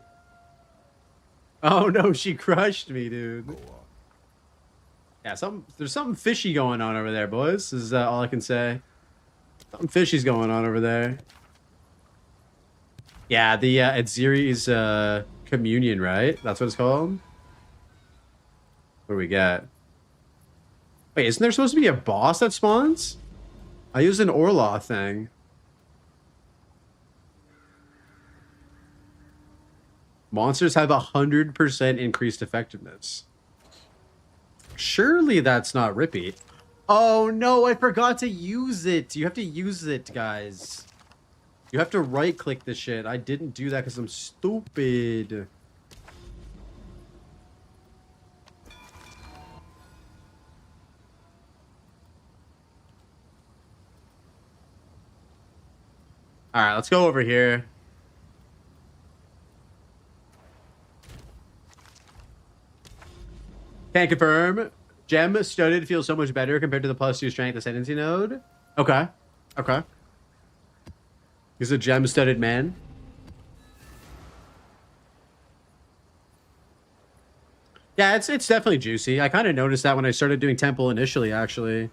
Oh no, she crushed me, dude. Yeah, there's something fishy going on over there, boys. This is all I can say. Something fishy's going on over there. Yeah, the Zeri's communion, right? That's what it's called? What do we got? Wait, isn't there supposed to be a boss that spawns? I used an Orlaw thing. Monsters have 100% increased effectiveness. Surely that's not Rippy. Oh no, I forgot to use it. You have to use it, guys. You have to right click the shit. I didn't do that because I'm stupid. Alright, let's go over here. Can't confirm. Gem studded feels so much better compared to the +2 strength ascendancy node. Okay. Okay. He's a gem studded man. Yeah, it's definitely juicy. I kind of noticed that when I started doing Temple initially, actually.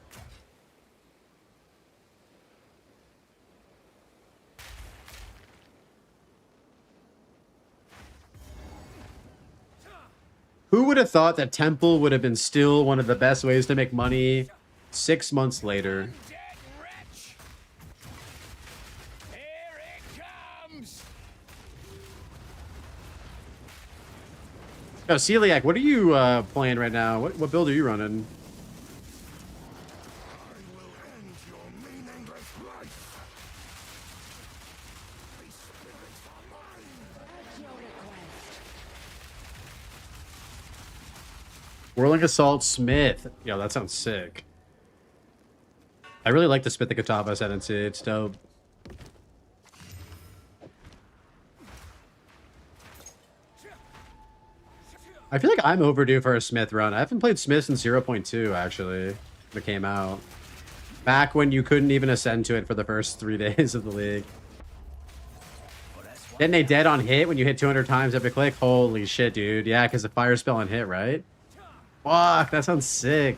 Who would have thought that Temple would have been still one of the best ways to make money 6 months later? Dead wretch. Here it comes. Oh, Celiac, what are you playing right now? What build are you running? I will end your meaningless life. These spirits are mine. At your request. Whirling Assault Smith. Yo, that sounds sick. I really like the Smith the Kataba ascendancy. It's dope. I feel like I'm overdue for a Smith run. I haven't played Smith since 0.2, actually. When it came out. Back when you couldn't even ascend to it for the first 3 days of the league. Didn't they dead on hit when you hit 200 times every click? Holy shit, dude. Yeah, because the fire spell on hit, right? Fuck, that sounds sick.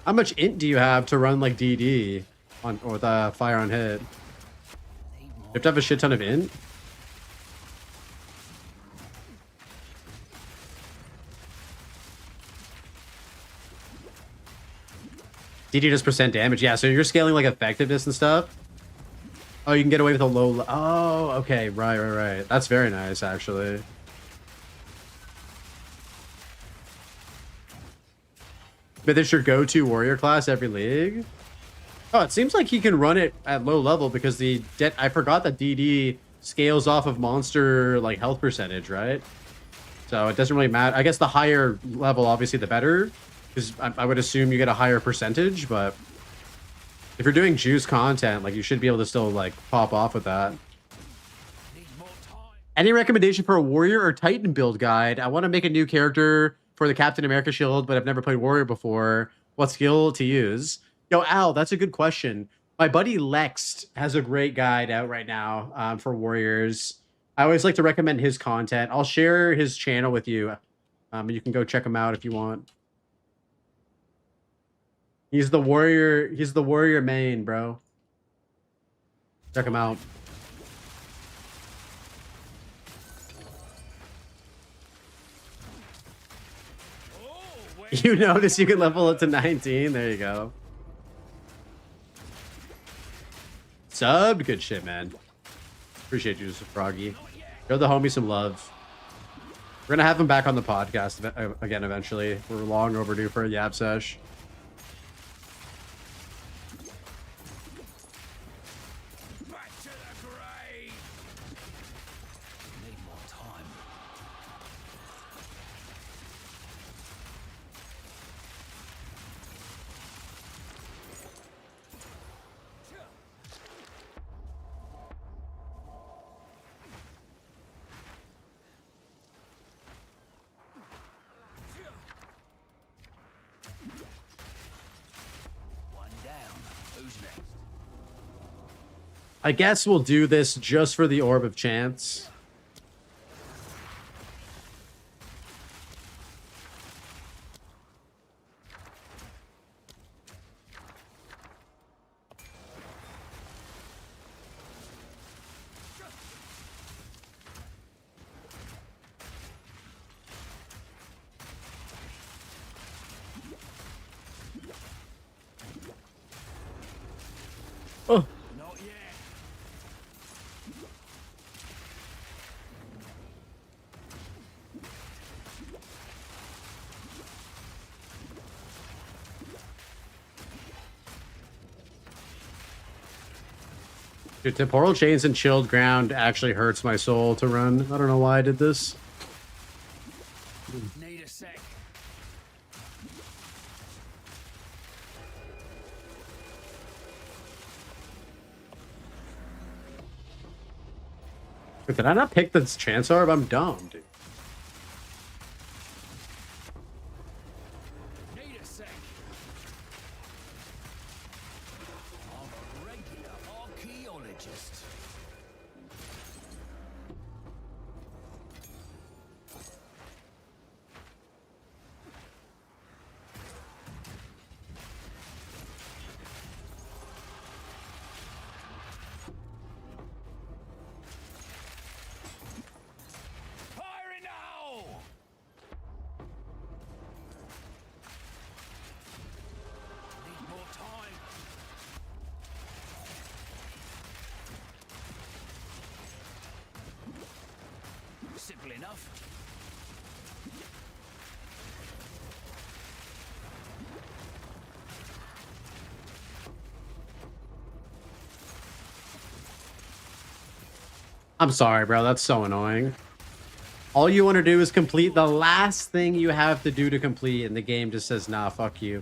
How much int do you have to run like DD on or the fire on hit? You have to have a shit ton of int. DD does percent damage. Yeah, so you're scaling like effectiveness and stuff. Oh, you can get away with a low. Oh, okay, right. That's very nice, actually. But it's your go-to warrior class every league. Oh, it seems like he can run it at low level because I forgot that DD scales off of monster like health percentage, right? So it doesn't really matter. I guess the higher level, obviously, the better, because I would assume you get a higher percentage. But If you're doing juice content, like you should be able to still like pop off with that. Need more time. Any recommendation for a warrior or titan build guide? I want to make a new character for the Captain America shield, but I've never played warrior before. What skill to use? Yo, Al, that's a good question. My buddy Lex has a great guide out right now for warriors. I always like to recommend his content. I'll share his channel with you. You can go check him out if you want. He's the warrior main, bro. Check him out. You notice you can level it to 19. There you go. Subbed. Good shit, man. Appreciate you, Froggy. Show the homie some love. We're gonna have him back on the podcast again eventually. We're long overdue for a Yap sesh. Back to the grave. Need more time. One down. Who's next? I guess we'll do this just for the Orb of Chance. Oh. Not yet. Dude, temporal chains and chilled ground actually hurts my soul to run. I don't know why I did this. Need a sec. Wait, did I not pick this chance orb? I'm dumb, dude. Need a sec. I'm a regular archaeologist. Firing now! Need more time. Simple enough. I'm sorry, bro. That's so annoying. All you want to do is complete the last thing you have to do to complete, and the game just says, nah, fuck you.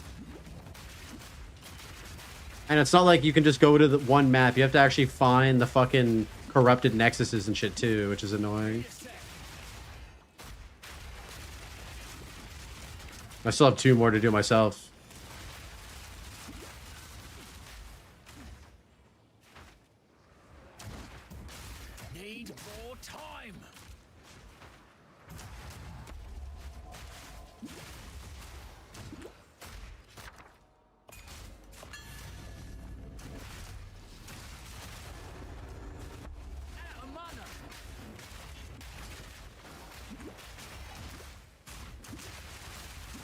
And it's not like you can just go to the one map. You have to actually find the fucking corrupted nexuses and shit too, which is annoying. I still have 2 more to do myself. Need more time. Out of mana.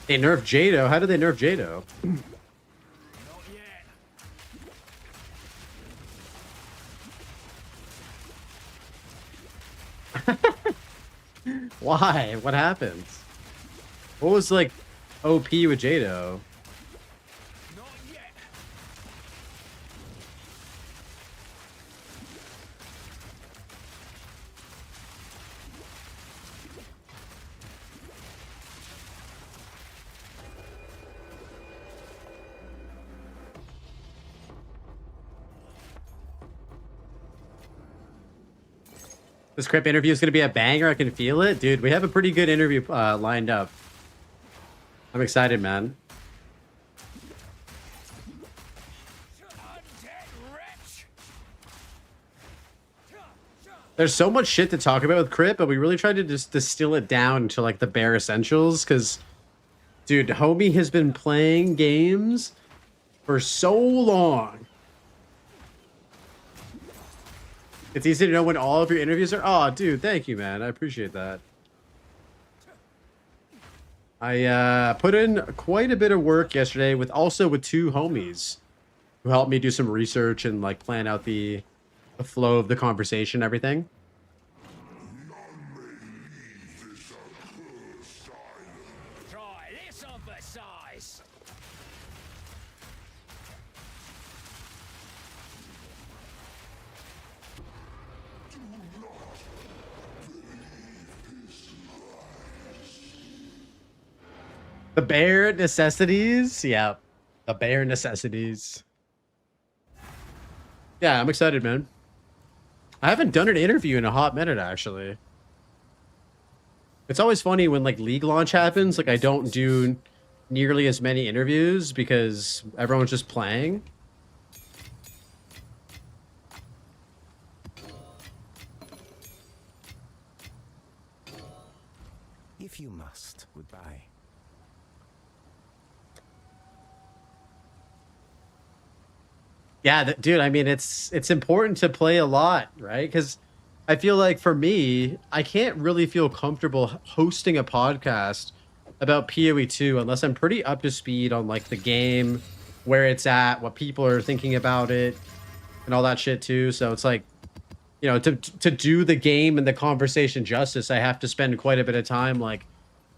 They nerfed Jado. How did they nerf Jado? Not yet. Why? What happened? What was like OP with Jado? Not yet. This Crip interview is going to be a banger. I can feel it. Dude, we have a pretty good interview lined up. I'm excited, man. There's so much shit to talk about with Crip, but we really tried to just distill it down to like the bare essentials. Because, dude, homie has been playing games for so long. It's easy to know when all of your interviews are. Oh, dude, thank you, man. I appreciate that. I put in quite a bit of work yesterday with two homies who helped me do some research and like plan out the flow of the conversation, everything. Try this on for size. The bare necessities. Yeah, the bare necessities. Yeah, I'm excited, man. I haven't done an interview in a hot minute, actually. It's always funny when like League launch happens. Like I don't do nearly as many interviews because everyone's just playing. If you must, goodbye. Yeah, dude, I mean, it's important to play a lot, right? Because I feel like for me, I can't really feel comfortable hosting a podcast about PoE2 unless I'm pretty up to speed on like the game, where it's at, what people are thinking about it, and all that shit too. So it's like, you know, to do the game and the conversation justice, I have to spend quite a bit of time like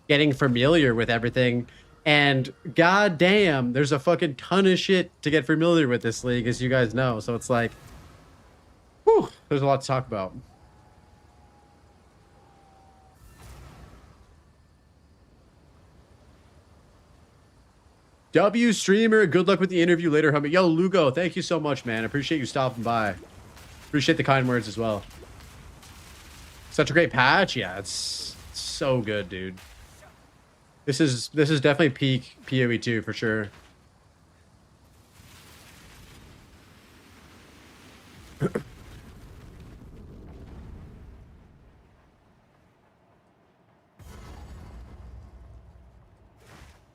getting familiar with everything. And goddamn, there's a fucking ton of shit to get familiar with this league, as you guys know. So it's like, whew, there's a lot to talk about. W streamer, good luck with the interview later, homie. Yo, Lugo, thank you so much, man. Appreciate you stopping by. Appreciate the kind words as well. Such a great patch. Yeah, it's so good, dude. This is definitely peak PoE2 for sure.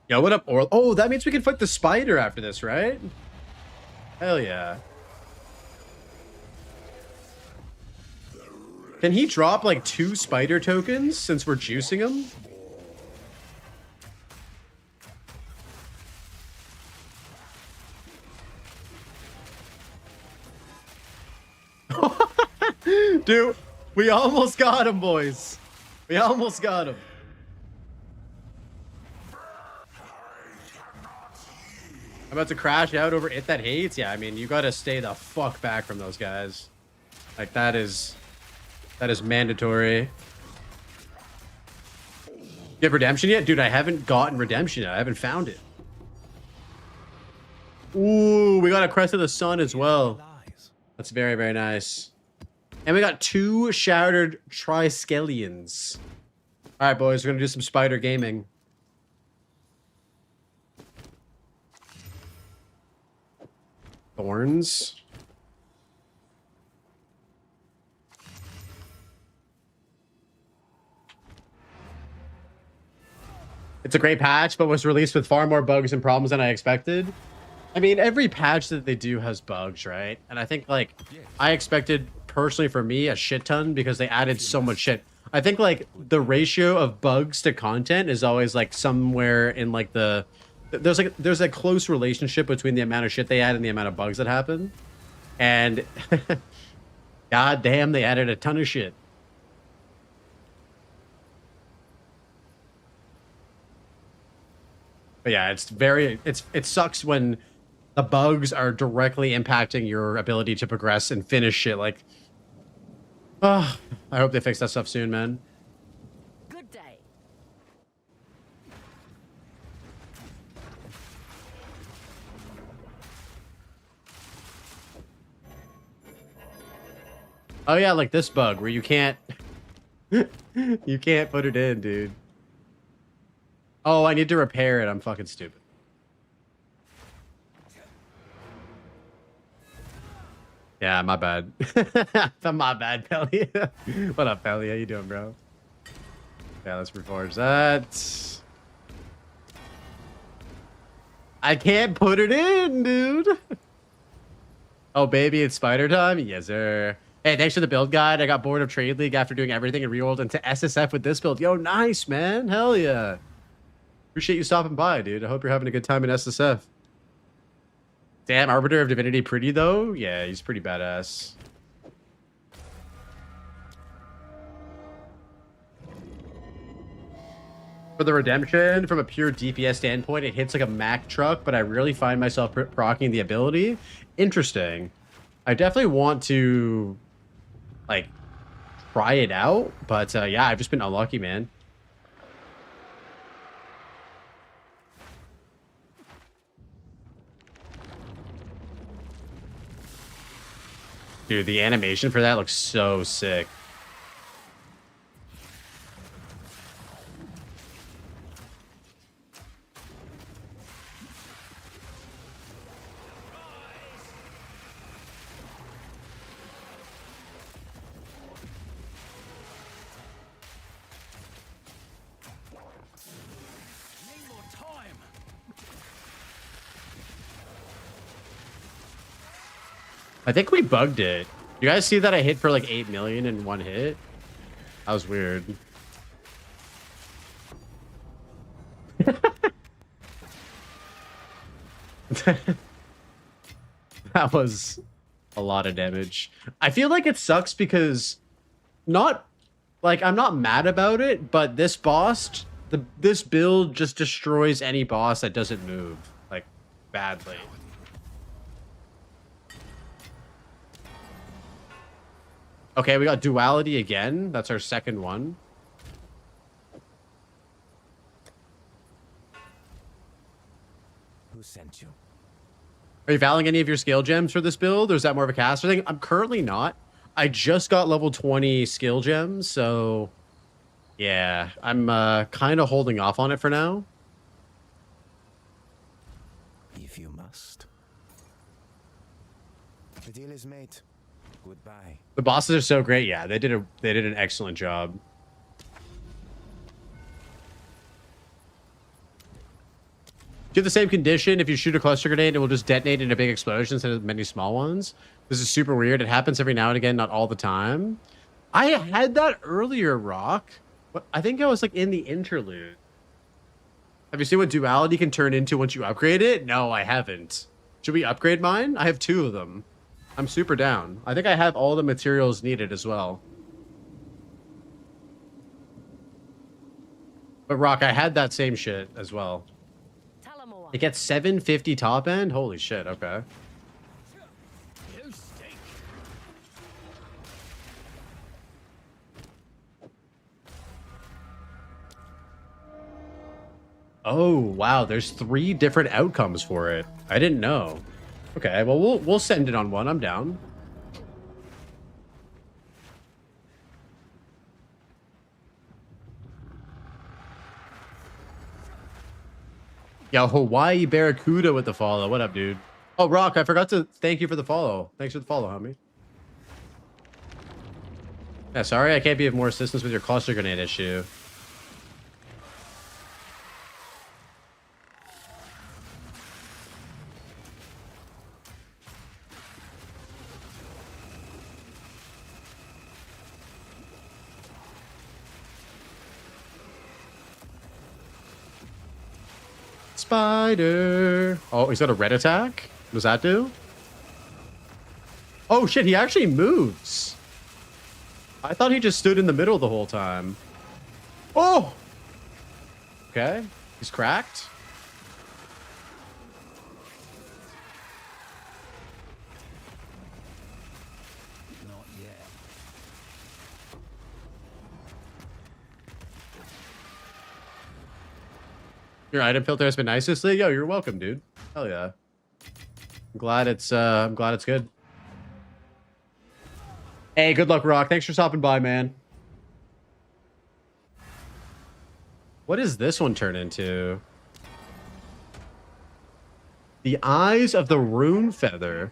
Yo, what up, Orl? Oh, that means we can fight the spider after this, right? Hell yeah. Can he drop like 2 spider tokens since we're juicing him? Dude, we almost got him, boys. We almost got him. I'm about to crash out over it that hates. Yeah, I mean, you gotta stay the fuck back from those guys. Like, that is mandatory. You have redemption yet? Dude, I haven't gotten redemption yet. I haven't found it. Ooh, we got a Crest of the Sun as well. That's very, very nice. And we got 2 Shattered Triskelions. All right, boys, we're going to do some spider gaming. Thorns. It's a great patch, but was released with far more bugs and problems than I expected. I mean, every patch that they do has bugs, right? And I think, like, I expected, personally for me, a shit ton because they added so much shit. I think, like, the ratio of bugs to content is always, like, somewhere in, like, the... There's a close relationship between the amount of shit they add and the amount of bugs that happen. And... God damn, they added a ton of shit. But yeah, it sucks when the bugs are directly impacting your ability to progress and finish shit. Like, oh, I hope they fix that stuff soon, man. Good day. Oh yeah, like this bug where you can't You can't put it in, dude. Oh, I need to repair it. I'm fucking stupid. Yeah, my bad. My bad, Pelly. What up, Pelly? How you doing, bro? Yeah, let's reforge that. I can't put it in, dude. Oh, baby, it's spider time? Yes, sir. Hey, thanks for the build guide. I got bored of Trade League after doing everything and rerolled into SSF with this build. Yo, nice, man. Hell yeah. Appreciate you stopping by, dude. I hope you're having a good time in SSF. Damn, Arbiter of Divinity pretty, though? Yeah, he's pretty badass. For the redemption, from a pure DPS standpoint, it hits like a Mack truck, but I really find myself proccing the ability. Interesting. I definitely want to, like, try it out, but yeah, I've just been unlucky, man. Dude, the animation for that looks so sick. Need more time. I think we bugged it. You guys see that I hit for like 8 million in one hit? That was weird. That was a lot of damage. I feel like it sucks because not like I'm not mad about it, but this boss, this build just destroys any boss that doesn't move like badly. Okay, we got duality again. That's our second one. Who sent you? Are you valuing any of your skill gems for this build, or is that more of a caster thing? I'm currently not. I just got level 20 skill gems, so yeah, I'm kind of holding off on it for now. If you must. The deal is made. Goodbye. The bosses are so great. Yeah, they did an excellent job. Do you have the same condition? If you shoot a cluster grenade, it will just detonate in a big explosion instead of many small ones. This is super weird. It happens every now and again, not all the time. I had that earlier, Rock. But I think I was like in the interlude. Have you seen what duality can turn into once you upgrade it? No, I haven't. Should we upgrade mine? I have 2 of them. I'm super down. I think I have all the materials needed as well. But Rock, I had that same shit as well. It gets 750 top end? Holy shit, okay. You stink. Oh, wow, there's 3 different outcomes for it. I didn't know. Okay, well, we'll send it on one. I'm down. Yo, Hawaii Barracuda with the follow. What up, dude? Oh, Rock, I forgot to thank you for the follow. Thanks for the follow, homie. Yeah, sorry I can't be of more assistance with your cluster grenade issue. Spider. Oh, he's got a red attack? What does that do? Oh, shit, he actually moves. I thought he just stood in the middle the whole time. Oh! Okay, he's cracked. Not yet. Your item filter has been nice this league. Yo, you're welcome, dude. Hell yeah. I'm glad it's good. Hey, good luck, Rock. Thanks for stopping by, man. What does this one turn into? The eyes of the rune feather.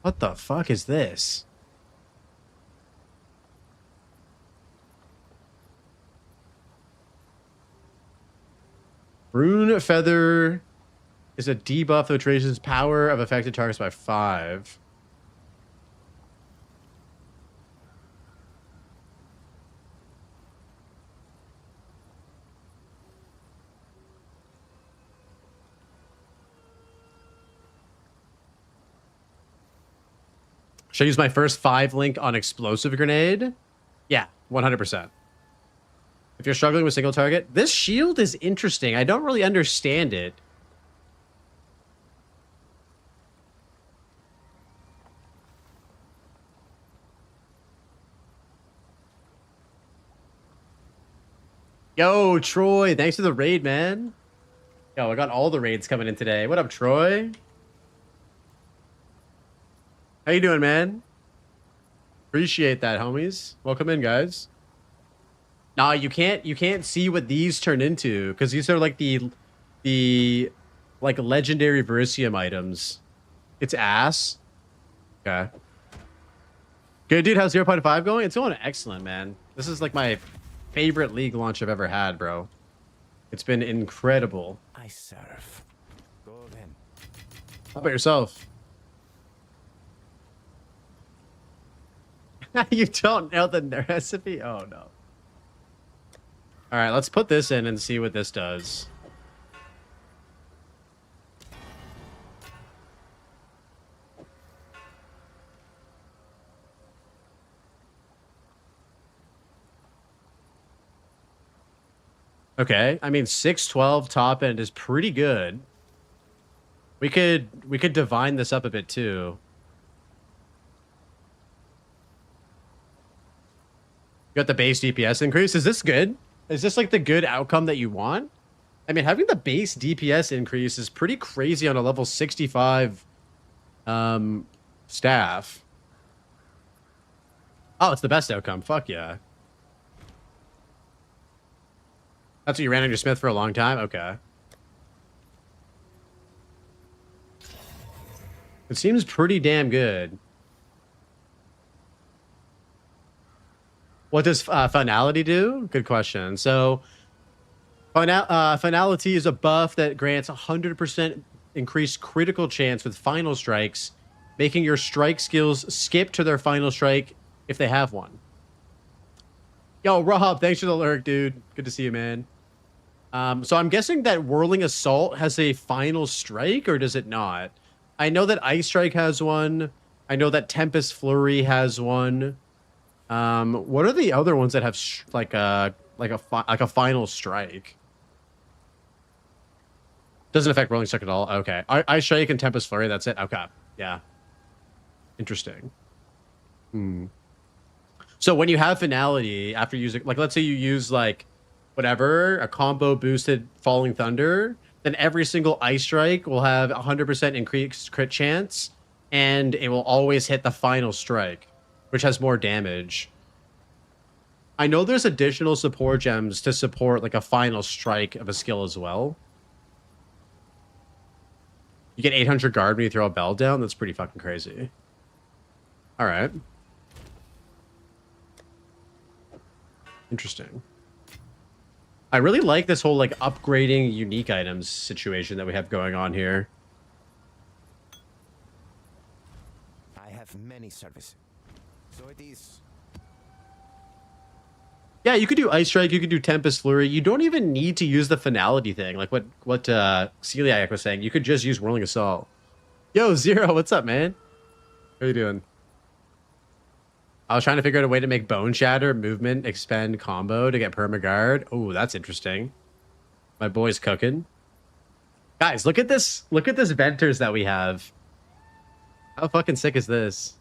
What the fuck is this? Rune feather is a debuff that raises power of affected targets by 5. Should I use my first 5 link on explosive grenade? Yeah, 100%. If you're struggling with single target, this shield is interesting. I don't really understand it. Yo, Troy, thanks for the raid, man. Yo, I got all the raids coming in today. What up, Troy? How you doing, man? Appreciate that, homies. Welcome in, guys. Nah, you can't see what these turn into because these are like the like legendary Verisium items. It's ass. Okay. Good, dude. How's 0.5 going? It's going excellent, man. This is like my favorite league launch I've ever had, bro. It's been incredible. I serve. Go then. How about yourself? You don't know the recipe? Oh, no. All right, let's put this in and see what this does. Okay, I mean 612 top end is pretty good. We could divine this up a bit too. You got the base DPS increase. Is this good? Is this like the good outcome that you want? I mean, having the base DPS increase is pretty crazy on a level 65 staff. Oh, it's the best outcome. Fuck yeah. That's what you ran on your Smith for a long time? Okay. It seems pretty damn good. What does finality do? Good question. So, finality is a buff that grants 100% increased critical chance with final strikes, making your strike skills skip to their final strike if they have one. Yo, Rob, thanks for the lurk, dude. Good to see you, man. So I'm guessing that Whirling Assault has a final strike, or does it not? I know that Ice Strike has one. I know that Tempest Flurry has one. What are the other ones that have like a final strike? Doesn't affect Rolling Strike at all. Okay, Ice Strike and Tempest Flurry. That's it. Okay, yeah. Interesting. So when you have finality after using, like, let's say you use like whatever, a combo boosted Falling Thunder, then every single Ice Strike will have 100% increased crit chance, and it will always hit the final strike, which has more damage. I know there's additional support gems to support like a final strike of a skill as well. You get 800 guard when you throw a bell down. That's pretty fucking crazy. All right. Interesting. I really like this whole like upgrading unique items situation that we have going on here. I have many services. So it is. Yeah, you could do Ice Strike, you could do Tempest Flurry. You don't even need to use the finality thing, like what Celiac was saying. You could just use Whirling Assault. Yo, Zero, what's up, man? How you doing? I was trying to figure out a way to make Bone Shatter, Movement, Expend combo to get Permaguard. Oh, that's interesting. My boy's cooking. Guys, look at this. Look at this Venters that we have. How fucking sick is this?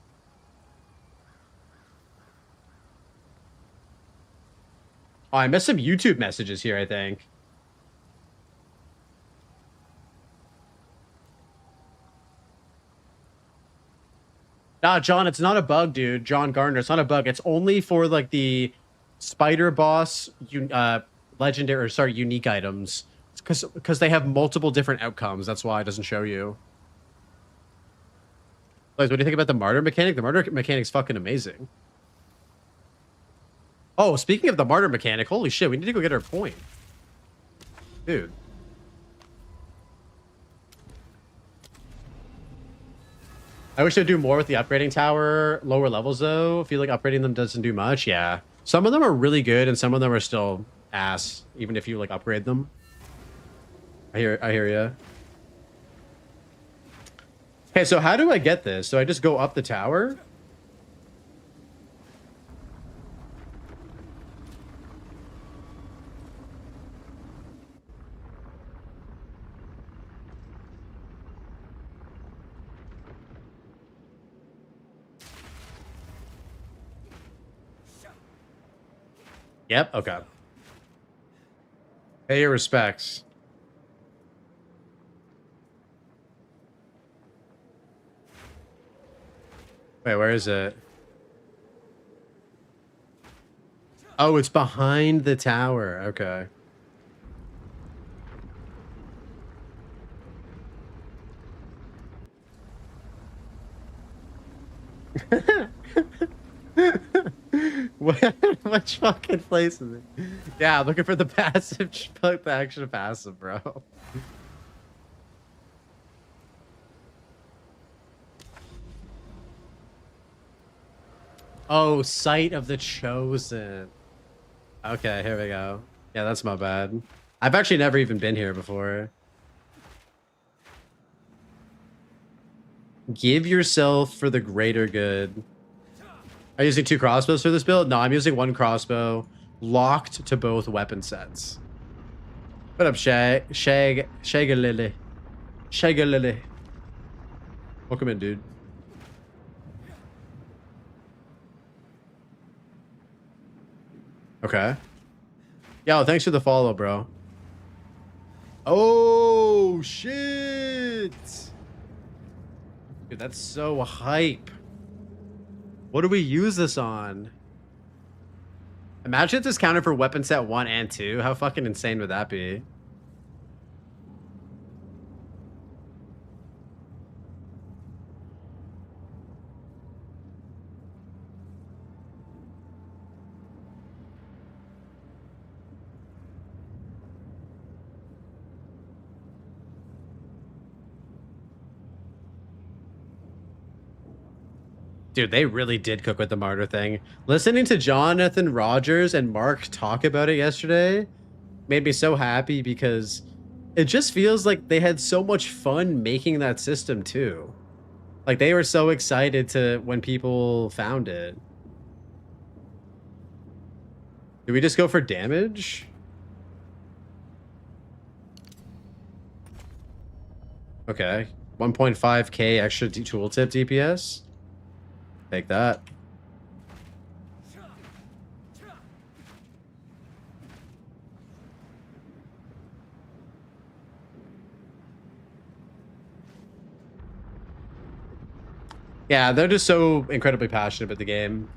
Oh, I missed some YouTube messages here, I think. Nah, John, it's not a bug, dude. John Gardner, it's not a bug. It's only for like the spider boss, legendary, or sorry, unique items. Because they have multiple different outcomes. That's why it doesn't show you. Like, what do you think about the martyr mechanic? The martyr mechanic's fucking amazing. Oh, speaking of the martyr mechanic, holy shit, we need to go get our point. Dude. I wish they'd do more with the upgrading tower. Lower levels, though. I feel like upgrading them doesn't do much. Yeah. Some of them are really good, and some of them are still ass, even if you, like, upgrade them. I hear ya. Okay, so how do I get this? So I just go up the tower? Yep, okay. Pay your respects. Wait, where is it? Oh, it's behind the tower. Okay. Which fucking place is it? Yeah, I'm looking for the passive, the extra passive, bro. Oh, Sight of the Chosen. Okay, here we go. Yeah, that's my bad. I've actually never even been here before. Give yourself for the greater good. Are you using 2 crossbows for this build? No, I'm using 1 crossbow locked to both weapon sets. What up, Shagalily? Welcome in, dude. Okay. Yo, thanks for the follow, bro. Oh, shit. Dude, that's so hype. What do we use this on? Imagine if this counted for weapon set 1 and 2. How fucking insane would that be? Dude, they really did cook with the martyr thing. Listening to Jonathan Rogers and Mark talk about it yesterday made me so happy because it just feels like they had so much fun making that system too. Like they were so excited to when people found it. Do we just go for damage? Okay. 1.5k extra tooltip DPS. Take that. Yeah, they're just so incredibly passionate about the game.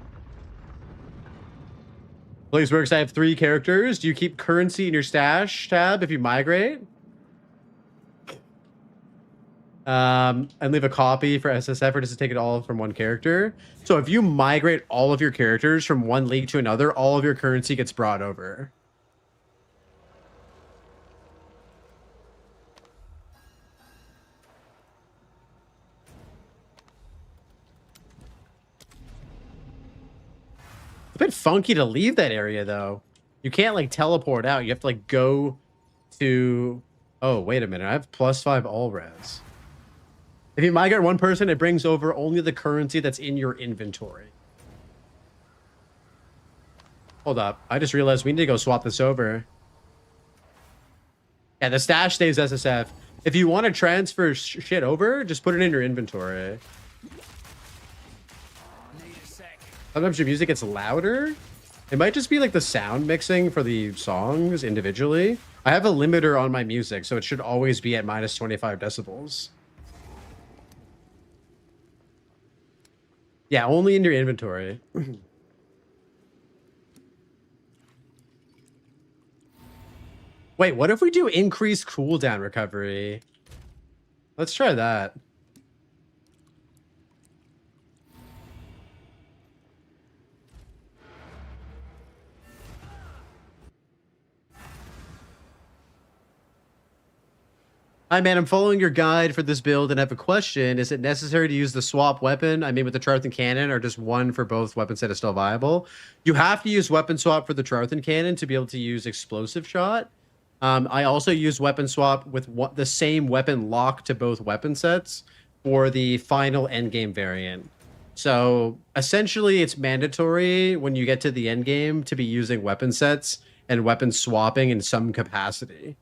Please works. I have 3 characters. Do you keep currency in your stash tab if you migrate? And leave a copy for SSF or just to take it all from 1 character. So if you migrate all of your characters from 1 league to another, all of your currency gets brought over. It's a bit funky to leave that area though. You can't like teleport out. You have to like go to... Oh, wait a minute. I have +5 all res. If you migrate 1 person, it brings over only the currency that's in your inventory. Hold up. I just realized we need to go swap this over. Yeah, the stash stays SSF. If you want to transfer shit over, just put it in your inventory. Sometimes your music gets louder. It might just be like the sound mixing for the songs individually. I have a limiter on my music, so it should always be at -25 decibels. Yeah, only in your inventory. Wait, what if we do increased cooldown recovery? Let's try that. Hi, man. I'm following your guide for this build and have a question. Is it necessary to use the swap weapon, I mean, with the Charthan cannon, or just one for both weapons that is still viable? You have to use weapon swap for the Charthan cannon to be able to use explosive shot. I also use weapon swap with the same weapon lock to both weapon sets for the final endgame variant. So essentially, it's mandatory when you get to the endgame to be using weapon sets and weapon swapping in some capacity.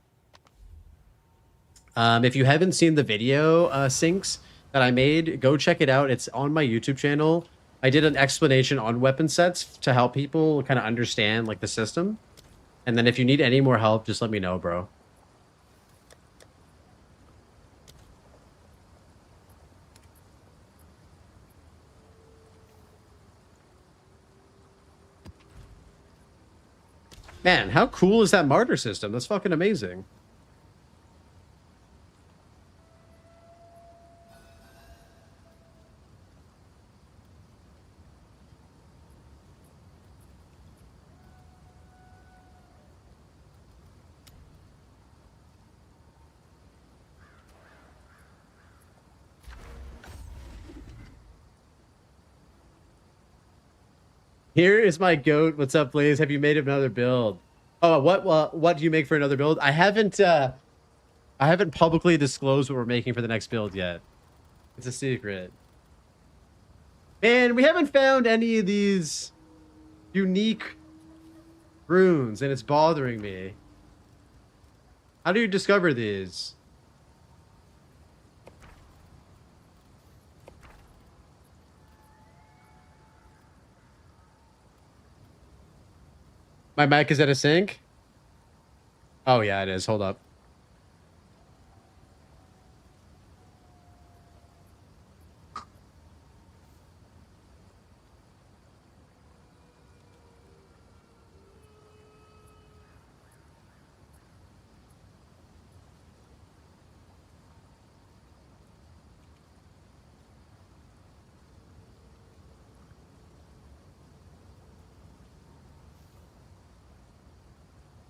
If you haven't seen the video syncs that I made, go check it out. It's on my YouTube channel. I did an explanation on weapon sets to help people kind of understand like the system. And then if you need any more help, just let me know, bro. Man, how cool is that martyr system? That's fucking amazing. Here is my goat. What's up, Blaze? Have you made another build? Oh, what do you make for another build? I haven't publicly disclosed what we're making for the next build yet. It's a secret. Man, we haven't found any of these unique runes, and it's bothering me. How do you discover these? My mic is at a sync? Oh, yeah, it is. Hold up.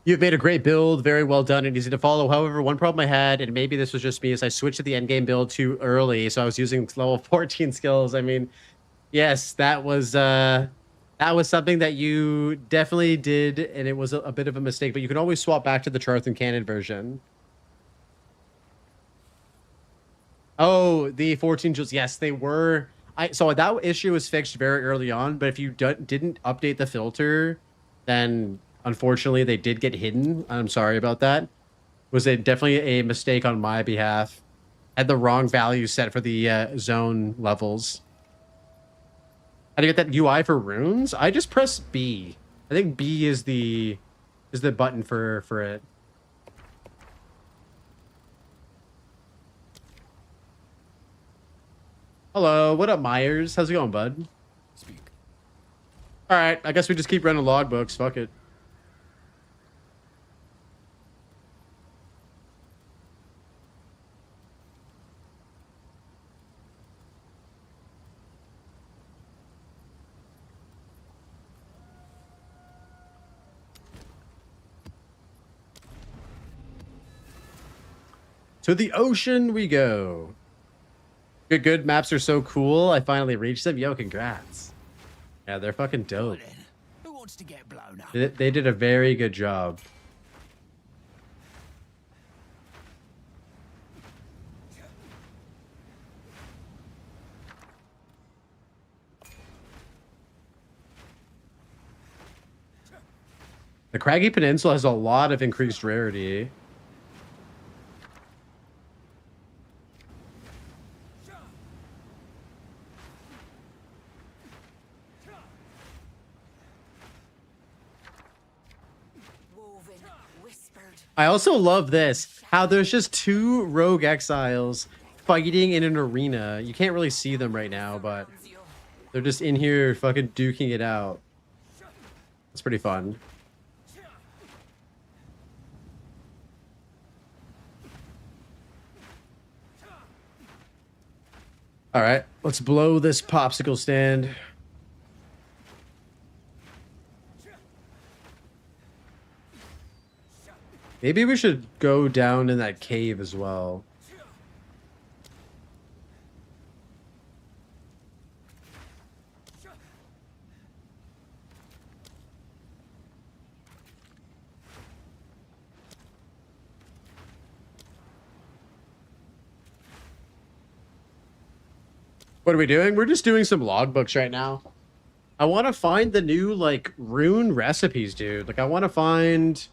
You've made a great build, very well done and easy to follow. However, one problem I had, and maybe this was just me, is I switched to the endgame build too early, so I was using level 14 skills. I mean, yes, that was something that you definitely did, and it was a bit of a mistake. But you can always swap back to the Charthan cannon version. Oh, the 14 jewels. Yes, they were. So that issue was fixed very early on. But if you didn't update the filter, then unfortunately, they did get hidden. I'm sorry about that. Was definitely a mistake on my behalf. Had the wrong value set for the zone levels. How do you get that UI for runes? I just press B. I think B is the button for it. Hello, what up, Myers? How's it going, bud? Speak. All right, I guess we just keep running logbooks. Fuck it. To the ocean we go. Good maps are so cool. I finally reached them. Yo, congrats. Yeah, they're fucking dope. Who wants to get blown up? They did a very good job. The Craggy Peninsula has a lot of increased rarity. I also love this, how there's just two rogue exiles fighting in an arena. You can't really see them right now, but They're just in here fucking duking it out. It's pretty fun. All right, let's blow this popsicle stand. Maybe we should go down in that cave as well. What are we doing? We're just doing some logbooks right now. I want to find the new, like, rune recipes, dude. Like, I want to find,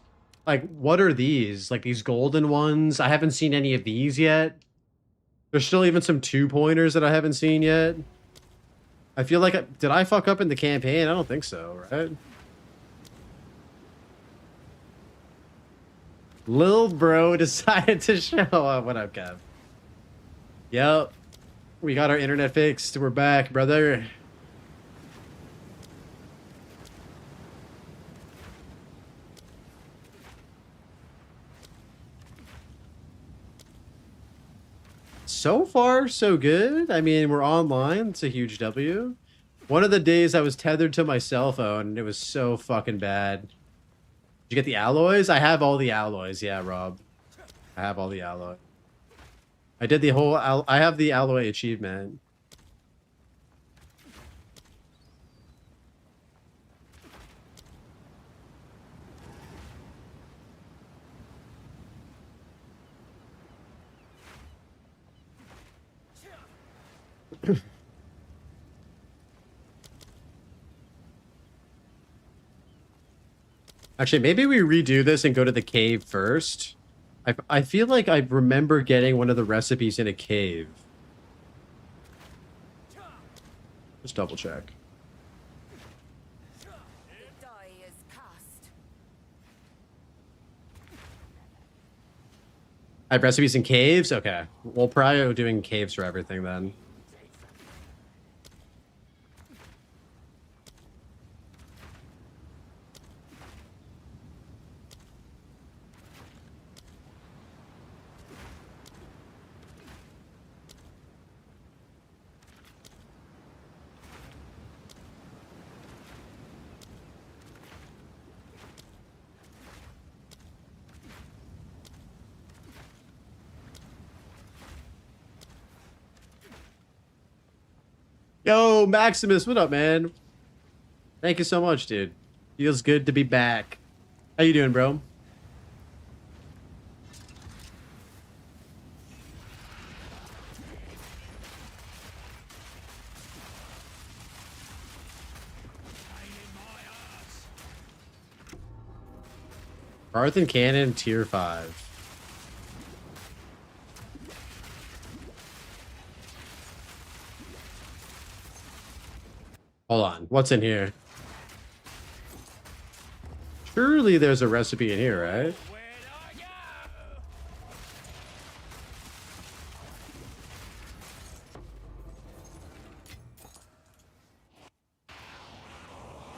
like, what are these? Like, these golden ones? I haven't seen any of these yet. There's still even some 2-pointers that I haven't seen yet. I feel like, did I fuck up in the campaign? I don't think so, right? Lil bro decided to show up. What up, Kev? Yep. We got our internet fixed. We're back, brother. So far, so good. I mean, we're online. It's a huge W. One of the days I was tethered to my cell phone, and it was so fucking bad. Did you get the alloys? I have all the alloys. Yeah, Rob. I have all the alloys. I did the whole... I have the alloy achievement. Actually, maybe we redo this and go to the cave first. I feel like I remember getting one of the recipes in a cave. Just double check. The die is cast. I have recipes in caves? Okay. We'll probably be doing caves for everything then. Yo, Maximus, what up, man? Thank you so much, dude. Feels good to be back. How you doing, bro? Hearth and Cannon, tier 5. Hold on, what's in here? Surely there's a recipe in here, right?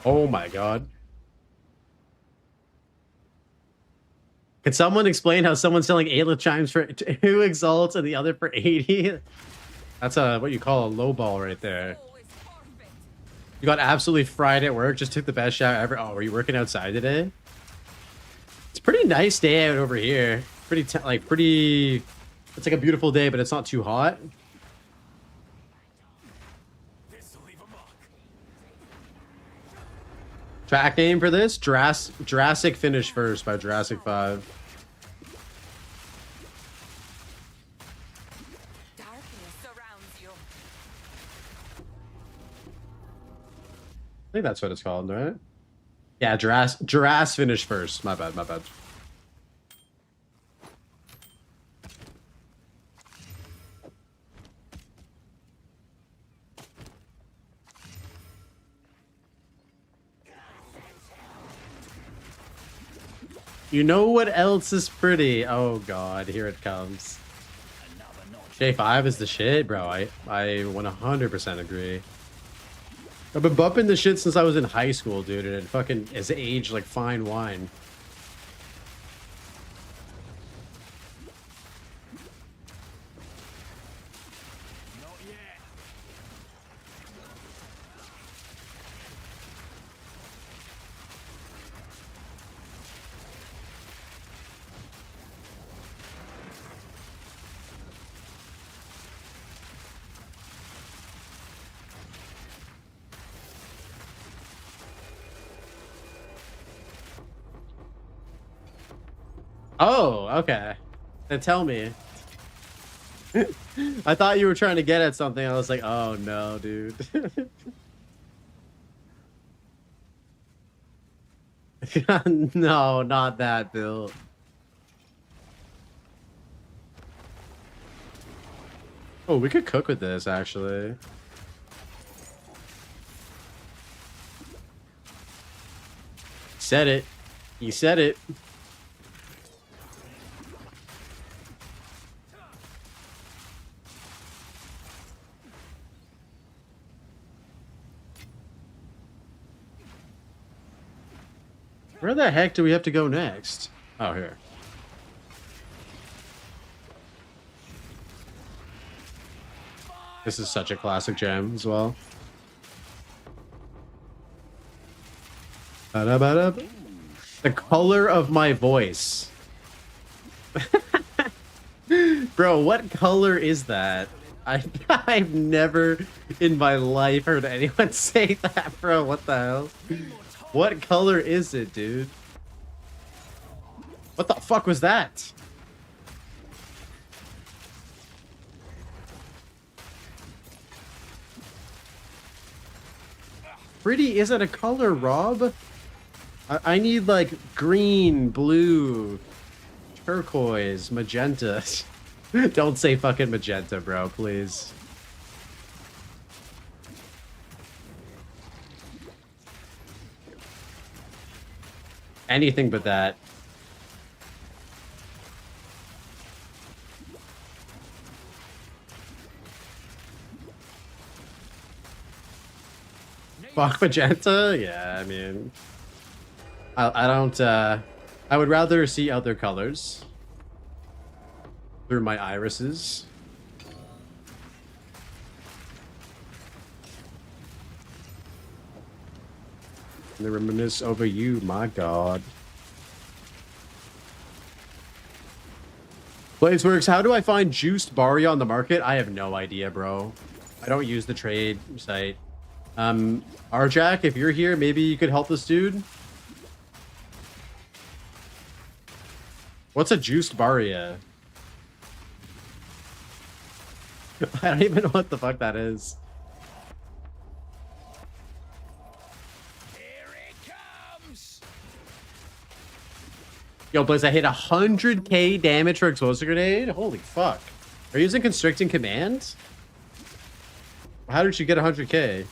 Oh my god. Can someone explain how someone's selling Aelith chimes for 2 exalts and the other for 80? That's what you call a low ball right there. You got absolutely fried at work, just took the best shower ever. Oh, were you working outside today? It's a pretty nice day out over here. Pretty, it's like a beautiful day, but it's not too hot. Track name for this? Jurassic Finish First by Jurassic 5. Darkness surrounds you. I think that's what it's called, right? Yeah, Jurassic Finish First. My bad, my bad. You know what else is pretty? Oh god, here it comes. J5 is the shit, bro. I 100% agree. I've been bumping this shit since I was in high school, dude, and it fucking is aged like fine wine. Not yet. Oh, okay. Then tell me. I thought you were trying to get at something. I was like, oh no, dude. No, not that, Bill. Oh, we could cook with this, actually. Said it. You said it. Where the heck do we have to go next? Oh, here. This is such a classic gem as well. Ba-da-ba-da. The color of my voice. Bro, what color is that? I've never in my life heard anyone say that, bro. What the hell? What color is it, dude? What the fuck was that? Pretty isn't a color, Rob. I need like green, blue, turquoise, magenta. Don't say fucking magenta, bro, please. Anything but that. Fuck magenta? Yeah, I mean, I don't, I would rather see other colors through my irises. And they reminisce over you, my god. Blazeworks, how do I find juiced Barya on the market? I have no idea, bro. I don't use the trade site. Arjack, if you're here, maybe you could help this dude. What's a juiced Barya? I don't even know what the fuck that is. Here it comes. Yo, Blaze, I hit 100k damage for explosive grenade? Holy fuck. Are you using constricting command? How did you get 100k?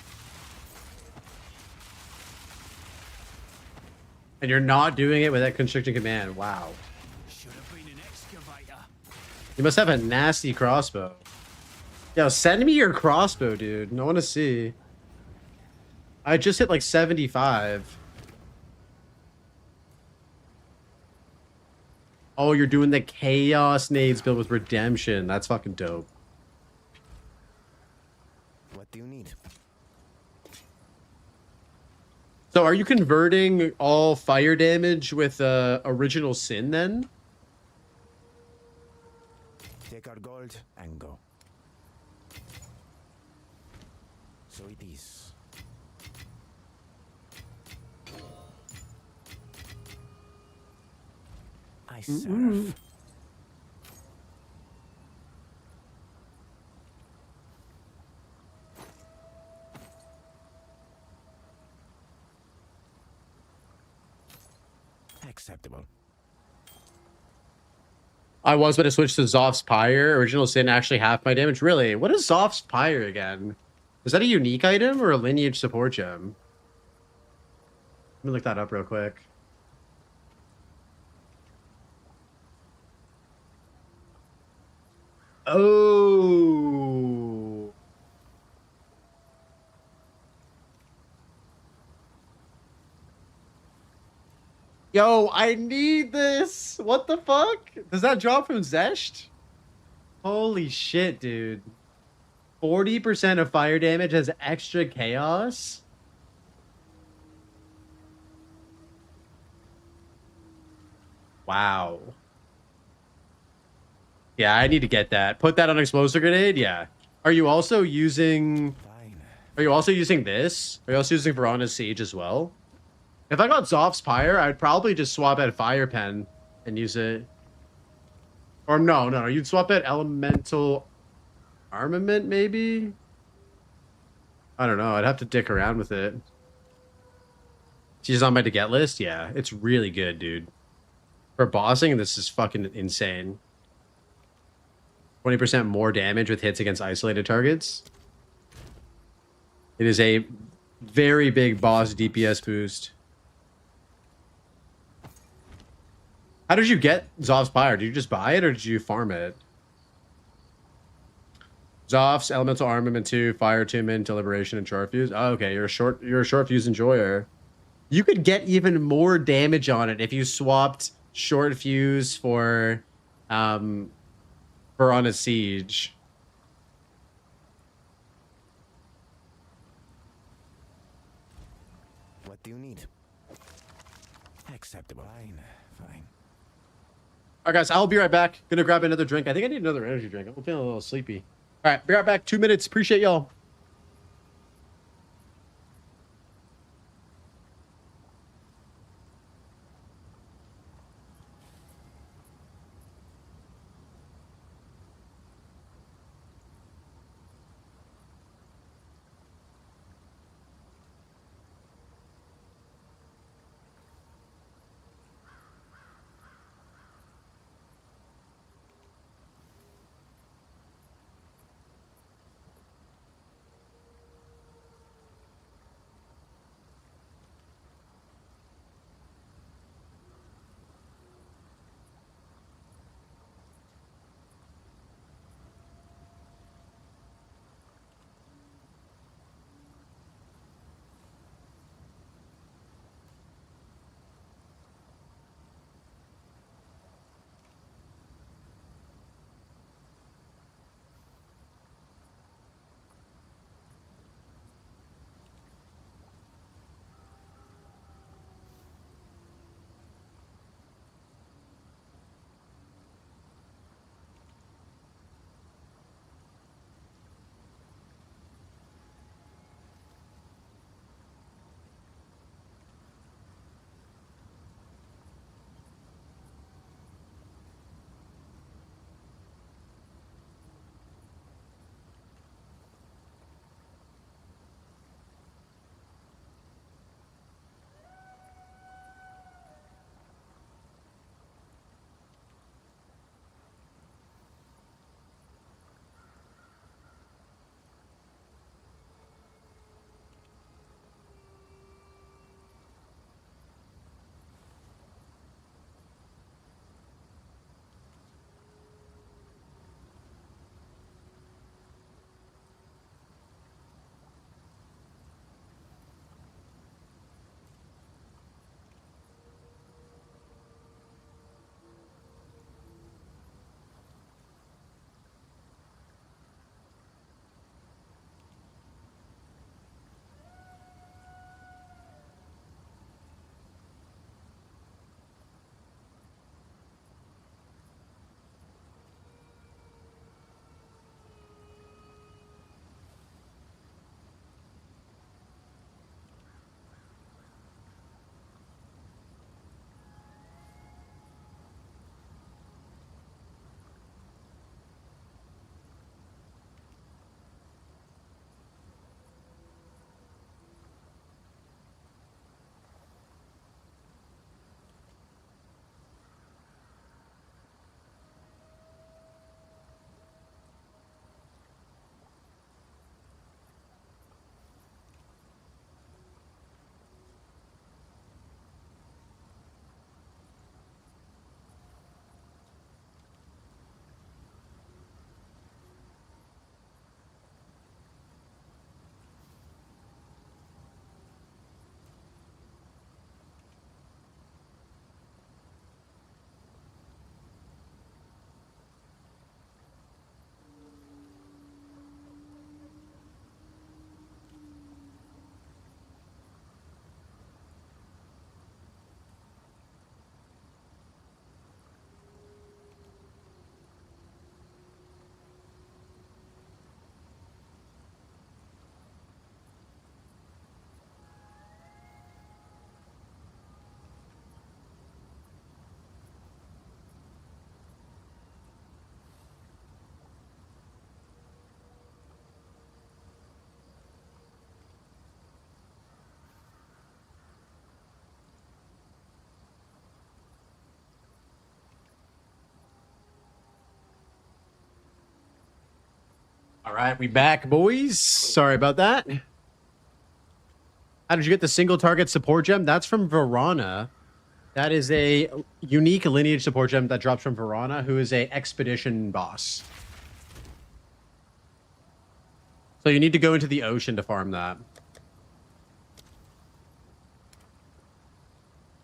And you're not doing it with that constricting command. Wow. Should have been an excavator. You must have a nasty crossbow. Yo, send me your crossbow, dude. I want to see. I just hit like 75. Oh, you're doing the chaos nades build with redemption. That's fucking dope. What do you need? So are you converting all fire damage with original sin then? Take our gold and go. So it is. I serve. Acceptable. I was going to switch to Zoph's Pyre. Original Sin actually half my damage. Really? What is Zoph's Pyre again? Is that a unique item or a lineage support gem? Let me look that up real quick. Oh. Yo, I need this. What the fuck? Does that drop from Zesht? Holy shit, dude. 40% of fire damage has extra chaos? Wow. Yeah, I need to get that. Put that on explosive grenade? Yeah. Are you also using... Fine. Are you also using this? Are you also using Verana's Siege as well? If I got Zoph's Pyre, I'd probably just swap out Fire Pen and use it. Or no. You'd swap out Elemental Armament, maybe? I don't know. I'd have to dick around with it. She's on my to get list? Yeah, it's really good, dude. For bossing, this is fucking insane. 20% more damage with hits against isolated targets. It is a very big boss DPS boost. How did you get Zoph's Pyre? Did you just buy it or did you farm it? Zoph's Elemental Armament 2, Fire Attunement, Deliberation, and Short Fuse. Oh, okay, you're a short fuse enjoyer. You could get even more damage on it if you swapped Short Fuse for on a Siege. What do you need? Acceptable. Fine. All right, guys, I'll be right back. Gonna grab another drink. I think I need another energy drink. I'm feeling a little sleepy. All right, be right back. 2 minutes. Appreciate y'all. All right, we back, boys. Sorry about that. How did you get the single target support gem? That's from Verana. That is a unique lineage support gem that drops from Verana, who is a expedition boss. So you need to go into the ocean to farm that.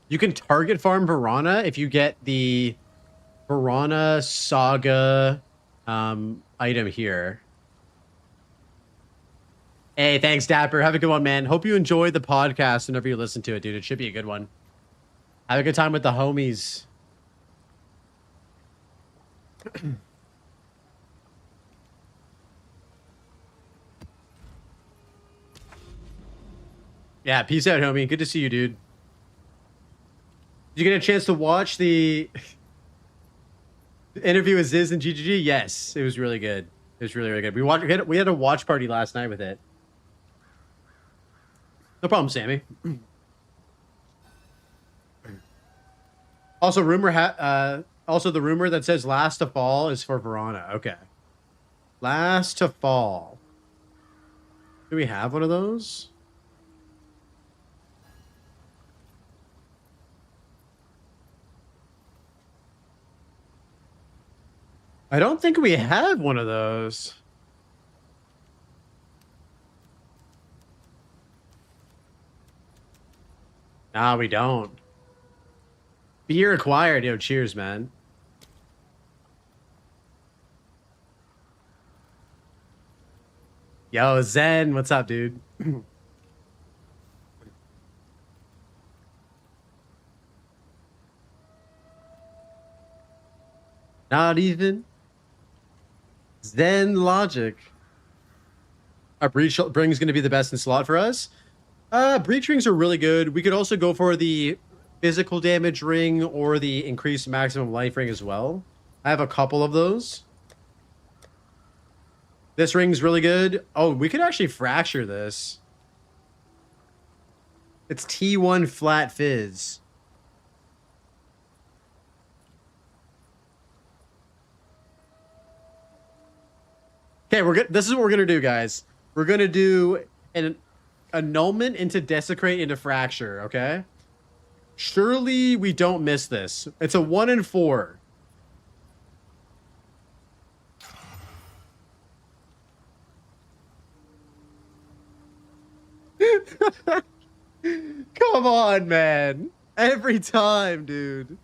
You can target farm Verana if you get the Verana Saga item here. Hey, thanks, Dapper. Have a good one, man. Hope you enjoy the podcast whenever you listen to it, dude. It should be a good one. Have a good time with the homies. Yeah, peace out, homie. Good to see you, dude. Did you get a chance to watch the interview with Ziz and GGG? Yes, it was really good. It was really, really good. We had a watch party last night with it. No problem, Sammy. Also, also the rumor that says Last to Fall is for Verana. Okay. Last to Fall. Do we have one of those? I don't think we have one of those. Nah, we don't. Beer acquired. Yo, cheers, man. Yo, Zen, what's up, dude? Not even Zen logic. Our breach ring is going to be the best in slot for us. Breach rings are really good. We could also go for the physical damage ring or the increased maximum life ring as well. I have a couple of those. This ring's really good. Oh, we could actually fracture this. It's T1 flat fizz. Okay, this is what we're gonna do, guys. We're gonna do an annulment into desecrate into fracture, okay? Surely we don't miss this. It's a 1 in 4. Come on, man. Every time, dude.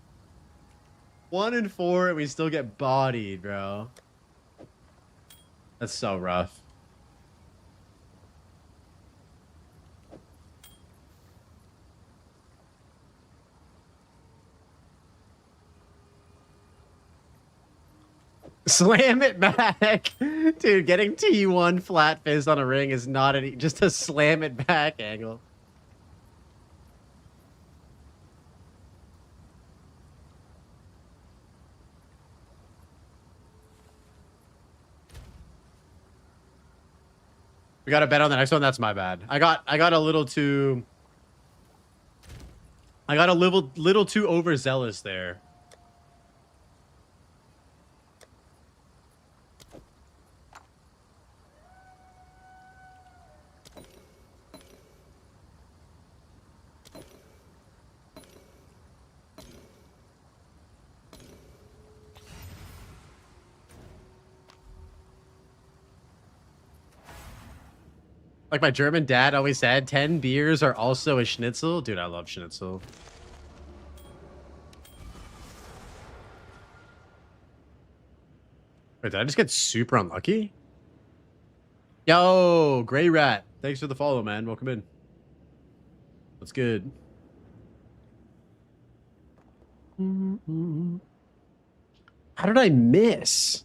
1 in 4 and we still get bodied, bro. That's so rough. Slam it back. Dude, getting T1 flat fizz on a ring is not just a slam it back angle. We got to bet on the next one. That's my bad. I got a little too little too overzealous there. Like my German dad always said, 10 beers are also a schnitzel. Dude, I love schnitzel. Wait, did I just get super unlucky? Yo, Gray Rat. Thanks for the follow, man. Welcome in. That's good. How did I miss?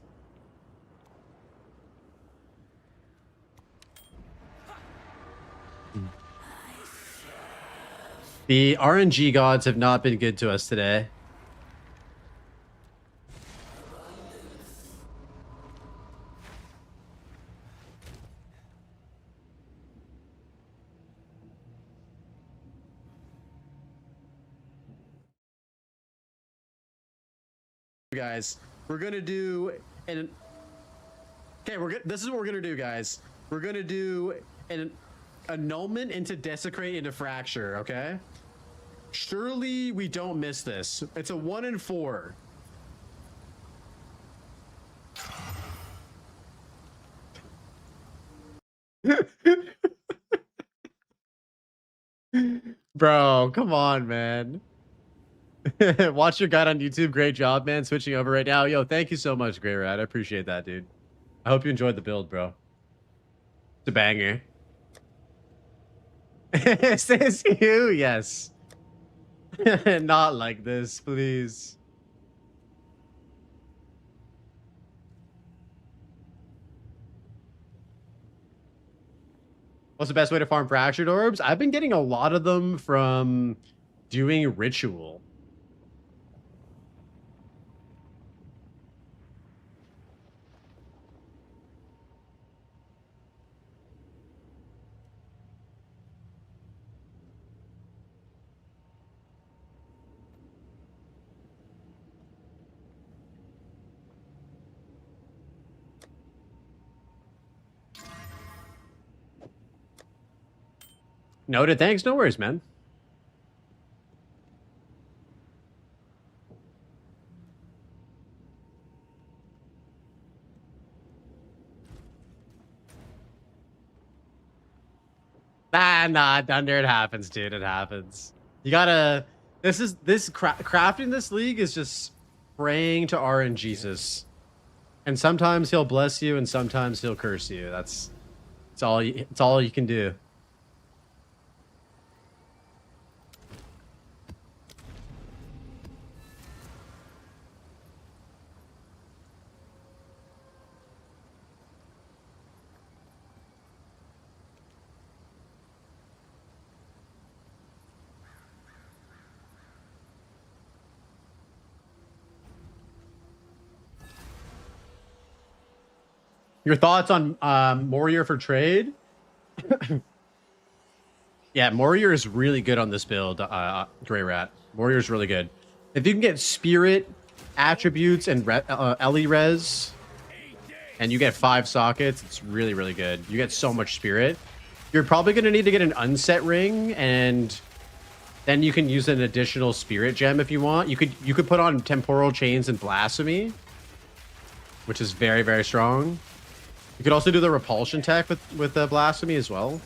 The RNG gods have not been good to us today. Guys, we're gonna do an Okay, this is what we're gonna do, guys. We're gonna do an annulment into desecrate into fracture, okay? Surely we don't miss this. It's a 1 in 4. Bro, come on, man. Watch your guide on YouTube. Great job, man. Switching over right now. Yo, thank you so much, Grey Rat. I appreciate that, dude. I hope you enjoyed the build, bro. It's a banger. Says you, yes. Not like this, please. What's the best way to farm fractured orbs? I've been getting a lot of them from doing ritual. Noted. Thanks. No worries, man. Nah, Thunder. It happens, dude. It happens. You gotta. Crafting this league is just praying to RNGesus, and sometimes he'll bless you, and sometimes he'll curse you. It's all you can do. Your thoughts on Warrior for trade? Yeah, Warrior is really good on this build, Grey Rat. Warrior is really good. If you can get Spirit, Attributes, and Ellie Res, and you get 5 sockets, it's really, really good. You get so much Spirit. You're probably going to need to get an Unset Ring, and then you can use an additional Spirit Gem if you want. You could put on Temporal Chains and Blasphemy, which is very, very strong. You could also do the repulsion tech with the Blasphemy as well.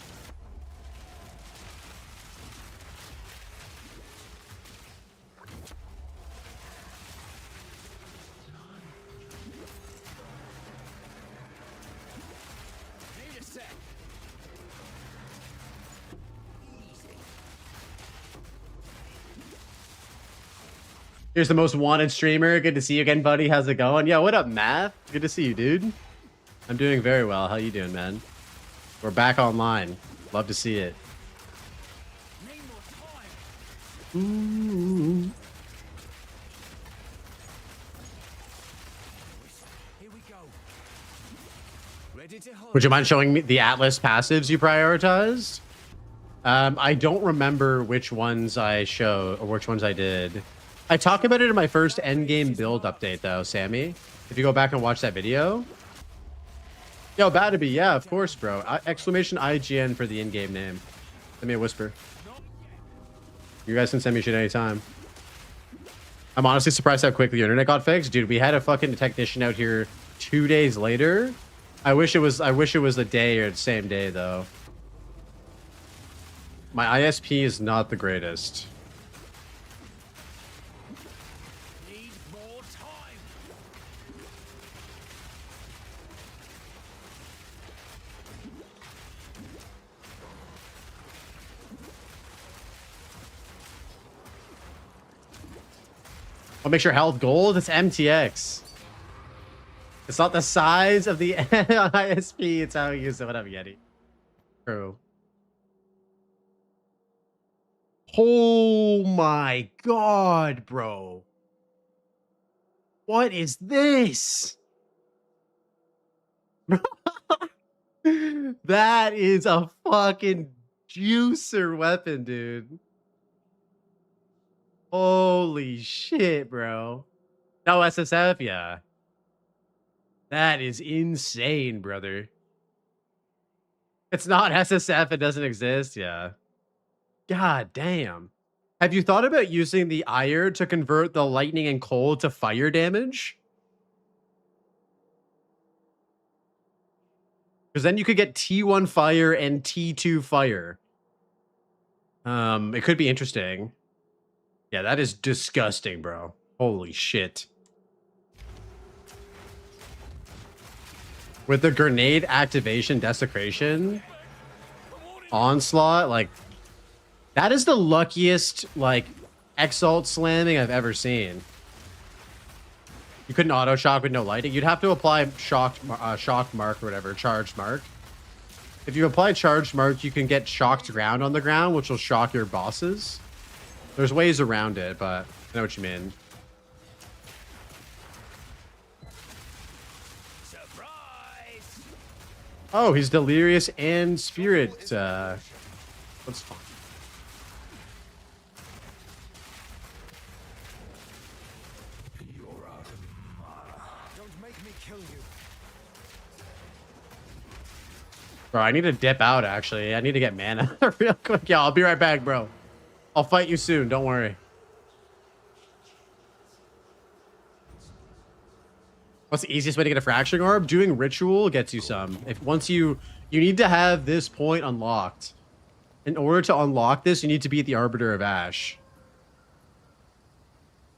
Here's the most wanted streamer. Good to see you again, buddy. How's it going? Yeah, what up, Math? Good to see you, dude. I'm doing very well. How you doing, man? We're back online. Love to see it. Ooh. Here we go. Ready to hold. Would you mind showing me the Atlas passives you prioritized? I don't remember which ones I show or which ones I did. I talk about it in my first Endgame build update, though, Sammy. If you go back and watch that video. Yo, Badaby, yeah, of course, bro. Exclamation IGN for the in-game name. Send me a whisper. You guys can send me shit anytime. I'm honestly surprised how quickly the internet got fixed. Dude, we had a fucking Tactician out here 2 days later. I wish it was the day or the same day, though. My ISP is not the greatest. Need more time. What makes your health gold? It's MTX. It's not the size of the ISP. It's how you use it. Whatever, Yeti. True. Oh my god, bro. What is this? That is a fucking juicer weapon, dude. Holy shit, bro. No SSF, yeah. That is insane, brother. It's not SSF. It doesn't exist. Yeah. God damn. Have you thought about using the ire to convert the lightning and cold to fire damage? Because then you could get T1 fire and T2 fire. It could be interesting. Yeah, that is disgusting, bro. Holy shit. With the grenade activation desecration onslaught, like that is the luckiest like exalt slamming I've ever seen. You couldn't auto shock with no lighting. You'd have to apply shocked mark or whatever, charged mark. If you apply charged mark, you can get shocked ground on the ground, which will shock your bosses. There's ways around it, but I know what you mean. Surprise! Oh, he's delirious and spirit. That's fine. You're out of mana. Don't make me kill you. Bro, I need to dip out, actually. I need to get mana real quick. Yeah, I'll be right back, bro. I'll fight you soon. Don't worry. What's the easiest way to get a fracturing orb? Doing ritual gets you some. If once you need to have this point unlocked. In order to unlock this, you need to beat the Arbiter of Ash.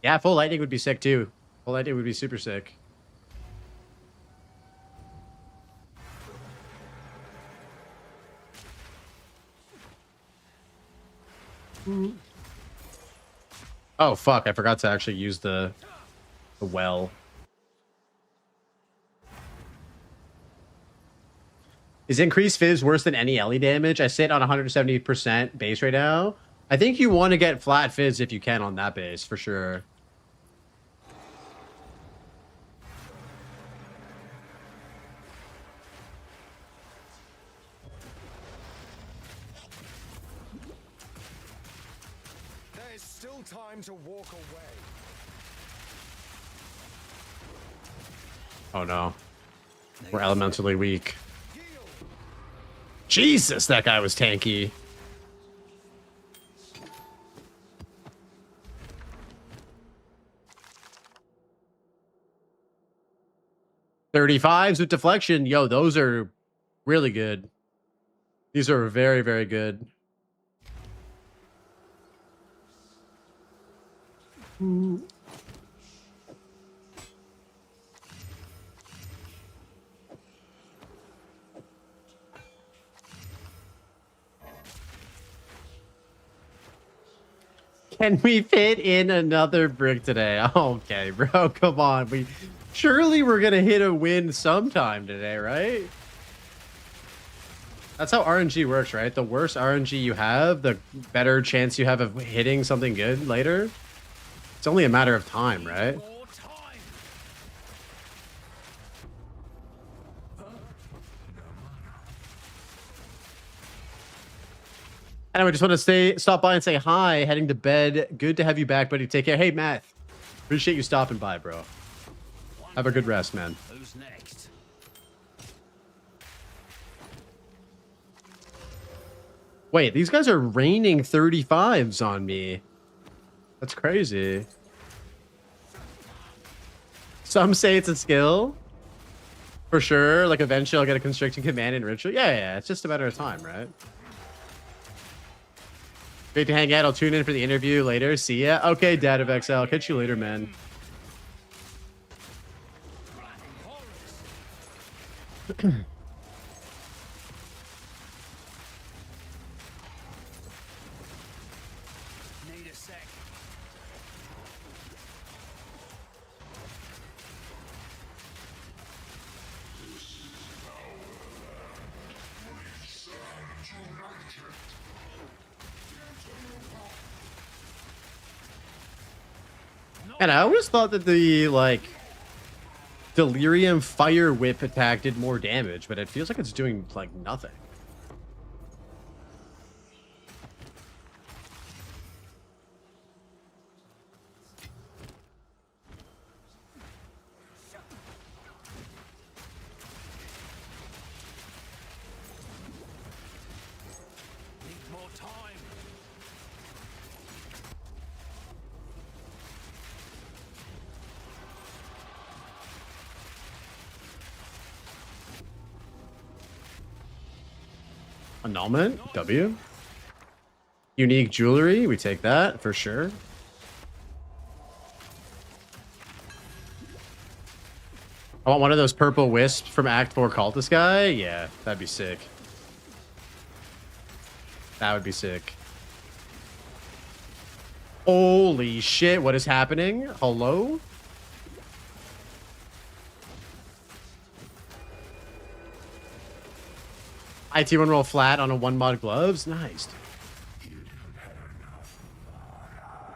Yeah, full lightning would be sick too. Full lightning would be super sick. Oh fuck, I forgot to actually use the well. Is increased fizz worse than any LE damage? I sit on 170% base right now. I think you want to get flat fizz if you can on that base, for sure. There is still time to walk away. Oh no. We're elementally weak. Jesus, that guy was tanky. $35s with deflection. Yo, those are really good. These are very, very good. Can we fit in another brick today? Okay, bro, come on. Surely we're gonna hit a win sometime today, right? That's how RNG works, right? The worse RNG you have, the better chance you have of hitting something good later. It's only a matter of time, right? More time. Anyway, just want to stop by and say hi. Heading to bed. Good to have you back, buddy. Take care. Hey, Matt. Appreciate you stopping by, bro. Have a good rest, man. Who's next? Wait, these guys are raining 35s on me. That's crazy. Some say it's a skill. For sure. Like, eventually I'll get a constricting command in ritual. Yeah. It's just a matter of time, right? Great to hang out. I'll tune in for the interview later. See ya. Okay, Path of Exile. Catch you later, man. Need a sec. And I always thought that the, like, Delirium Fire Whip attack did more damage, but it feels like it's doing, like, nothing. Annulment. W. Unique jewelry. We take that for sure. I want one of those purple wisps from Act 4 Cultist guy. Yeah, that'd be sick. That would be sick. Holy shit, what is happening? Hello? IT1 roll flat on a 1 mod gloves. Nice.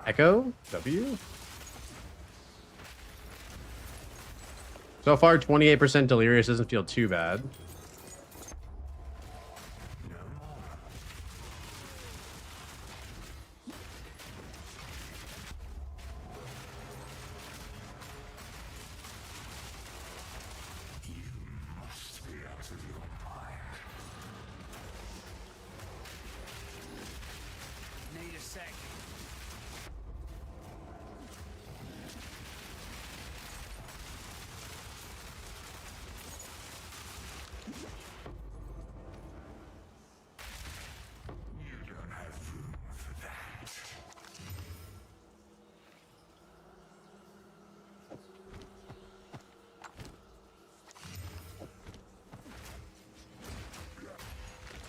Echo. W. So far, 28% delirious doesn't feel too bad. Need a sec. You don't have room for that.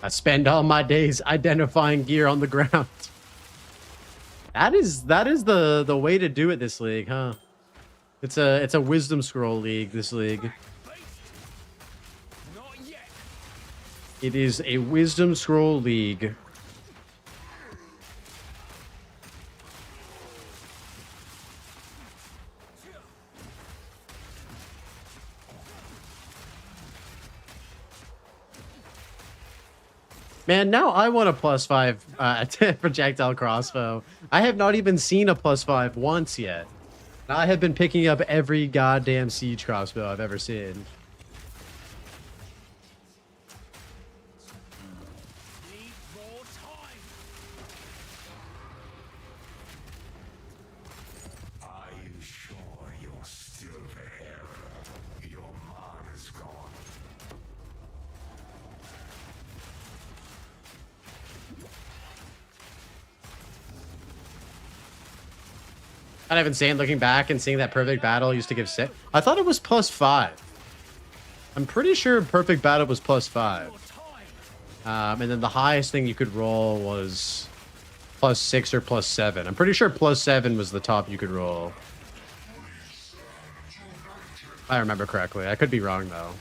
I spend all my days identifying gear on the ground. That is the way to do it this league, huh? It's a wisdom scroll league, this league. Not yet. It is a wisdom scroll league. Man, now I want a +5 projectile crossbow. I have not even seen a +5 once yet. I have been picking up every goddamn siege crossbow I've ever seen. Need more time. Are you sure you're still the hero? Your mind is gone. Kind of insane looking back and seeing that perfect battle used to give 6. I thought it was +5. I'm pretty sure perfect battle was +5. And then the highest thing you could roll was +6 or +7. I'm pretty sure +7 was the top you could roll. If I remember correctly. I could be wrong though.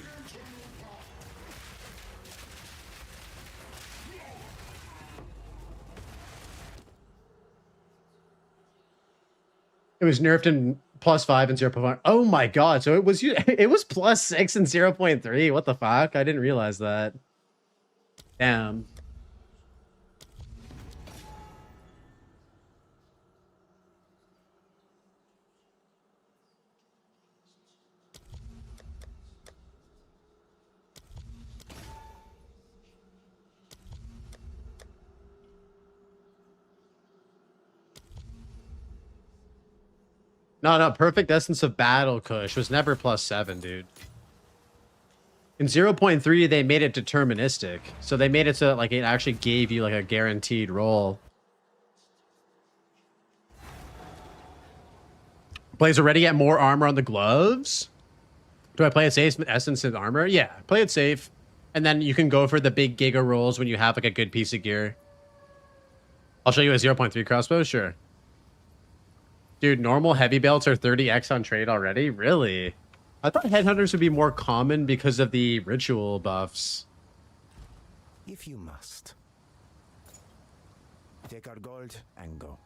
It was nerfed in +5 and 0.1. Oh my god! So it was +6 and 0.3. What the fuck? I didn't realize that. Damn. No, perfect essence of battle Kush was never +7, dude. In 0.3, they made it deterministic. So they made it so that, like, it actually gave you like a guaranteed roll. Plays already get more armor on the gloves? Do I play it safe, essence and armor? Yeah, play it safe. And then you can go for the big giga rolls when you have like a good piece of gear. I'll show you a 0.3 crossbow, sure. Dude, normal heavy belts are 30x on trade already? Really? I thought headhunters would be more common because of the ritual buffs. If you must. Take our gold and go.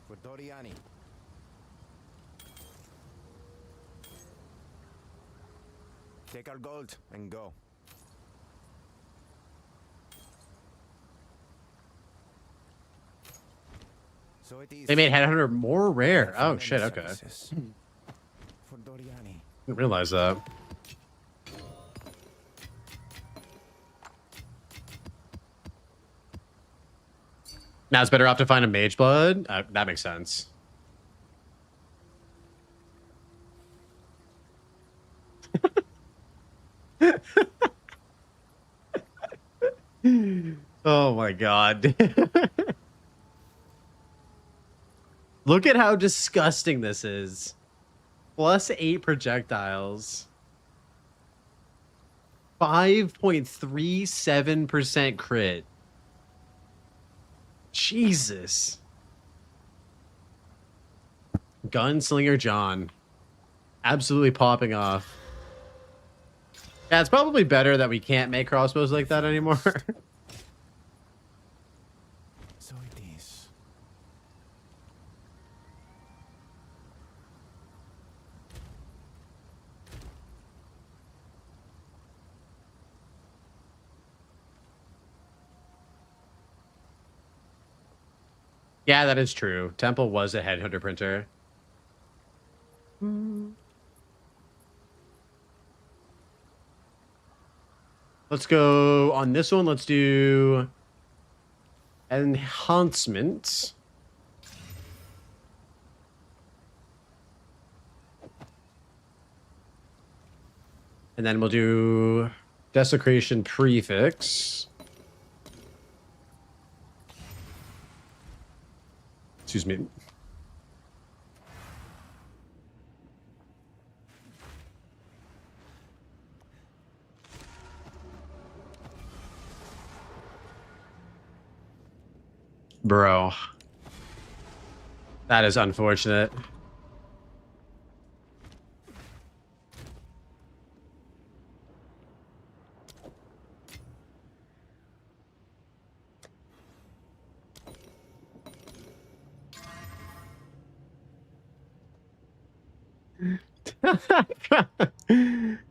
For Doriani. Take our gold and go. So it is. They made headhunter more rare. Oh shit, okay. For Doriani. Didn't realize that. Now it's better off to find a mage blood. That makes sense. Oh my god. Look at how disgusting this is. +8 projectiles. 5.37% crit. Jesus. Gunslinger John. Absolutely popping off. Yeah, it's probably better that we can't make crossbows like that anymore. So it is. Yeah, that is true. Temple was a headhunter printer. Let's go on this one. Let's do enhancement. And then we'll do desecration prefix. Excuse me. Bro. That is unfortunate.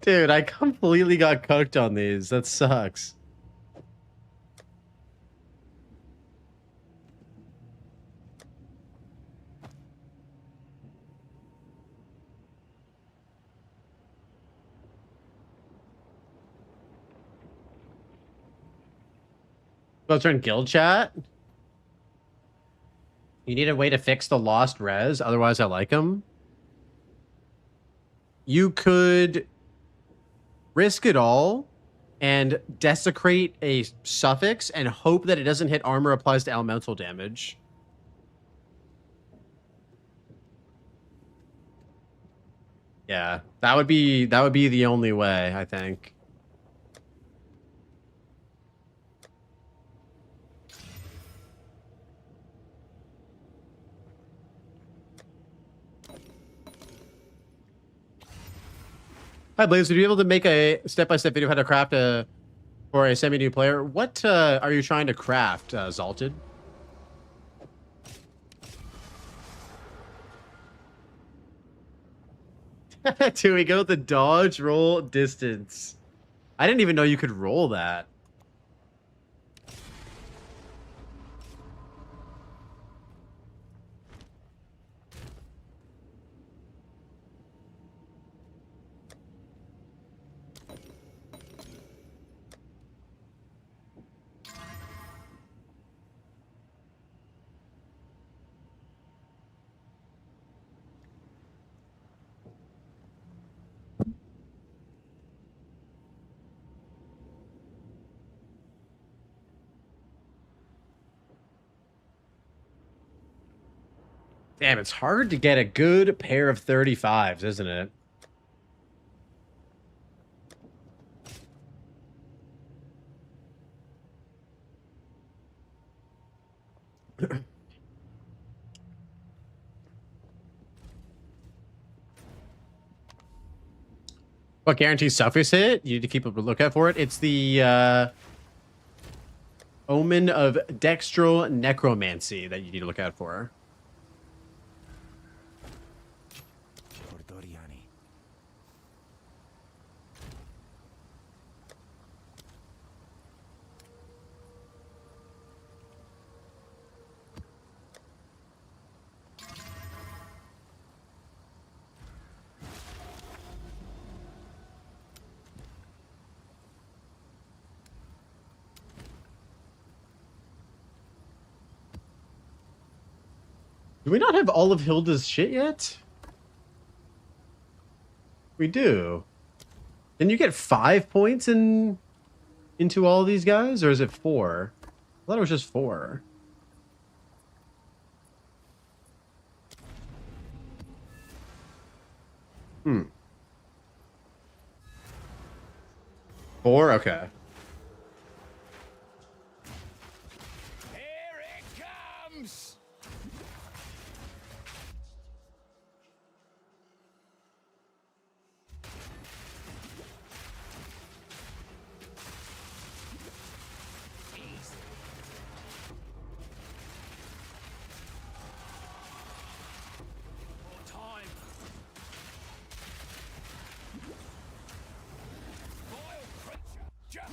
Dude, I completely got cooked on these. That sucks. Go turn guild chat. You need a way to fix the lost res, otherwise I like them. You could risk it all and desecrate a suffix and hope that it doesn't hit armor applies to elemental damage. Yeah, that would be the only way, I think. Hi, Blaze. Would you be able to make a step-by-step video how to craft for a semi-new player? What are you trying to craft, Zalted? Do we go with the dodge roll distance? I didn't even know you could roll that. Damn, it's hard to get a good pair of 35s, isn't it? What guarantees suffix hit? You need to keep a lookout for it. It's the Omen of Dextral Necromancy that you need to look out for. For Doriani. Do we not have all of Hilda's shit yet? We do. Can you get 5 points into all these guys, or is it 4? I thought it was just 4. Hmm. 4? Okay. Here it comes! More time. Vile creature. Jump.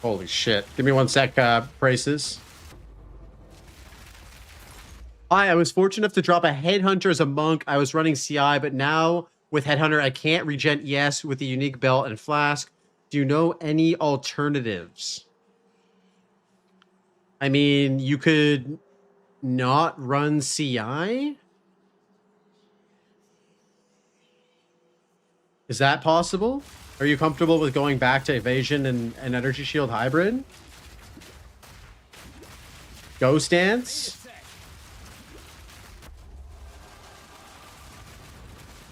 Holy shit. Give me 1 sec, Braces. Hi, I was fortunate enough to drop a Headhunter as a monk. I was running CI, but now with Headhunter, I can't regen ES with the unique belt and flask. Do you know any alternatives? I mean, you could not run CI? Is that possible? Are you comfortable with going back to evasion and energy shield hybrid? Ghost dance?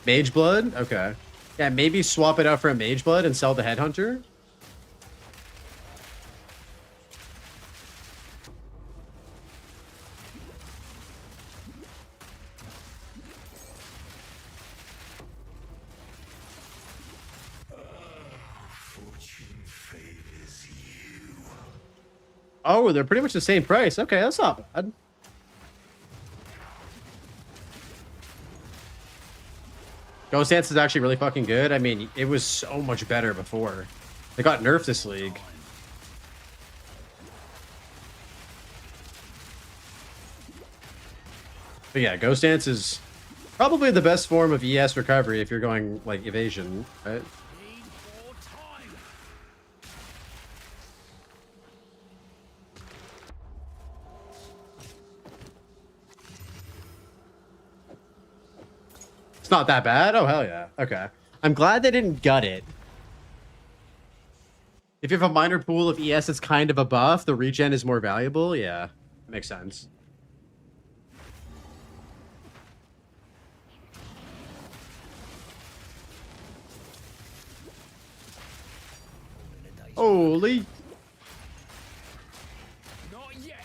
Mage blood? Okay. Yeah, maybe swap it out for a mage blood and sell the headhunter. Fortune favors you. Oh, they're pretty much the same price. Okay, that's not bad. Ghost Dance is actually really fucking good. I mean, it was so much better before. It got nerfed this league. But yeah, Ghost Dance is probably the best form of ES recovery if you're going, like, evasion, right? Need more time. It's not that bad? Oh, hell yeah. Okay. I'm glad they didn't gut it. If you have a minor pool of ES that's kind of a buff, the regen is more valuable. Yeah, makes sense. Holy. Not yet.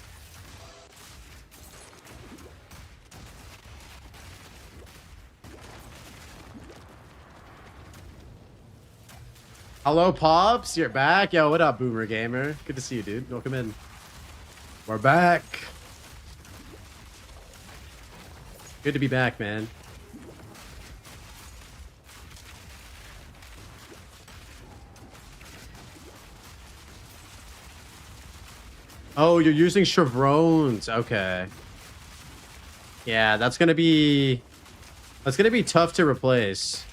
Hello, Pops. You're back. Yo, what up, Boomer Gamer? Good to see you, dude. Welcome in. We're back. Good to be back, man. Oh, you're using chevrons. Okay. Yeah, that's gonna be tough to replace.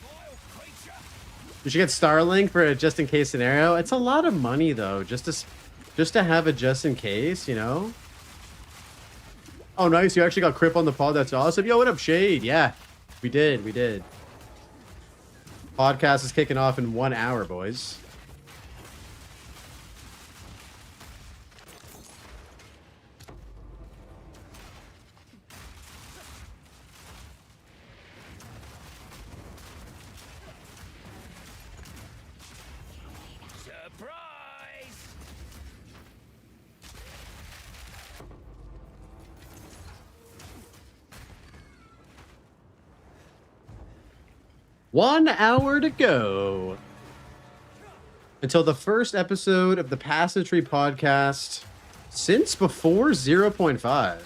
Vile creature. You should get Starlink for a just in case scenario. It's a lot of money though, just to have a just in case, you know. Oh, nice. You actually got Crip on the pod. That's awesome. Yo, what up, Shade? Yeah, we did. We did. Podcast is kicking off in 1 hour, boys. Surprise! 1 hour to go until the first episode of the Passage podcast since before 0.5.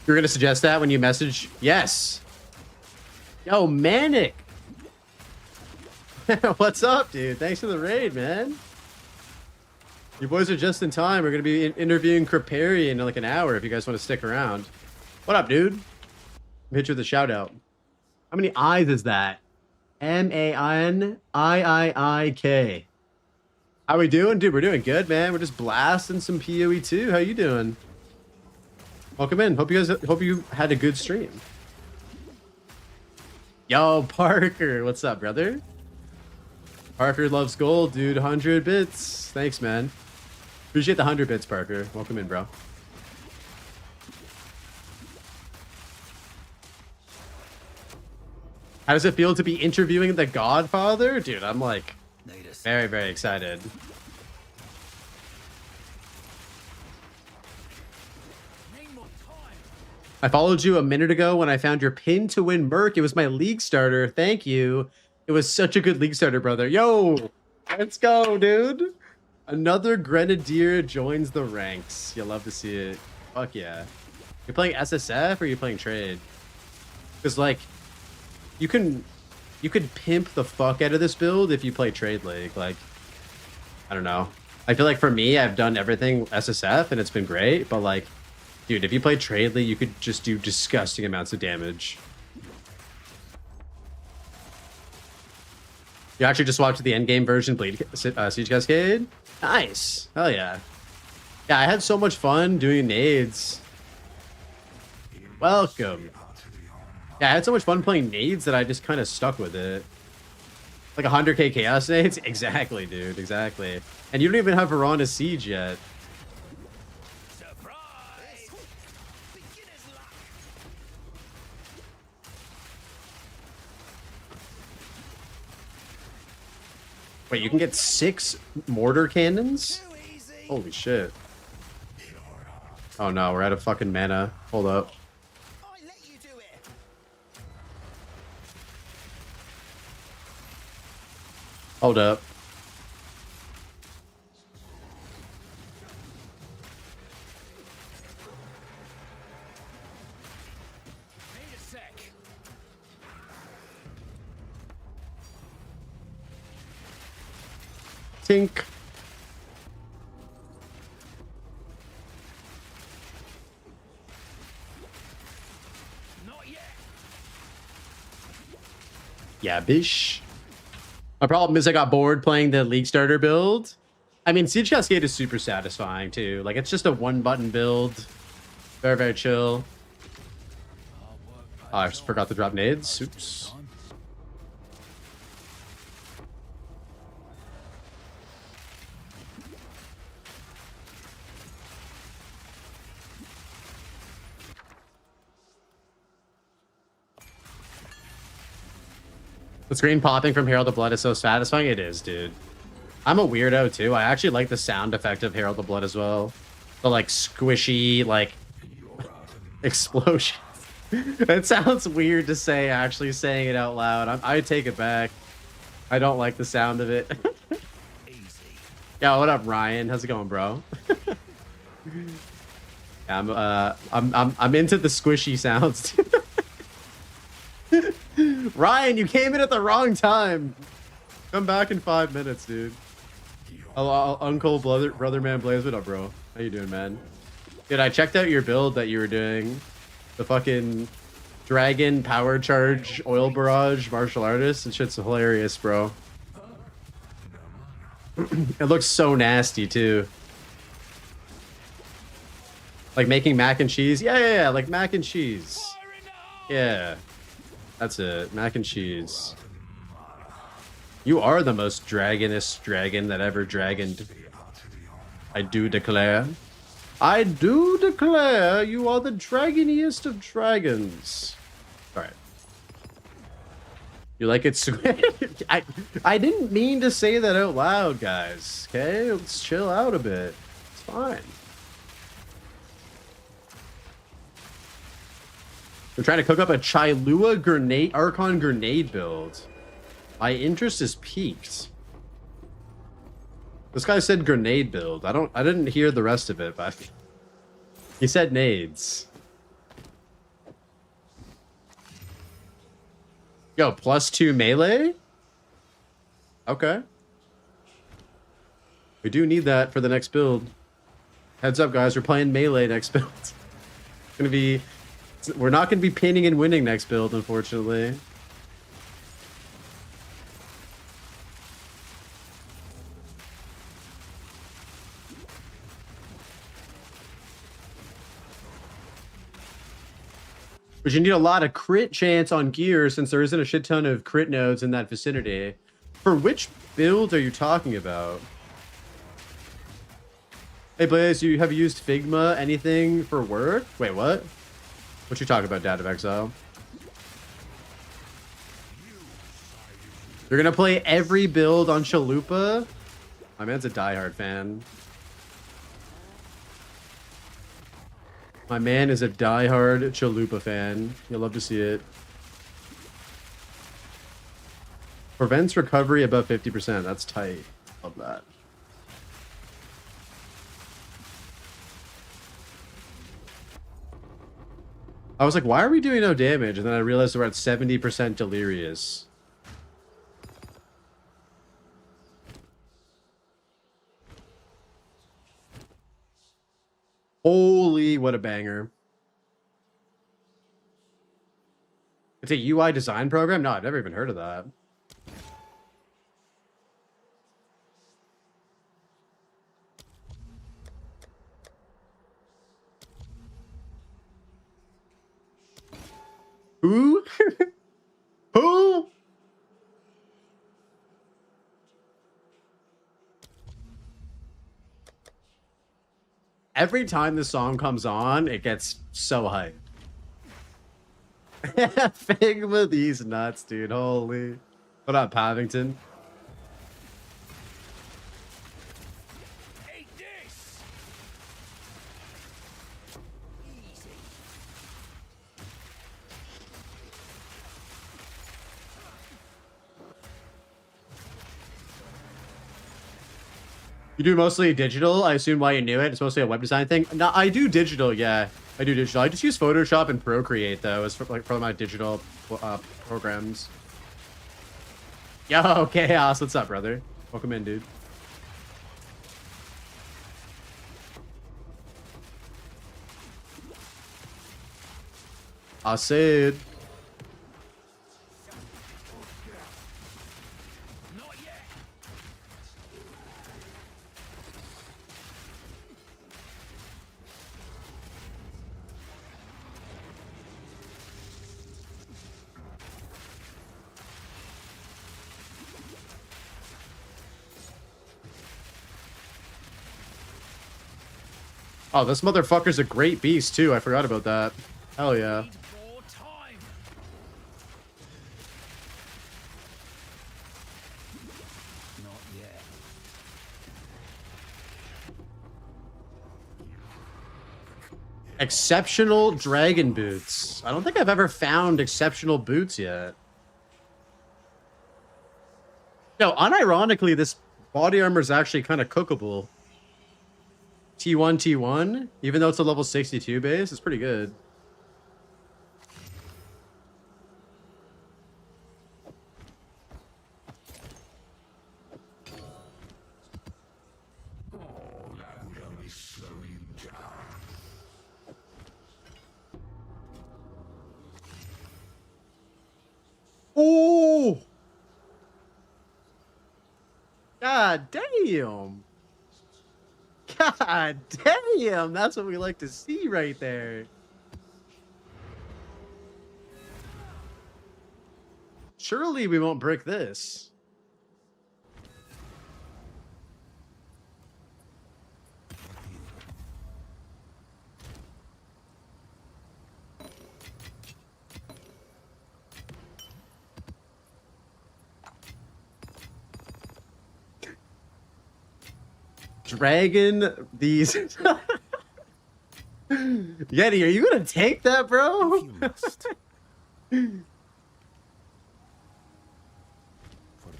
You're gonna suggest that when you message? Yes. Yo, Manic. What's up, dude? Thanks for the raid, man. You boys are just in time. We're going to be interviewing Kriparian in like an hour if you guys want to stick around. What up, dude? Hit you with a shout out. How many I's is that? MANIIIK. How we doing, dude? We're doing good, man. We're just blasting some PoE 2. How you doing? Welcome in. Hope you had a good stream. Yo, Parker, what's up, brother? Parker loves gold, dude. 100 bits. Thanks, man. Appreciate the 100 bits, Parker. Welcome in, bro. How does it feel to be interviewing the Godfather? Dude, I'm like very, very excited. I followed you a minute ago when I found your Pin2Win Merc. It was my league starter. Thank you. It was such a good league starter, brother. Yo, let's go, dude. Another Grenadier joins the ranks. You love to see it. Fuck yeah. You're playing SSF or are you playing trade? Because like you could pimp the fuck out of this build if you play trade league. Like, I don't know. I feel like for me, I've done everything SSF and it's been great, but like, dude, if you play trade league, you could just do disgusting amounts of damage. You actually just watched the Endgame version Bleed Siege Cascade? Nice. Hell yeah. Yeah, I had so much fun doing nades. Welcome. Yeah, I had so much fun playing nades that I just kind of stuck with it. Like 100k chaos nades? Exactly, dude. Exactly. And you don't even have Verona Siege yet. Wait, you can get 6 mortar cannons? Holy shit. Oh no, we're out of fucking mana. Hold up. Hold up. Tink. Yeah, bish. My problem is I got bored playing the League Starter build. I mean, Siege Cascade is super satisfying too. Like, it's just a one-button build. Very, very chill. Oh, I just forgot to drop nades. Oops. The screen popping from Herald of Blood is so satisfying. It is, dude. I'm a weirdo too. I actually like the sound effect of Herald of Blood as well. The like squishy, like explosion. It sounds weird to say, actually saying it out loud. I take it back. I don't like the sound of it. Yeah, what up, Ryan? How's it going, bro? Yeah, I'm into the squishy sounds. Ryan, you came in at the wrong time. Come back in 5 minutes, dude. Uncle brother man Blaze, what up, bro? How you doing, man? Dude, I checked out your build that you were doing. The fucking dragon power charge oil barrage martial artist. And shit's hilarious, bro. It looks so nasty too. Like making mac and cheese. Yeah, like mac and cheese. Yeah. That's it. Mac and cheese. You are the most dragonist dragon that ever dragoned. I do declare. I do declare you are the dragoniest of dragons. Alright. You like it? I didn't mean to say that out loud, guys. Okay? Let's chill out a bit. It's fine. We're trying to cook up a Chilua grenade, Archon grenade build. My interest is peaked. This guy said grenade build. I didn't hear the rest of it, but he said nades. Yo, +2 melee? Okay. We do need that for the next build. Heads up, guys. We're playing melee next build. It's gonna be We're not going to be pinning and winning next build, unfortunately. But you need a lot of crit chance on gear since there isn't a shit ton of crit nodes in that vicinity. For which build are you talking about? Hey Blaze, you have used Figma anything for Word? Wait, what? What you talking about, Path of Exile? You're gonna play every build on Chalupa? My man's a diehard fan. My man is a diehard Chalupa fan. You'll love to see it. Prevents recovery above 50%. That's tight. Love that. I was like, why are we doing no damage? And then I realized we're at 70% delirious. Holy, what a banger. It's a UI design program? No, I've never even heard of that. Who? Who? Every time the song comes on, it gets so hyped. Figma these nuts, dude. Holy. What up, Paddington? Eat this! Easy. You do mostly digital? I assume why you knew it. It's mostly a web design thing. No, I do digital, yeah. I do digital. I just use Photoshop and Procreate, though, as for my digital programs. Yo, Chaos. What's up, brother? Welcome in, dude. I said. Not yet. Oh, this motherfucker's a great beast, too. I forgot about that. Hell yeah. Need more time. Not yet. Exceptional dragon boots. I don't think I've ever found exceptional boots yet. No, unironically, this body armor is actually kind of cookable. T1, T1, even though it's a level 62 base, it's pretty good. That would only slow you down. Oh! God damn! God damn! That's what we like to see right there. Surely we won't break this. Dragon these. Yeti, are you gonna take that, bro? You must. For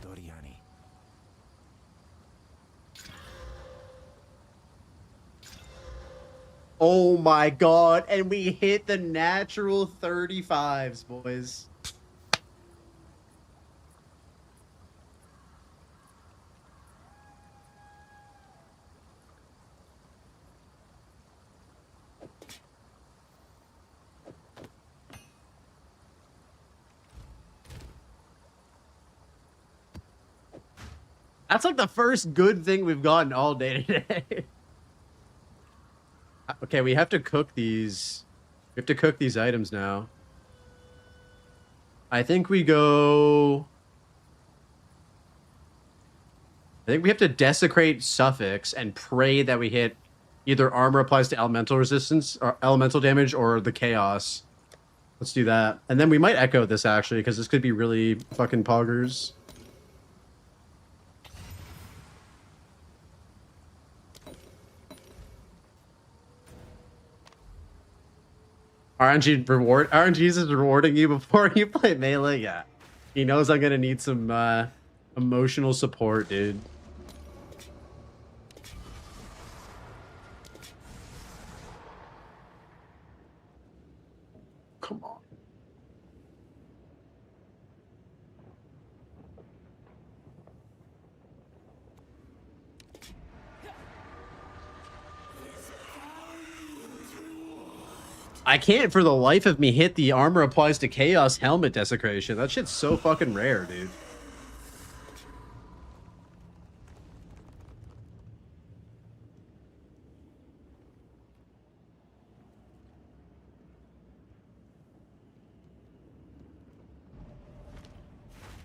Doriani. Oh my god, and we hit the natural 35s, boys. That's like the first good thing we've gotten all day today. Okay, we have to cook these. We have to cook these items now. I think we go... I think we have to desecrate Suffix and pray that we hit either armor applies to elemental resistance or elemental damage or the chaos. Let's do that. And then we might echo this actually, because this could be really fucking poggers. RNG's is rewarding you before you play melee. Yeah, he knows I'm gonna need some emotional support, dude. Come on. I can't for the life of me hit the armor applies to chaos helmet desecration. That shit's so fucking rare, dude.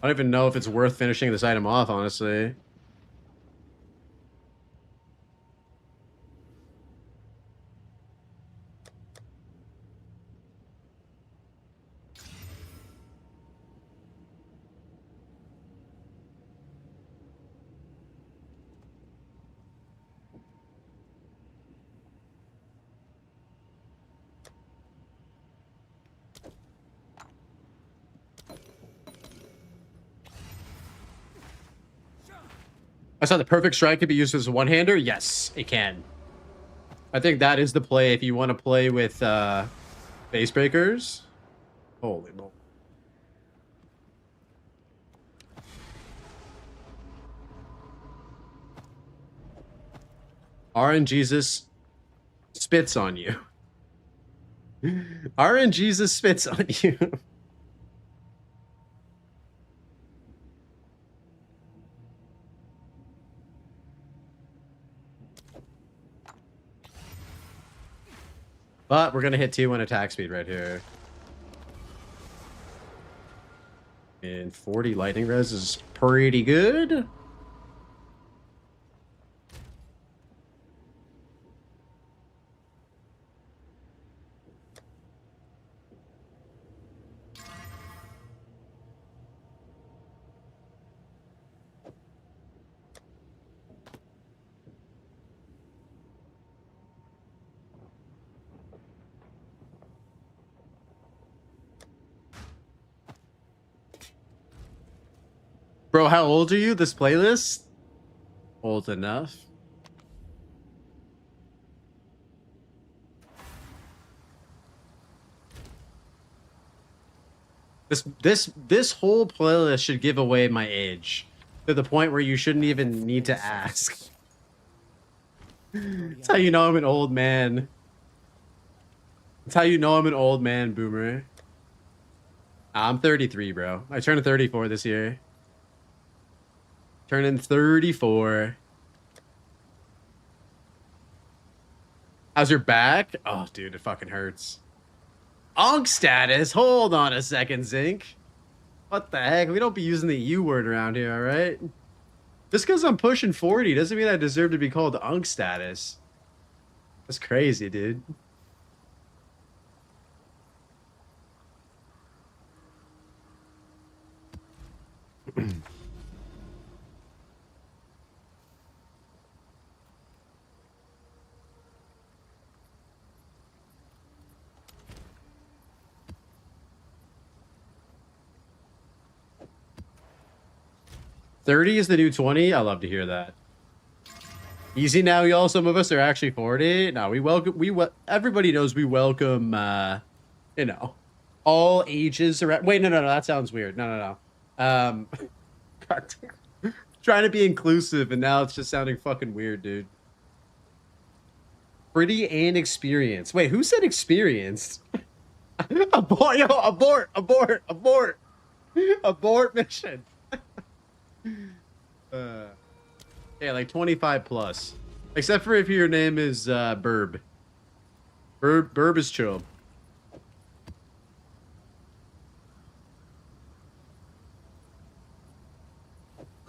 I don't even know if it's worth finishing this item off, honestly. I saw the perfect strike could be used as a one-hander. Yes, it can. I think that is the play if you want to play with base breakers. Holy moly. RNGesus spits on you. RNGesus spits on you. But we're going to hit 2-1 attack speed right here. And 40 lightning res is pretty good. Bro, how old are you? This playlist? Old enough. This whole playlist should give away my age to the point where you shouldn't even need to ask. That's how you know I'm an old man. That's how you know I'm an old man, Boomer. I'm 33, bro. I turned 34 this year. Turning 34. How's your back? Oh, dude, it fucking hurts. Onk status? Hold on a second, Zinc. What the heck? We don't be using the U word around here, all right? Just because I'm pushing 40 doesn't mean I deserve to be called Onk status. That's crazy, dude. $30 is the new 20. I love to hear that. Easy now, y'all. Some of us are actually 40. No, everybody knows we welcome, you know, all ages around. Wait, no. That sounds weird. No. Trying to be inclusive, and now it's just sounding fucking weird, dude. Pretty and experienced. Wait, who said experienced? Abort, yo, abort mission. Yeah, like 25 plus. Except for if your name is Burb. Burb is chill.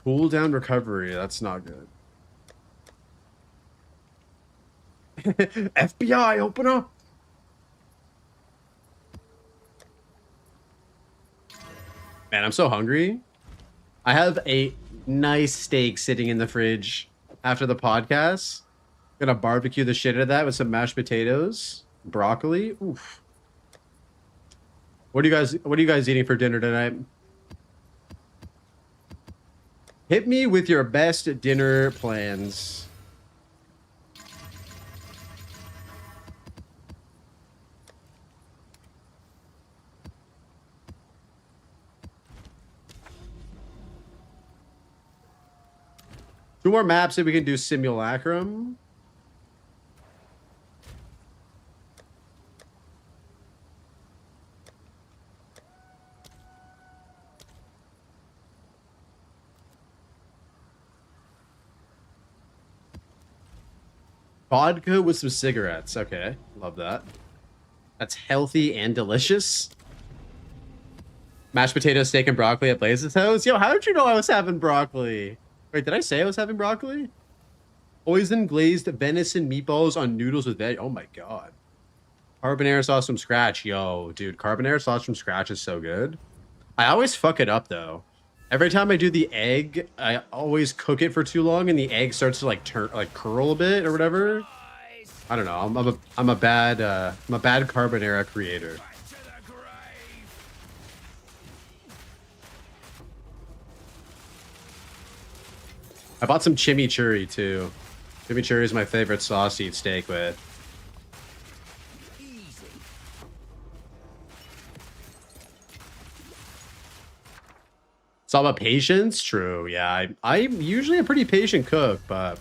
Cooldown recovery. That's not good. FBI, open up. Man, I'm so hungry. I have a nice steak sitting in the fridge after the podcast. Gonna barbecue the shit out of that with some mashed potatoes, broccoli. Oof. What are you guys eating for dinner tonight? Hit me with your best dinner plans. Two more maps that we can do simulacrum. Vodka with some cigarettes. Okay, love that. That's healthy and delicious. Mashed potatoes, steak, and broccoli at Blaze's house. Yo, how did you know I was having broccoli? Wait, did I say I was having broccoli? Poison glazed venison meatballs on noodles with veg. Oh my god. Carbonara sauce from scratch. Yo, dude, carbonara sauce from scratch is so good. I always fuck it up though. Every time I do the egg, I always cook it for too long, and the egg starts to like curl a bit or whatever. I don't know. I'm a bad carbonara creator. I bought some chimichurri too. Chimichurri is my favorite sauce to eat steak with. It's all about patience. True. Yeah, I'm usually a pretty patient cook, but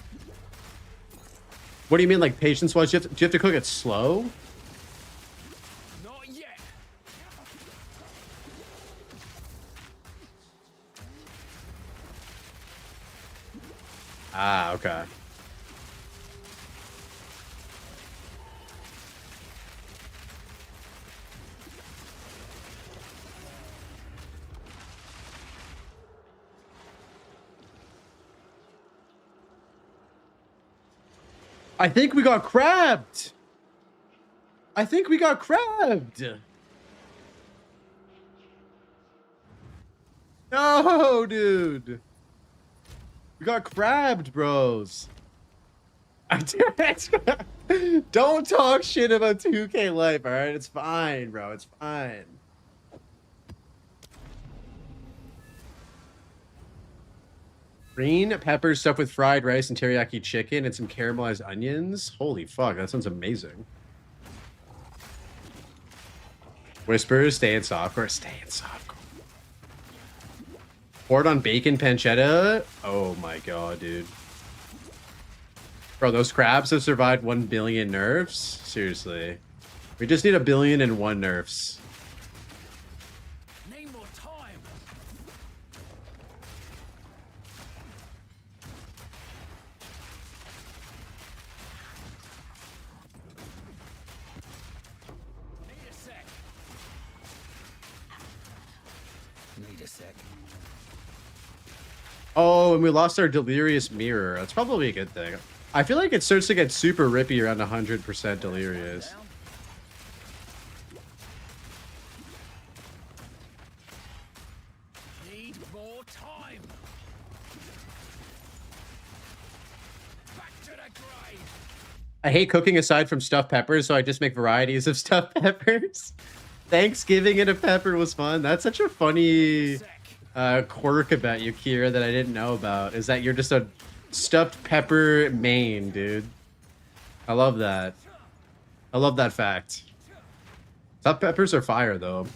what do you mean, like patience wise? Do you have to cook it slow? Not yet. Ah, okay. I think we got crabbed. I think we got crabbed. No, dude. We got crabbed, bros. Don't talk shit about 2K life, all right? It's fine, bro. It's fine. Green pepper stuffed with fried rice and teriyaki chicken and some caramelized onions. Holy fuck, that sounds amazing. Whispers, stay in softcore. Stay in softcore. Poured on bacon pancetta. Oh my god, dude. Bro, those crabs have survived 1 billion nerfs? Seriously. We just need 1,000,000,001 nerfs. Need more time. Need a sec. Need a sec. Oh, and we lost our delirious mirror. That's probably a good thing. I feel like it starts to get super rippy around 100% delirious. Need more time. Back to the grave. I hate cooking aside from stuffed peppers, so I just make varieties of stuffed peppers. Thanksgiving and a pepper was fun. That's such a funny quirk about you, Kira, that I didn't know about. Is that you're just a stuffed pepper main, dude. I love that. I love that fact. Stuffed peppers are fire, though.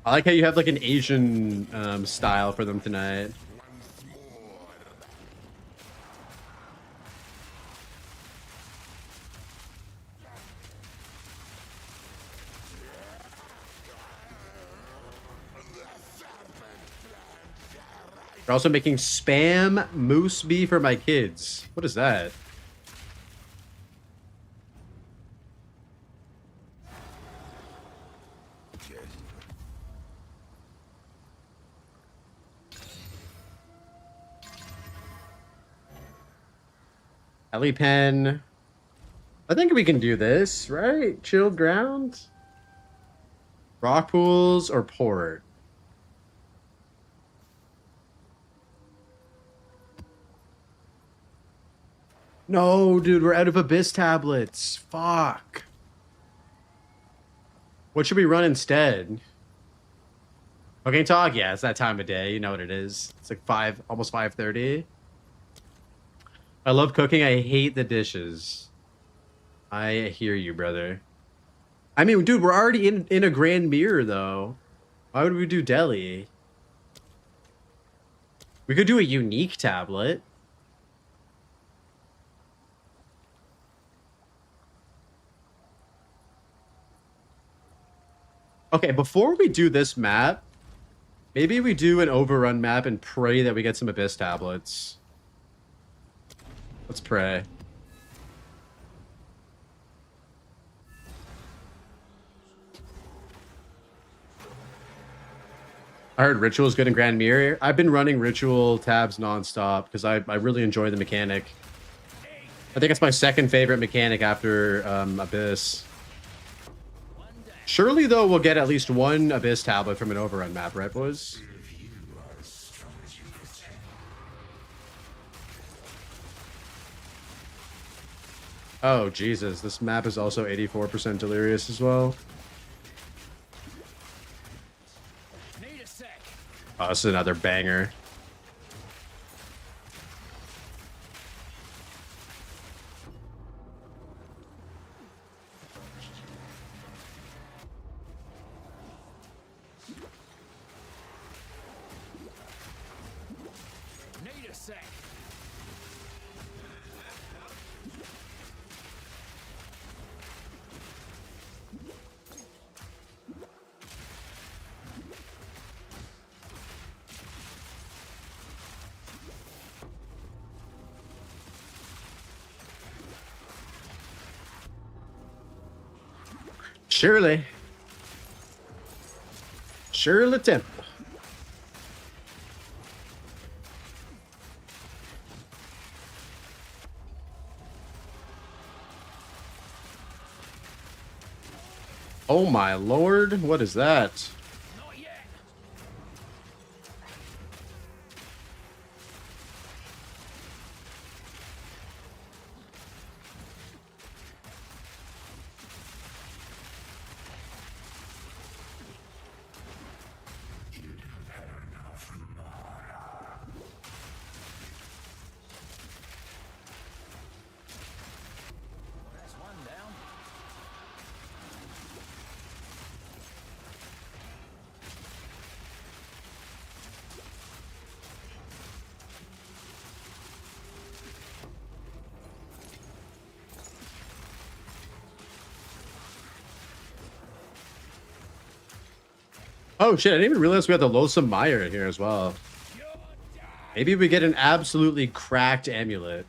I like how you have like an Asian style for them tonight. We're also making spam moose beef for my kids. What is that? Ellie pen. I think we can do this, right? Chilled ground. Rock pools or port. No, dude, we're out of abyss tablets. Fuck. What should we run instead? Okay, talk. Yeah, it's that time of day. You know what it is. It's like almost 5:30. I love cooking. I hate the dishes. I hear you, brother. I mean, dude, we're already in a grand mirror, though. Why would we do deli? We could do a unique tablet. Okay, before we do this map, maybe we do an overrun map and pray that we get some abyss tablets. Let's pray. I heard Ritual is good in Grand Mirror. I've been running Ritual tabs nonstop because I really enjoy the mechanic. I think it's my second favorite mechanic after Abyss. Surely, though, we'll get at least one Abyss tablet from an overrun map, right, boys? Oh, Jesus. This map is also 84% delirious as well. Need a sec. Oh, this is another banger. Need a sec. Shirley. Shirley Temple. Oh my lord, what is that? Not yet. That's one down. Oh shit, I didn't even realize we had the Loathsome Mire in here as well. Maybe we get an absolutely cracked amulet.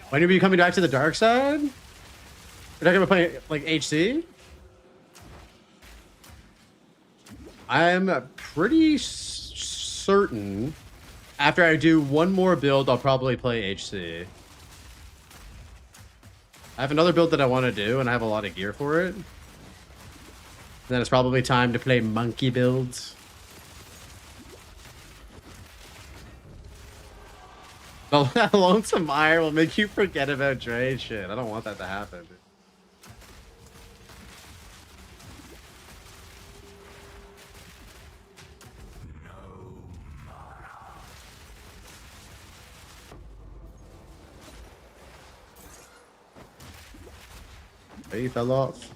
When are we coming back to the dark side? We're not gonna play like HC? I'm pretty certain after I do one more build, I'll probably play HC. I have another build that I want to do, and I have a lot of gear for it. And then it's probably time to play monkey builds. The Lonesome Mire will make you forget about Dre shit. I don't want that to happen. Hey, fell off.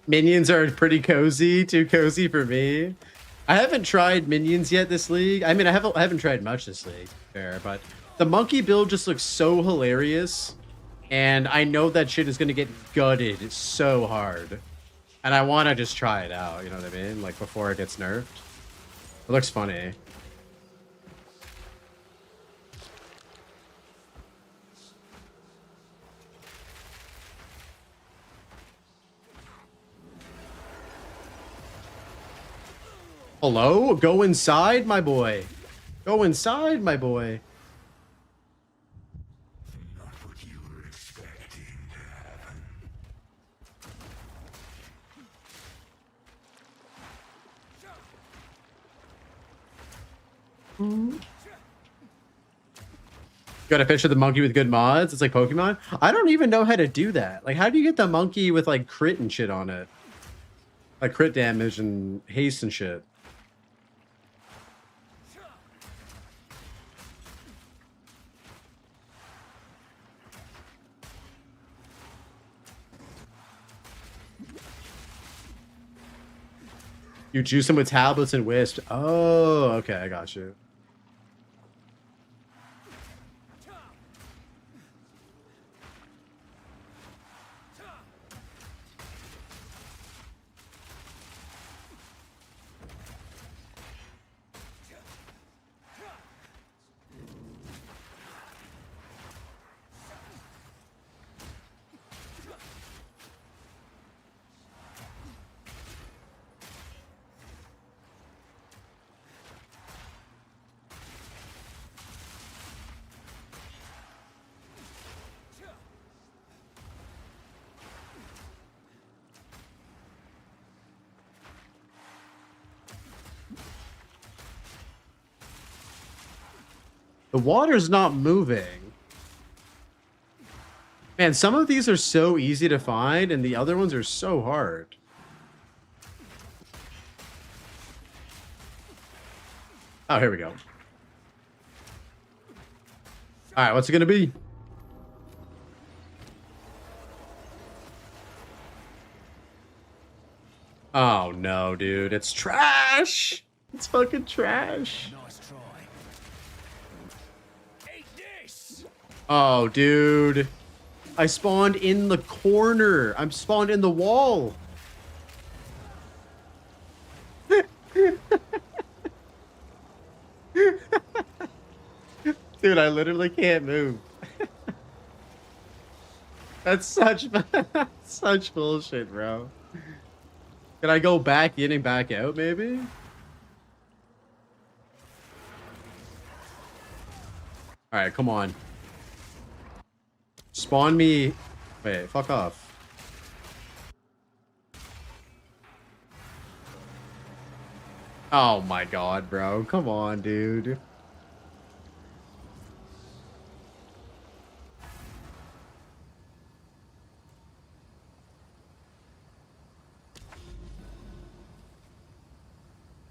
Minions are pretty cozy, too cozy for me. I haven't tried minions yet this league. I mean, I haven't tried much this league, fair, but the monkey build just looks so hilarious, and I know that shit is gonna get gutted so hard, and I want to just try it out. You know what I mean? Like before it gets nerfed. It looks funny. Hello? Go inside, my boy. Go inside, my boy. Not what you were expecting to happen. Got a picture of the monkey with good mods. It's like Pokemon. I don't even know how to do that. Like, how do you get the monkey with like crit and shit on it? Like crit damage and haste and shit. You juice them with tablets and wisp. Oh, okay, I got you. The water's not moving. Man, some of these are so easy to find, and the other ones are so hard. Oh, here we go. All right, what's it gonna be? Oh no, dude, it's trash. It's fucking trash. Nice try. Eat this! Oh, dude. I spawned in the corner. I'm spawned in the wall. Dude, I literally can't move. That's such such bullshit, bro. Can I go back in and back out, maybe? All right, come on. Spawn me. Wait, fuck off. Oh my god, bro. Come on, dude.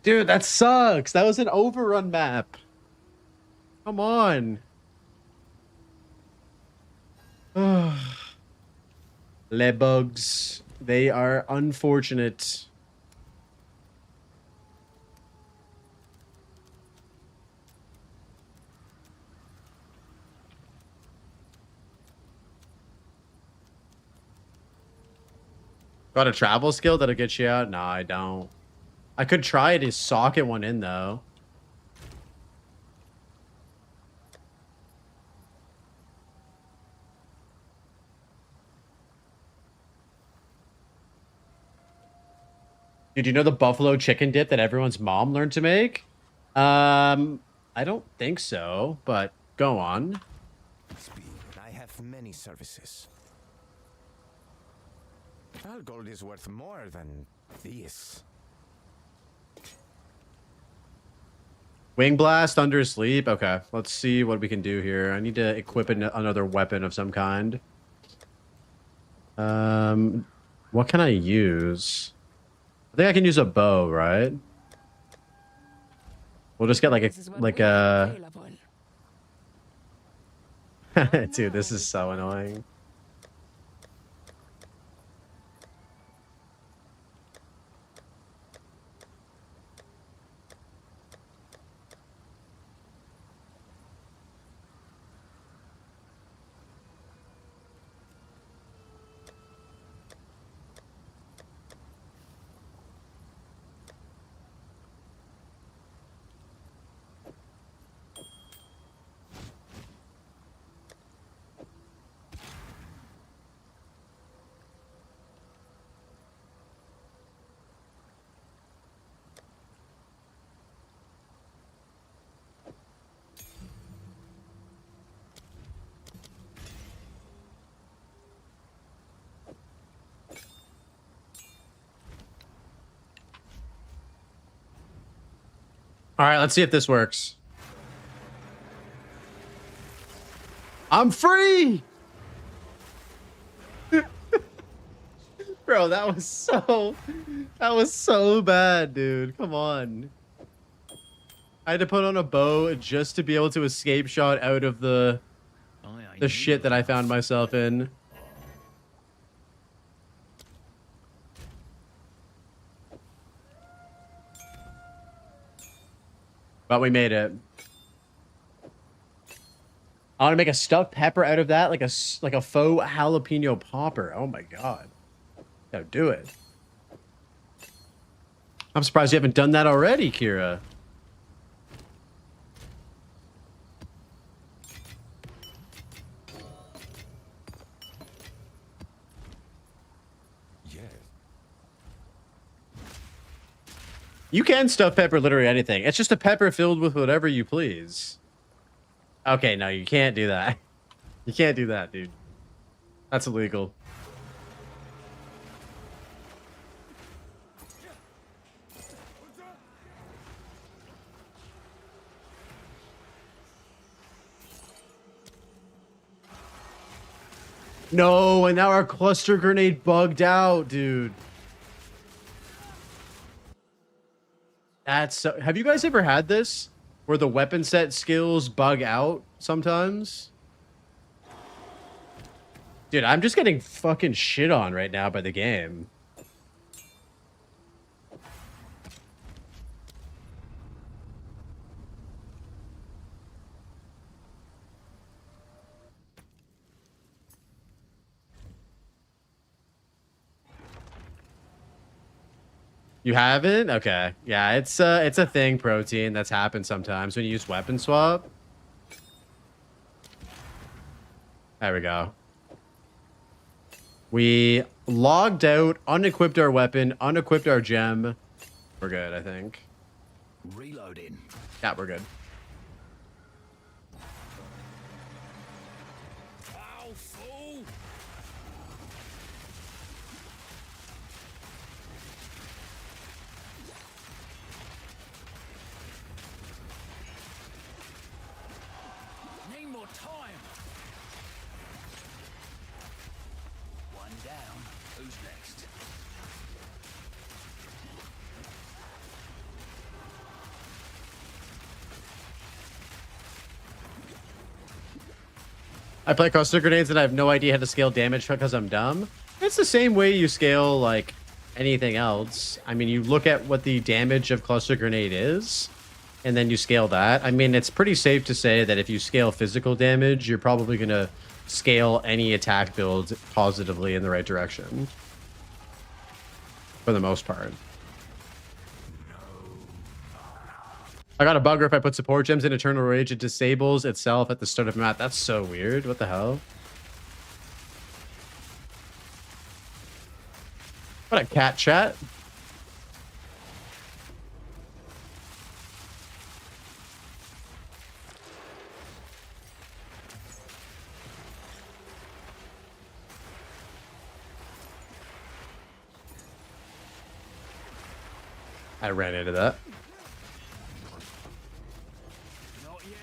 Dude, that sucks. That was an overrun map. Come on. Le bugs. They are unfortunate. Got a travel skill that'll get you out? No, I don't. I could try to socket one in, though. Dude, you know the buffalo chicken dip that everyone's mom learned to make? I don't think so, but go on. Speed. I have many services. All gold is worth more than this. Wing blast under sleep. Okay, let's see what we can do here. I need to equip another weapon of some kind. What can I use? I think I can use a bow, right? We'll just get like a Dude, this is so annoying. All right, let's see if this works. I'm free. Bro, that was so bad, dude. Come on. I had to put on a bow just to be able to escape shot out of the shit that I found myself in. But we made it. I want to make a stuffed pepper out of that, like a faux jalapeno popper. Oh my god. Gotta do it. I'm surprised you haven't done that already, Kira. Yes. You can stuff pepper literally anything. It's just a pepper filled with whatever you please. Okay, no, you can't do that. You can't do that, dude. That's illegal. No, and now our cluster grenade bugged out, dude. That's so... Have you guys ever had this? Where the weapon set skills bug out sometimes? Dude, I'm just getting fucking shit on right now by the game. You haven't? Okay. Yeah, it's a thing, Protein, that's happened sometimes when you use weapon swap. There we go. We logged out, unequipped our weapon, unequipped our gem. We're good, I think. Reloading. Yeah, we're good. Ow, fool! Need more time. One down. Who's next? I play cluster grenades and I have no idea how to scale damage because I'm dumb. It's the same way you scale like anything else. I mean, you look at what the damage of cluster grenade is, and then you scale that. I mean, it's pretty safe to say that if you scale physical damage, you're probably going to scale any attack build positively in the right direction. For the most part. I got a bugger if I put support gems in Eternal Rage, it disables itself at the start of map. That's so weird. What the hell? What a cat chat. I ran into that. Not yet.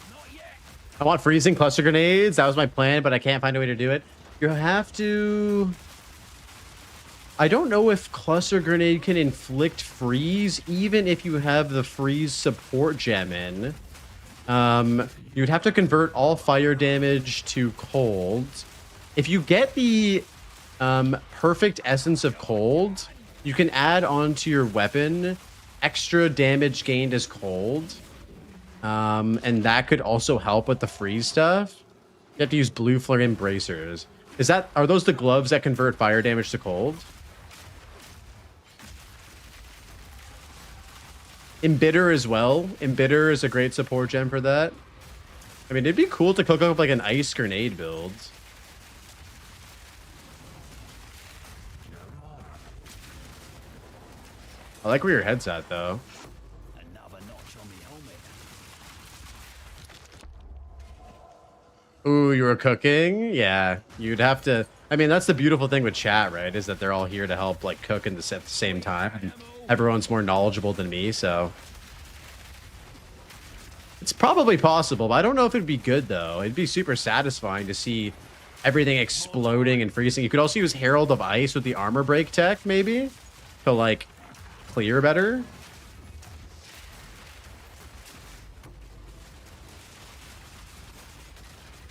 Not yet. I want freezing cluster grenades. That was my plan, but I can't find a way to do it. You have to... I don't know if cluster grenade can inflict freeze, even if you have the freeze support gem in. You'd have to convert all fire damage to cold. If you get the perfect essence of cold, you can add onto your weapon extra damage gained as cold. And that could also help with the freeze stuff. You have to use blue flame bracers. Are those the gloves that convert fire damage to cold? Embitter as well. Embitter is a great support gem for that. I mean, it'd be cool to cook up like an ice grenade build. I like where your head's at, though. Another notch on the helmet. Ooh, you were cooking? Yeah, you'd have to. I mean, that's the beautiful thing with chat, right? Is that they're all here to help, like, cook at the same time. And everyone's more knowledgeable than me, so it's probably possible. But I don't know if it'd be good though. It'd be super satisfying to see everything exploding and freezing. You could also use Herald of Ice with the armor break tech, maybe, to like clear better.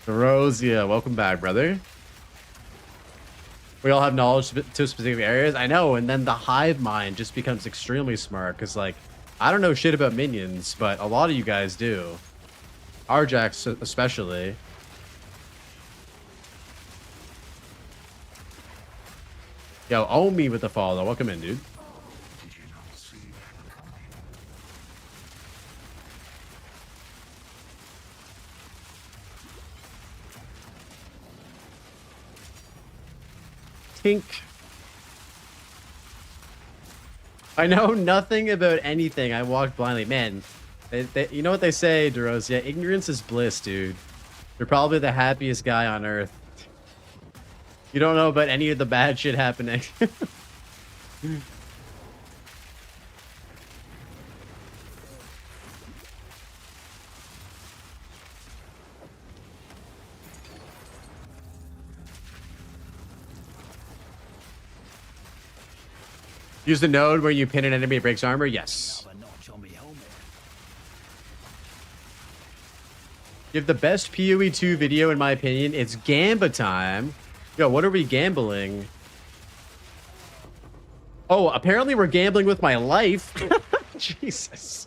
Rosia, welcome back, brother. We all have knowledge to specific areas. I know, and then the hive mind just becomes extremely smart because, like, I don't know shit about minions, but a lot of you guys do. Arjax especially. Yo, owe me with the follow. Welcome in, dude. Did you not see that coming? Tink. I know nothing about anything. I walked blindly. Man, you know what they say, DeRosia? Ignorance is bliss, dude. You're probably the happiest guy on earth. You don't know about any of the bad shit happening. Use the node where you pin an enemy, it breaks armor? Yes. Have a notch on me helmet. Give the best PoE 2 video, in my opinion. It's Gamba time. Yo, what are we gambling? Oh, apparently we're gambling with my life. Jesus.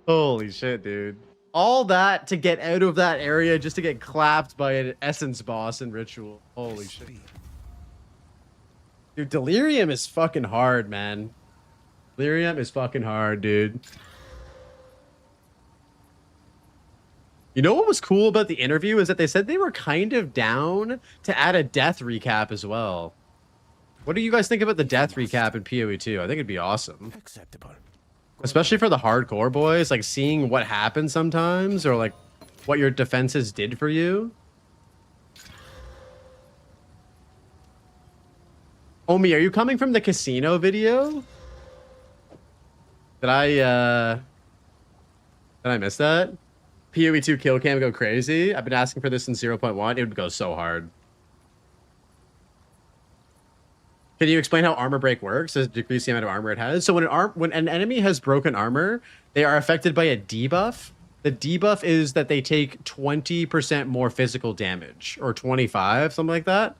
Holy shit, dude. All that to get out of that area just to get clapped by an essence boss in ritual. Holy shit. Dude, delirium is fucking hard, man. Delirium is fucking hard, dude. You know what was cool about the interview is that they said they were kind of down to add a death recap as well. What do you guys think about the death recap in PoE 2? I think it'd be awesome. Acceptable. Especially for the hardcore boys, like seeing what happened sometimes or like what your defenses did for you. Omi, are you coming from the casino video? Did I miss that? PoE 2 kill cam go crazy. I've been asking for this in 0.1. It would go so hard. Can you explain how armor break works? Does it decrease the amount of armor it has? So when an enemy has broken armor, they are affected by a debuff. The debuff is that they take 20% more physical damage, or 25, something like that.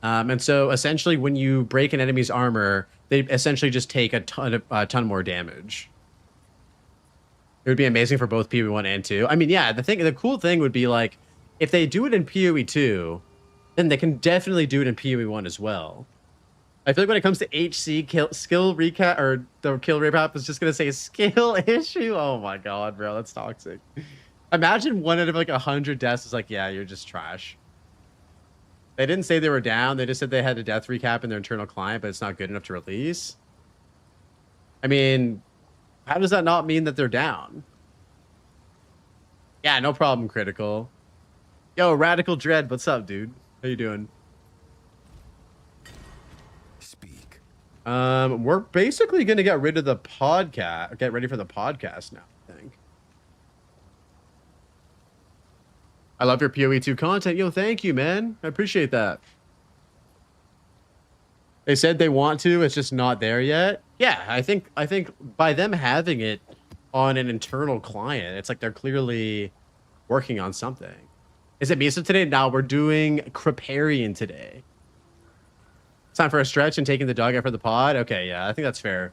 And so essentially when you break an enemy's armor, they essentially just take a ton more damage. It would be amazing for both PoE 1 and 2. I mean, yeah, the cool thing would be like, if they do it in PoE 2, then they can definitely do it in PoE 1 as well. I feel like when it comes to HC skill recap, or the kill recap, I was just going to say skill issue. Oh my God, bro, that's toxic. Imagine one out of like 100 deaths is like, yeah, you're just trash. They didn't say they were down. They just said they had a death recap in their internal client, but it's not good enough to release. I mean, how does that not mean that they're down? Yeah, no problem, Critical. Yo, Radical Dread, what's up, dude? How you doing? Speak. We're basically gonna get rid of the podcast. Get ready for the podcast now, I think. I love your PoE 2 content. Yo, thank you, man. I appreciate that. They said they want to, it's just not there yet. Yeah, I think by them having it on an internal client, it's like they're clearly working on something. Is it Misa today? No, we're doing Kriparian today. It's time for a stretch and taking the dog out for the pod. Okay, yeah, I think that's fair.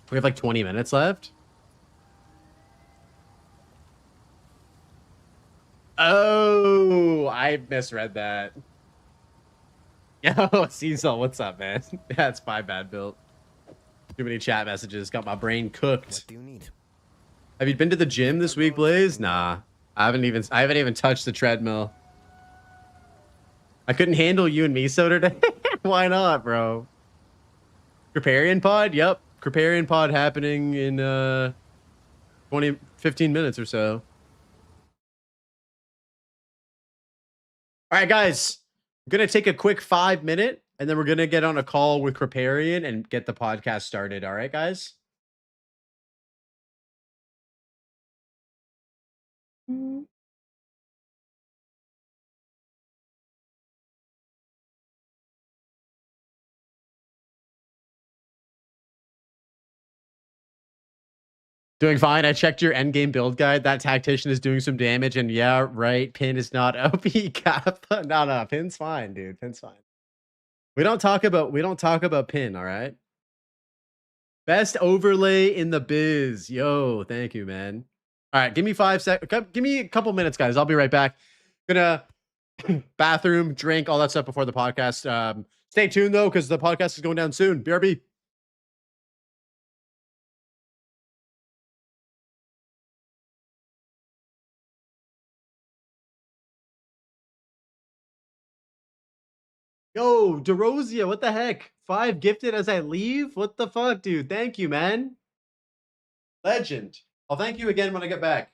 We have like 20 minutes left. Oh, I misread that. Yo, Cecil, what's up, man? That's my bad, Bill. Too many chat messages. Got my brain cooked. What do you need? Have you been to the gym this week, Blaze? Nah, I haven't even touched the treadmill. I couldn't handle you and Miso today. Why not, bro? Kriparian pod? Yep, Kriparian pod happening in 15 minutes or so. All right, guys. I'm gonna take a quick 5 minute, and then we're gonna get on a call with Kriparian and get the podcast started. All right, guys. Doing fine. I checked your endgame build guide. That tactician is doing some damage, and yeah, right. Pin is not OP cap. No, Pin's fine, dude. Pin's fine. We don't talk about Pin. All right. Best overlay in the biz. Yo, thank you, man. All right, give me 5 seconds. Give me a couple minutes, guys. I'll be right back. Gonna bathroom, drink, all that stuff before the podcast. Stay tuned though, because the podcast is going down soon. BRB. Yo, DeRozia, what the heck? 5 gifted as I leave? What the fuck, dude? Thank you, man. Legend. I'll thank you again when I get back.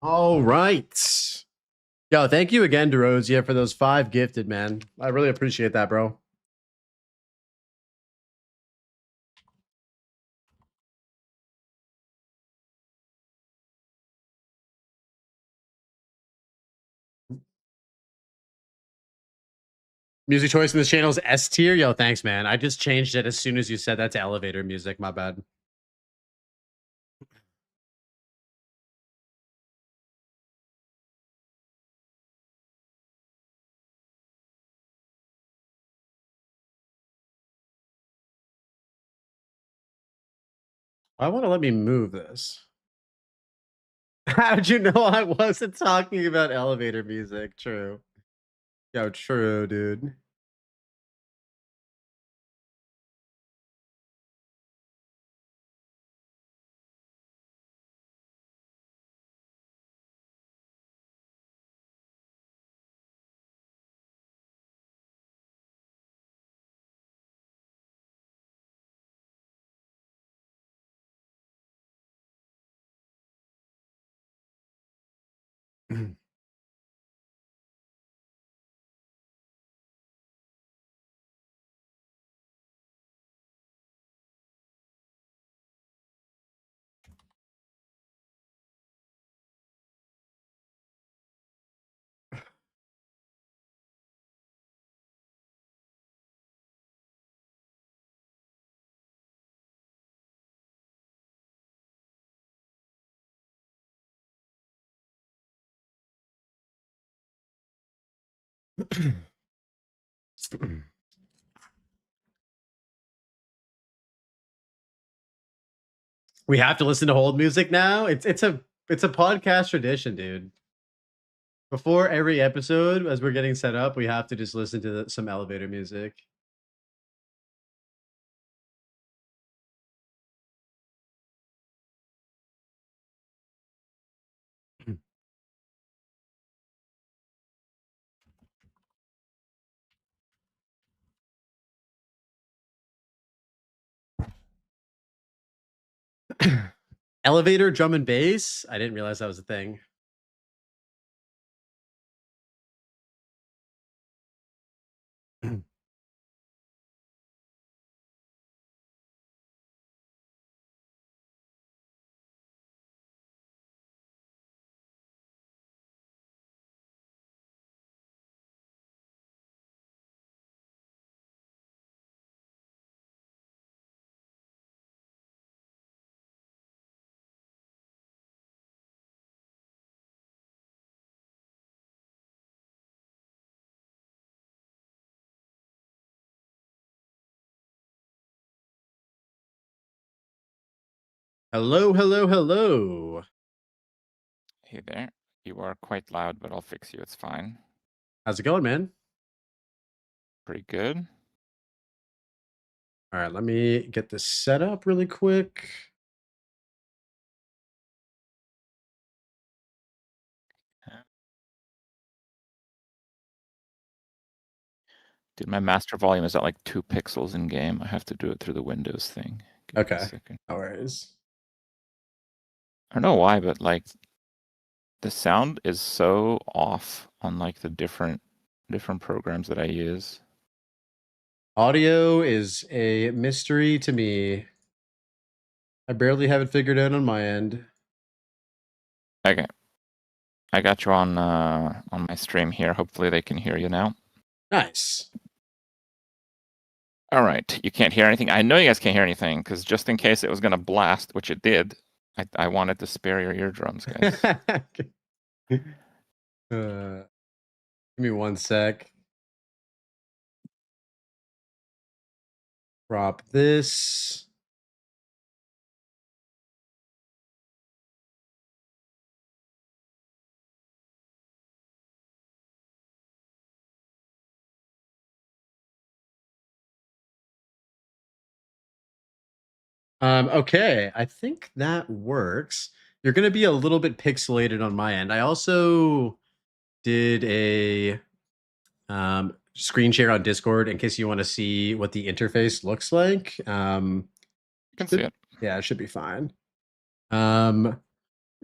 All right. Yo, thank you again, DeRozia, for those 5 gifted, man. I really appreciate that, bro. Music choice in this channel is S tier. Yo, thanks, man. I just changed it as soon as you said that to elevator music. My bad. I want to let me move this. How did you know I wasn't talking about elevator music? True. Yo, true, dude. We have to listen to hold music now. It's a podcast tradition, dude. Before every episode, as we're getting set up, we have to just listen to some elevator music. Elevator drum and bass. I didn't realize that was a thing. Hello, hello, hello. Hey there. You are quite loud, but I'll fix you. It's fine. How's it going, man? Pretty good. All right, let me get this set up really quick. Dude, my master volume is at like 2 pixels in game. I have to do it through the Windows thing. Give me a Okay. second. No worries. I don't know why, but like the sound is so off on like the different programs that I use. Audio is a mystery to me. I barely have it figured out on my end. Okay. I got you on my stream here. Hopefully they can hear you now. Nice. All right. You can't hear anything. I know you guys can't hear anything because just in case it was going to blast, which it did, I wanted to spare your eardrums, guys. Give me 1 sec. Drop this. Okay, I think that works. You're going to be a little bit pixelated on my end. I also did a screen share on Discord in case you want to see what the interface looks like. You can see it. Yeah, it should be fine.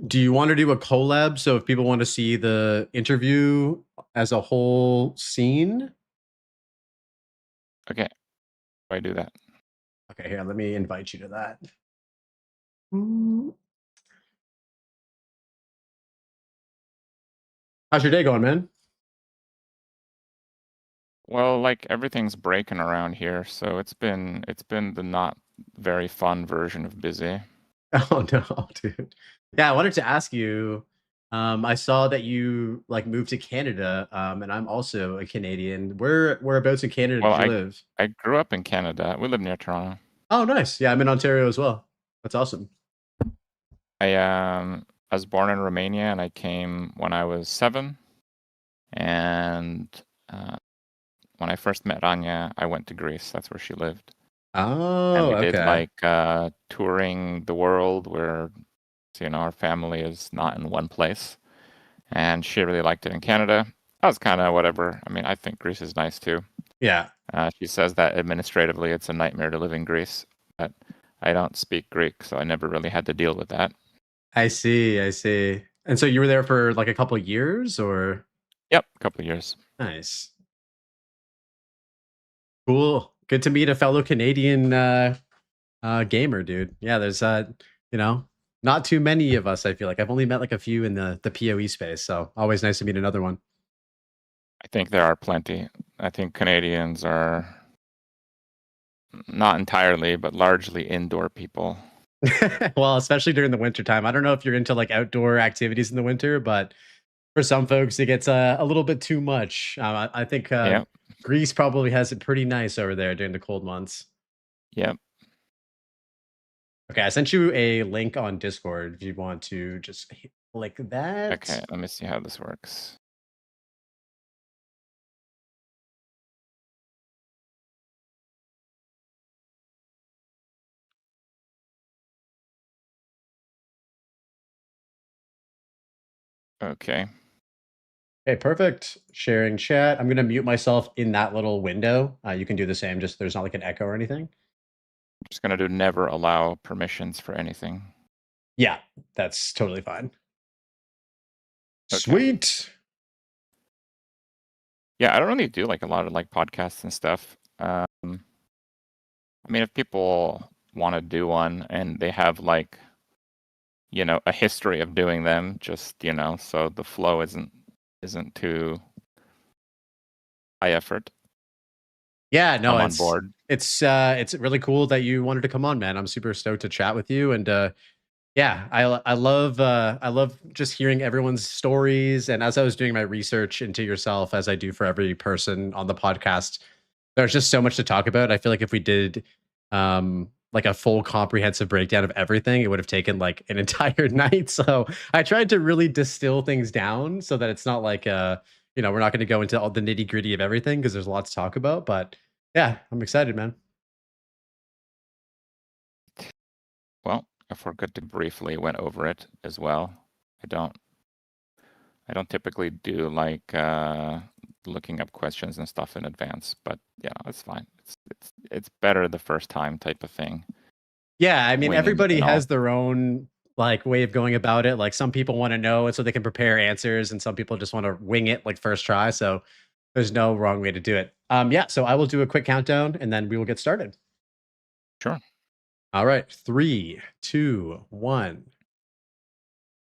Do you want to do a collab? So if people want to see the interview as a whole scene. Okay, I do that. Okay, here, let me invite you to that. Mm. How's your day going, man? Well, like everything's breaking around here, so it's been the not very fun version of busy. Oh no, dude. Yeah, I wanted to ask you. I saw that you like moved to Canada, and I'm also a Canadian. Whereabouts in Canada Well, did you live? I grew up in Canada. We live near Toronto. Oh, nice. Yeah, I'm in Ontario as well. That's awesome. I was born in Romania and I came when I was 7. And when I first met Rania, I went to Greece. That's where she lived. And Oh, we did okay. like touring the world where, you know, our family is not in one place. And she really liked it in Canada. I was kind of whatever. I mean, I think Greece is nice too. Yeah. She says that administratively it's a nightmare to live in Greece, but I don't speak Greek, so I never really had to deal with that. I see. I see. And so you were there for like a couple of years, or? Yep, a couple of years. Nice. Cool. Good to meet a fellow Canadian gamer, dude. Yeah, there's you know, not too many of us, I feel like. I've only met like a few in the PoE space, so always nice to meet another one. I think there are plenty. I think Canadians are not entirely, but largely indoor people. Well, especially during the winter time. I don't know if you're into like outdoor activities in the winter, but for some folks it gets a little bit too much. I think Yep. Greece probably has it pretty nice over there during the cold months. Yep. Okay, I sent you a link on Discord if you want to just click that. Okay, let me see how this works. Okay. Okay, perfect. Sharing chat. I'm going to mute myself in that little window. You can do the same, just there's not like an echo or anything. I'm just going to do never allow permissions for anything. Yeah, that's totally fine. Okay. Sweet. Yeah, I don't really do like a lot of like podcasts and stuff. I mean, if people want to do one and they have like, you know, a history of doing them, just, you know, so the flow isn't too high effort. Yeah, no, I'm on board. It's really cool that you wanted to come on, man. I'm super stoked to chat with you, and yeah, I love just hearing everyone's stories. And as I was doing my research into yourself, as I do for every person on the podcast, there's just so much to talk about. I feel like if we did like a full comprehensive breakdown of everything, it would have taken like an entire night. So I tried to really distill things down so that it's not like you know, we're not going to go into all the nitty gritty of everything because there's a lot to talk about. But yeah, I'm excited, man. Well, if we're good to briefly went over it as well. I don't typically do like looking up questions and stuff in advance, but yeah, it's fine. It's better the first time type of thing. Yeah, I mean, Winging it everybody and all. has their own like way of going about it. Like some people want to know it so they can prepare answers, and some people just want to wing it like first try. So there's no wrong way to do it. Yeah, so I will do a quick countdown and then we will get started. Sure. All right, 3, 2, 1.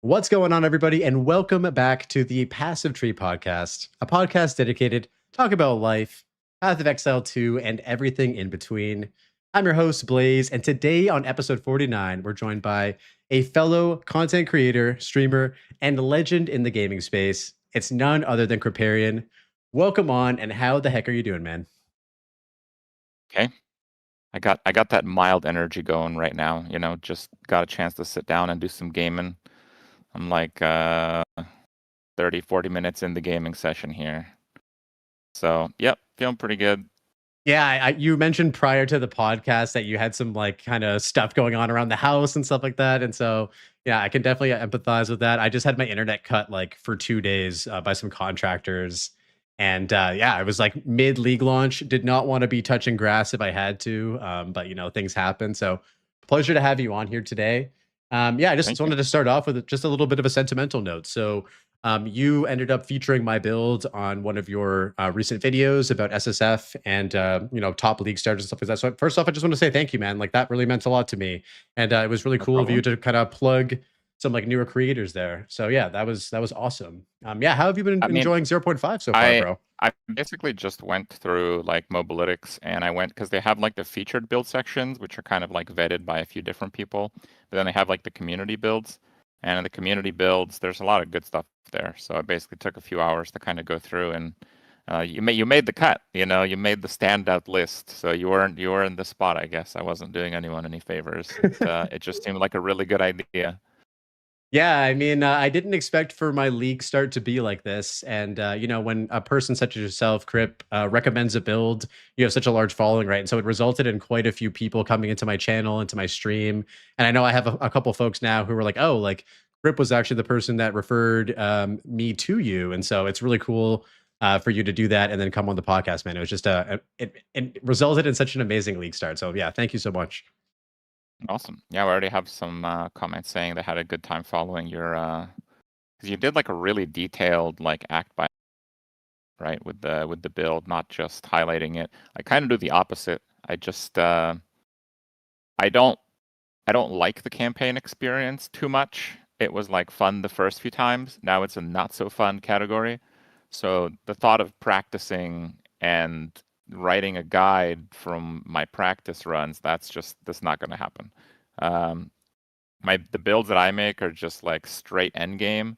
What's going on, everybody, and welcome back to the Passive Tree Podcast, a podcast dedicated talk about life, Path of Exile 2, and everything in between. I'm your host, Blaze, and today on episode 49, we're joined by a fellow content creator, streamer, and legend in the gaming space. It's none other than Kripparrian. Welcome on, and how the heck are you doing, man? Okay. I got that mild energy going right now, you know, just got a chance to sit down and do some gaming. I'm like 30, 40 minutes in the gaming session here. So, yep, feeling pretty good. Yeah, you mentioned prior to the podcast that you had some like kind of stuff going on around the house and stuff like that, and so yeah, I can definitely empathize with that. I just had my internet cut like for 2 days by some contractors, and yeah, I was like mid league launch. Did not want to be touching grass if I had to, but you know things happen. So pleasure to have you on here today. Yeah, I just Thank you. wanted to start off with just a little bit of a sentimental note. So, you ended up featuring my build on one of your recent videos about SSF and top league stars and stuff like that. So, first off, I just want to say thank you, man. Like that really meant a lot to me, and it was really No cool of you problem. to kind of plug some like newer creators there. So yeah, that was awesome. Yeah, how have you been I mean, enjoying 0.5 so far, I bro? I basically just went through like Mobalytics and I went because they have like the featured build sections, which are kind of like vetted by a few different people. But then they have like the community builds. And in the community builds, there's a lot of good stuff there. So I basically took a few hours to kind of go through and you made the cut, you made the standout list. So you were in the spot, I guess. I wasn't doing anyone any favors. It just seemed like a really good idea. Yeah, I mean, I didn't expect for my league start to be like this. And, when a person such as yourself, Crip, recommends a build, you have such a large following, right? And so it resulted in quite a few people coming into my channel, into my stream. And I know I have a couple folks now who were like, oh, like Crip was actually the person that referred me to you. And so it's really cool for you to do that and then come on the podcast, man. It was just it resulted in such an amazing league start. So yeah, thank you so much. Awesome. Yeah, we already have some comments saying they had a good time following your because you did like a really detailed like act by right with the build, not just highlighting it. I kind of do the opposite. I just I don't like the campaign experience too much. It was like fun the first few times. Now it's a not so fun category. So the thought of practicing and writing a guide from my practice runs, that's not going to happen. The builds that I make are just like straight endgame,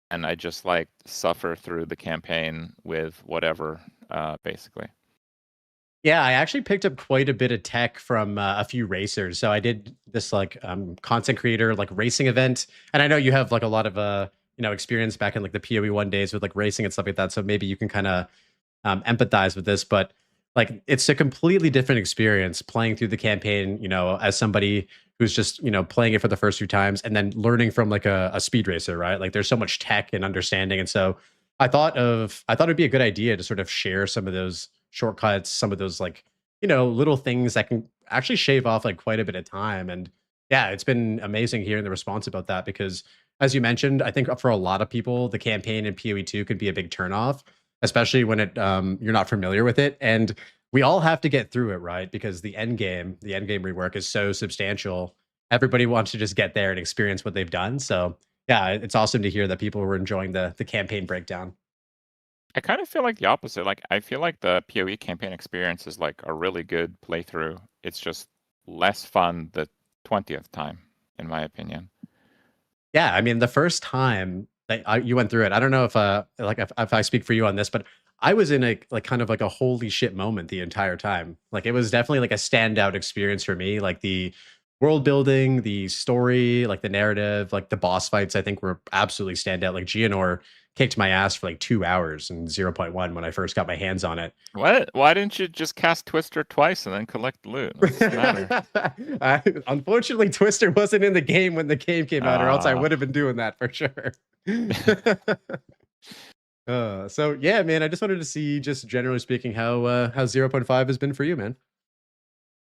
and I just like suffer through the campaign with whatever, basically. Yeah, I actually picked up quite a bit of tech from a few racers. So I did this like content creator like racing event, and I know you have like a lot of experience back in like the PoE 1 days with like racing and stuff like that. So maybe you can kind of empathize with this, but like it's a completely different experience playing through the campaign, as somebody who's just, playing it for the first few times and then learning from like a speed racer, right? Like there's so much tech and understanding. And so I thought it'd be a good idea to sort of share some of those shortcuts, some of those like, little things that can actually shave off like quite a bit of time. And yeah, it's been amazing hearing the response about that because as you mentioned, I think for a lot of people, the campaign in PoE 2 could be a big turnoff, especially when you're not familiar with it. And we all have to get through it, right? Because the end game rework is so substantial. Everybody wants to just get there and experience what they've done. So yeah, it's awesome to hear that people were enjoying the campaign breakdown. I kind of feel like the opposite. Like I feel like the PoE campaign experience is like a really good playthrough. It's just less fun the 20th time, in my opinion. Yeah, I mean, the first time that you went through it, I don't know if I speak for you on this, but I was in a like kind of like a holy shit moment the entire time. Like it was definitely like a standout experience for me. Like the world building, the story, like the narrative, like the boss fights, I think were absolutely standout. Like Gianor kicked my ass for like 2 hours in 0.1 when I first got my hands on it. What? Why didn't you just cast Twister twice and then collect the loot? What's the matter? Unfortunately, Twister wasn't in the game when the game came out, or else I Ah. would have been doing that for sure. So yeah, man, I just wanted to see, just generally speaking, how 0.5 has been for you, man.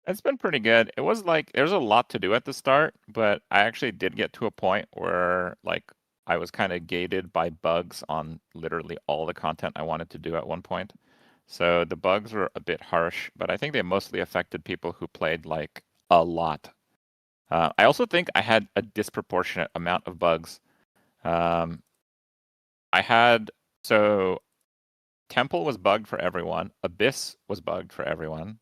It's been pretty good. It was like there's a lot to do at the start, but I actually did get to a point where like I was kind of gated by bugs on literally all the content I wanted to do at one point. So the bugs were a bit harsh, but I think they mostly affected people who played like a lot. I also think I had a disproportionate amount of bugs. So Temple was bugged for everyone. Abyss was bugged for everyone.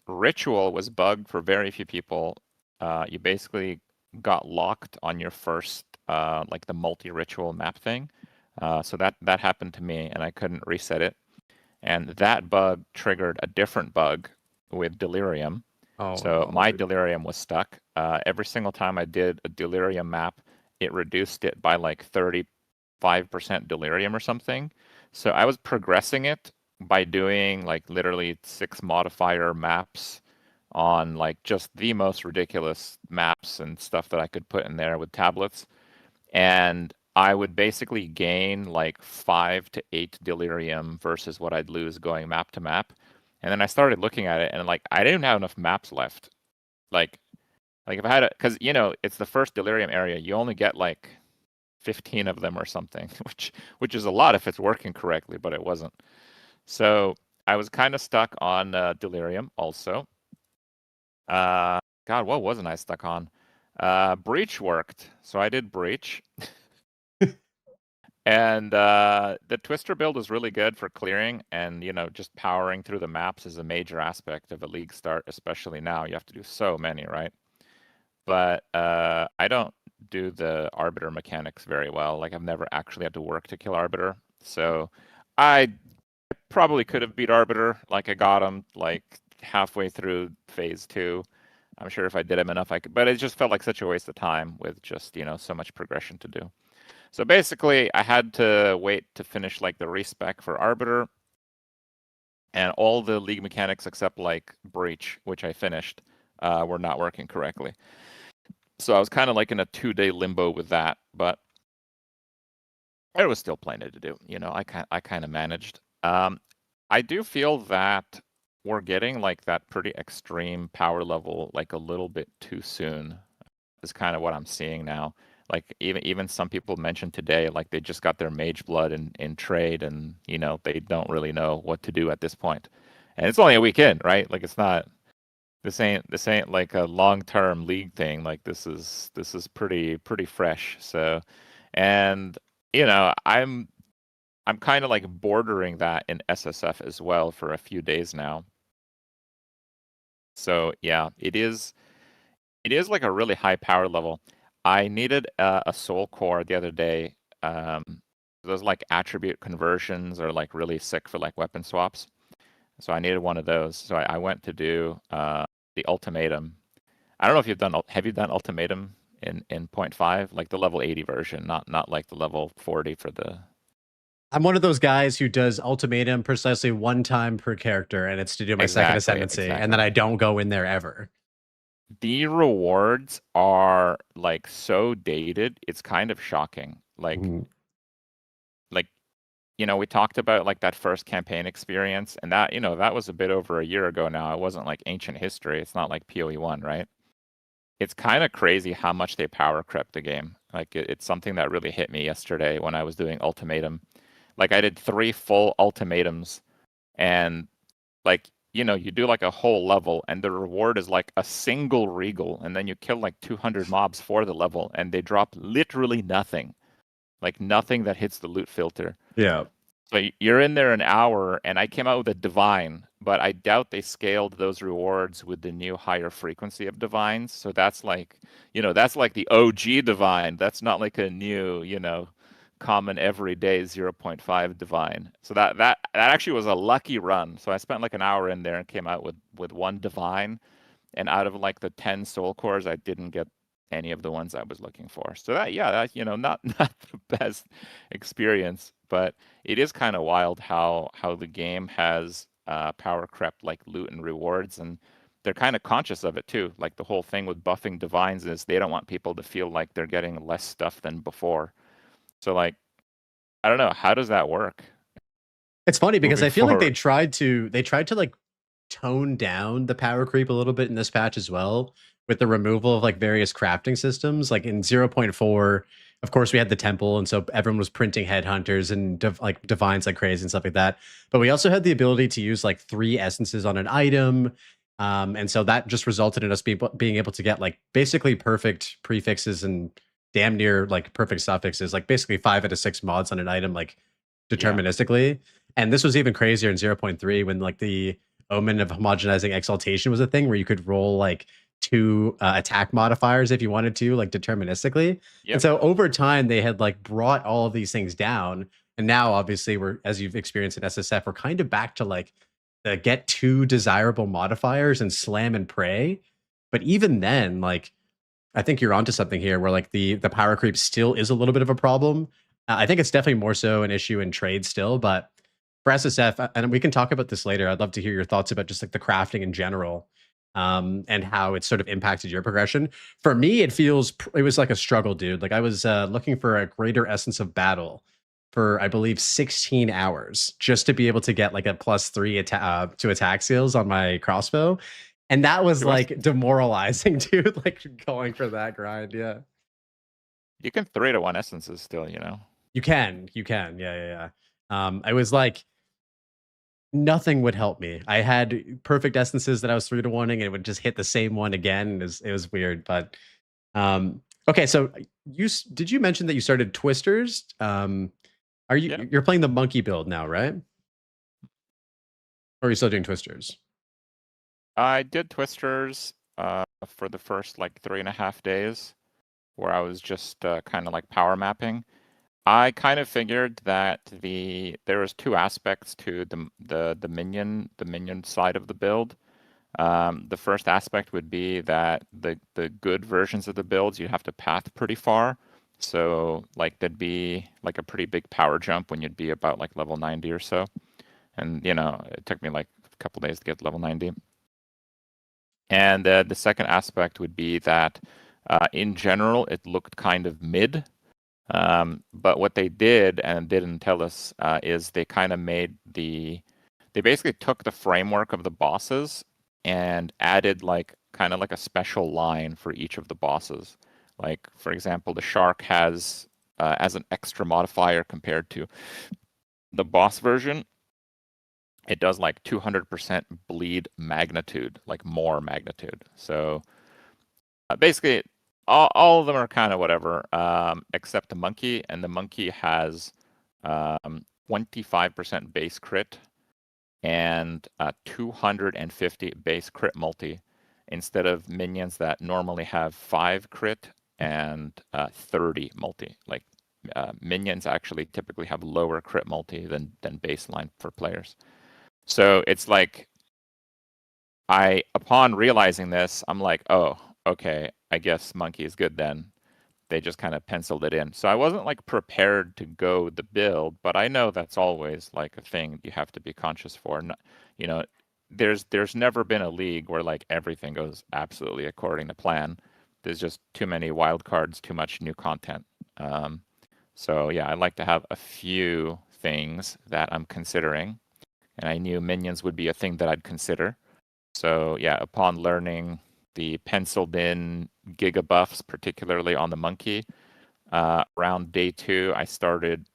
Ritual was bugged for very few people. You basically got locked on your first like the multi-ritual map thing. So that happened to me and I couldn't reset it. And that bug triggered a different bug with delirium. Oh, so no, my dude. delirium was stuck. Every single time I did a delirium map, it reduced it by like 35% delirium or something. So I was progressing it by doing like literally 6 modifier maps on like just the most ridiculous maps and stuff that I could put in there with tablets. And I would basically gain like 5 to 8 delirium versus what I'd lose going map to map. And then I started looking at it and like I didn't have enough maps left. Like Like if I had because it's the first delirium area, you only get like 15 of them or something, which is a lot if it's working correctly, but it wasn't. So I was kind of stuck on delirium also. God, what wasn't I stuck on? Breach worked, so I did breach. And the Twister build is really good for clearing, and just powering through the maps is a major aspect of a league start, especially now. You have to do so many, right? But I don't do the Arbiter mechanics very well. Like I've never actually had to work to kill Arbiter, so I probably could have beat Arbiter. Like I got him like halfway through phase 2. I'm sure if I did him enough, I could. But it just felt like such a waste of time with just so much progression to do. So basically, I had to wait to finish like the respec for Arbiter, and all the league mechanics except like Breach, which I finished, were not working correctly. So I was kind of like in a 2-day limbo with that, but there was still plenty to do. I kind of managed. I do feel that we're getting like that pretty extreme power level like a little bit too soon. Is kind of what I'm seeing now. Like even some people mentioned today, like they just got their mage blood in trade, and they don't really know what to do at this point. And it's only a weekend, right? Like it's not this ain't like a long-term league thing. Like this is pretty fresh. So, and I'm kind of like bordering that in SSF as well for a few days now. So yeah, it is like a really high power level. I needed a soul core the other day. Those like attribute conversions are like really sick for like weapon swaps. So I needed one of those. So I went to do the ultimatum. I don't know if have you done ultimatum in 0.5, like the level 80 version, not like the level 40 for the. I'm one of those guys who does ultimatum precisely one time per character, and it's to do my second ascendancy, and then I don't go in there ever. The rewards are like so dated, it's kind of shocking. Like we talked about like that first campaign experience, and that that was a bit over a year ago now. It wasn't like ancient history. It's not like PoE1, right? It's kind of crazy how much they power crept the game. Like it's something that really hit me yesterday when I was doing ultimatum. Like I did 3 full ultimatums, and like you do like a whole level, and the reward is like a single regal, and then you kill like 200 mobs for the level, and they drop literally nothing, like nothing that hits the loot filter. Yeah. So you're in there an hour, and I came out with a divine, but I doubt they scaled those rewards with the new higher frequency of divines. So that's like, that's like the OG divine. That's not like a new, common everyday 0.5 divine. So that actually was a lucky run. So I spent like an hour in there and came out with 1 divine, and out of like the 10 soul cores, I didn't get any of the ones I was looking for. So that not the best experience, but it is kind of wild how the game has power crept like loot and rewards, and they're kind of conscious of it too. Like the whole thing with buffing divines is they don't want people to feel like they're getting less stuff than before. So like, I don't know, how does that work? It's funny because I feel like they tried to like tone down the power creep a little bit in this patch as well, with the removal of like various crafting systems. Like in 0.4, of course, we had the temple, and so everyone was printing headhunters and divines like crazy and stuff like that. But we also had the ability to use like 3 essences on an item. And so that just resulted in us being able to get like basically perfect prefixes and damn near like perfect suffixes, like basically 5 out of 6 mods on an item, like deterministically. Yeah. And this was even crazier in 0.3 when like the omen of homogenizing exaltation was a thing where you could roll like 2 attack modifiers if you wanted to, like deterministically. Yep. And so over time they had like brought all of these things down, and now obviously we're, as you've experienced in SSF, we're kind of back to like the get 2 desirable modifiers and slam and pray. But even then, like, I think you're onto something here where like the power creep still is a little bit of a problem. I think it's definitely more so an issue in trade still, but for SSF, and we can talk about this later, I'd love to hear your thoughts about just like the crafting in general, and how it's sort of impacted your progression. For me, it was like a struggle, dude. Like I was looking for a greater essence of battle for, I believe, 16 hours just to be able to get like a +3 to attack skills on my crossbow. And that was He wants- like demoralizing, dude. Like going for that grind. Yeah. You can 3-to-1 essences still, you know. You can. Yeah, yeah. I was like, nothing would help me. I had perfect essences that I was 3-to-1ing, and it would just hit the same one again. It was weird. But okay, so did you mention that you started Twisters? Yeah. You're playing the monkey build now, right? Or are you still doing Twisters? I did Twisters for the first like 3.5 days, where I was just kind of like power mapping. I kind of figured that there was two aspects to the minion side of the build. The first aspect would be that the good versions of the builds you have to path pretty far. So like there'd be like a pretty big power jump when you'd be about like level 90 or so. And you know, it took me like a couple days to get level 90. And the second aspect would be that in general it looked kind of mid. But what they did and didn't tell us is they kind of they basically took the framework of the bosses and added like kind of like a special line for each of the bosses. Like for example, the shark has as an extra modifier compared to the boss version, it does like 200% bleed magnitude, like more magnitude. So basically all of them are kind of whatever, except the monkey, and the monkey has 25% base crit and 250 base crit multi, instead of minions that normally have 5 crit and 30 multi. Like minions actually typically have lower crit multi than baseline for players. So it's like, upon realizing this, I'm like, oh, okay, I guess monkey is good then. They just kind of penciled it in. So I wasn't like prepared to go the build, but I know that's always like a thing you have to be conscious for. You know, there's never been a league where like everything goes absolutely according to plan. There's just too many wild cards, too much new content. So yeah, I like to have a few things that I'm considering, and I knew minions would be a thing that I'd consider. So yeah, upon learning the penciled in giga buffs, particularly on the monkey, around day 2, I started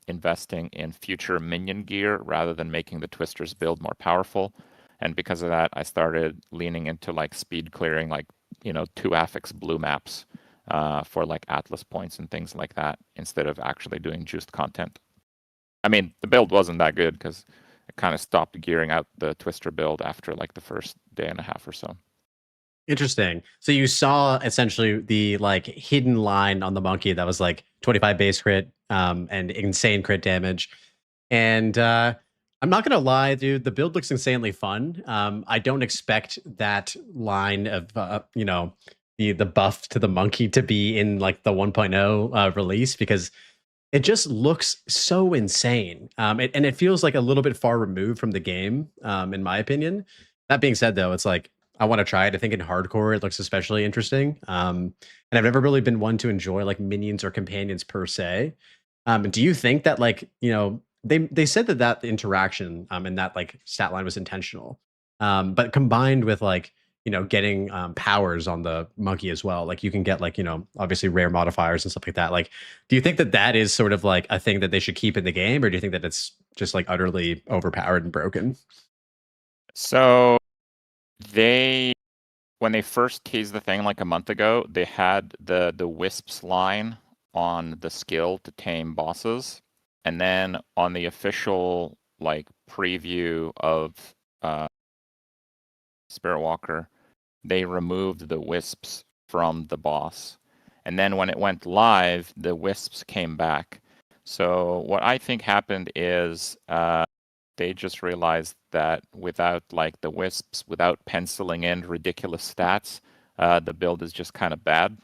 investing in future minion gear rather than making the Twisters build more powerful. And because of that, I started leaning into like speed clearing, like, you know, 2 affix blue maps for like Atlas points and things like that, instead of actually doing juiced content. I mean, the build wasn't that good because I kind of stopped gearing out the Twister build after like the first day and a half or so. Interesting. So you saw essentially the like hidden line on the monkey that was like 25 base crit and insane crit damage. And I'm not gonna lie, dude, the build looks insanely fun. I don't expect that line of you know, the buff to the monkey to be in like the 1.0 release, because it just looks so insane. And it feels like a little bit far removed from the game, in my opinion. That being said, though, it's like I want to try it. I think in hardcore it looks especially interesting. And I've never really been one to enjoy like minions or companions per se. Do you think that like, you know, they said that interaction and that like stat line was intentional, but combined with like, you know, getting powers on the monkey as well, like you can get like, you know, obviously rare modifiers and stuff like that. Like, do you think that is sort of like a thing that they should keep in the game, or do you think that it's just like utterly overpowered and broken? So when they first teased the thing like a month ago, they had the wisps line on the skill to tame bosses, and then on the official like preview of Spirit Walker, they removed the wisps from the boss, and then when it went live, the wisps came back. So what I think happened is they just realized that without like the wisps, without penciling in ridiculous stats, the build is just kind of bad.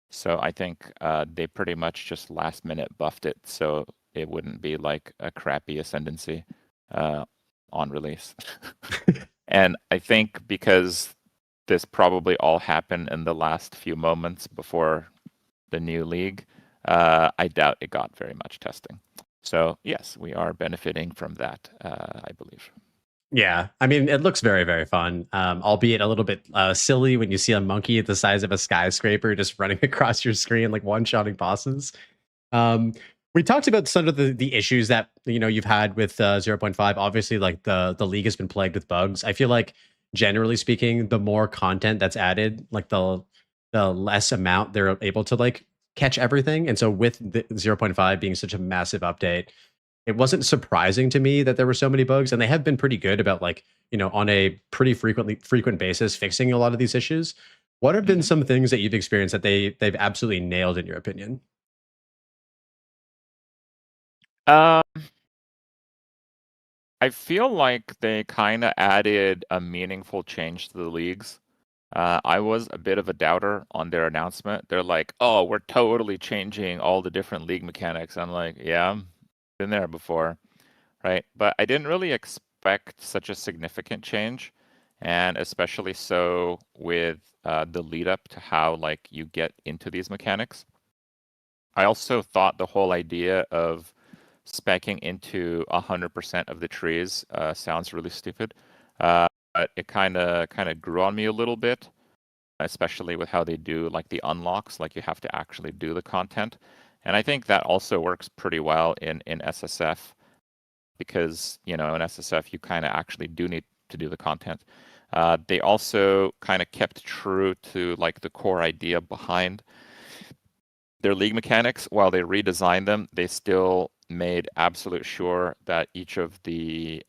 So I think they pretty much just last minute buffed it so it wouldn't be like a crappy ascendancy on release. And I think because this probably all happened in the last few moments before the new league, I doubt it got very much testing. So yes, we are benefiting from that, I believe. Yeah, I mean, it looks very, very fun, albeit a little bit silly when you see a monkey at the size of a skyscraper just running across your screen, like one-shotting bosses. Um, we talked about some of the issues that you've had with 0.5. Obviously, like the league has been plagued with bugs. I feel like generally speaking, the more content that's added, like the less amount they're able to like catch everything. And so with the 0.5 being such a massive update, it wasn't surprising to me that there were so many bugs, and they have been pretty good about like on a pretty frequent basis fixing a lot of these issues. What have been Mhm. some things that you've experienced that they've absolutely nailed in your opinion? Um, I feel like they kind of added a meaningful change to the leagues. I was a bit of a doubter on their announcement. They're like, "Oh, we're totally changing all the different league mechanics." I'm like, "Yeah, been there before, right?" But I didn't really expect such a significant change, and especially so with the lead up to how like you get into these mechanics. I also thought the whole idea of specking into 100% of the trees sounds really stupid, but it kind of grew on me a little bit, especially with how they do like the unlocks, like you have to actually do the content. And I think that also works pretty well in SSF because, in SSF you kind of actually do need to do the content. They also kind of kept true to like the core idea behind their league mechanics. While they redesigned them, they still made absolute sure that each of the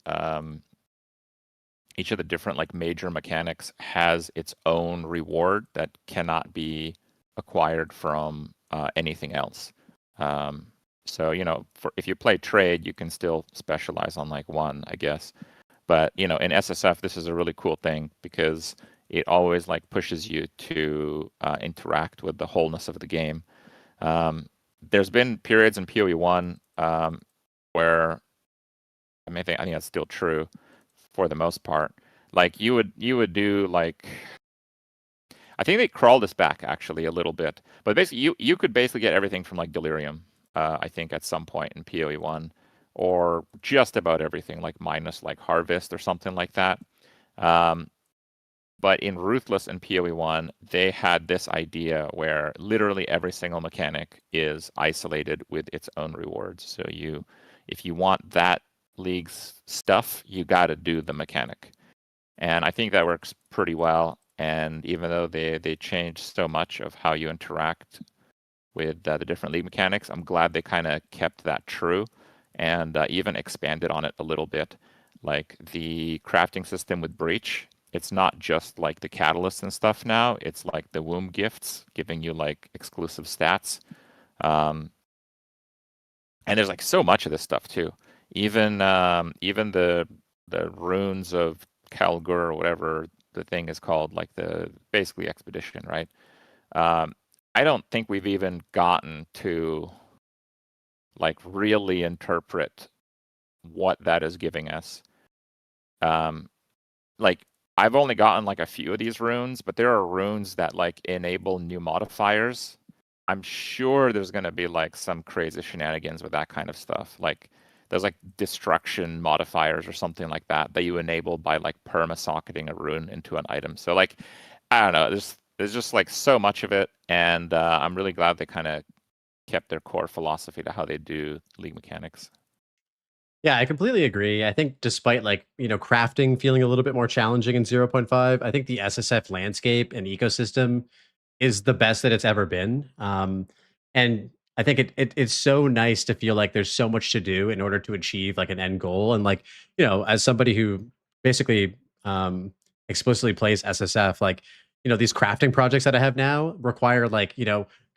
different like major mechanics has its own reward that cannot be acquired from anything else. So if you play trade, you can still specialize on like one, I guess. But in SSF, this is a really cool thing because it always like pushes you to interact with the wholeness of the game. There's been periods in PoE1 where I think that's still true for the most part. Like you would do like I think they crawled this back actually a little bit, but basically you could basically get everything from like Delirium. I think at some point in PoE1, or just about everything, like minus like Harvest or something like that. But in Ruthless and PoE1, they had this idea where literally every single mechanic is isolated with its own rewards. So if you want that league's stuff, you got to do the mechanic. And I think that works pretty well. And even though they changed so much of how you interact with the different league mechanics, I'm glad they kind of kept that true and even expanded on it a little bit. Like the crafting system with Breach, it's not just like the catalysts and stuff now. It's like the womb gifts giving you like exclusive stats. And there's like so much of this stuff too. Even the runes of Kalgur or whatever the thing is called, like the basically expedition, right? I don't think we've even gotten to like really interpret what that is giving us. Like I've only gotten like a few of these runes, but there are runes that like enable new modifiers. I'm sure there's going to be like some crazy shenanigans with that kind of stuff. Like there's like destruction modifiers or something like that that you enable by like perma-socketing a rune into an item. So like, I don't know, there's just like so much of it. And I'm really glad they kind of kept their core philosophy to how they do league mechanics. Yeah, I completely agree. I think despite like, crafting feeling a little bit more challenging in 0.5, I think the SSF landscape and ecosystem is the best that it's ever been. And I think it's so nice to feel like there's so much to do in order to achieve like an end goal. And like, as somebody who basically explicitly plays SSF, like, these crafting projects that I have now require like,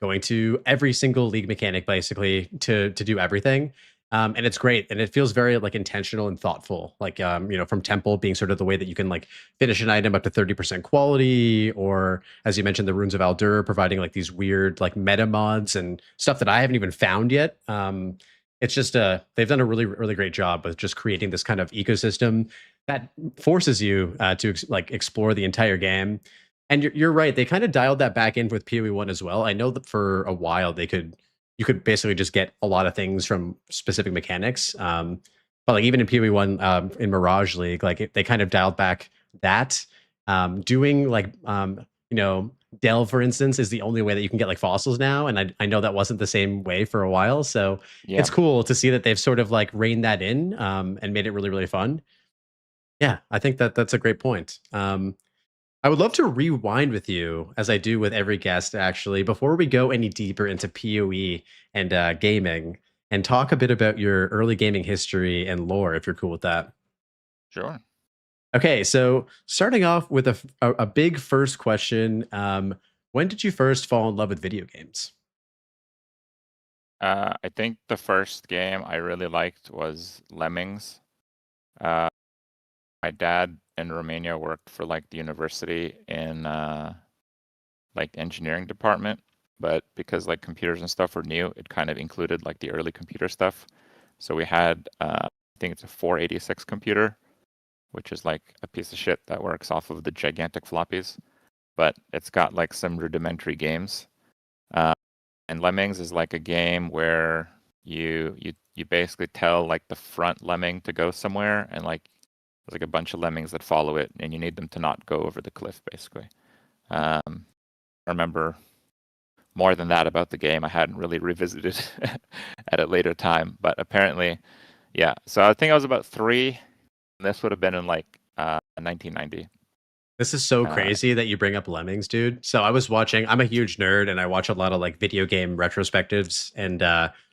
going to every single league mechanic basically to do everything. And it's great, and it feels very like intentional and thoughtful. Like from Temple being sort of the way that you can like finish an item up to 30% quality, or as you mentioned, the Runes of Aldur providing like these weird like meta mods and stuff that I haven't even found yet. It's just they've done a really really great job with just creating this kind of ecosystem that forces you to like explore the entire game. And you're right, they kind of dialed that back in with PoE1 as well. I know that for a while you could basically just get a lot of things from specific mechanics. but like even in PoE1 in Mirage League, like they kind of dialed back that. Doing like Delve, for instance, is the only way that you can get like fossils now, and I know that wasn't the same way for a while. So Yeah. it's cool to see that they've sort of like reined that in and made it really, really fun. Yeah, I think that's a great point. I would love to rewind with you, as I do with every guest, actually, before we go any deeper into PoE and gaming, and talk a bit about your early gaming history and lore, if you're cool with that. Sure. Okay, so starting off with a big first question, when did you first fall in love with video games? I think the first game I really liked was Lemmings. My dad in Romania worked for like the university in like engineering department, but because like computers and stuff were new, it kind of included like the early computer stuff. So we had I think it's a 486 computer, which is like a piece of shit that works off of the gigantic floppies, but it's got like some rudimentary games. And Lemmings is like a game where you basically tell like the front lemming to go somewhere, and like there's like a bunch of lemmings that follow it, and you need them to not go over the cliff, basically. I remember more than that about the game. I hadn't really revisited at a later time, but apparently, yeah. So I think I was about 3. And this would have been in like 1990. This is so crazy that you bring up Lemmings, dude. So I was watching, I'm a huge nerd and I watch a lot of like video game retrospectives and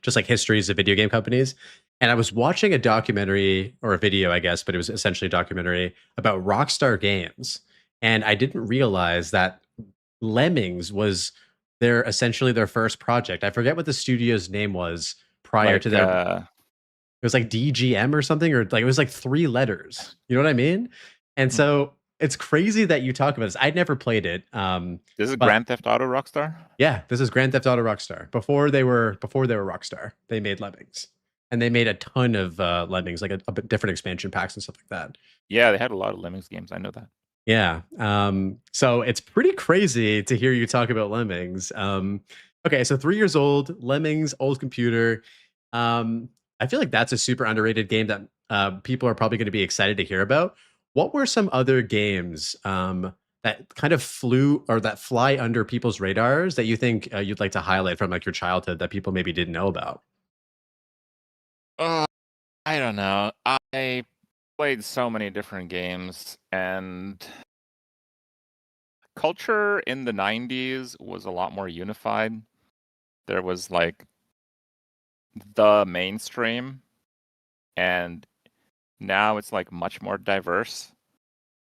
just like histories of video game companies. And I was watching a documentary or a video, I guess, but it was essentially a documentary about Rockstar Games. And I didn't realize that Lemmings was essentially their first project. I forget what the studio's name was prior to their. It was like DGM or something, or like it was like 3 letters. You know what I mean? And so it's crazy that you talk about this. I'd never played it. This is Grand Theft Auto Rockstar? Yeah, this is Grand Theft Auto Rockstar. Before they were Rockstar, they made Lemmings. And they made a ton of Lemmings, like a bit different expansion packs and stuff like that. Yeah, they had a lot of Lemmings games. I know that. Yeah. So it's pretty crazy to hear you talk about Lemmings. Okay, so 3 years old, Lemmings, old computer. I feel like that's a super underrated game that people are probably going to be excited to hear about. What were some other games that kind of fly under people's radars that you think you'd like to highlight from like your childhood that people maybe didn't know about? I don't know. I played so many different games, and culture in the 90s was a lot more unified. There was like the mainstream, and now it's like much more diverse.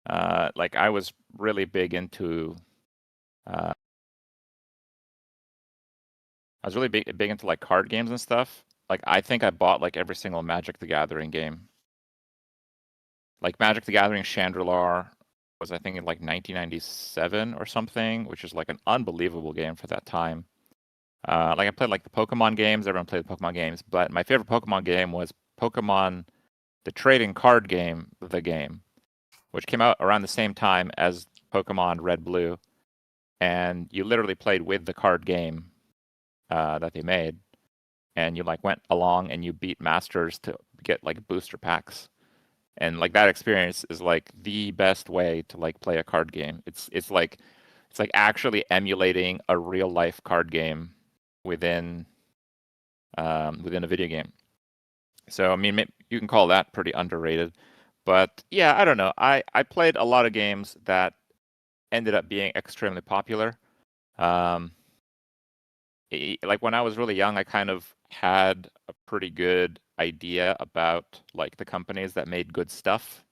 Like I was really big into like card games and stuff. Like I think I bought like every single Magic the Gathering game. Like Magic the Gathering Chandelier was I think in like 1997 or something, which is like an unbelievable game for that time. Like I played like the Pokemon games. Everyone played the Pokemon games, but my favorite Pokemon game was Pokemon, the trading card game, the game, which came out around the same time as Pokemon Red Blue, and you literally played with the card game that they made, and you like went along and you beat masters to get like booster packs, and like that experience is like the best way to like play a card game. It's like actually emulating a real life card game within a video game. So I mean, you can call that pretty underrated, but yeah, I don't know. I played a lot of games that ended up being extremely popular. Like when I was really young, I kind of had a pretty good idea about like the companies that made good stuff.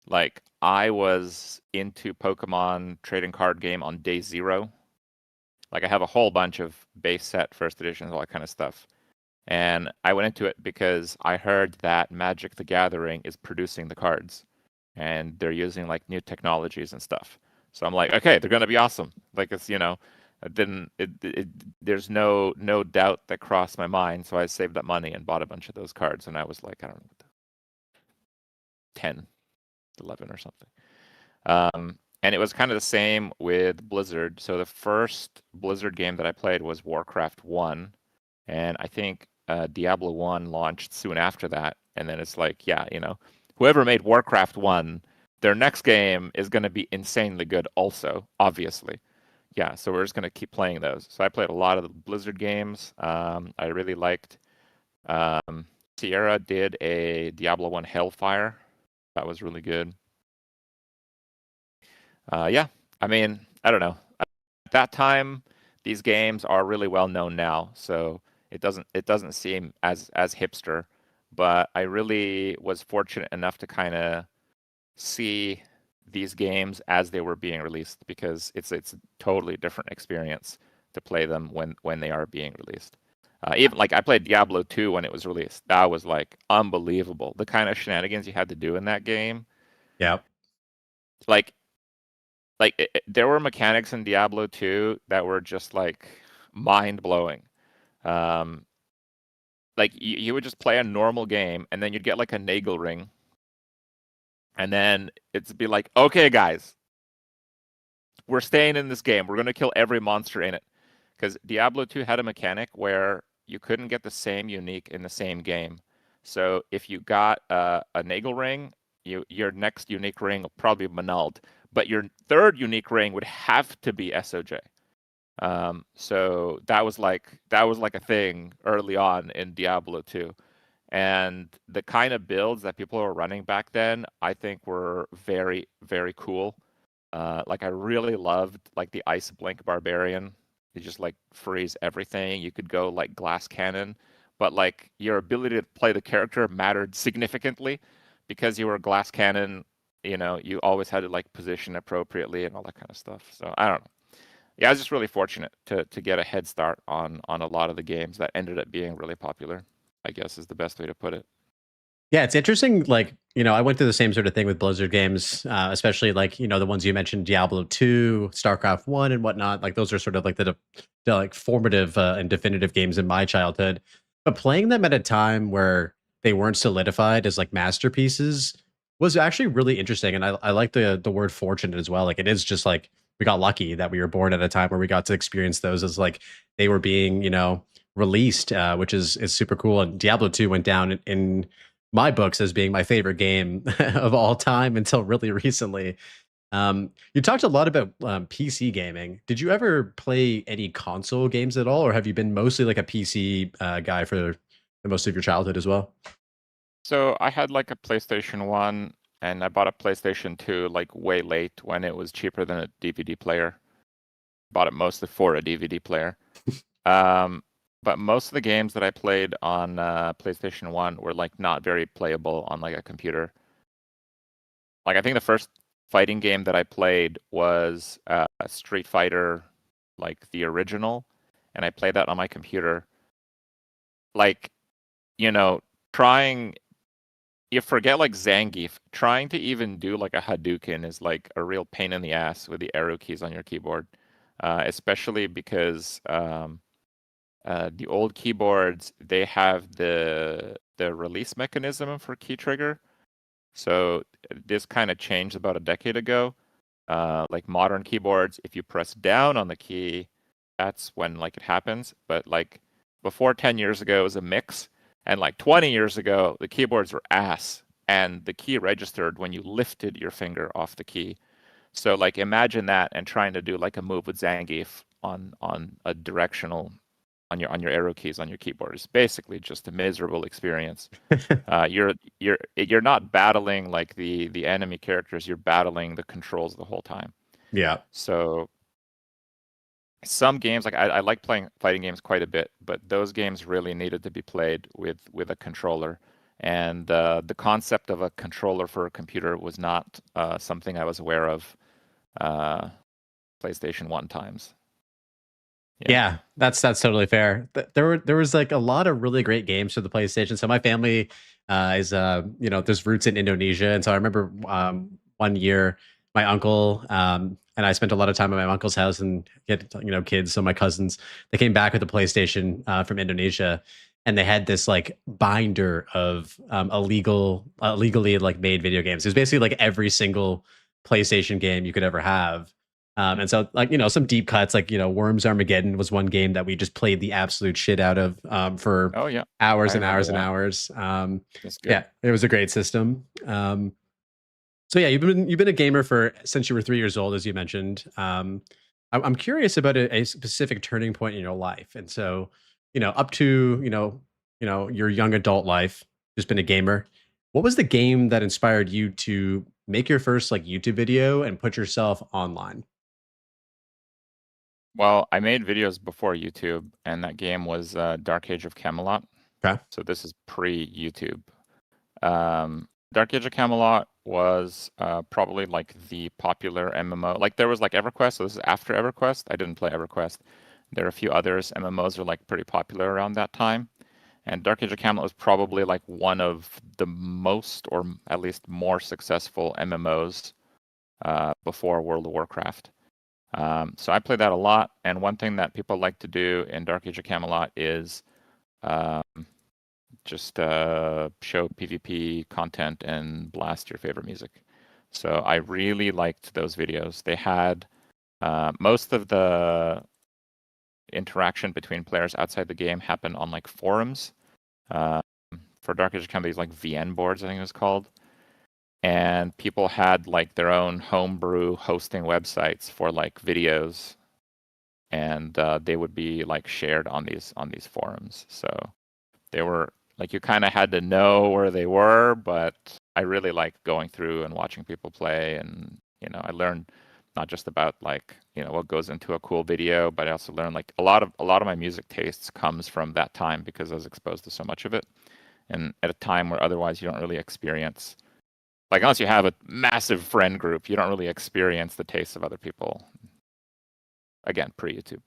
Like I was into Pokemon trading card game on day 0. Like I have a whole bunch of base set, first editions, all that kind of stuff. And I went into it because I heard that Magic the Gathering is producing the cards, and they're using like new technologies and stuff. So I'm like, okay, they're gonna be awesome. Like it's there's no doubt that crossed my mind. So I saved that money and bought a bunch of those cards, and I was like, I don't know, 10, 11 or something. And it was kind of the same with Blizzard. So the first Blizzard game that I played was Warcraft 1, and I think Diablo 1 launched soon after that. And then it's like, yeah, whoever made Warcraft 1, their next game is going to be insanely good also, obviously. Yeah, so we're just going to keep playing those. So I played a lot of the Blizzard games. I really liked Sierra did a Diablo 1 Hellfire. That was really good. Yeah, I mean, I don't know. At that time, these games are really well known now, so it doesn't seem as hipster. But I really was fortunate enough to kind of see these games as they were being released, because it's a totally different experience to play them when they are being released. Even like I played Diablo 2 when it was released. That was like unbelievable. The kind of shenanigans you had to do in that game. Yeah. Like there were mechanics in Diablo 2 that were just like mind blowing. Like you would just play a normal game and then you'd get like a Nagel ring. And then it'd be like, okay, guys, we're staying in this game. We're going to kill every monster in it. Because Diablo 2 had a mechanic where you couldn't get the same unique in the same game. So if you got a Nagel ring, your next unique ring will probably be Manald. But your third unique ring would have to be SOJ. So that was like a thing early on in Diablo 2. And the kind of builds that people were running back then, I think were very, very cool. Like I really loved like the Ice Blink Barbarian. They just like freeze everything. You could go like glass cannon, but like your ability to play the character mattered significantly because you were a glass cannon. You always had to like position appropriately and all that kind of stuff. So I don't know. Yeah, I was just really fortunate to get a head start on a lot of the games that ended up being really popular, I guess is the best way to put it. Yeah, it's interesting. Like, I went through the same sort of thing with Blizzard games, especially like, the ones you mentioned, Diablo 2, StarCraft 1 and whatnot. Like those are sort of like the like formative and definitive games in my childhood. But playing them at a time where they weren't solidified as like masterpieces was actually really interesting. And I like the word fortunate as well. Like it is just like we got lucky that we were born at a time where we got to experience those as like they were being, released, which is super cool. And Diablo 2 went down in my books as being my favorite game of all time until really recently. You talked a lot about PC gaming. Did you ever play any console games at all, or have you been mostly like a PC guy for the most of your childhood as well? So I had like a PlayStation 1 and I bought a PlayStation 2 like way late when it was cheaper than a DVD player. Bought it mostly for a DVD player. But most of the games that I played on PlayStation 1 were like not very playable on like a computer. Like I think the first fighting game that I played was Street Fighter, like the original, and I played that on my computer. Like, you forget like Zangief, trying to even do like a Hadouken is like a real pain in the ass with the arrow keys on your keyboard, especially because the old keyboards, they have the release mechanism for key trigger. So this kind of changed about a decade ago. Like modern keyboards, if you press down on the key, that's when like it happens. But like before 10 years ago, it was a mix. And like 20 years ago, the keyboards were ass. And the key registered when you lifted your finger off the key. So like imagine that and trying to do like a move with Zangief on a directional on your arrow keys on your keyboard is basically just a miserable experience. You're not battling like the enemy characters, you're battling the controls the whole time. Yeah. So some games, like I like playing fighting games quite a bit, but those games really needed to be played with a controller. And the concept of a controller for a computer was not something I was aware of PlayStation 1 times. Yeah, that's totally fair. There was like a lot of really great games for the PlayStation. So my family is there's roots in Indonesia, and so I remember one year my uncle and I spent a lot of time at my uncle's house and get kids. So my cousins, they came back with a PlayStation from Indonesia, and they had this like binder of illegally like made video games. It was basically like every single PlayStation game you could ever have. And so, like, some deep cuts, like, Worms Armageddon was one game that we just played the absolute shit out of for Oh yeah, hours I and remember hours and that. hours. That's good. Yeah, it was a great system. So yeah, you've been a gamer since you were 3 years old, as you mentioned. I'm curious about a specific turning point in your life, and so up to your young adult life, just been a gamer. What was the game that inspired you to make your first like YouTube video and put yourself online? Well, I made videos before YouTube, and that game was Dark Age of Camelot. Okay. So this is pre-YouTube. Dark Age of Camelot was probably like the popular MMO. Like there was like EverQuest, so this is after EverQuest. I didn't play EverQuest. There are a few others. MMOs are like pretty popular around that time. And Dark Age of Camelot was probably like one of the most, or at least more successful MMOs before World of Warcraft. So I played that a lot. And one thing that people like to do in Dark Age of Camelot is just show PvP content and blast your favorite music. So I really liked those videos. They had most of the interaction between players outside the game happen on like forums. For Dark Age of Camelot, these like VN boards, I think it was called. And people had like their own homebrew hosting websites for like videos, and they would be like shared on these forums. So they were like, you kind of had to know where they were, but I really liked going through and watching people play, and I learned not just about like what goes into a cool video, but I also learned like a lot of my music tastes comes from that time because I was exposed to so much of it, and at a time where otherwise you don't really experience, like unless you have a massive friend group, you don't really experience the tastes of other people. Again, pre-YouTube.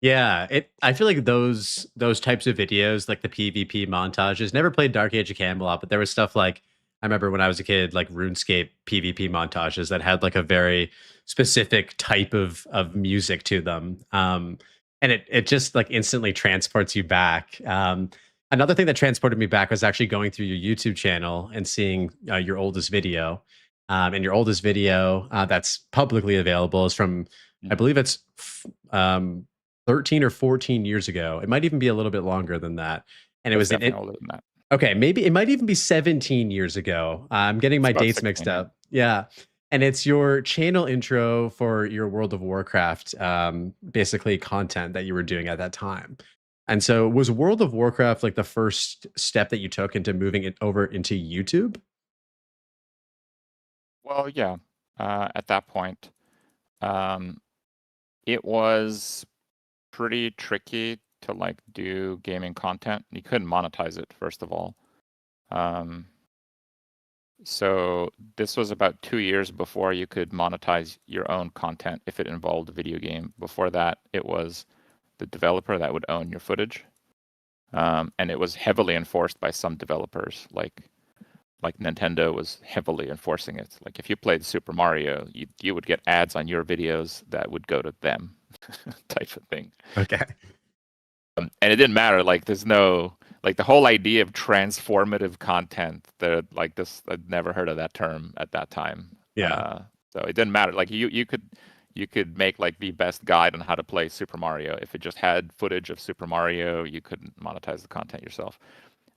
Yeah, I feel like those types of videos, like the PvP montages, never played Dark Age of Camelot, but there was stuff like I remember when I was a kid, like RuneScape PvP montages that had like a very specific type of music to them. And it just like instantly transports you back. Another thing that transported me back was actually going through your YouTube channel and seeing your oldest video. And your oldest video that's publicly available is from, I believe it's 13 or 14 years ago. It might even be a little bit longer than that. And it It's was definitely older than that. okay, maybe it might even be 17 years ago. I'm getting my It's about dates 16, mixed yeah. up. Yeah. And it's your channel intro for your World of Warcraft, basically content that you were doing at that time. And so was World of Warcraft like the first step that you took into moving it over into YouTube? Well, yeah. At that point, it was pretty tricky to like do gaming content. You couldn't monetize it, first of all. So this was about 2 years before you could monetize your own content if it involved a video game. Before that, it was the developer that would own your footage. And it was heavily enforced by some developers, like Nintendo was heavily enforcing it. Like if you played Super Mario, you would get ads on your videos that would go to them, type of thing. Okay. And it didn't matter. Like there's no like the whole idea of transformative content. Like this, I'd never heard of that term at that time. Yeah. So it didn't matter. Like you could make like the best guide on how to play Super Mario. If it just had footage of Super Mario, you couldn't monetize the content yourself.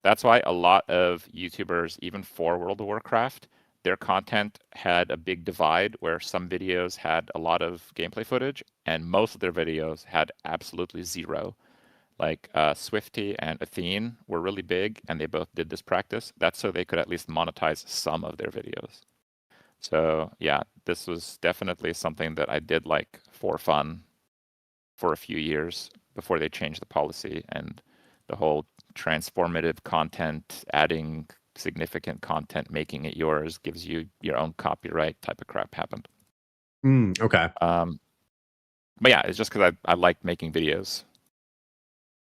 That's why a lot of YouTubers, even for World of Warcraft, their content had a big divide where some videos had a lot of gameplay footage and most of their videos had absolutely zero. Like Swifty and Athene were really big and they both did this practice. That's so they could at least monetize some of their videos. So yeah, this was definitely something that I did like for fun for a few years before they changed the policy, and the whole transformative content, adding significant content, making it yours, gives you your own copyright type of crap happened. Okay. But yeah, it's just because I liked making videos.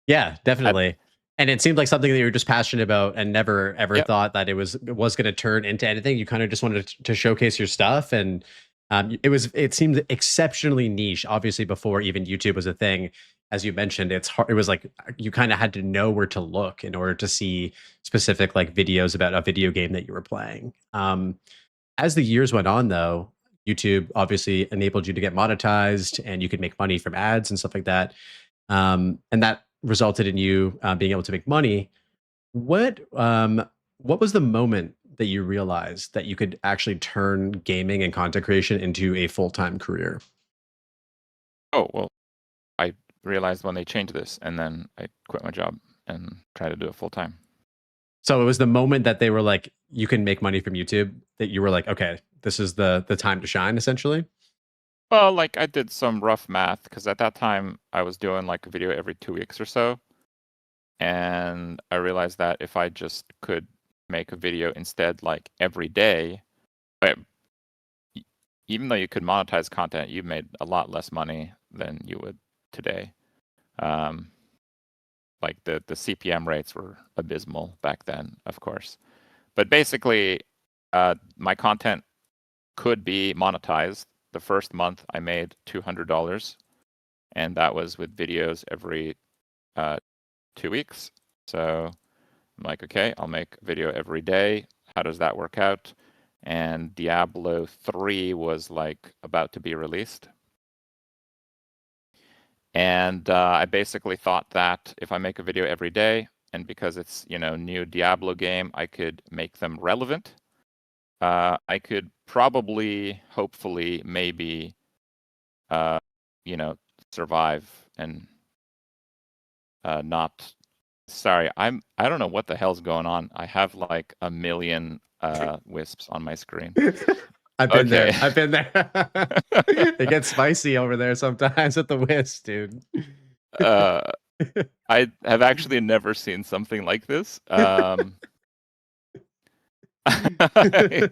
Yeah, definitely. And it seemed like something that you were just passionate about and never ever Yep. thought that it was going to turn into anything. You kind of just wanted to showcase your stuff, and it seemed exceptionally niche. Obviously, before even YouTube was a thing, as you mentioned, it's hard. It was like you kind of had to know where to look in order to see specific like videos about a video game that you were playing. As the years went on, though, YouTube obviously enabled you to get monetized, and you could make money from ads and stuff like that. And that resulted in you being able to make money. What was the moment that you realized that you could actually turn gaming and content creation into a full-time career? Oh, well, I realized when they changed this, and then I quit my job and tried to do it full time. So it was the moment that they were like, you can make money from YouTube, that you were like, okay, this is the time to shine, essentially. Well, like I did some rough math because at that time I was doing like a video every 2 weeks or so. And I realized that if I just could make a video instead like every day, but even though you could monetize content, you made a lot less money than you would today. Like the CPM rates were abysmal back then, of course. But basically, my content could be monetized. The first month I made $200, and that was with videos every 2 weeks. So I'm like, okay, I'll make a video every day. How does that work out? And Diablo 3 was like about to be released. And I basically thought that if I make a video every day, and because it's, you know, new Diablo game, I could make them relevant. I could probably, hopefully, maybe, you know, survive and not. Sorry, I don't know what the hell's going on. I have like a million wisps on my screen. I've been there. Okay. I've been there. It gets spicy over there sometimes at the wisp, dude. I have actually never seen something like this. I'm gonna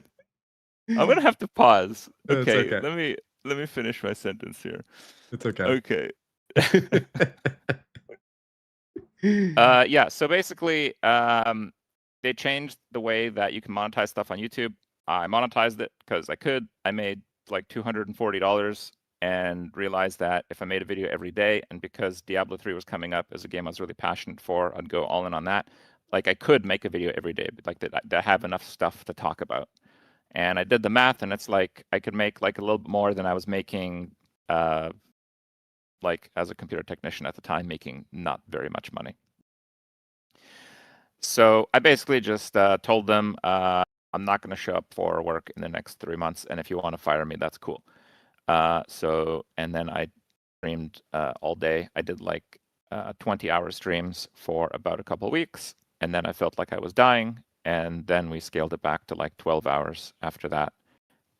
have to pause. It's Okay, okay. let me finish my sentence here. It's okay. Okay. Yeah, so basically, they changed the way that you can monetize stuff on YouTube. I monetized it because I could. I made like $240 and realized that if I made a video every day, and because Diablo 3 was coming up as a game I was really passionate for, I'd go all in on that. Like I could make a video every day, but like that have enough stuff to talk about. And I did the math, and it's like I could make like a little bit more than I was making like as a computer technician at the time, making not very much money. So I basically just told them I'm not going to show up for work in the next 3 months, and if you want to fire me, that's cool. And then I streamed all day. I did like 20-hour streams for about a couple of weeks, and then I felt like I was dying, and then we scaled it back to like 12 hours after that.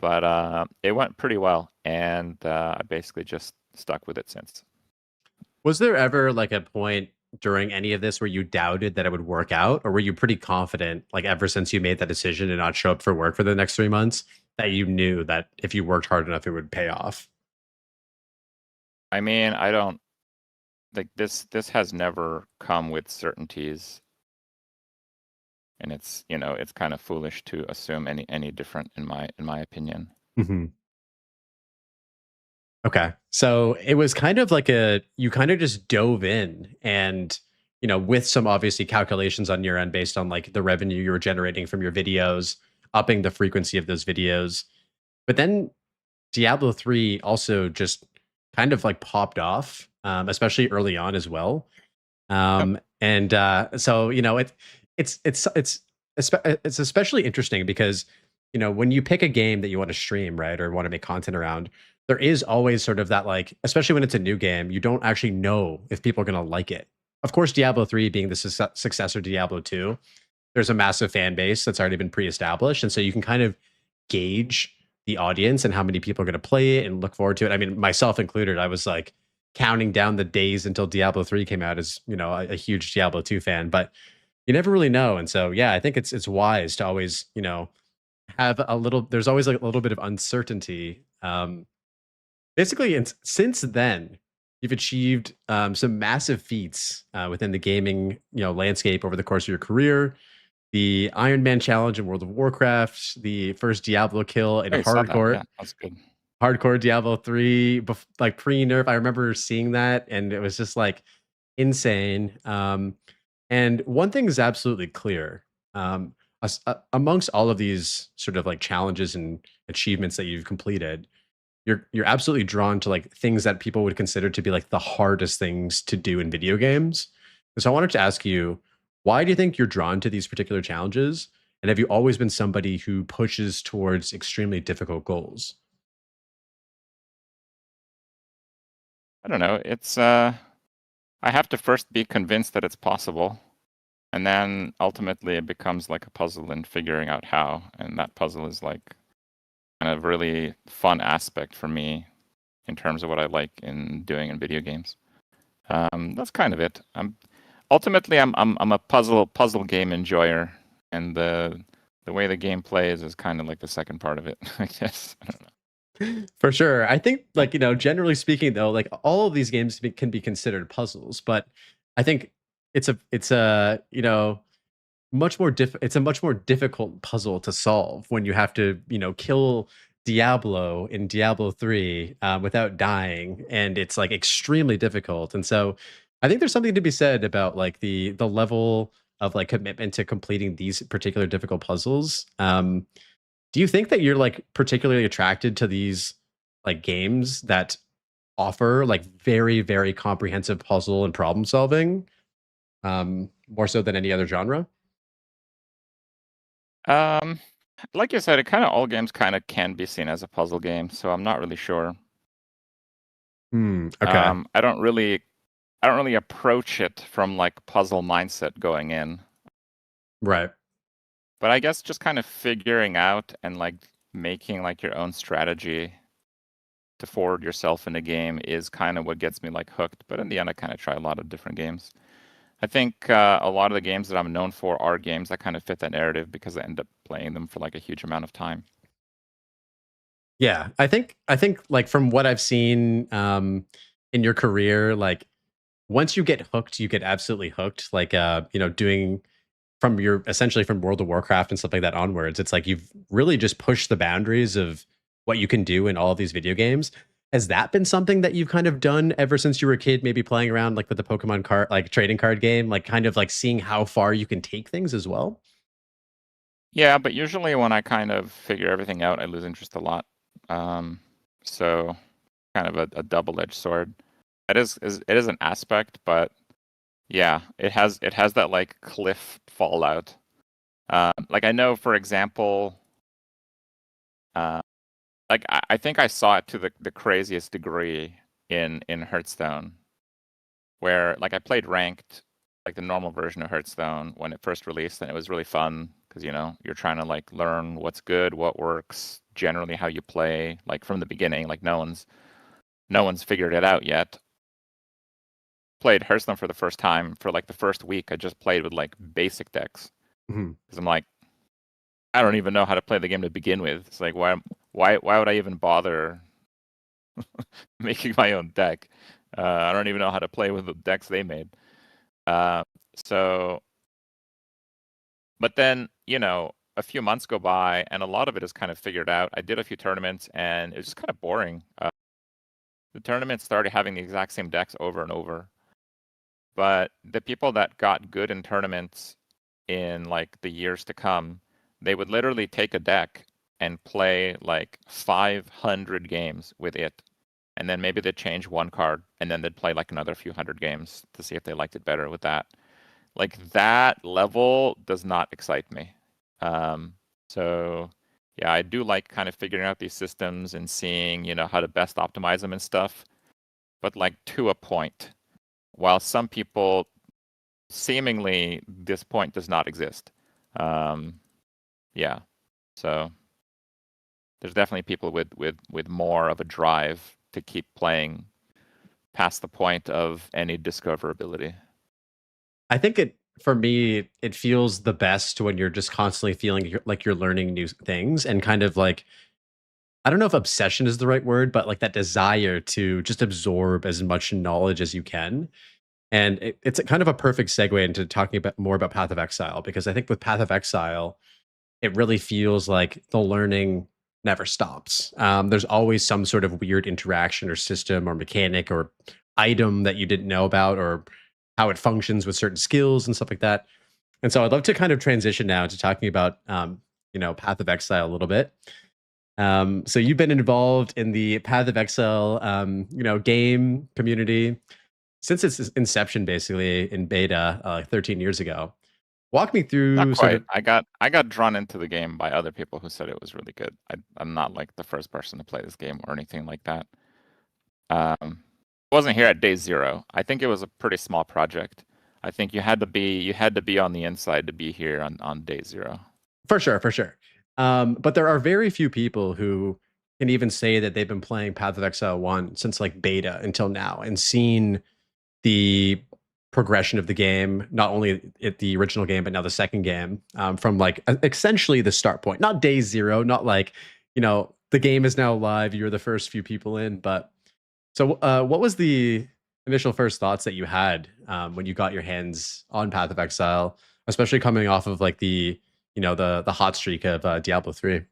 But it went pretty well, and I basically just stuck with it since. Was there ever like a point during any of this where you doubted that it would work out, or were you pretty confident, like ever since you made that decision to not show up for work for the next 3 months, that you knew that if you worked hard enough, it would pay off? I mean, I don't like this has never come with certainties, and it's, you know, it's kind of foolish to assume any different in my opinion. Mm-hmm. Okay. So it was kind of like you kind of just dove in and, you know, with some obviously calculations on your end based on like the revenue you were generating from your videos, upping the frequency of those videos. But then Diablo 3 also just kind of like popped off, especially early on as well. So, you know, it's especially interesting because, you know, when you pick a game that you want to stream, right, or want to make content around, there is always sort of that, like, especially when it's a new game, you don't actually know if people are going to like it. Of course, Diablo 3 being the successor to Diablo 2, there's a massive fan base that's already been pre-established. And so you can kind of gauge the audience and how many people are going to play it and look forward to it. I mean, myself included, I was like counting down the days until Diablo 3 came out as, you know, a huge Diablo 2 fan, but you never really know. And so, yeah, I think it's wise to always, you know, have a little, there's always like a little bit of uncertainty. Basically, and since then, you've achieved some massive feats within the gaming, you know, landscape over the course of your career. The Iron Man challenge in World of Warcraft, the first Diablo kill in I saw that. hardcore, Yeah, that's good. hardcore Diablo 3, like pre-nerf. I remember seeing that, and it was just like insane. And one thing is absolutely clear. amongst all of these sort of like challenges and achievements that you've completed, you're absolutely drawn to like things that people would consider to be like the hardest things to do in video games. And so I wanted to ask you, why do you think you're drawn to these particular challenges? And have you always been somebody who pushes towards extremely difficult goals? I don't know. It's I have to first be convinced that it's possible, and then ultimately it becomes like a puzzle and figuring out how. And that puzzle is like kind of really fun aspect for me in terms of what I like in doing in video games. That's kind of it. I'm a puzzle game enjoyer, and the way the game plays is kind of like the second part of it, I guess. I don't know. For sure. I think, like, generally speaking, though, like all of these games can be considered puzzles, but I think it's a it's a much more difficult puzzle to solve when you have to, kill Diablo in Diablo 3 without dying, and it's like extremely difficult. And so I think there's something to be said about like the level of like commitment to completing these particular difficult puzzles. Do you think that you're like particularly attracted to these like games that offer like very, very comprehensive puzzle and problem solving, more so than any other genre? Like you said, it kind of all games kind of can be seen as a puzzle game, so I'm not really sure. Okay. I don't really approach it from like puzzle mindset going in. Right. But I guess just kind of figuring out and like making like your own strategy to forward yourself in a game is kind of what gets me like hooked. But in the end, I kind of try a lot of different games. I think a lot of the games that I'm known for are games that kind of fit that narrative because I end up playing them for like a huge amount of time. Yeah, I think like from what I've seen in your career, like once you get hooked, you get absolutely hooked. Like doing from your essentially from World of Warcraft and stuff like that onwards, it's like you've really just pushed the boundaries of what you can do in all of these video games. Has that been something that you've kind of done ever since you were a kid, maybe playing around like with the Pokemon card, like trading card game, like kind of like seeing how far you can take things as well? Yeah, but usually when I kind of figure everything out, I lose interest a lot. So kind of a double-edged sword. It is an aspect, but yeah, it has that like cliff fallout. Like I know, for example, like I think I saw it to the craziest degree in Hearthstone, where like I played ranked, like the normal version of Hearthstone when it first released, and it was really fun because you're trying to like learn what's good, what works, generally how you play, like from the beginning. Like no one's figured it out yet. Played Hearthstone for the first time for like the first week. I just played with like basic decks because I'm like, I don't even know how to play the game to begin with. It's like why would I even bother making my own deck? I don't even know how to play with the decks they made. So, but then a few months go by and a lot of it is kind of figured out. I did a few tournaments and it was just kind of boring. The tournaments started having the exact same decks over and over. But the people that got good in tournaments in like the years to come, they would literally take a deck and play like 500 games with it. And then maybe they'd change one card and then they'd play like another few hundred games to see if they liked it better with that. Like that level does not excite me. So yeah, I do like kind of figuring out these systems and seeing, how to best optimize them and stuff. But like to a point. While some people seemingly this point does not exist. Yeah. So there's definitely people with more of a drive to keep playing past the point of any discoverability. I think for me, it feels the best when you're just constantly feeling like you're learning new things and kind of like, I don't know if obsession is the right word, but like that desire to just absorb as much knowledge as you can. And it's a kind of a perfect segue into talking about more about Path of Exile, because I think with Path of Exile, it really feels like the learning never stops. There's always some sort of weird interaction or system or mechanic or item that you didn't know about, or how it functions with certain skills and stuff like that. And so I'd love to kind of transition now to talking about, Path of Exile a little bit. So you've been involved in the Path of Exile, game community since its inception, basically in beta, 13 years ago. Walk me Not through quite. I got drawn into the game by other people who said it was really good. I'm not like the first person to play this game or anything like that. Wasn't here at day 0. I think it was a pretty small project. I think you had to be on the inside to be here on day 0. For sure. But there are very few people who can even say that they've been playing Path of Exile 1 since like beta until now and seen the progression of the game, not only at the original game, but now the second game, from like essentially the start point, not day 0, not like, the game is now live, you're the first few people in. But so what was the initial first thoughts that you had when you got your hands on Path of Exile, especially coming off of like the hot streak of Diablo 3?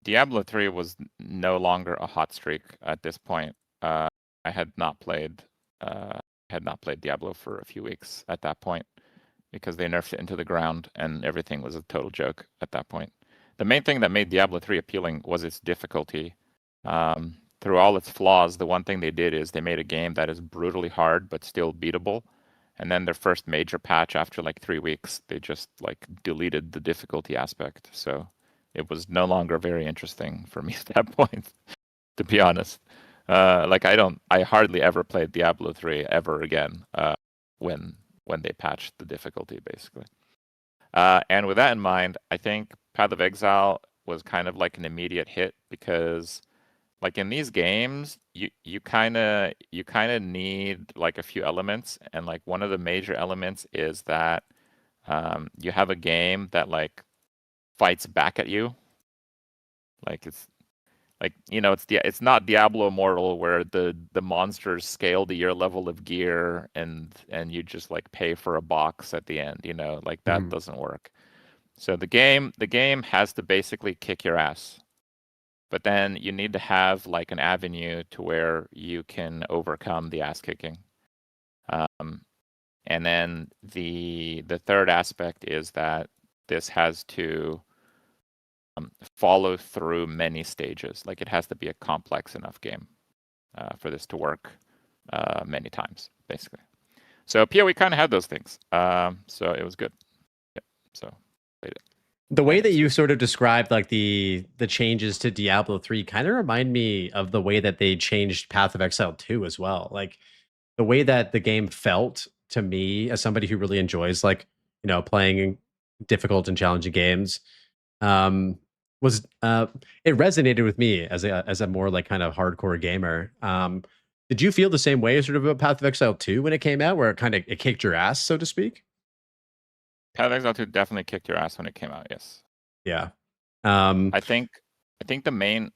Diablo 3 was no longer a hot streak at this point. I had not played Diablo for a few weeks at that point because they nerfed it into the ground and everything was a total joke at that point. The main thing that made Diablo 3 appealing was its difficulty. Through all its flaws, the one thing they did is they made a game that is brutally hard but still beatable. And then their first major patch after like 3 weeks, they just like deleted the difficulty aspect. So it was no longer very interesting for me at that point, to be honest. I hardly ever played Diablo 3 ever again when they patched the difficulty, basically. And with that in mind, I think Path of Exile was kind of like an immediate hit because, like in these games, you kind of need like a few elements, and like one of the major elements is that you have a game that like fights back at you. Like it's not Diablo Immortal where the monsters scale to your level of gear and you just like pay for a box at the end, like that doesn't work. So the game has to basically kick your ass. But then you need to have like an avenue to where you can overcome the ass kicking. And then the third aspect is that this has to follow through many stages. Like it has to be a complex enough game for this to work many times, basically. So PoE kind of had those things. So it was good. Yeah. So played it. The way that you sort of described like the changes to Diablo 3 kind of remind me of the way that they changed Path of Exile 2 as well. Like the way that the game felt to me as somebody who really enjoys like, playing difficult and challenging games, was it resonated with me as a more like kind of hardcore gamer. Did you feel the same way sort of about Path of Exile 2 when it came out, where it kicked your ass, so to speak? Path of Exile 2 definitely kicked your ass when it came out. Yes. Yeah. I think the main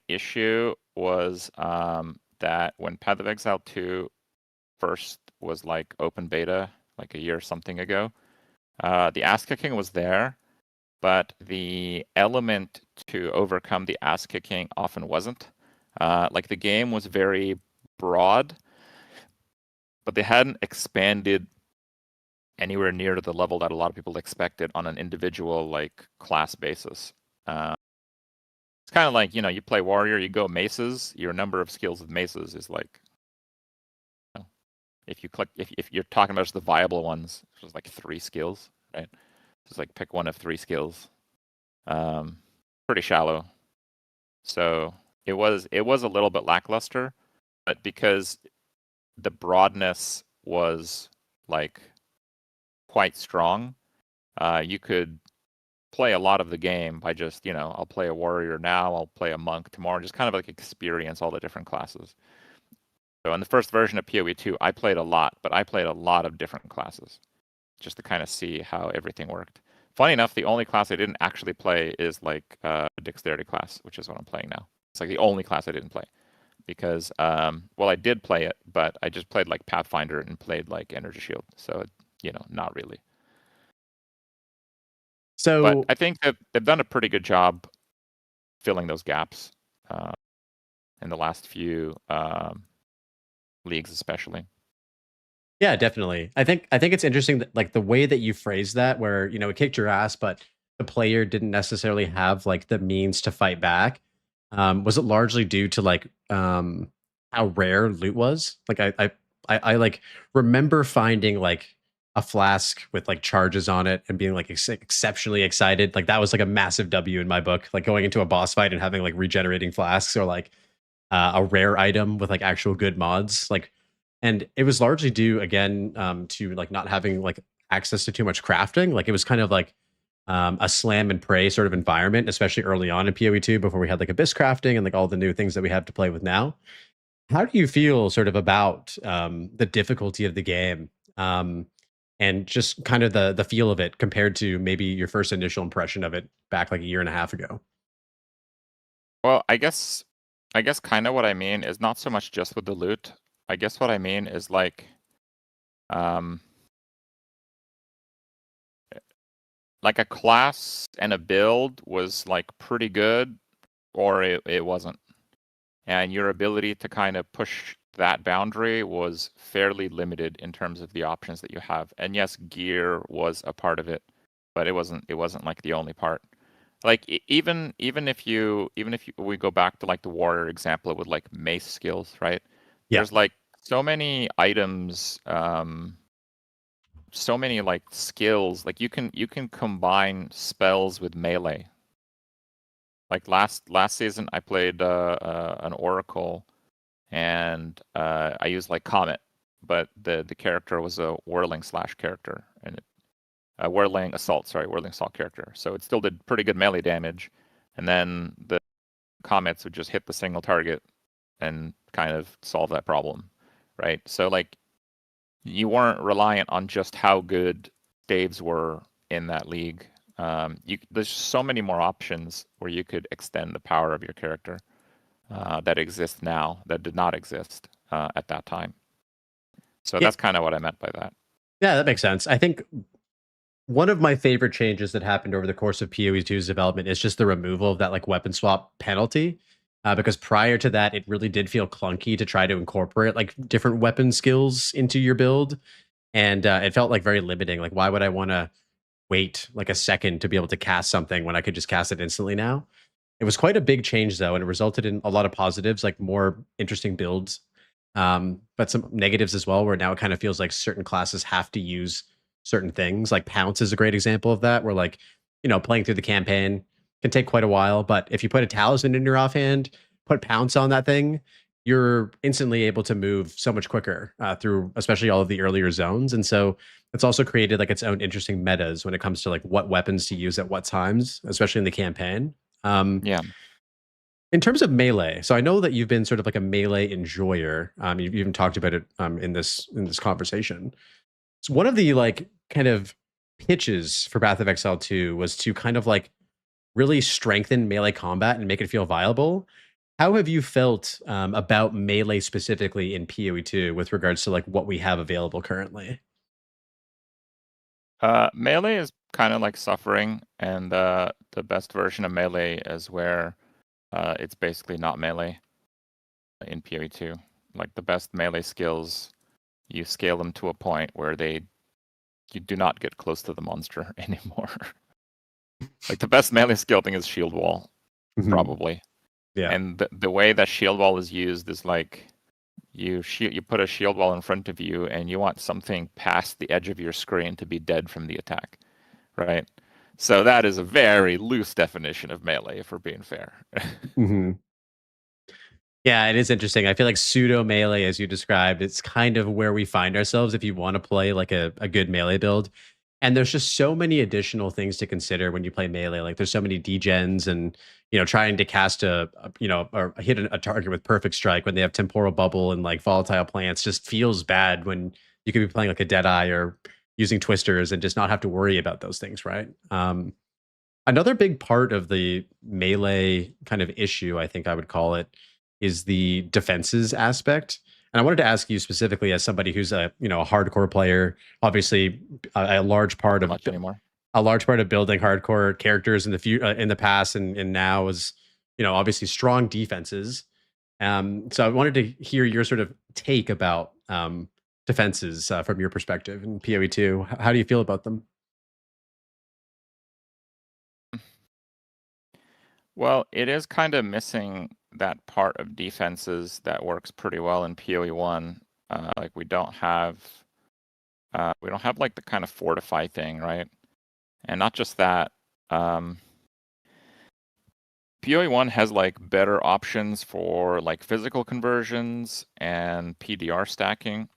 issue was that when Path of Exile 2 first was like open beta, like a year or something ago, the ass kicking was there, but the element to overcome the ass kicking often wasn't. Like the game was very broad, but they hadn't expanded anywhere near to the level that a lot of people expected on an individual like class basis. It's kind of like, you play warrior, you go maces, your number of skills with maces is like, if you're talking about just the viable ones, it's like 3 skills, right? Just like pick one of 3 skills. Pretty shallow. So it was a little bit lackluster, but because the broadness was like quite strong, you could play a lot of the game by just, I'll play a warrior now, I'll play a monk tomorrow, just kind of like experience all the different classes. So in the first version of PoE 2, I played a lot, but I played a lot of different classes just to kind of see how everything worked. Funny enough, the only class I didn't actually play is like a dexterity class, which is what I'm playing now. It's like the only class I didn't play because, I did play it, but I just played like Pathfinder and played like Energy Shield. So, not really. So, but I think that they've done a pretty good job filling those gaps in the last few leagues, especially. Yeah, definitely. I think it's interesting that like the way that you phrase that, where it kicked your ass, but the player didn't necessarily have like the means to fight back. Was it largely due to like how rare loot was? Like I like remember finding like a flask with like charges on it and being like exceptionally excited. Like that was like a massive W in my book. Like going into a boss fight and having like regenerating flasks, or like a rare item with like actual good mods. Like, and it was largely due again to like not having like access to too much crafting. Like it was kind of like a slam and pray sort of environment, especially early on in PoE2 before we had like abyss crafting and like all the new things that we have to play with now. How do you feel sort of about the difficulty of the game, and just kind of the feel of it compared to maybe your first initial impression of it back like a year and a half ago? Well, I guess kind of what I mean is not so much just with the loot. I guess what I mean is um, like a class and a build was like pretty good, or it wasn't. And your ability to kind of push that boundary was fairly limited in terms of the options that you have. And yes, gear was a part of it, but it wasn't like the only part. Like even if we go back to like the warrior example with like mace skills, right? Yeah. There's like so many items, so many like skills. Like you can combine spells with melee. Like last season, I played an oracle, and I used like comet, but the character was a whirling slash character, and whirling assault character. So it still did pretty good melee damage, and then the comets would just hit the single target and kind of solve that problem, right? So like you weren't reliant on just how good staves were in that league. There's so many more options where you could extend the power of your character that exist now that did not exist at that time. So Yeah. that's kind of what I meant by that. Yeah, that makes sense. I think one of my favorite changes that happened over the course of PoE2's development is just the removal of that like weapon swap penalty. Because prior to that, it really did feel clunky to try to incorporate like different weapon skills into your build, and it felt like very limiting. Like, why would I want to wait like a second to be able to cast something when I could just cast it instantly now? It was quite a big change though, and it resulted in a lot of positives, like more interesting builds, but some negatives as well, where now it kind of feels like certain classes have to use certain things. Like Pounce is a great example of that, where like, playing through the campaign can take quite a while, but if you put a talisman in your offhand, put Pounce on that thing, you're instantly able to move so much quicker through especially all of the earlier zones. And so it's also created like its own interesting metas when it comes to like what weapons to use at what times, especially in the campaign. Yeah. In terms of melee, so I know that you've been sort of like a melee enjoyer. You've even talked about it in this conversation. So one of the like kind of pitches for Path of Exile 2 was to kind of like really strengthen melee combat and make it feel viable. How have you felt about melee specifically in PoE2 with regards to like what we have available currently? Melee is kind of like suffering, and the best version of melee is where it's basically not melee in PoE2. Like the best melee skills, you scale them to a point where you do not get close to the monster anymore. Like the best melee skill thing is shield wall, probably. Yeah. And the way that shield wall is used is like you put a shield wall in front of you, and you want something past the edge of your screen to be dead from the attack, right? So that is a very loose definition of melee, if we're being fair. Mm-hmm. Yeah, it is interesting. I feel like pseudo melee, as you described, it's kind of where we find ourselves if you want to play like a good melee build. And there's just so many additional things to consider when you play melee. Like there's so many degens, and trying to cast or hit a target with perfect strike when they have temporal bubble and like volatile plants just feels bad when you could be playing like a Deadeye or using twisters and just not have to worry about those things, right? Another big part of the melee kind of issue, I think I would call it, is the defenses aspect. And I wanted to ask you specifically, as somebody who's a a hardcore player, obviously a large part of Not much anymore. a large part of building hardcore characters in the past and now is obviously strong defenses. So I wanted to hear your sort of take about defenses from your perspective in PoE 2. How do you feel about them? Well, it is kind of missing that part of defenses that works pretty well in PoE 1. Like we don't have like the kind of fortify thing, right? And not just that, PoE 1 has like better options for like physical conversions and PDR stacking.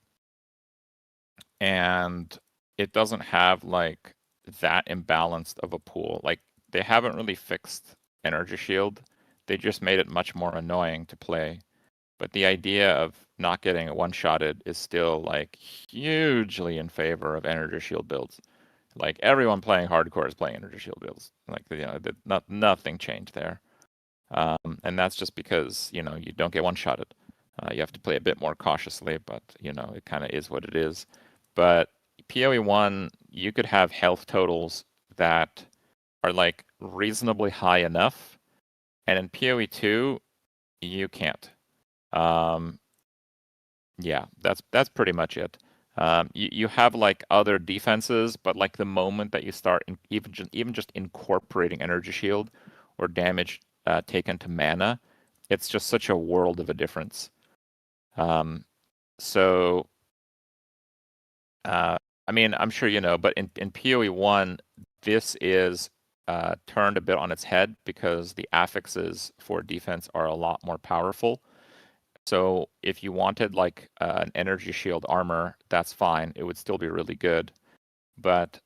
And it doesn't have like that imbalanced of a pool. Like they haven't really fixed energy shield. They just made it much more annoying to play. But the idea of not getting one-shotted is still like hugely in favor of energy shield builds. Like everyone playing hardcore is playing energy shield builds. Like nothing changed there. And that's just because you don't get one-shotted. You have to play a bit more cautiously, but it kind of is what it is. But PoE 1, you could have health totals that are like reasonably high enough, and in PoE 2, you can't. Yeah, that's pretty much it. You have like other defenses, but like the moment that you start even just incorporating energy shield or damage taken to mana, it's just such a world of a difference. So I mean, I'm sure you know, but in PoE 1, this is turned a bit on its head because the affixes for defense are a lot more powerful. So if you wanted like an energy shield armor, that's fine. It would still be really good. But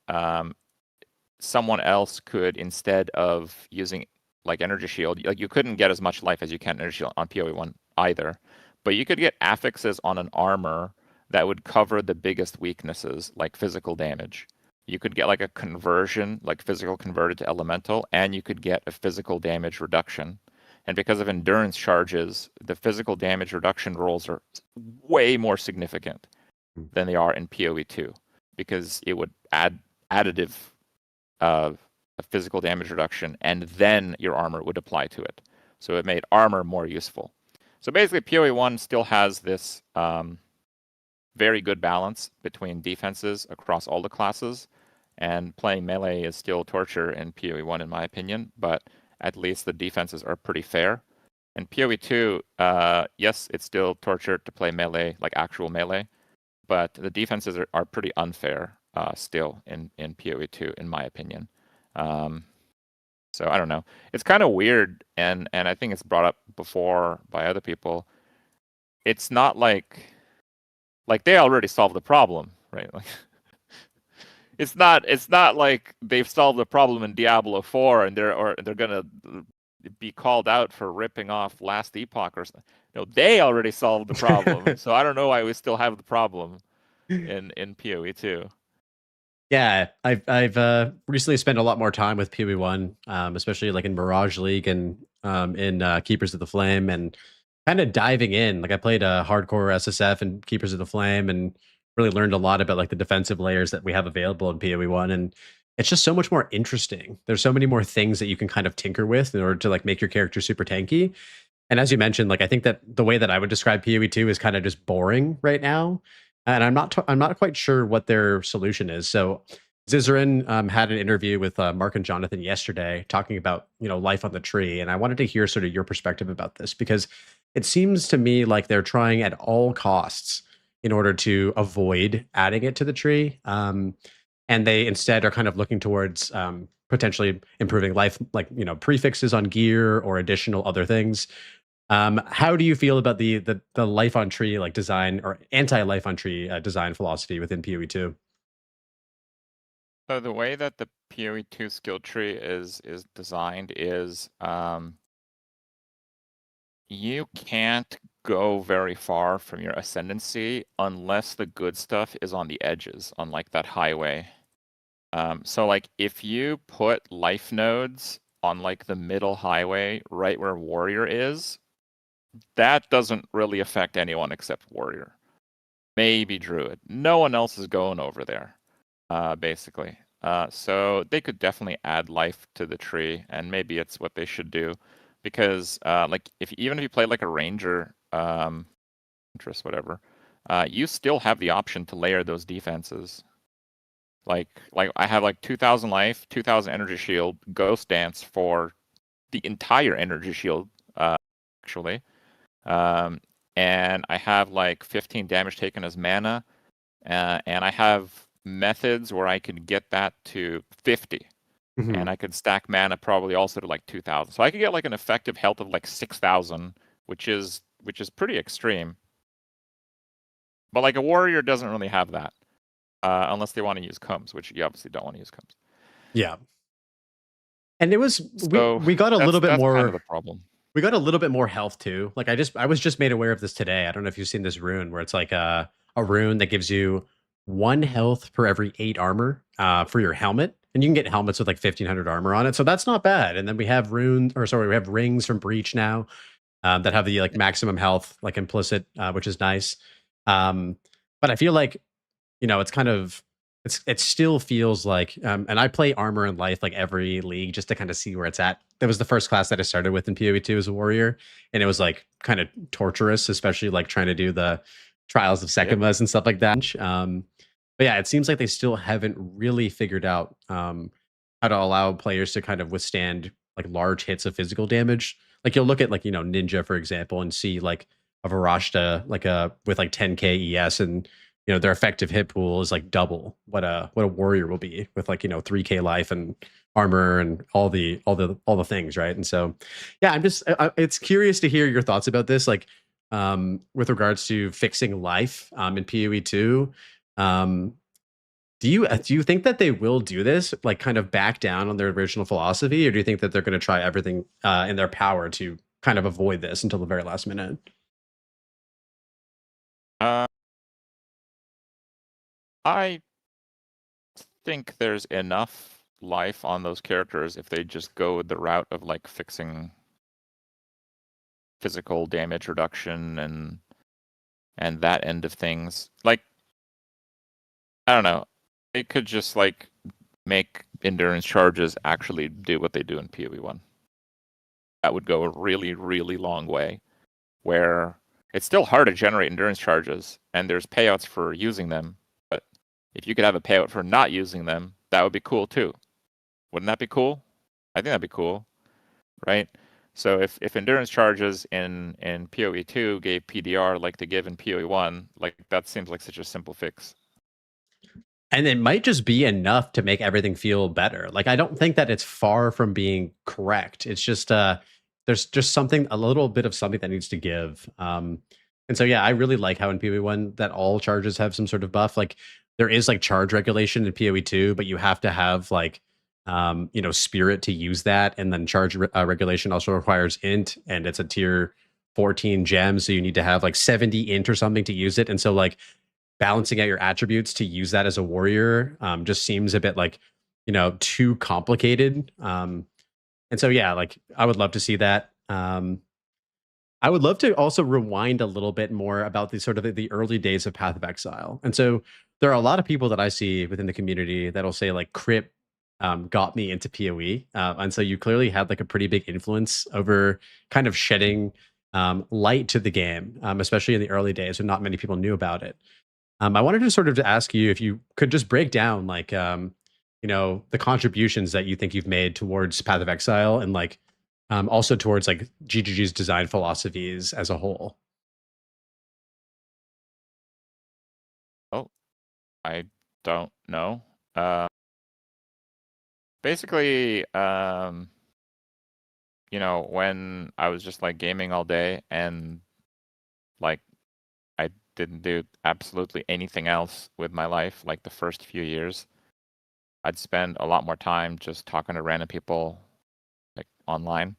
someone else could, instead of using like energy shield, like you couldn't get as much life as you can energy shield on PoE 1 either. But you could get affixes on an armor that would cover the biggest weaknesses, like physical damage. You could get like a conversion, like physical converted to elemental, and you could get a physical damage reduction. And because of endurance charges, the physical damage reduction rolls are way more significant than they are in PoE 2, because it would add additive a physical damage reduction, and then your armor would apply to it. So it made armor more useful. So basically, PoE 1 still has this very good balance between defenses across all the classes, and playing melee is still torture in PoE 1 in my opinion, but at least the defenses are pretty fair. In PoE 2, yes, it's still torture to play melee, like actual melee, but the defenses are pretty unfair still in PoE 2 in my opinion. So I don't know. It's kind of weird, and I think it's brought up before by other people. It's not like they already solved the problem, right? Like it's not like they've solved the problem in Diablo 4 and they're gonna be called out for ripping off Last Epoch or something. No, they already solved the problem. So I don't know why we still have the problem in PoE 2. Yeah, I've recently spent a lot more time with PoE 1, especially like in Mirage League and in Keepers of the Flame, and kind of diving in. Like I played a hardcore SSF and Keepers of the Flame, and really learned a lot about like the defensive layers that we have available in PoE 1, and it's just so much more interesting. There's so many more things that you can kind of tinker with in order to like make your character super tanky. And as you mentioned, like I think that the way that I would describe PoE 2 is kind of just boring right now, and I'm not quite sure what their solution is. So Zizarin had an interview with Mark and Jonathan yesterday talking about life on the tree, and I wanted to hear sort of your perspective about this, because it seems to me like they're trying at all costs in order to avoid adding it to the tree, and they instead are kind of looking towards potentially improving life, like prefixes on gear or additional other things. How do you feel about the life on tree like design, or anti life on tree design philosophy within PoE 2? So the way that the PoE 2 skill tree is designed is you can't go very far from your ascendancy unless the good stuff is on the edges, on like that highway. So like if you put life nodes on like the middle highway right where warrior is, that doesn't really affect anyone except warrior. Maybe druid. No one else is going over there, basically. So they could definitely add life to the tree, and maybe it's what they should do, because like even if you play like a ranger interest, whatever, you still have the option to layer those defenses. Like I have like 2,000 life, 2,000 energy shield, ghost dance for the entire energy shield, actually. And I have like 15 damage taken as mana, and I have methods where I can get that to 50. Mhm. And I could stack mana probably also to like 2,000. So I could get like an effective health of like 6,000, which is pretty extreme. But like a warrior doesn't really have that, unless they want to use combs, which you obviously don't want to use combs. Yeah. And it was So we got a little bit that's more kind of the problem. we got a little bit more health too. Like I was just made aware of this today. I don't know if you've seen this rune where it's like a rune that gives you 1 health per every 8 armor for your helmet. And you can get helmets with like 1,500 armor on it. So that's not bad. And then we have we have rings from Breach now that have the like maximum health, like implicit, which is nice. But I feel like, it's kind of it still feels like, and I play armor and life like every league just to kind of see where it's at. That was the first class that I started with in PoE2 as a warrior, and it was like kind of torturous, especially like trying to do the trials of Sekimas and stuff like that. But yeah, it seems like they still haven't really figured out how to allow players to kind of withstand like large hits of physical damage. Like you'll look at like Ninja, for example, and see like a Varashta like with like 10k ES, and their effective hit pool is like double what a warrior will be with like 3k life and armor and all the things, right? And so yeah, I'm just it's curious to hear your thoughts about this, like with regards to fixing life in PoE2. Do you think that they will do this, like kind of back down on their original philosophy, or do you think that they're going to try everything in their power to kind of avoid this until the very last minute? I think there's enough life on those characters if they just go the route of like fixing physical damage reduction and that end of things. Like, I don't know, they could just like make endurance charges actually do what they do in PoE1. That would go a really, really long way, where it's still hard to generate endurance charges and there's payouts for using them. But if you could have a payout for not using them, that would be cool too. Wouldn't that be cool? I think that'd be cool, right? So if endurance charges in PoE2 gave PDR like they give in PoE1, like that seems like such a simple fix. And it might just be enough to make everything feel better. Like I don't think that it's far from being correct. It's just there's just a little bit of something that needs to give. And so yeah, I really like how in PoE1 that all charges have some sort of buff. Like there is like charge regulation in PoE2, but you have to have like spirit to use that, and then charge regulation also requires int, and it's a tier 14 gem, so you need to have like 70 int or something to use it. And so like balancing out your attributes to use that as a warrior just seems a bit like too complicated. And so yeah, like I would love to see that. I would love to also rewind a little bit more about the sort of the early days of Path of Exile. And so there are a lot of people that I see within the community that'll say like Crip got me into PoE. And so you clearly had like a pretty big influence over kind of shedding light to the game, especially in the early days when not many people knew about it. I wanted to sort of to ask you if you could just break down like the contributions that you think you've made towards Path of Exile, and like also towards like GGG's design philosophies as a whole. Oh, I don't know. Basically, when I was just like gaming all day and like I didn't do absolutely anything else with my life, like the first few years, I'd spend a lot more time just talking to random people like online.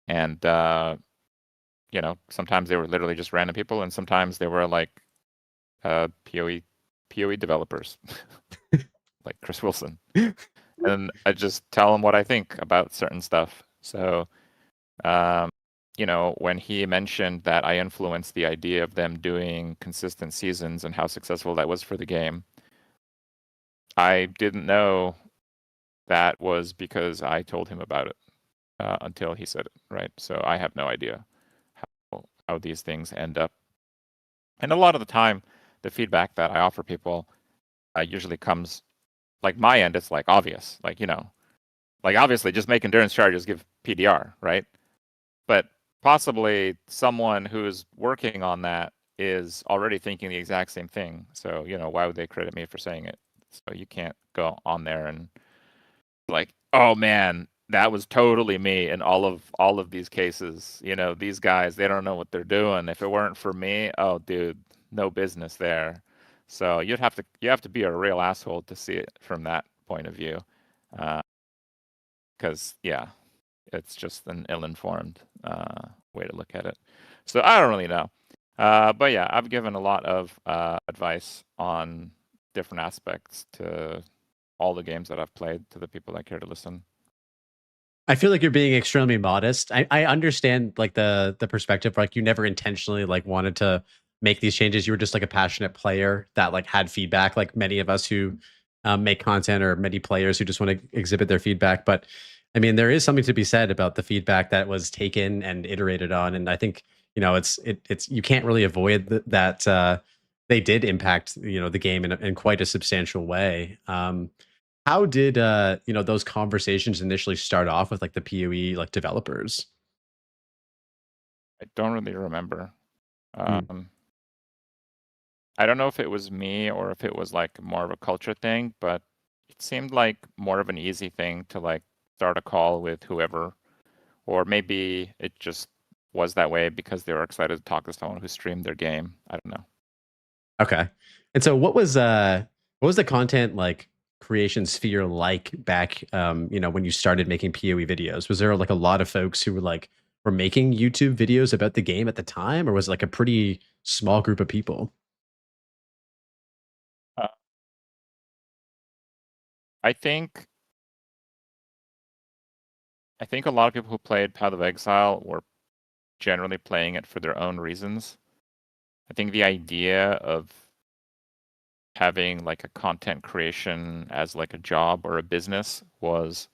And sometimes they were literally just random people, and sometimes they were like PoE developers like Chris Wilson. And I just tell him what I think about certain stuff. So when he mentioned that I influenced the idea of them doing consistent seasons and how successful that was for the game, I didn't know that was because I told him about it until he said it, right? So I have no idea how these things end up And a lot of the time, the feedback that I offer people usually comes, like my end, it's like obvious, like, like obviously just make endurance charges give PDR, right? But possibly someone who's working on that is already thinking the exact same thing. So, why would they credit me for saying it? So you can't go on there and like, oh man, that was totally me in all of these cases. These guys, they don't know what they're doing. If it weren't for me, oh dude, no business there. So you have to be a real asshole to see it from that point of view. Because yeah, it's just an ill-informed way to look at it. So I don't really know. But yeah, I've given a lot of advice on different aspects to all the games that I've played to the people that care to listen. I feel like you're being extremely modest. I understand like the perspective, like you never intentionally like wanted to make these changes. You were just like a passionate player that like had feedback, like many of us who make content, or many players who just want to exhibit their feedback. But I mean, there is something to be said about the feedback that was taken and iterated on, and I think it's you can't really avoid that they did impact the game in quite a substantial way. How did those conversations initially start off with like the PoE like developers? I don't really remember. Hmm. I don't know if it was me or if it was like more of a culture thing, but it seemed like more of an easy thing to like start a call with whoever, or maybe it just was that way because they were excited to talk to someone who streamed their game. I don't know. Okay. And so what was the content like creation sphere like back when you started making PoE videos? Was there like a lot of folks who were making YouTube videos about the game at the time, or was it like a pretty small group of people? Uh, I think a lot of people who played Path of Exile were generally playing it for their own reasons. I think the idea of having like a content creation as like a job or a business was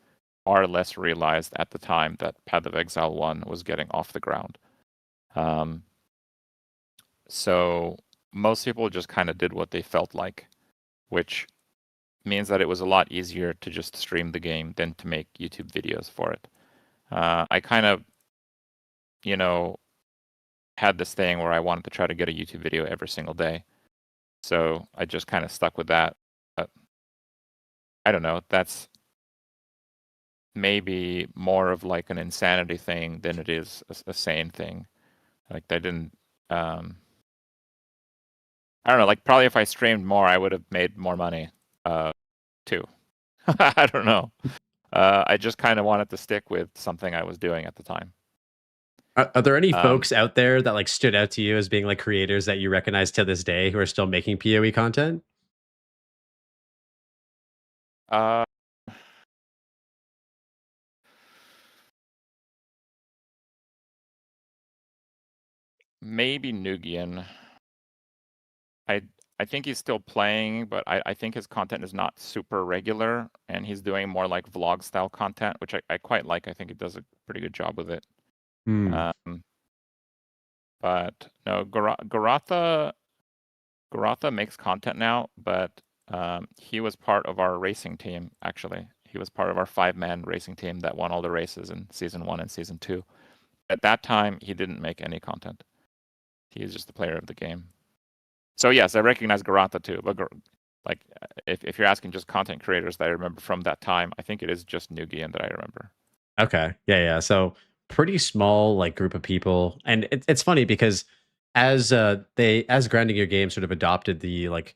far less realized at the time that Path of Exile 1 was getting off the ground. So most people just kind of did what they felt like, which means that it was a lot easier to just stream the game than to make YouTube videos for it. I kind of, had this thing where I wanted to try to get a YouTube video every single day. So I just kind of stuck with that. But I don't know. That's maybe more of like an insanity thing than it is a sane thing. Like I didn't. I don't know. Like probably if I streamed more, I would have made more money. Too. I don't know. I just kind of wanted to stick with something I was doing at the time. Are there any folks out there that like stood out to you as being like creators that you recognize to this day who are still making PoE content? Uh, maybe Nugian. I think he's still playing, but I think his content is not super regular, and he's doing more like vlog style content, which I quite like. I think he does a pretty good job with it. Hmm. But no, Garatha makes content now, but he was part of our racing team, actually. He was part of our 5-man racing team that won all the races in Season 1 and Season 2. At that time, he didn't make any content. He is just the player of the game. So yes, I recognize Garatha too, but like if you're asking just content creators that I remember from that time, I think it is just Nugian that I remember. Okay. Yeah. So pretty small like group of people, and it's funny because as Grinding Your Game sort of adopted the like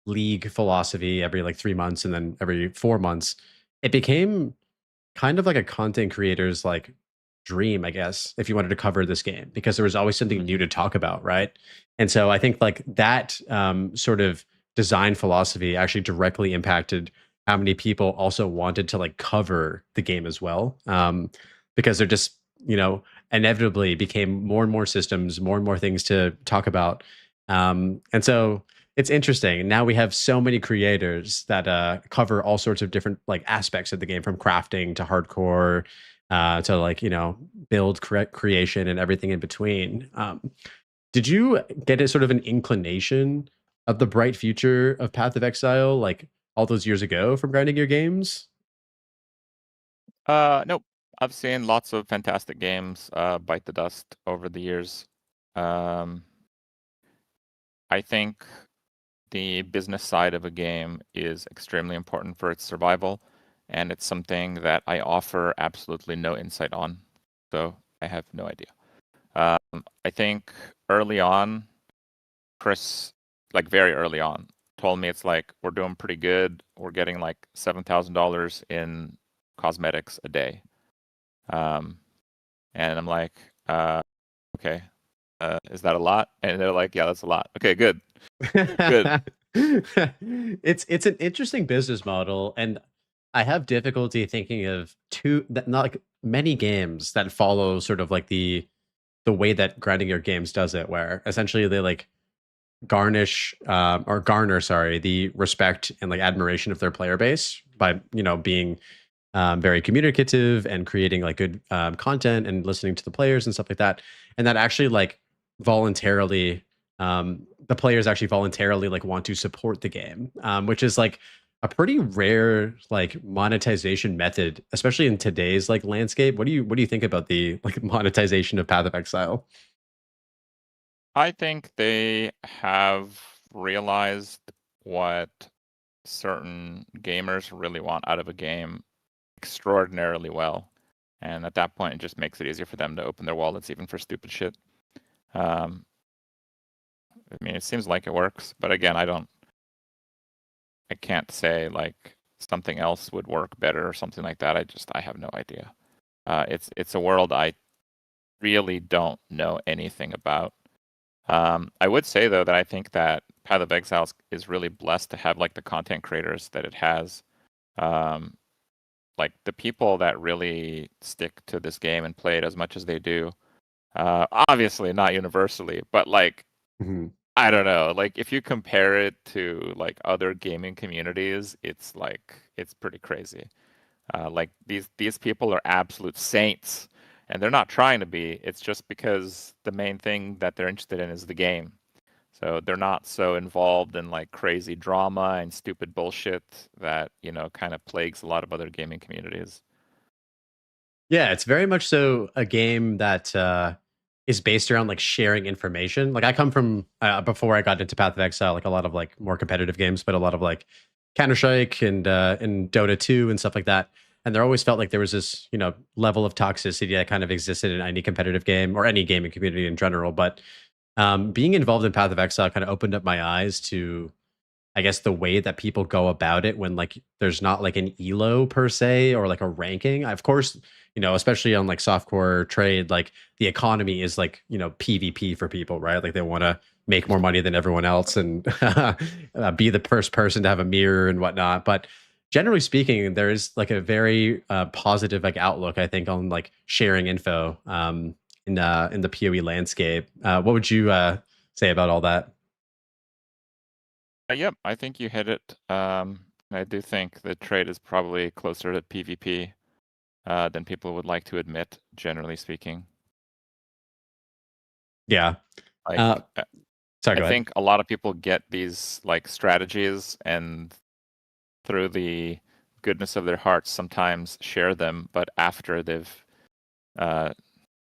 league philosophy every like 3 months and then every 4 months, it became kind of like a content creator's like dream, I guess, if you wanted to cover this game, because there was always something new to talk about, right? And so I think like that sort of design philosophy actually directly impacted how many people also wanted to like cover the game as well, because they're just inevitably became more and more systems, more and more things to talk about, and so it's interesting. Now we have so many creators that cover all sorts of different like aspects of the game, from crafting to hardcore, to like build creation and everything in between. Did you get a sort of an inclination of the bright future of Path of Exile, like all those years ago from grinding your games? Nope. I've seen lots of fantastic games bite the dust over the years. Um, I think the business side of a game is extremely important for its survival, and it's something that I offer absolutely no insight on. So I have no idea. I think early on, Chris, like very early on, told me it's like we're doing pretty good. We're getting like $7,000 in cosmetics a day. And I'm like, okay, is that a lot? And they're like, yeah, that's a lot. Okay, good. Good. It's an interesting business model, and I have difficulty thinking of not like many games that follow sort of like the way that grinding your games does it, where essentially they like garner, sorry, the respect and like admiration of their player base by being very communicative and creating like good content and listening to the players and stuff like that. And that actually like voluntarily, the players actually voluntarily like want to support the game, which is like a pretty rare like monetization method, especially in today's like landscape. What do you think about the like monetization of Path of Exile? I think they have realized what certain gamers really want out of a game extraordinarily well. And at that point, it just makes it easier for them to open their wallets even for stupid shit. I mean, it seems like it works, but again, I can't say like something else would work better or something like that. I have no idea. It's a world I really don't know anything about. I would say though that I think that Path of Exile is really blessed to have like the content creators that it has. Like the people that really stick to this game and play it as much as they do. Obviously not universally, but like Mhm. I don't know. Like if you compare it to like other gaming communities, it's pretty crazy. Like these people are absolute saints, and they're not trying to be. It's just because the main thing that they're interested in is the game. So they're not so involved in like crazy drama and stupid bullshit that, kind of plagues a lot of other gaming communities. Yeah, it's very much so a game that is based around like sharing information. Like I come from before I got into Path of Exile, like a lot of like more competitive games, but a lot of like Counter Strike and Dota 2 and stuff like that. And there always felt like there was this level of toxicity that kind of existed in any competitive game or any gaming community in general. But being involved in Path of Exile kind of opened up my eyes to, I guess, the way that people go about it when like there's not like an elo per se or like a ranking. Of course, especially on like softcore trade, like the economy is like, PvP for people, right? Like they want to make more money than everyone else and be the first person to have a mirror and whatnot. But generally speaking, there is like a very positive like outlook, I think, on like sharing info in the PoE landscape. What would you say about all that? Yep, I think you hit it. I do think the trade is probably closer to PvP than people would like to admit, generally speaking. Yeah. Like, Uh, Sorry, I go ahead. think a lot of people get these like strategies and through the goodness of their hearts sometimes share them, but after they've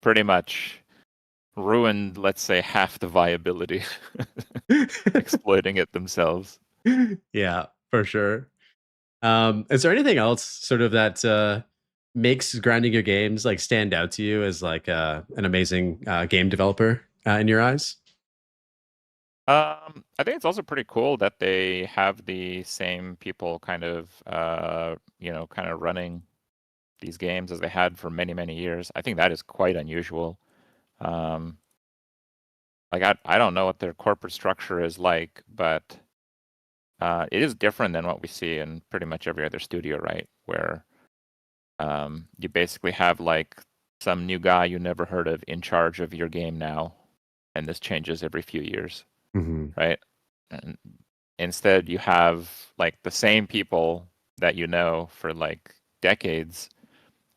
pretty much ruined, let's say, half the viability, exploiting it themselves. Yeah, for sure. Is there anything else sort of that makes grinding your games like stand out to you as like an amazing game developer in your eyes? I think it's also pretty cool that they have the same people kind of, kind of running these games as they had for many, many years. I think that is quite unusual. Um, like I don't know what their corporate structure is like, but it is different than what we see in pretty much every other studio, right? Where you basically have like some new guy you never heard of in charge of your game now, and this changes every few years, Mhm. right? And instead, you have like the same people that you know for like decades,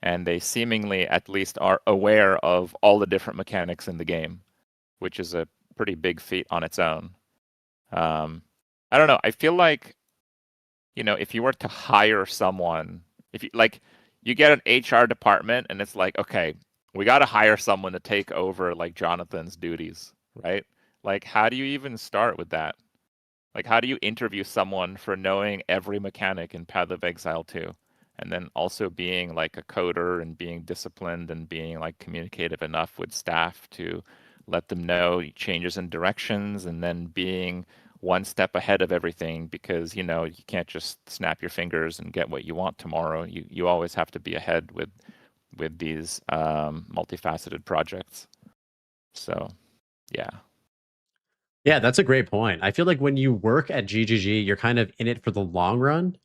and they seemingly at least are aware of all the different mechanics in the game, which is a pretty big feat on its own. I don't know. I feel like, if you were to hire someone, if you like, you get an HR department and it's like, okay, we got to hire someone to take over like Jonathan's duties, right? Like, how do you even start with that? Like, how do you interview someone for knowing every mechanic in Path of Exile 2? And then also being like a coder and being disciplined and being like communicative enough with staff to let them know changes in directions, and then being one step ahead of everything, because you can't just snap your fingers and get what you want tomorrow. You always have to be ahead with these multifaceted projects. So yeah. Yeah, that's a great point. I feel like when you work at GGG, you're kind of in it for the long run.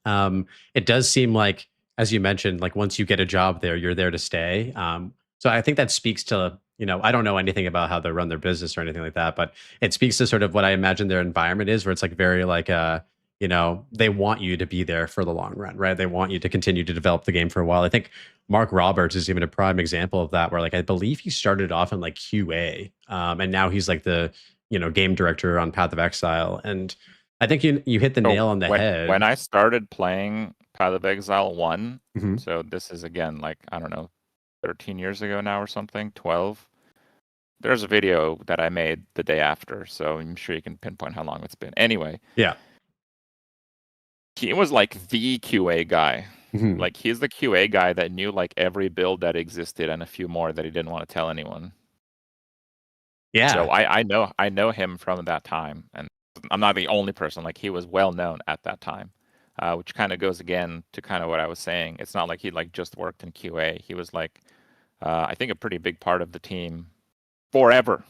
It does seem like, as you mentioned, like once you get a job there, you're there to stay. So I think that speaks to, I don't know anything about how they run their business or anything like that, but it speaks to sort of what I imagine their environment is, where it's like very like, they want you to be there for the long run, right? They want you to continue to develop the game for a while. I think Mark Roberts is even a prime example of that, where like I believe he started off in like QA, and now he's like the game director on Path of Exile. And I think you hit the nail on the head. When I started playing Path of Exile 1, Mhm. so this is again like, I don't know, 13 years ago now or something, 12. There's a video that I made the day after, so I'm sure you can pinpoint how long it's been. Anyway, Yeah. he was like the QA guy. Mhm. Like, he's the QA guy that knew like every build that existed and a few more that he didn't want to tell anyone. Yeah. So I know him from that time, and I'm not the only person. Like, he was well known at that time, which kind of goes again to kind of what I was saying. It's not like he like just worked in QA. He was like, I think, a pretty big part of the team forever,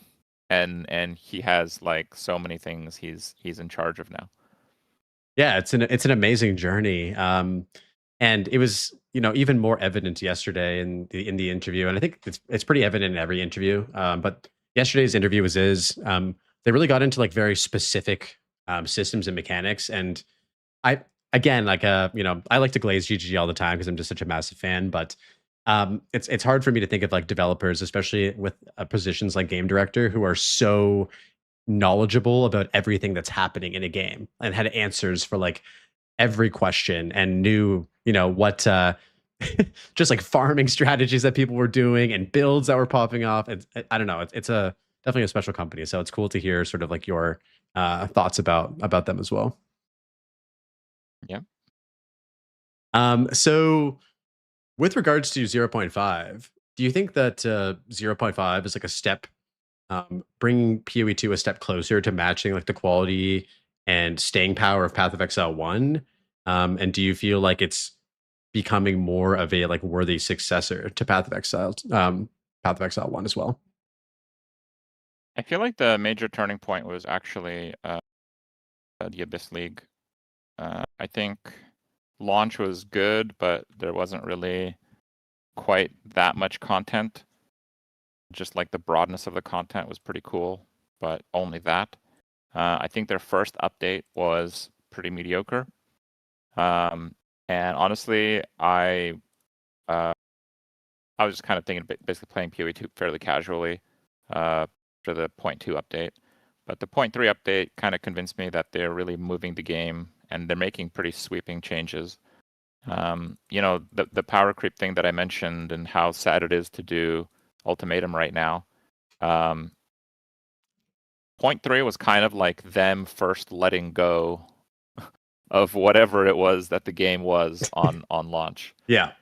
and he has like so many things he's in charge of now. Yeah, it's an amazing journey. And it was, even more evident yesterday in the interview. And I think it's pretty evident in every interview. But yesterday's interview they really got into like very specific systems and mechanics. And I again, like I like to glaze GGG all the time because I'm just such a massive fan. But it's hard for me to think of like developers, especially with positions like game director, who are so knowledgeable about everything that's happening in a game and had answers for like every question and knew, what just like farming strategies that people were doing and builds that were popping off. I don't know. It's a definitely a special company. So it's cool to hear sort of like your thoughts about them as well. Yeah. So with regards to 0.5, do you think that 0.5 is like a step, bringing PoE 2 a step closer to matching like the quality and staying power of Path of Exile 1? And do you feel like it's becoming more of a like worthy successor to Path of Exile, Path of Exile 1 as well? I feel like the major turning point was actually the Abyss League. I think launch was good, but there wasn't really quite that much content. Just like the broadness of the content was pretty cool, but only that. I think their first update was pretty mediocre. And honestly, I was just kind of thinking, basically playing PoE 2 fairly casually for the 0.2 update. But the 0.3 update kind of convinced me that they're really moving the game and they're making pretty sweeping changes. The power creep thing that I mentioned and how sad it is to do Ultimatum right now. 0.3 was kind of like them first letting go of whatever it was that the game was on launch. Yeah.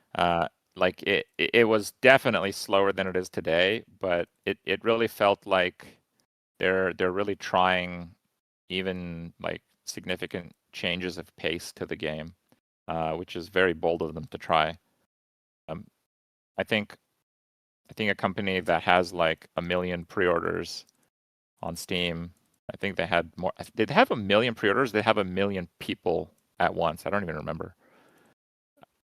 Like it was definitely slower than it is today, but it really felt like they're really trying even like significant changes of pace to the game, which is very bold of them to try. I think a company that has like 1 million pre-orders on Steam, I think they had more. Did they have 1 million pre-orders? They have 1 million people at once. I don't even remember.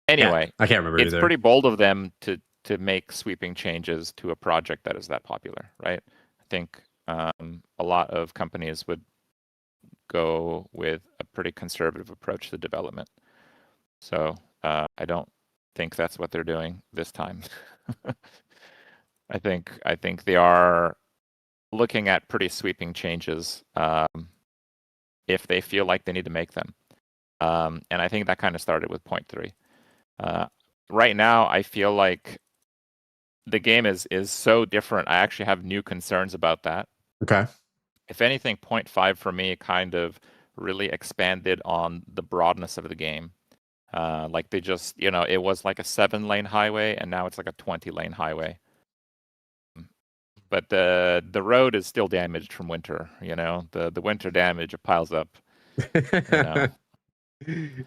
Anyway, yeah, I can't remember it's either. pretty bold of them to make sweeping changes to a project that is that popular, right? I think a lot of companies would go with a pretty conservative approach to development. So I don't think that's what they're doing this time. I think they are looking at pretty sweeping changes if they feel like they need to make them. And I think that kind of started with 0.3. Right now, I feel like the game is so different. I actually have new concerns about that. Okay. If anything, 0.5 for me kind of really expanded on the broadness of the game. Like they just, it was like a 7-lane highway, and now it's like a 20-lane highway. But the road is still damaged from winter. The winter damage, it piles up.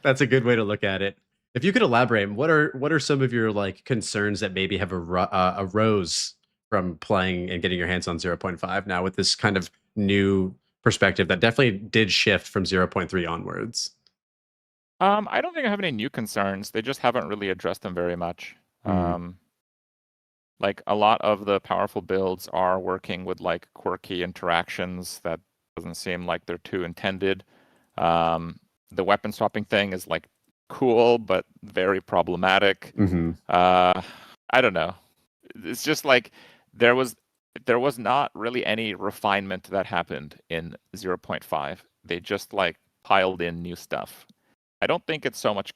That's a good way to look at it. If you could elaborate, what are some of your like concerns that maybe have arose from playing and getting your hands on 0.5 now with this kind of new perspective that definitely did shift from 0.3 onwards? I don't think I have any new concerns. They just haven't really addressed them very much. Like a lot of the powerful builds are working with like quirky interactions that doesn't seem like they're too intended. The weapon swapping thing is like cool, but very problematic. I don't know. It's just like there was not really any refinement that happened in 0.5. They just like piled in new stuff. I don't think it's so much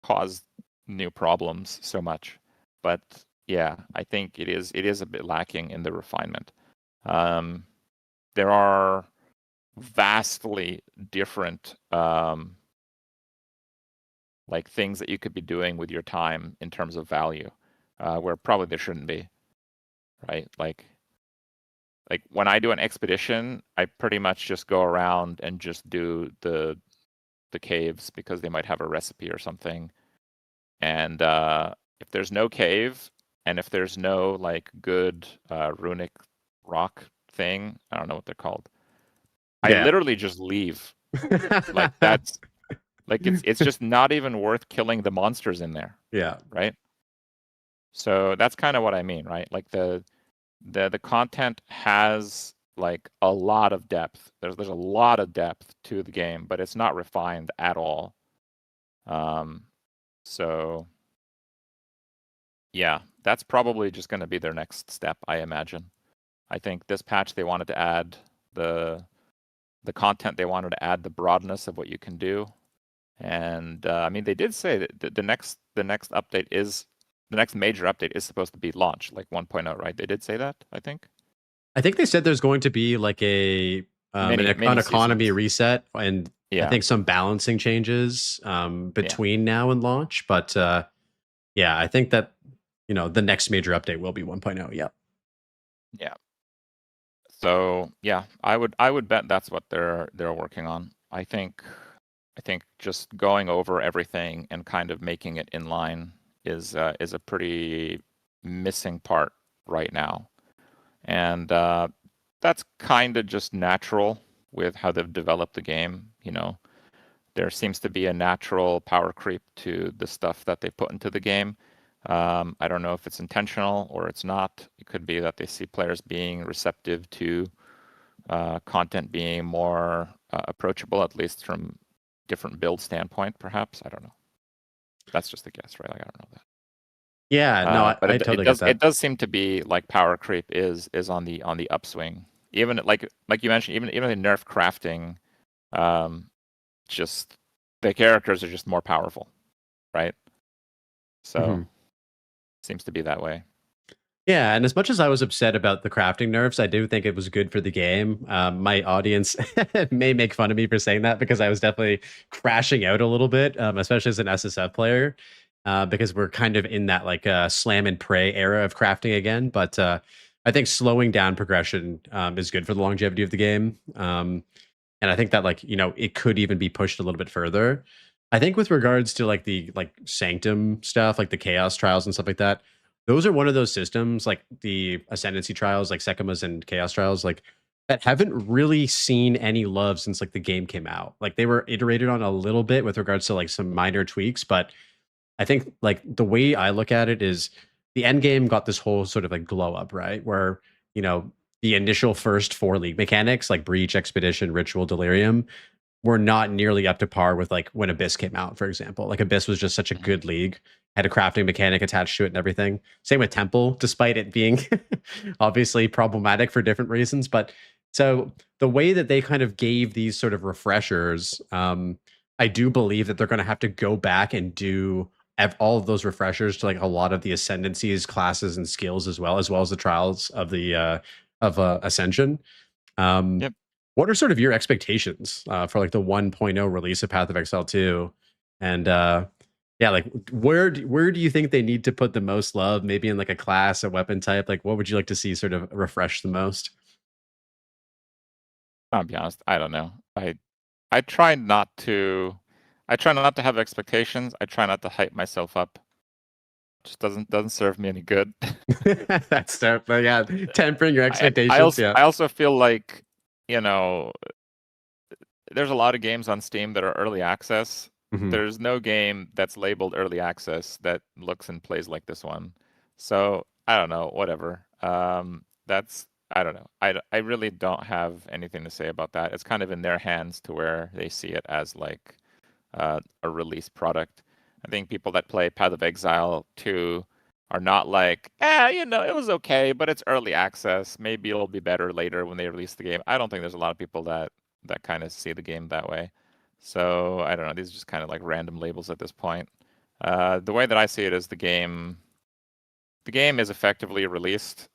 caused new problems so much, but yeah, I think it is a bit lacking in the refinement. There are vastly different like things that you could be doing with your time in terms of value, where probably there shouldn't be, right? Like when I do an expedition, I pretty much just go around and just do the caves because they might have a recipe or something. And if there's no cave and if there's no like good runic rock thing, I don't know what they're called. I literally just leave. Like that's like it's just not even worth killing the monsters in there. Yeah. Right. So that's kind of what I mean, right? Like the content has like a lot of depth. There's a lot of depth to the game, but it's not refined at all. So yeah, that's probably just going to be their next step, I imagine. I think this patch they wanted to add the content, they wanted to add the broadness of what you can do. And I mean, they did say that the next update is the next major update is supposed to be launch, like 1.0, right? They did say that, I think. I think they said there's going to be like an economy reset, and I think some balancing changes between now and launch. But yeah, I think that the next major update will be 1.0. Yeah. Yeah. So yeah, I would bet that's what they're working on. I think just going over everything and kind of making it in line is a pretty missing part right now. And that's kind of just natural with how they've developed the game. There seems to be a natural power creep to the stuff that they put into the game. I don't know if it's intentional or it's not. It could be that they see players being receptive to content being more approachable, at least from different build standpoint, perhaps. I don't know. That's just a guess, right? Like, I don't know that. Yeah, no, I totally get that. It does seem to be like power creep is on the upswing. Even like you mentioned, even the nerf crafting, just the characters are just more powerful, right? So seems to be that way. Yeah, and as much as I was upset about the crafting nerfs, I do think it was good for the game. My audience may make fun of me for saying that because I was definitely crashing out a little bit, especially as an SSF player, because we're kind of in that like slam and pray era of crafting again. But I think slowing down progression is good for the longevity of the game. And I think that like, it could even be pushed a little bit further. I think with regards to like the Sanctum stuff, like the Chaos Trials and stuff like that, those are one of those systems, like the Ascendancy Trials, like Sekimas and Chaos Trials, like that haven't really seen any love since like the game came out. Like they were iterated on a little bit with regards to like some minor tweaks, but I think like the way I look at it is the Endgame got this whole sort of like glow up, right? Where, the initial first 4 league mechanics like Breach, Expedition, Ritual, Delirium were not nearly up to par with like when Abyss came out, for example. Like Abyss was just such a good league. had a crafting mechanic attached to it and everything. Same with Temple, despite it being obviously problematic for different reasons. But so the way that they kind of gave these sort of refreshers, I do believe that they're going to have to go back and do all of those refreshers to like a lot of the ascendancies, classes, and skills as well as the trials of the Ascension. Yep. What are sort of your expectations for like the 1.0 release of Path of Exile 2? And yeah, like where do you think they need to put the most love? Maybe in like a class, a weapon type. Like, what would you like to see sort of refresh the most? I'll be honest, I don't know. I try not to have expectations. I try not to hype myself up. Just doesn't serve me any good. That's definitely, yeah, tempering your expectations. I also feel like, you know, there's a lot of games on Steam that are early access. Mhm. There's no game that's labeled early access that looks and plays like this one. So I don't know, whatever. I don't know. I really don't have anything to say about that. It's kind of in their hands to where they see it as like a release product. I think people that play Path of Exile 2 are not like, you know, it was okay, but it's early access. Maybe it'll be better later when they release the game. I don't think there's a lot of people that kind of see the game that way. So I don't know. These are just kind of like random labels at this point. The way that I see it is the game is effectively released.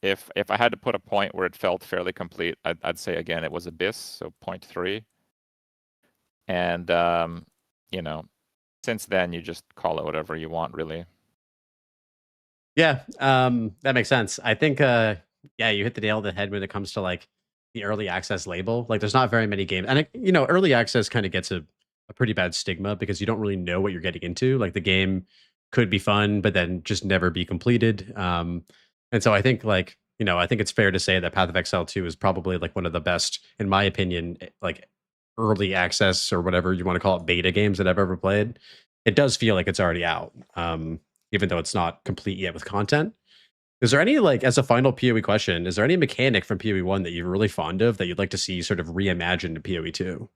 If I had to put a point where it felt fairly complete, I'd say again it was Abyss, so 0.3. And you know, since then you just call it whatever you want, really. Yeah, that makes sense. I think yeah, you hit the nail on the head when it comes to like the early access label. Like there's not very many games. And you know, early access kind of gets a pretty bad stigma because you don't really know what you're getting into. Like the game could be fun, but then just never be completed. And so I think like, you know, I think it's fair to say that Path of Exile 2 is probably like one of the best, in my opinion, like early access or whatever you want to call it, beta games that I've ever played. It does feel like it's already out. Even though it's not complete yet with content. Is there any, like, as a final PoE question, is there any mechanic from PoE 1 that you're really fond of that you'd like to see sort of reimagined in PoE 2?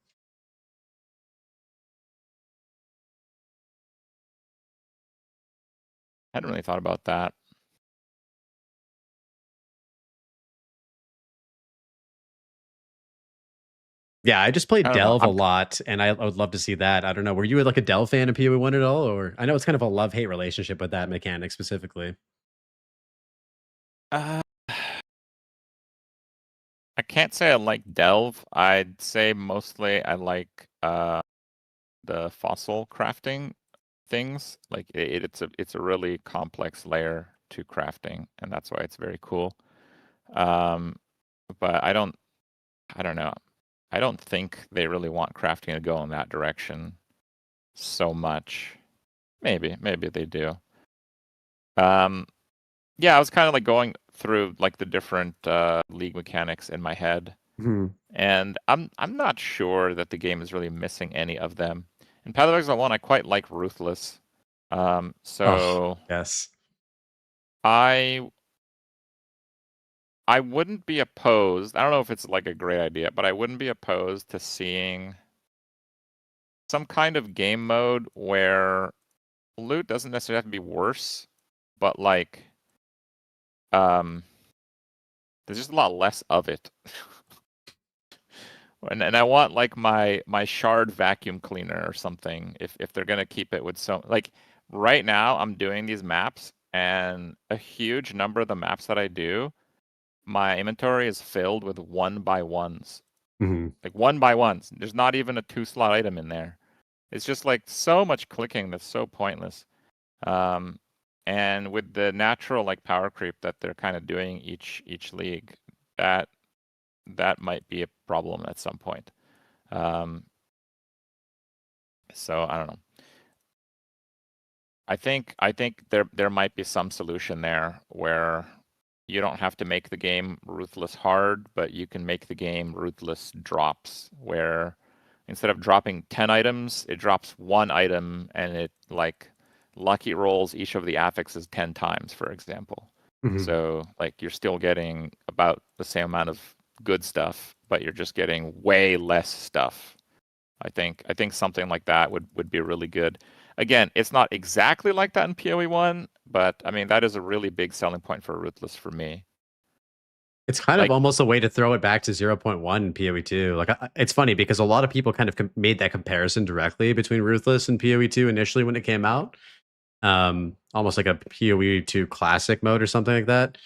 I hadn't really thought about that. Yeah, I just played I don't know. Delve a lot, and I would love to see that. I don't know. Were you like a Delve fan of PoE 1 at all? Or I know it's kind of a love-hate relationship with that mechanic specifically. I can't say I like Delve. I'd say mostly I like the fossil crafting things. Like it's a really complex layer to crafting, and that's why it's very cool. But I don't know. I don't think they really want crafting to go in that direction so much. Maybe they do. Yeah, I was kind of like going through like the different league mechanics in my head, and I'm not sure that the game is really missing any of them. In Path of Exile 1, I quite like Ruthless. So yes, I wouldn't be opposed. I don't know if it's like a great idea, but I wouldn't be opposed to seeing some kind of game mode where loot doesn't necessarily have to be worse, but like there's just a lot less of it. and I want like my shard vacuum cleaner or something if they're gonna keep it with so like right now I'm doing these maps and a huge number of the maps that I do, my inventory is filled with 1x1s. Like 1x1s. There's not even a 2-slot item in there. It's just like so much clicking that's so pointless. And with the natural like power creep that they're kind of doing each league, that might be a problem at some point. So I don't know. I think there might be some solution there where you don't have to make the game ruthless hard, but you can make the game ruthless drops, where instead of dropping 10 items, it drops 1 item and it like lucky rolls each of the affixes 10 times, for example. So like you're still getting about the same amount of good stuff, but you're just getting way less stuff. I think something like that would be really good. Again, it's not exactly like that in PoE1, but I mean that is a really big selling point for Ruthless for me. It's kind of Like- almost a way to throw it back to 0.1 in PoE2. Like it's funny because a lot of people kind of made that comparison directly between Ruthless and PoE2 initially when it came out. Almost like a PoE2 classic mode or something like that.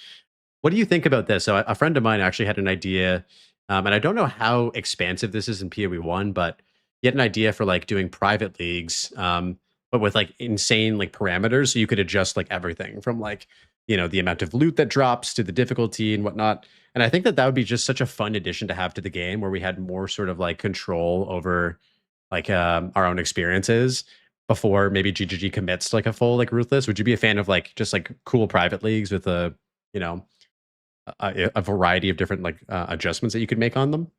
What do you think about this? So a friend of mine actually had an idea, and I don't know how expansive this is in PoE1, but he had an idea for like doing private leagues, but with like insane like parameters, so you could adjust like everything from like the amount of loot that drops to the difficulty and whatnot. And I think that would be just such a fun addition to have to the game, where we had more sort of like control over like our own experiences before maybe GGG commits to like a full like Ruthless. Would you be a fan of like just like cool private leagues with you know a variety of different like adjustments that you could make on them?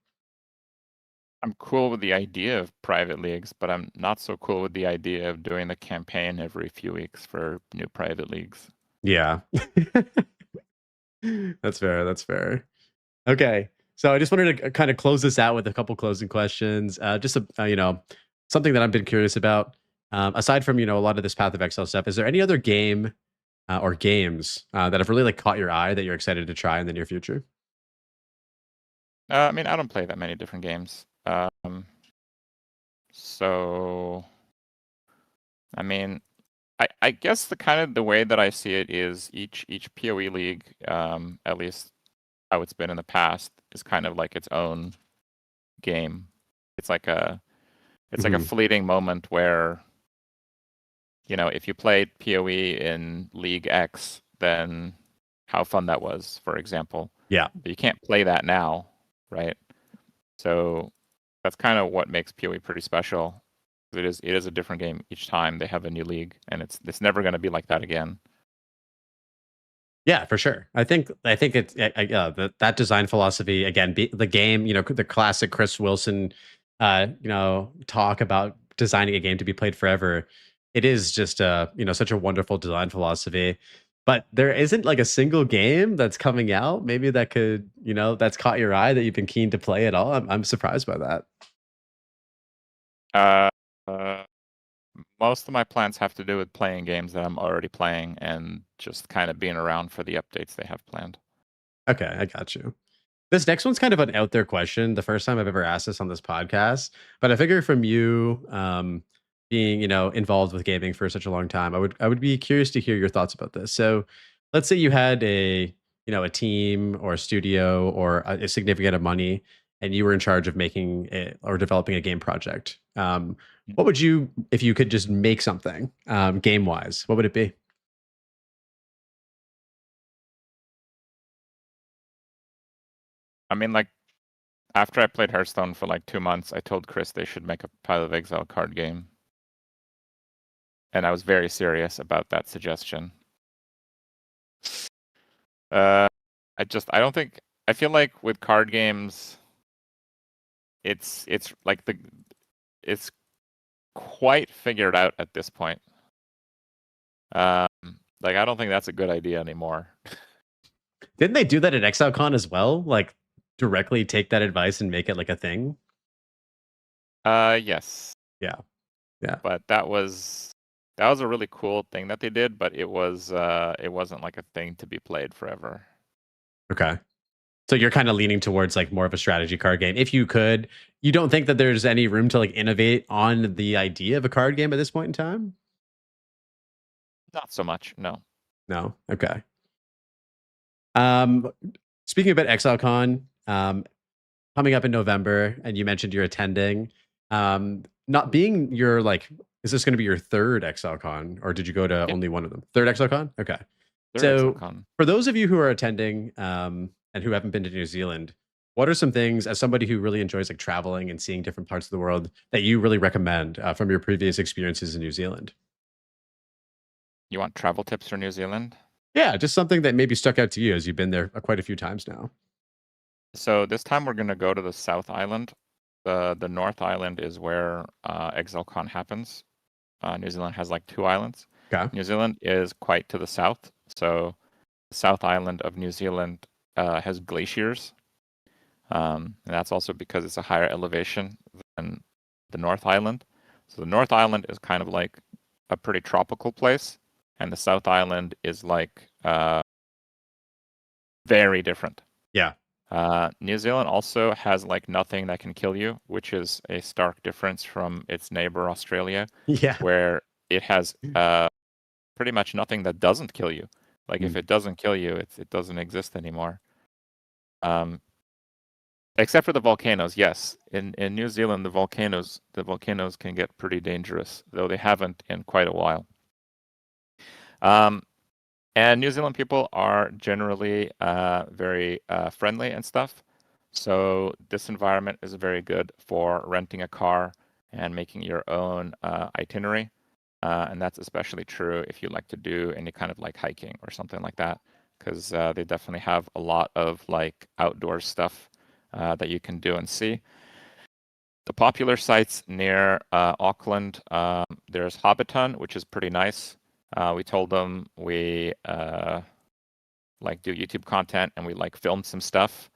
I'm cool with the idea of private leagues, but I'm not so cool with the idea of doing the campaign every few weeks for new private leagues. Yeah. That's fair. That's fair. Okay. So I just wanted to kind of close this out with a couple closing questions. Just something that I've been curious about. Aside from a lot of this Path of Exile stuff, is there any other game or games that have really like caught your eye that you're excited to try in the near future? I mean, I don't play that many different games. So, I mean, I guess the way that I see it is each PoE league, at least how it's been in the past, is kind of like its own game. It's like a fleeting moment where, if you played PoE in League X, then how fun that was, for example. Yeah. But you can't play that now, right? So that's kind of what makes PoE pretty special. It is a different game each time they have a new league, and it's never going to be like that again. Yeah, for sure. I think it's that design philosophy again. The game, the classic Chris Wilson, talk about designing a game to be played forever. It is just such a wonderful design philosophy. But there isn't like a single game that's coming out maybe that could that's caught your eye that you've been keen to play at all. I'm surprised by that. Most of my plans have to do with playing games that I'm already playing and just kind of being around for the updates they have planned. Okay, I got you. This next one's kind of an out there question. The first time I've ever asked this on this podcast, but I figure from you being involved with gaming for such a long time, I would be curious to hear your thoughts about this. So, let's say you had a team or a studio or a significant amount of money, and you were in charge of making it or developing a game project. What would you, if you could just make something game wise, what would it be? I mean, like, after I played Hearthstone for like 2 months, I told Chris they should make a Path of Exile card game. And I was very serious about that suggestion. I don't think, I feel like with card games, it's like it's quite figured out at this point. Like, I don't think that's a good idea anymore. Didn't they do that at ExileCon as well? Like, directly take that advice and make it like a thing? Yes. Yeah. But that was a really cool thing that they did, but it wasn't like a thing to be played forever. Okay. So you're kind of leaning towards like more of a strategy card game. If you could, you don't think that there's any room to like innovate on the idea of a card game at this point in time? Not so much, no. No. Okay. Speaking about ExileCon, coming up in November, and you mentioned you're attending. Not being your like, is this going to be your third ExileCon, or did you go to only one of them? Third ExileCon? Okay. So for those of you who are attending and who haven't been to New Zealand, what are some things, as somebody who really enjoys like traveling and seeing different parts of the world, that you really recommend from your previous experiences in New Zealand? You want travel tips for New Zealand? Yeah, just something that maybe stuck out to you as you've been there quite a few times now. So this time we're going to go to the South Island. The North Island is where ExileCon happens. New Zealand has like 2 islands. Okay. New Zealand is quite to the south. So the South Island of New Zealand has glaciers. And that's also because it's a higher elevation than the North Island. So the North Island is kind of like a pretty tropical place, and the South Island is like very different. Yeah. New Zealand also has like nothing that can kill you, which is a stark difference from its neighbor Australia, Yeah. where it has pretty much nothing that doesn't kill you. Like if it doesn't kill you, it doesn't exist anymore. Except for the volcanoes, yes. In New Zealand, the volcanoes can get pretty dangerous, though they haven't in quite a while. And New Zealand people are generally very friendly and stuff. So this environment is very good for renting a car and making your own itinerary. And that's especially true if you like to do any kind of like hiking or something like that, because they definitely have a lot of like outdoor stuff that you can do and see. The popular sites near Auckland, there's Hobbiton, which is pretty nice. We told them we like do YouTube content and we like filmed some stuff.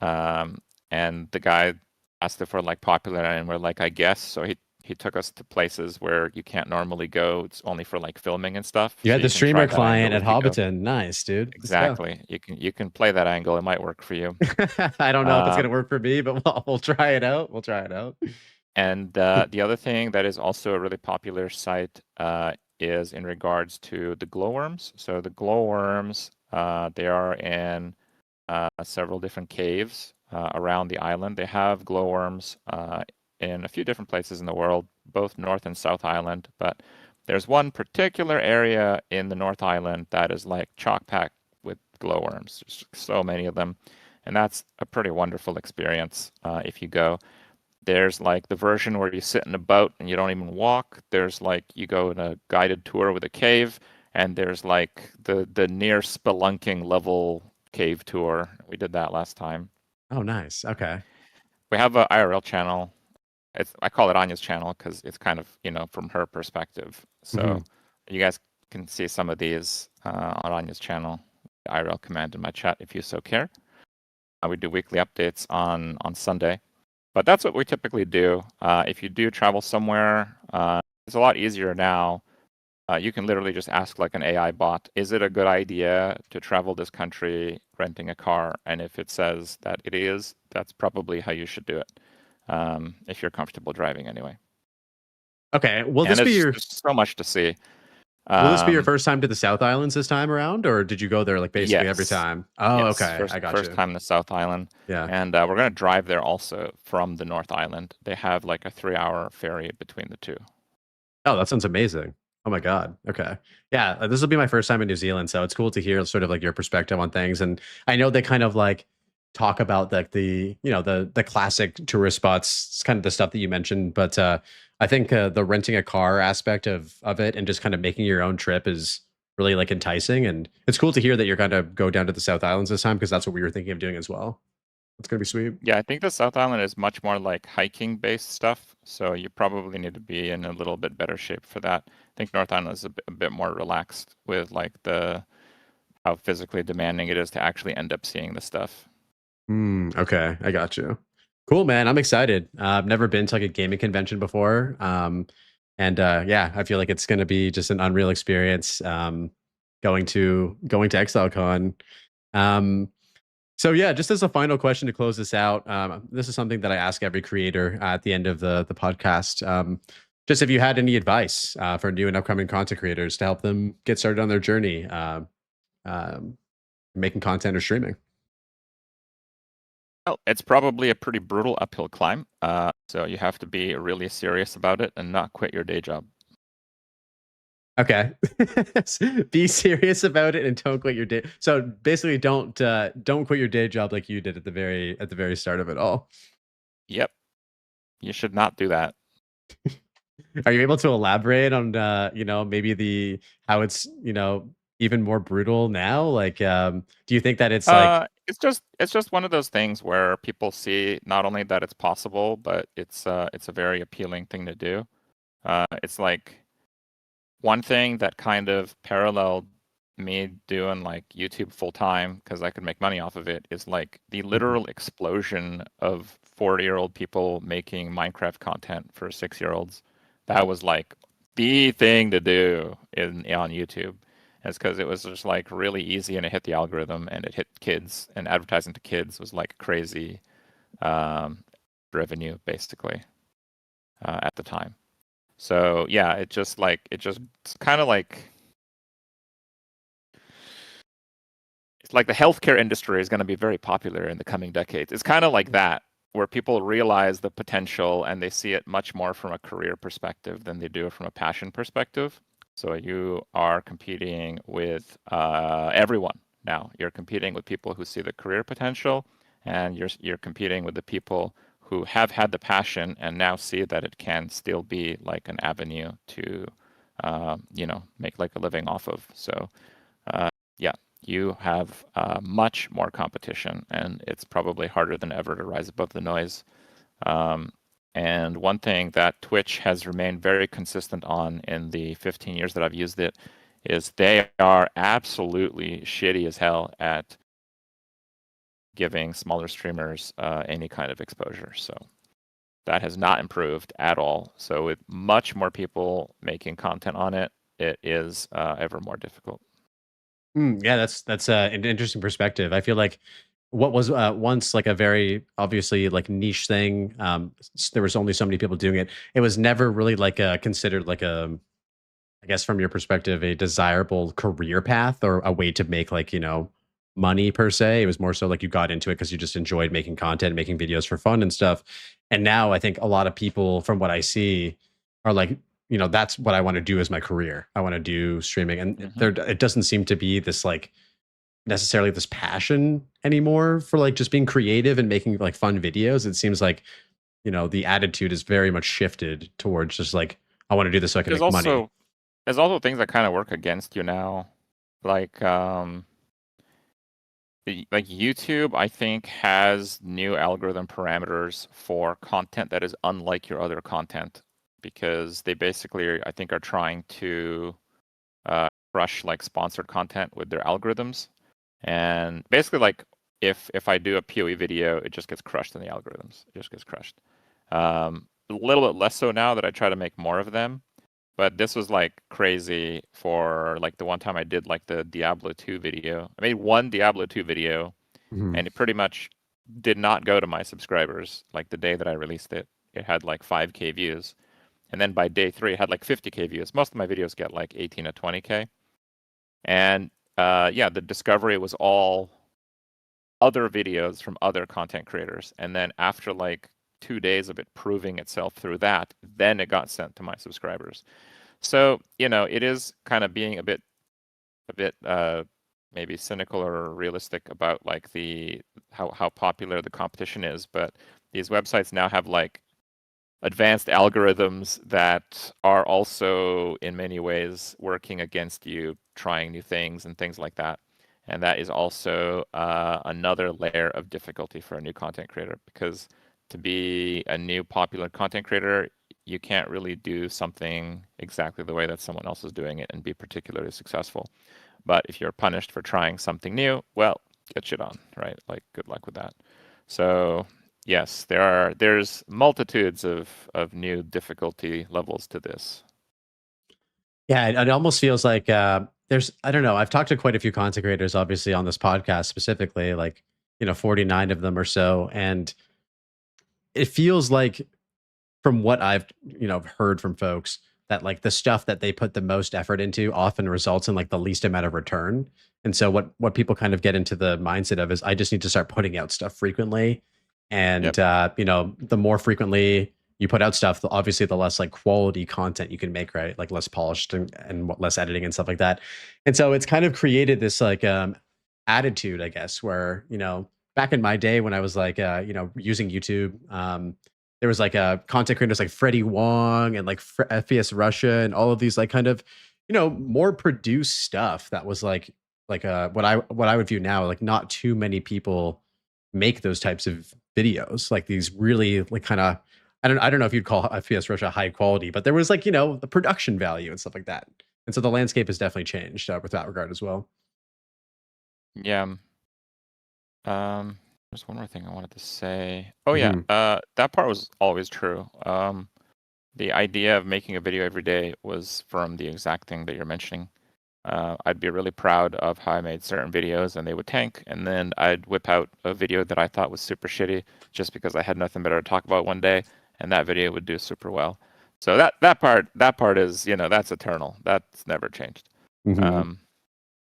And the guy asked if we're like popular, and we're like, I guess. So he took us to places where you can't normally go. It's only for like filming and stuff. You had So the streamer try that client angle at if you go. Hobbiton. Nice, dude. Let's go. Exactly. You can play that angle. It might work for you. I don't know if it's gonna work for me, but we'll try it out. We'll try it out. And the other thing that is also a really popular site is in regards to the glowworms. So the glowworms, they are in several different caves around the island. They have glowworms in a few different places in the world, both North and South Island. But there's one particular area in the North Island that is like chock-packed with glowworms. There's so many of them. And that's a pretty wonderful experience if you go. There's like the version where you sit in a boat and you don't even walk. There's like you go on a guided tour with a cave, and there's like the near spelunking level cave tour. We did that last time. Oh, nice. Okay. We have a IRL channel. I call it Anya's channel because it's kind of, from her perspective. So you guys can see some of these on Anya's channel. IRL command in my chat if you so care. We do weekly updates on Sunday. But that's what we typically do. If you do travel somewhere, it's a lot easier now. You can literally just ask like an AI bot, is it a good idea to travel this country renting a car? And if it says that it is, that's probably how you should do it, if you're comfortable driving anyway. Okay. Will And this be your there's so much to see. Will this be your first time to the South Islands this time around, or did you go there like basically every Yes. time? Oh, Yes, okay. I got first you. time in the South Island. Yeah. And we're going to drive there also from the North Island. They have like a 3-hour ferry between the two. Oh, that sounds amazing. Oh my God. Okay. Yeah. This will be my first time in New Zealand. So it's cool to hear sort of like your perspective on things. And I know they kind of like talk about like the classic tourist spots. It's kind of the stuff that you mentioned. But I think the renting a car aspect of it and just kind of making your own trip is really like enticing. And it's cool to hear that you're going to go down to the South Islands this time, because that's what we were thinking of doing as well. It's going to be sweet. Yeah, I think the South Island is much more like hiking based stuff. So you probably need to be in a little bit better shape for that. I think North Island is a bit more relaxed with like how physically demanding it is to actually end up seeing the stuff. Okay, I got you. Cool, man. I'm excited. I've never been to like a gaming convention before. Yeah, I feel like it's going to be just an unreal experience going to ExileCon. So yeah, just as a final question to close this out, this is something that I ask every creator at the end of the podcast. Just if you had any advice for new and upcoming content creators to help them get started on their journey, making content or streaming. Well, it's probably a pretty brutal uphill climb. So you have to be really serious about it and not quit your day job. Okay. Be serious about it and don't quit your day. So basically don't quit your day job like you did at the very start of it all. Yep. You should not do that. Are you able to elaborate on maybe how it's, even more brutal now? Like do you think that it's like it's just one of those things where people see not only that it's possible, but it's a very appealing thing to do. It's like one thing that kind of paralleled me doing like YouTube full time, because I could make money off of it, is like the literal explosion of 40-year-old people making Minecraft content for 6-year-olds. That was like the thing to do on YouTube. It's because it was just like really easy and it hit the algorithm and it hit kids, and advertising to kids was like crazy revenue basically at the time. So yeah, it's kind of like it's like the healthcare industry is going to be very popular in the coming decades. It's kind of like that, where people realize the potential and they see it much more from a career perspective than they do from a passion perspective. So you are competing with everyone now. You're competing with people who see the career potential, and you're competing with the people who have had the passion and now see that it can still be like an avenue to, make like a living off of. So, yeah, you have much more competition, and it's probably harder than ever to rise above the noise. And one thing that Twitch has remained very consistent on in the 15 years that I've used it is they are absolutely shitty as hell at giving smaller streamers any kind of exposure. So that has not improved at all. So with much more people making content on it, it is ever more difficult. Yeah, that's an interesting perspective. I feel like what was once like a very obviously like niche thing. There was only so many people doing it. It was never really like considered like I guess from your perspective, a desirable career path or a way to make like, money per se. It was more so like you got into it because you just enjoyed making content, making videos for fun and stuff. And now I think a lot of people, from what I see, are like, that's what I want to do as my career. I want to do streaming. And there it doesn't seem to be this like necessarily this passion anymore for like just being creative and making like fun videos. It seems like, the attitude is very much shifted towards just like, I want to do this so I can There's make money. also things that kind of work against you now, like like YouTube, I think, has new algorithm parameters for content that is unlike your other content, because they basically, I think, are trying to crush like sponsored content with their algorithms. And basically, like if I do a PoE video, it just gets crushed in the algorithms. It just gets crushed. A little bit less so now that I try to make more of them. But this was like crazy for like the one time I did like the Diablo 2 video. I made one Diablo 2 video, and it pretty much did not go to my subscribers. Like the day that I released it, it had like 5K views. And then by day 3, it had like 50K views. Most of my videos get like 18 to 20K. And yeah, the discovery was all other videos from other content creators. And then after like 2 days of it proving itself through that, then it got sent to my subscribers. So, it is kind of being a bit maybe cynical or realistic about like how popular the competition is. But these websites now have like advanced algorithms that are also in many ways working against you, trying new things and things like that. And that is also another layer of difficulty for a new content creator, because to be a new popular content creator, you can't really do something exactly the way that someone else is doing it and be particularly successful. But if you're punished for trying something new, well, get shit on, right? Like, good luck with that. So yes, there's multitudes of new difficulty levels to this. Yeah, it almost feels like I don't know. I've talked to quite a few content creators, obviously, on this podcast specifically, like 49 of them or so, and it feels like from what I've heard from folks that like the stuff that they put the most effort into often results in like the least amount of return. And so what people kind of get into the mindset of is I just need to start putting out stuff frequently. And the more frequently you put out stuff, obviously the less like quality content you can make, right? Like less polished and less editing and stuff like that. And so it's kind of created this like attitude, I guess, where, back in my day when I was like using YouTube, there was like content creators like Freddie Wong and like FPS Russia and all of these like kind of, more produced stuff that was like what I would view now, like not too many people make those types of videos, like these really like kind of, I don't know if you'd call FPS Russia high quality, but there was like, the production value and stuff like that. And so the landscape has definitely changed with that regard as well. Yeah. There's one more thing I wanted to say. Oh yeah, that part was always true. The idea of making a video every day was from the exact thing that you're mentioning. I'd be really proud of how I made certain videos and they would tank, and then I'd whip out a video that I thought was super shitty just because I had nothing better to talk about one day, and that video would do super well. So that part is, that's eternal. That's never changed. Mhm.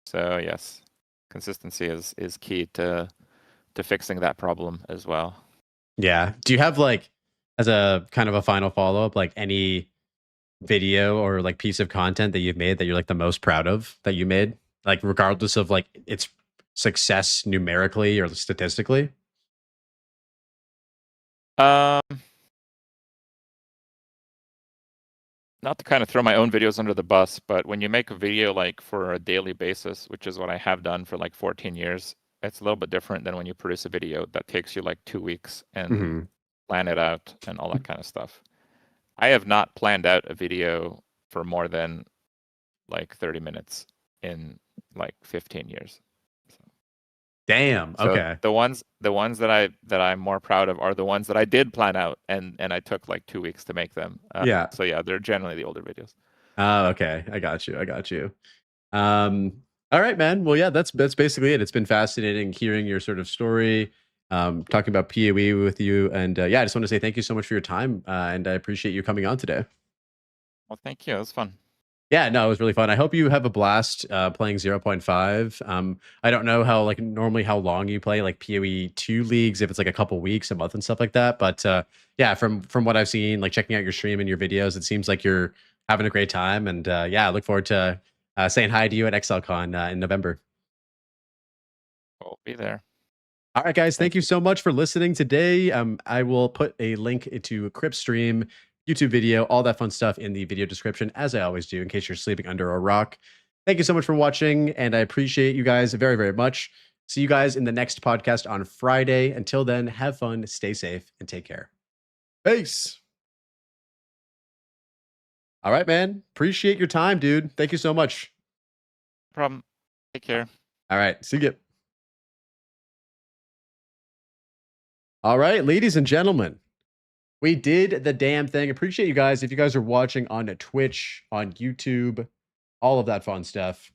So yes, consistency is key to fixing that problem as well. Yeah. Do you have like, as a kind of a final follow up, like any video or like piece of content that you've made that you're like the most proud of that you made, like regardless of like its success numerically or statistically? Um, Not to kind of throw my own videos under the bus, but when you make a video like for a daily basis, which is what I have done for like 14 years, it's a little bit different than when you produce a video that takes you like 2 weeks and Hmm. plan it out and all that kind of stuff. I have not planned out a video for more than like 30 minutes in like 15 years. Damn. So Okay. the ones that I'm more proud of are the ones that I did plan out and I took like 2 weeks to make them. Yeah. So yeah, they're generally the older videos. Oh, okay. I got you. I got you. Um, all right, man. Well, yeah, that's basically it. It's been fascinating hearing your sort of story, talking about PoE with you, and yeah, I just want to say thank you so much for your time, and I appreciate you coming on today. Well, thank you. It was fun. Yeah, no, it was really fun. I hope you have a blast playing 0.5. I don't know how like normally how long you play like PoE 2 leagues, if it's like a couple weeks, a month, and stuff like that. But yeah, from what I've seen, like checking out your stream and your videos, it seems like you're having a great time. And yeah, I look forward to saying hi to you at ExileCon in November. We'll be there. All right, guys, thank Thank you you. so much for listening today. I will put a link into Crip's stream, YouTube video, all that fun stuff in the video description, as I always do, in case you're sleeping under a rock. Thank you so much for watching, and I appreciate you guys very, very much. See you guys in the next podcast on Friday. Until then, have fun, stay safe, and take care. Peace. All right, man. Appreciate your time, dude. Thank you so much. No problem. Take care. All right. See you. All right, ladies and gentlemen. We did the damn thing. Appreciate you guys. If you guys are watching on Twitch, on YouTube, all of that fun stuff,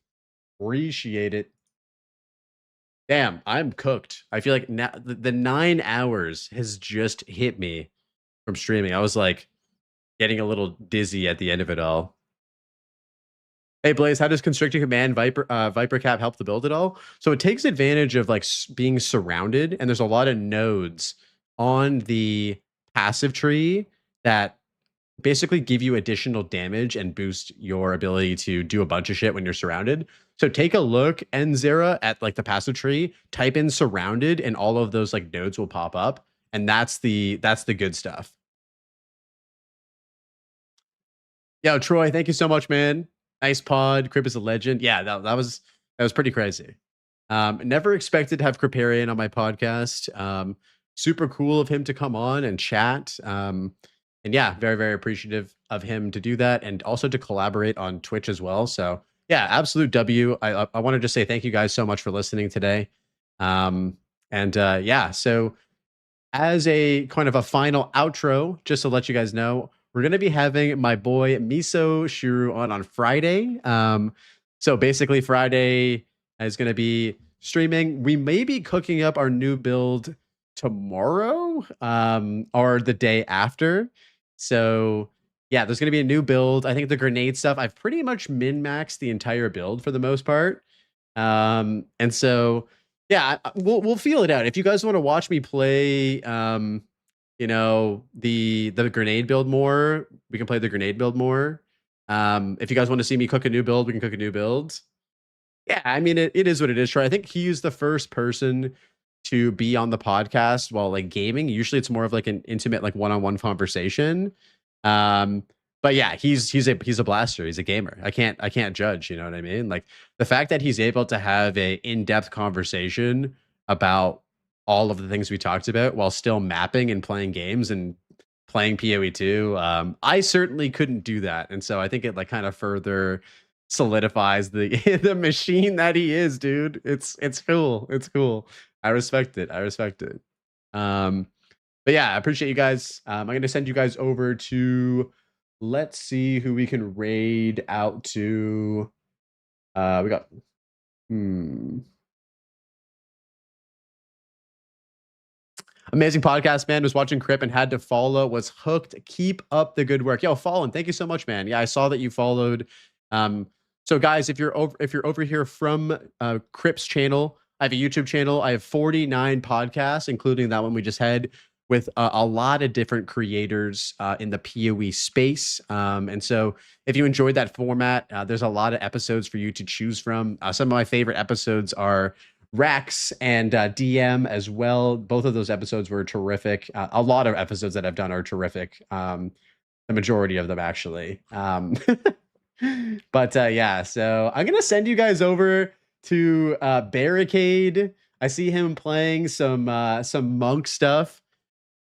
appreciate it. Damn, I'm cooked. I feel like now the 9 hours has just hit me from streaming. I was like getting a little dizzy at the end of it all. Hey Blaze, how does constricting command Viper Cap help the build at all? So it takes advantage of like being surrounded, and there's a lot of nodes on the passive tree that basically give you additional damage and boost your ability to do a bunch of shit when you're surrounded. So take a look, Nzera, at like the passive tree, type in surrounded, and all of those like nodes will pop up. And that's the good stuff. Yo, Troy, thank you so much, man. Nice pod. Crip is a legend. Yeah, that was pretty crazy. Never expected to have Criparian on my podcast. Super cool of him to come on and chat. And yeah, very, very appreciative of him to do that and also to collaborate on Twitch as well. So yeah, absolute W. I want to just say thank you guys so much for listening today. Yeah, so as a kind of a final outro, just to let you guys know, we're going to be having my boy Miso Shiru on Friday. So basically Friday is going to be streaming. We may be cooking up our new build tomorrow or the day after. So yeah, there's going to be a new build. I think the grenade stuff, I've pretty much min-maxed the entire build for the most part. And so yeah, we'll feel it out. If you guys want to watch me play you know, the grenade build more, we can play the grenade build more. If you guys want to see me cook a new build, we can cook a new build. Yeah, I mean it is what it is. Troy, I think he is the first person to be on the podcast while like gaming. Usually it's more of like an intimate like one-on-one conversation. But yeah, he's a blaster. He's a gamer. I can't judge, you know what I mean? Like the fact that he's able to have a in-depth conversation about all of the things we talked about while still mapping and playing games and playing PoE 2. I certainly couldn't do that. And so I think it like kind of further solidifies the the machine that he is, dude. It's cool. It's cool. I respect it. But yeah, I appreciate you guys. I'm going to send you guys over to let's see who we can raid out to. We got amazing podcast, man. Was watching Crip and had to follow. Was hooked. Keep up the good work. Yo, Fallen, thank you so much, man. Yeah, I saw that you followed. So guys, if you're over here from Crip's channel, I have a YouTube channel. I have 49 podcasts, including that one we just had, with a lot of different creators in the PoE space. And so if you enjoyed that format, there's a lot of episodes for you to choose from. Some of my favorite episodes are Rex and DM as well. Both of those episodes were terrific. A lot of episodes that I've done are terrific. The majority of them, actually. But yeah, so I'm going to send you guys over to Barricade. I see him playing some monk stuff.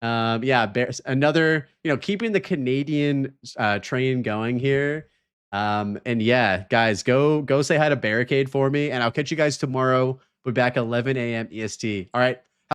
Yeah, another, keeping the Canadian train going here. And yeah, guys, go say hi to Barricade for me, and I'll catch you guys tomorrow. We're back at 11 a.m. EST. All right.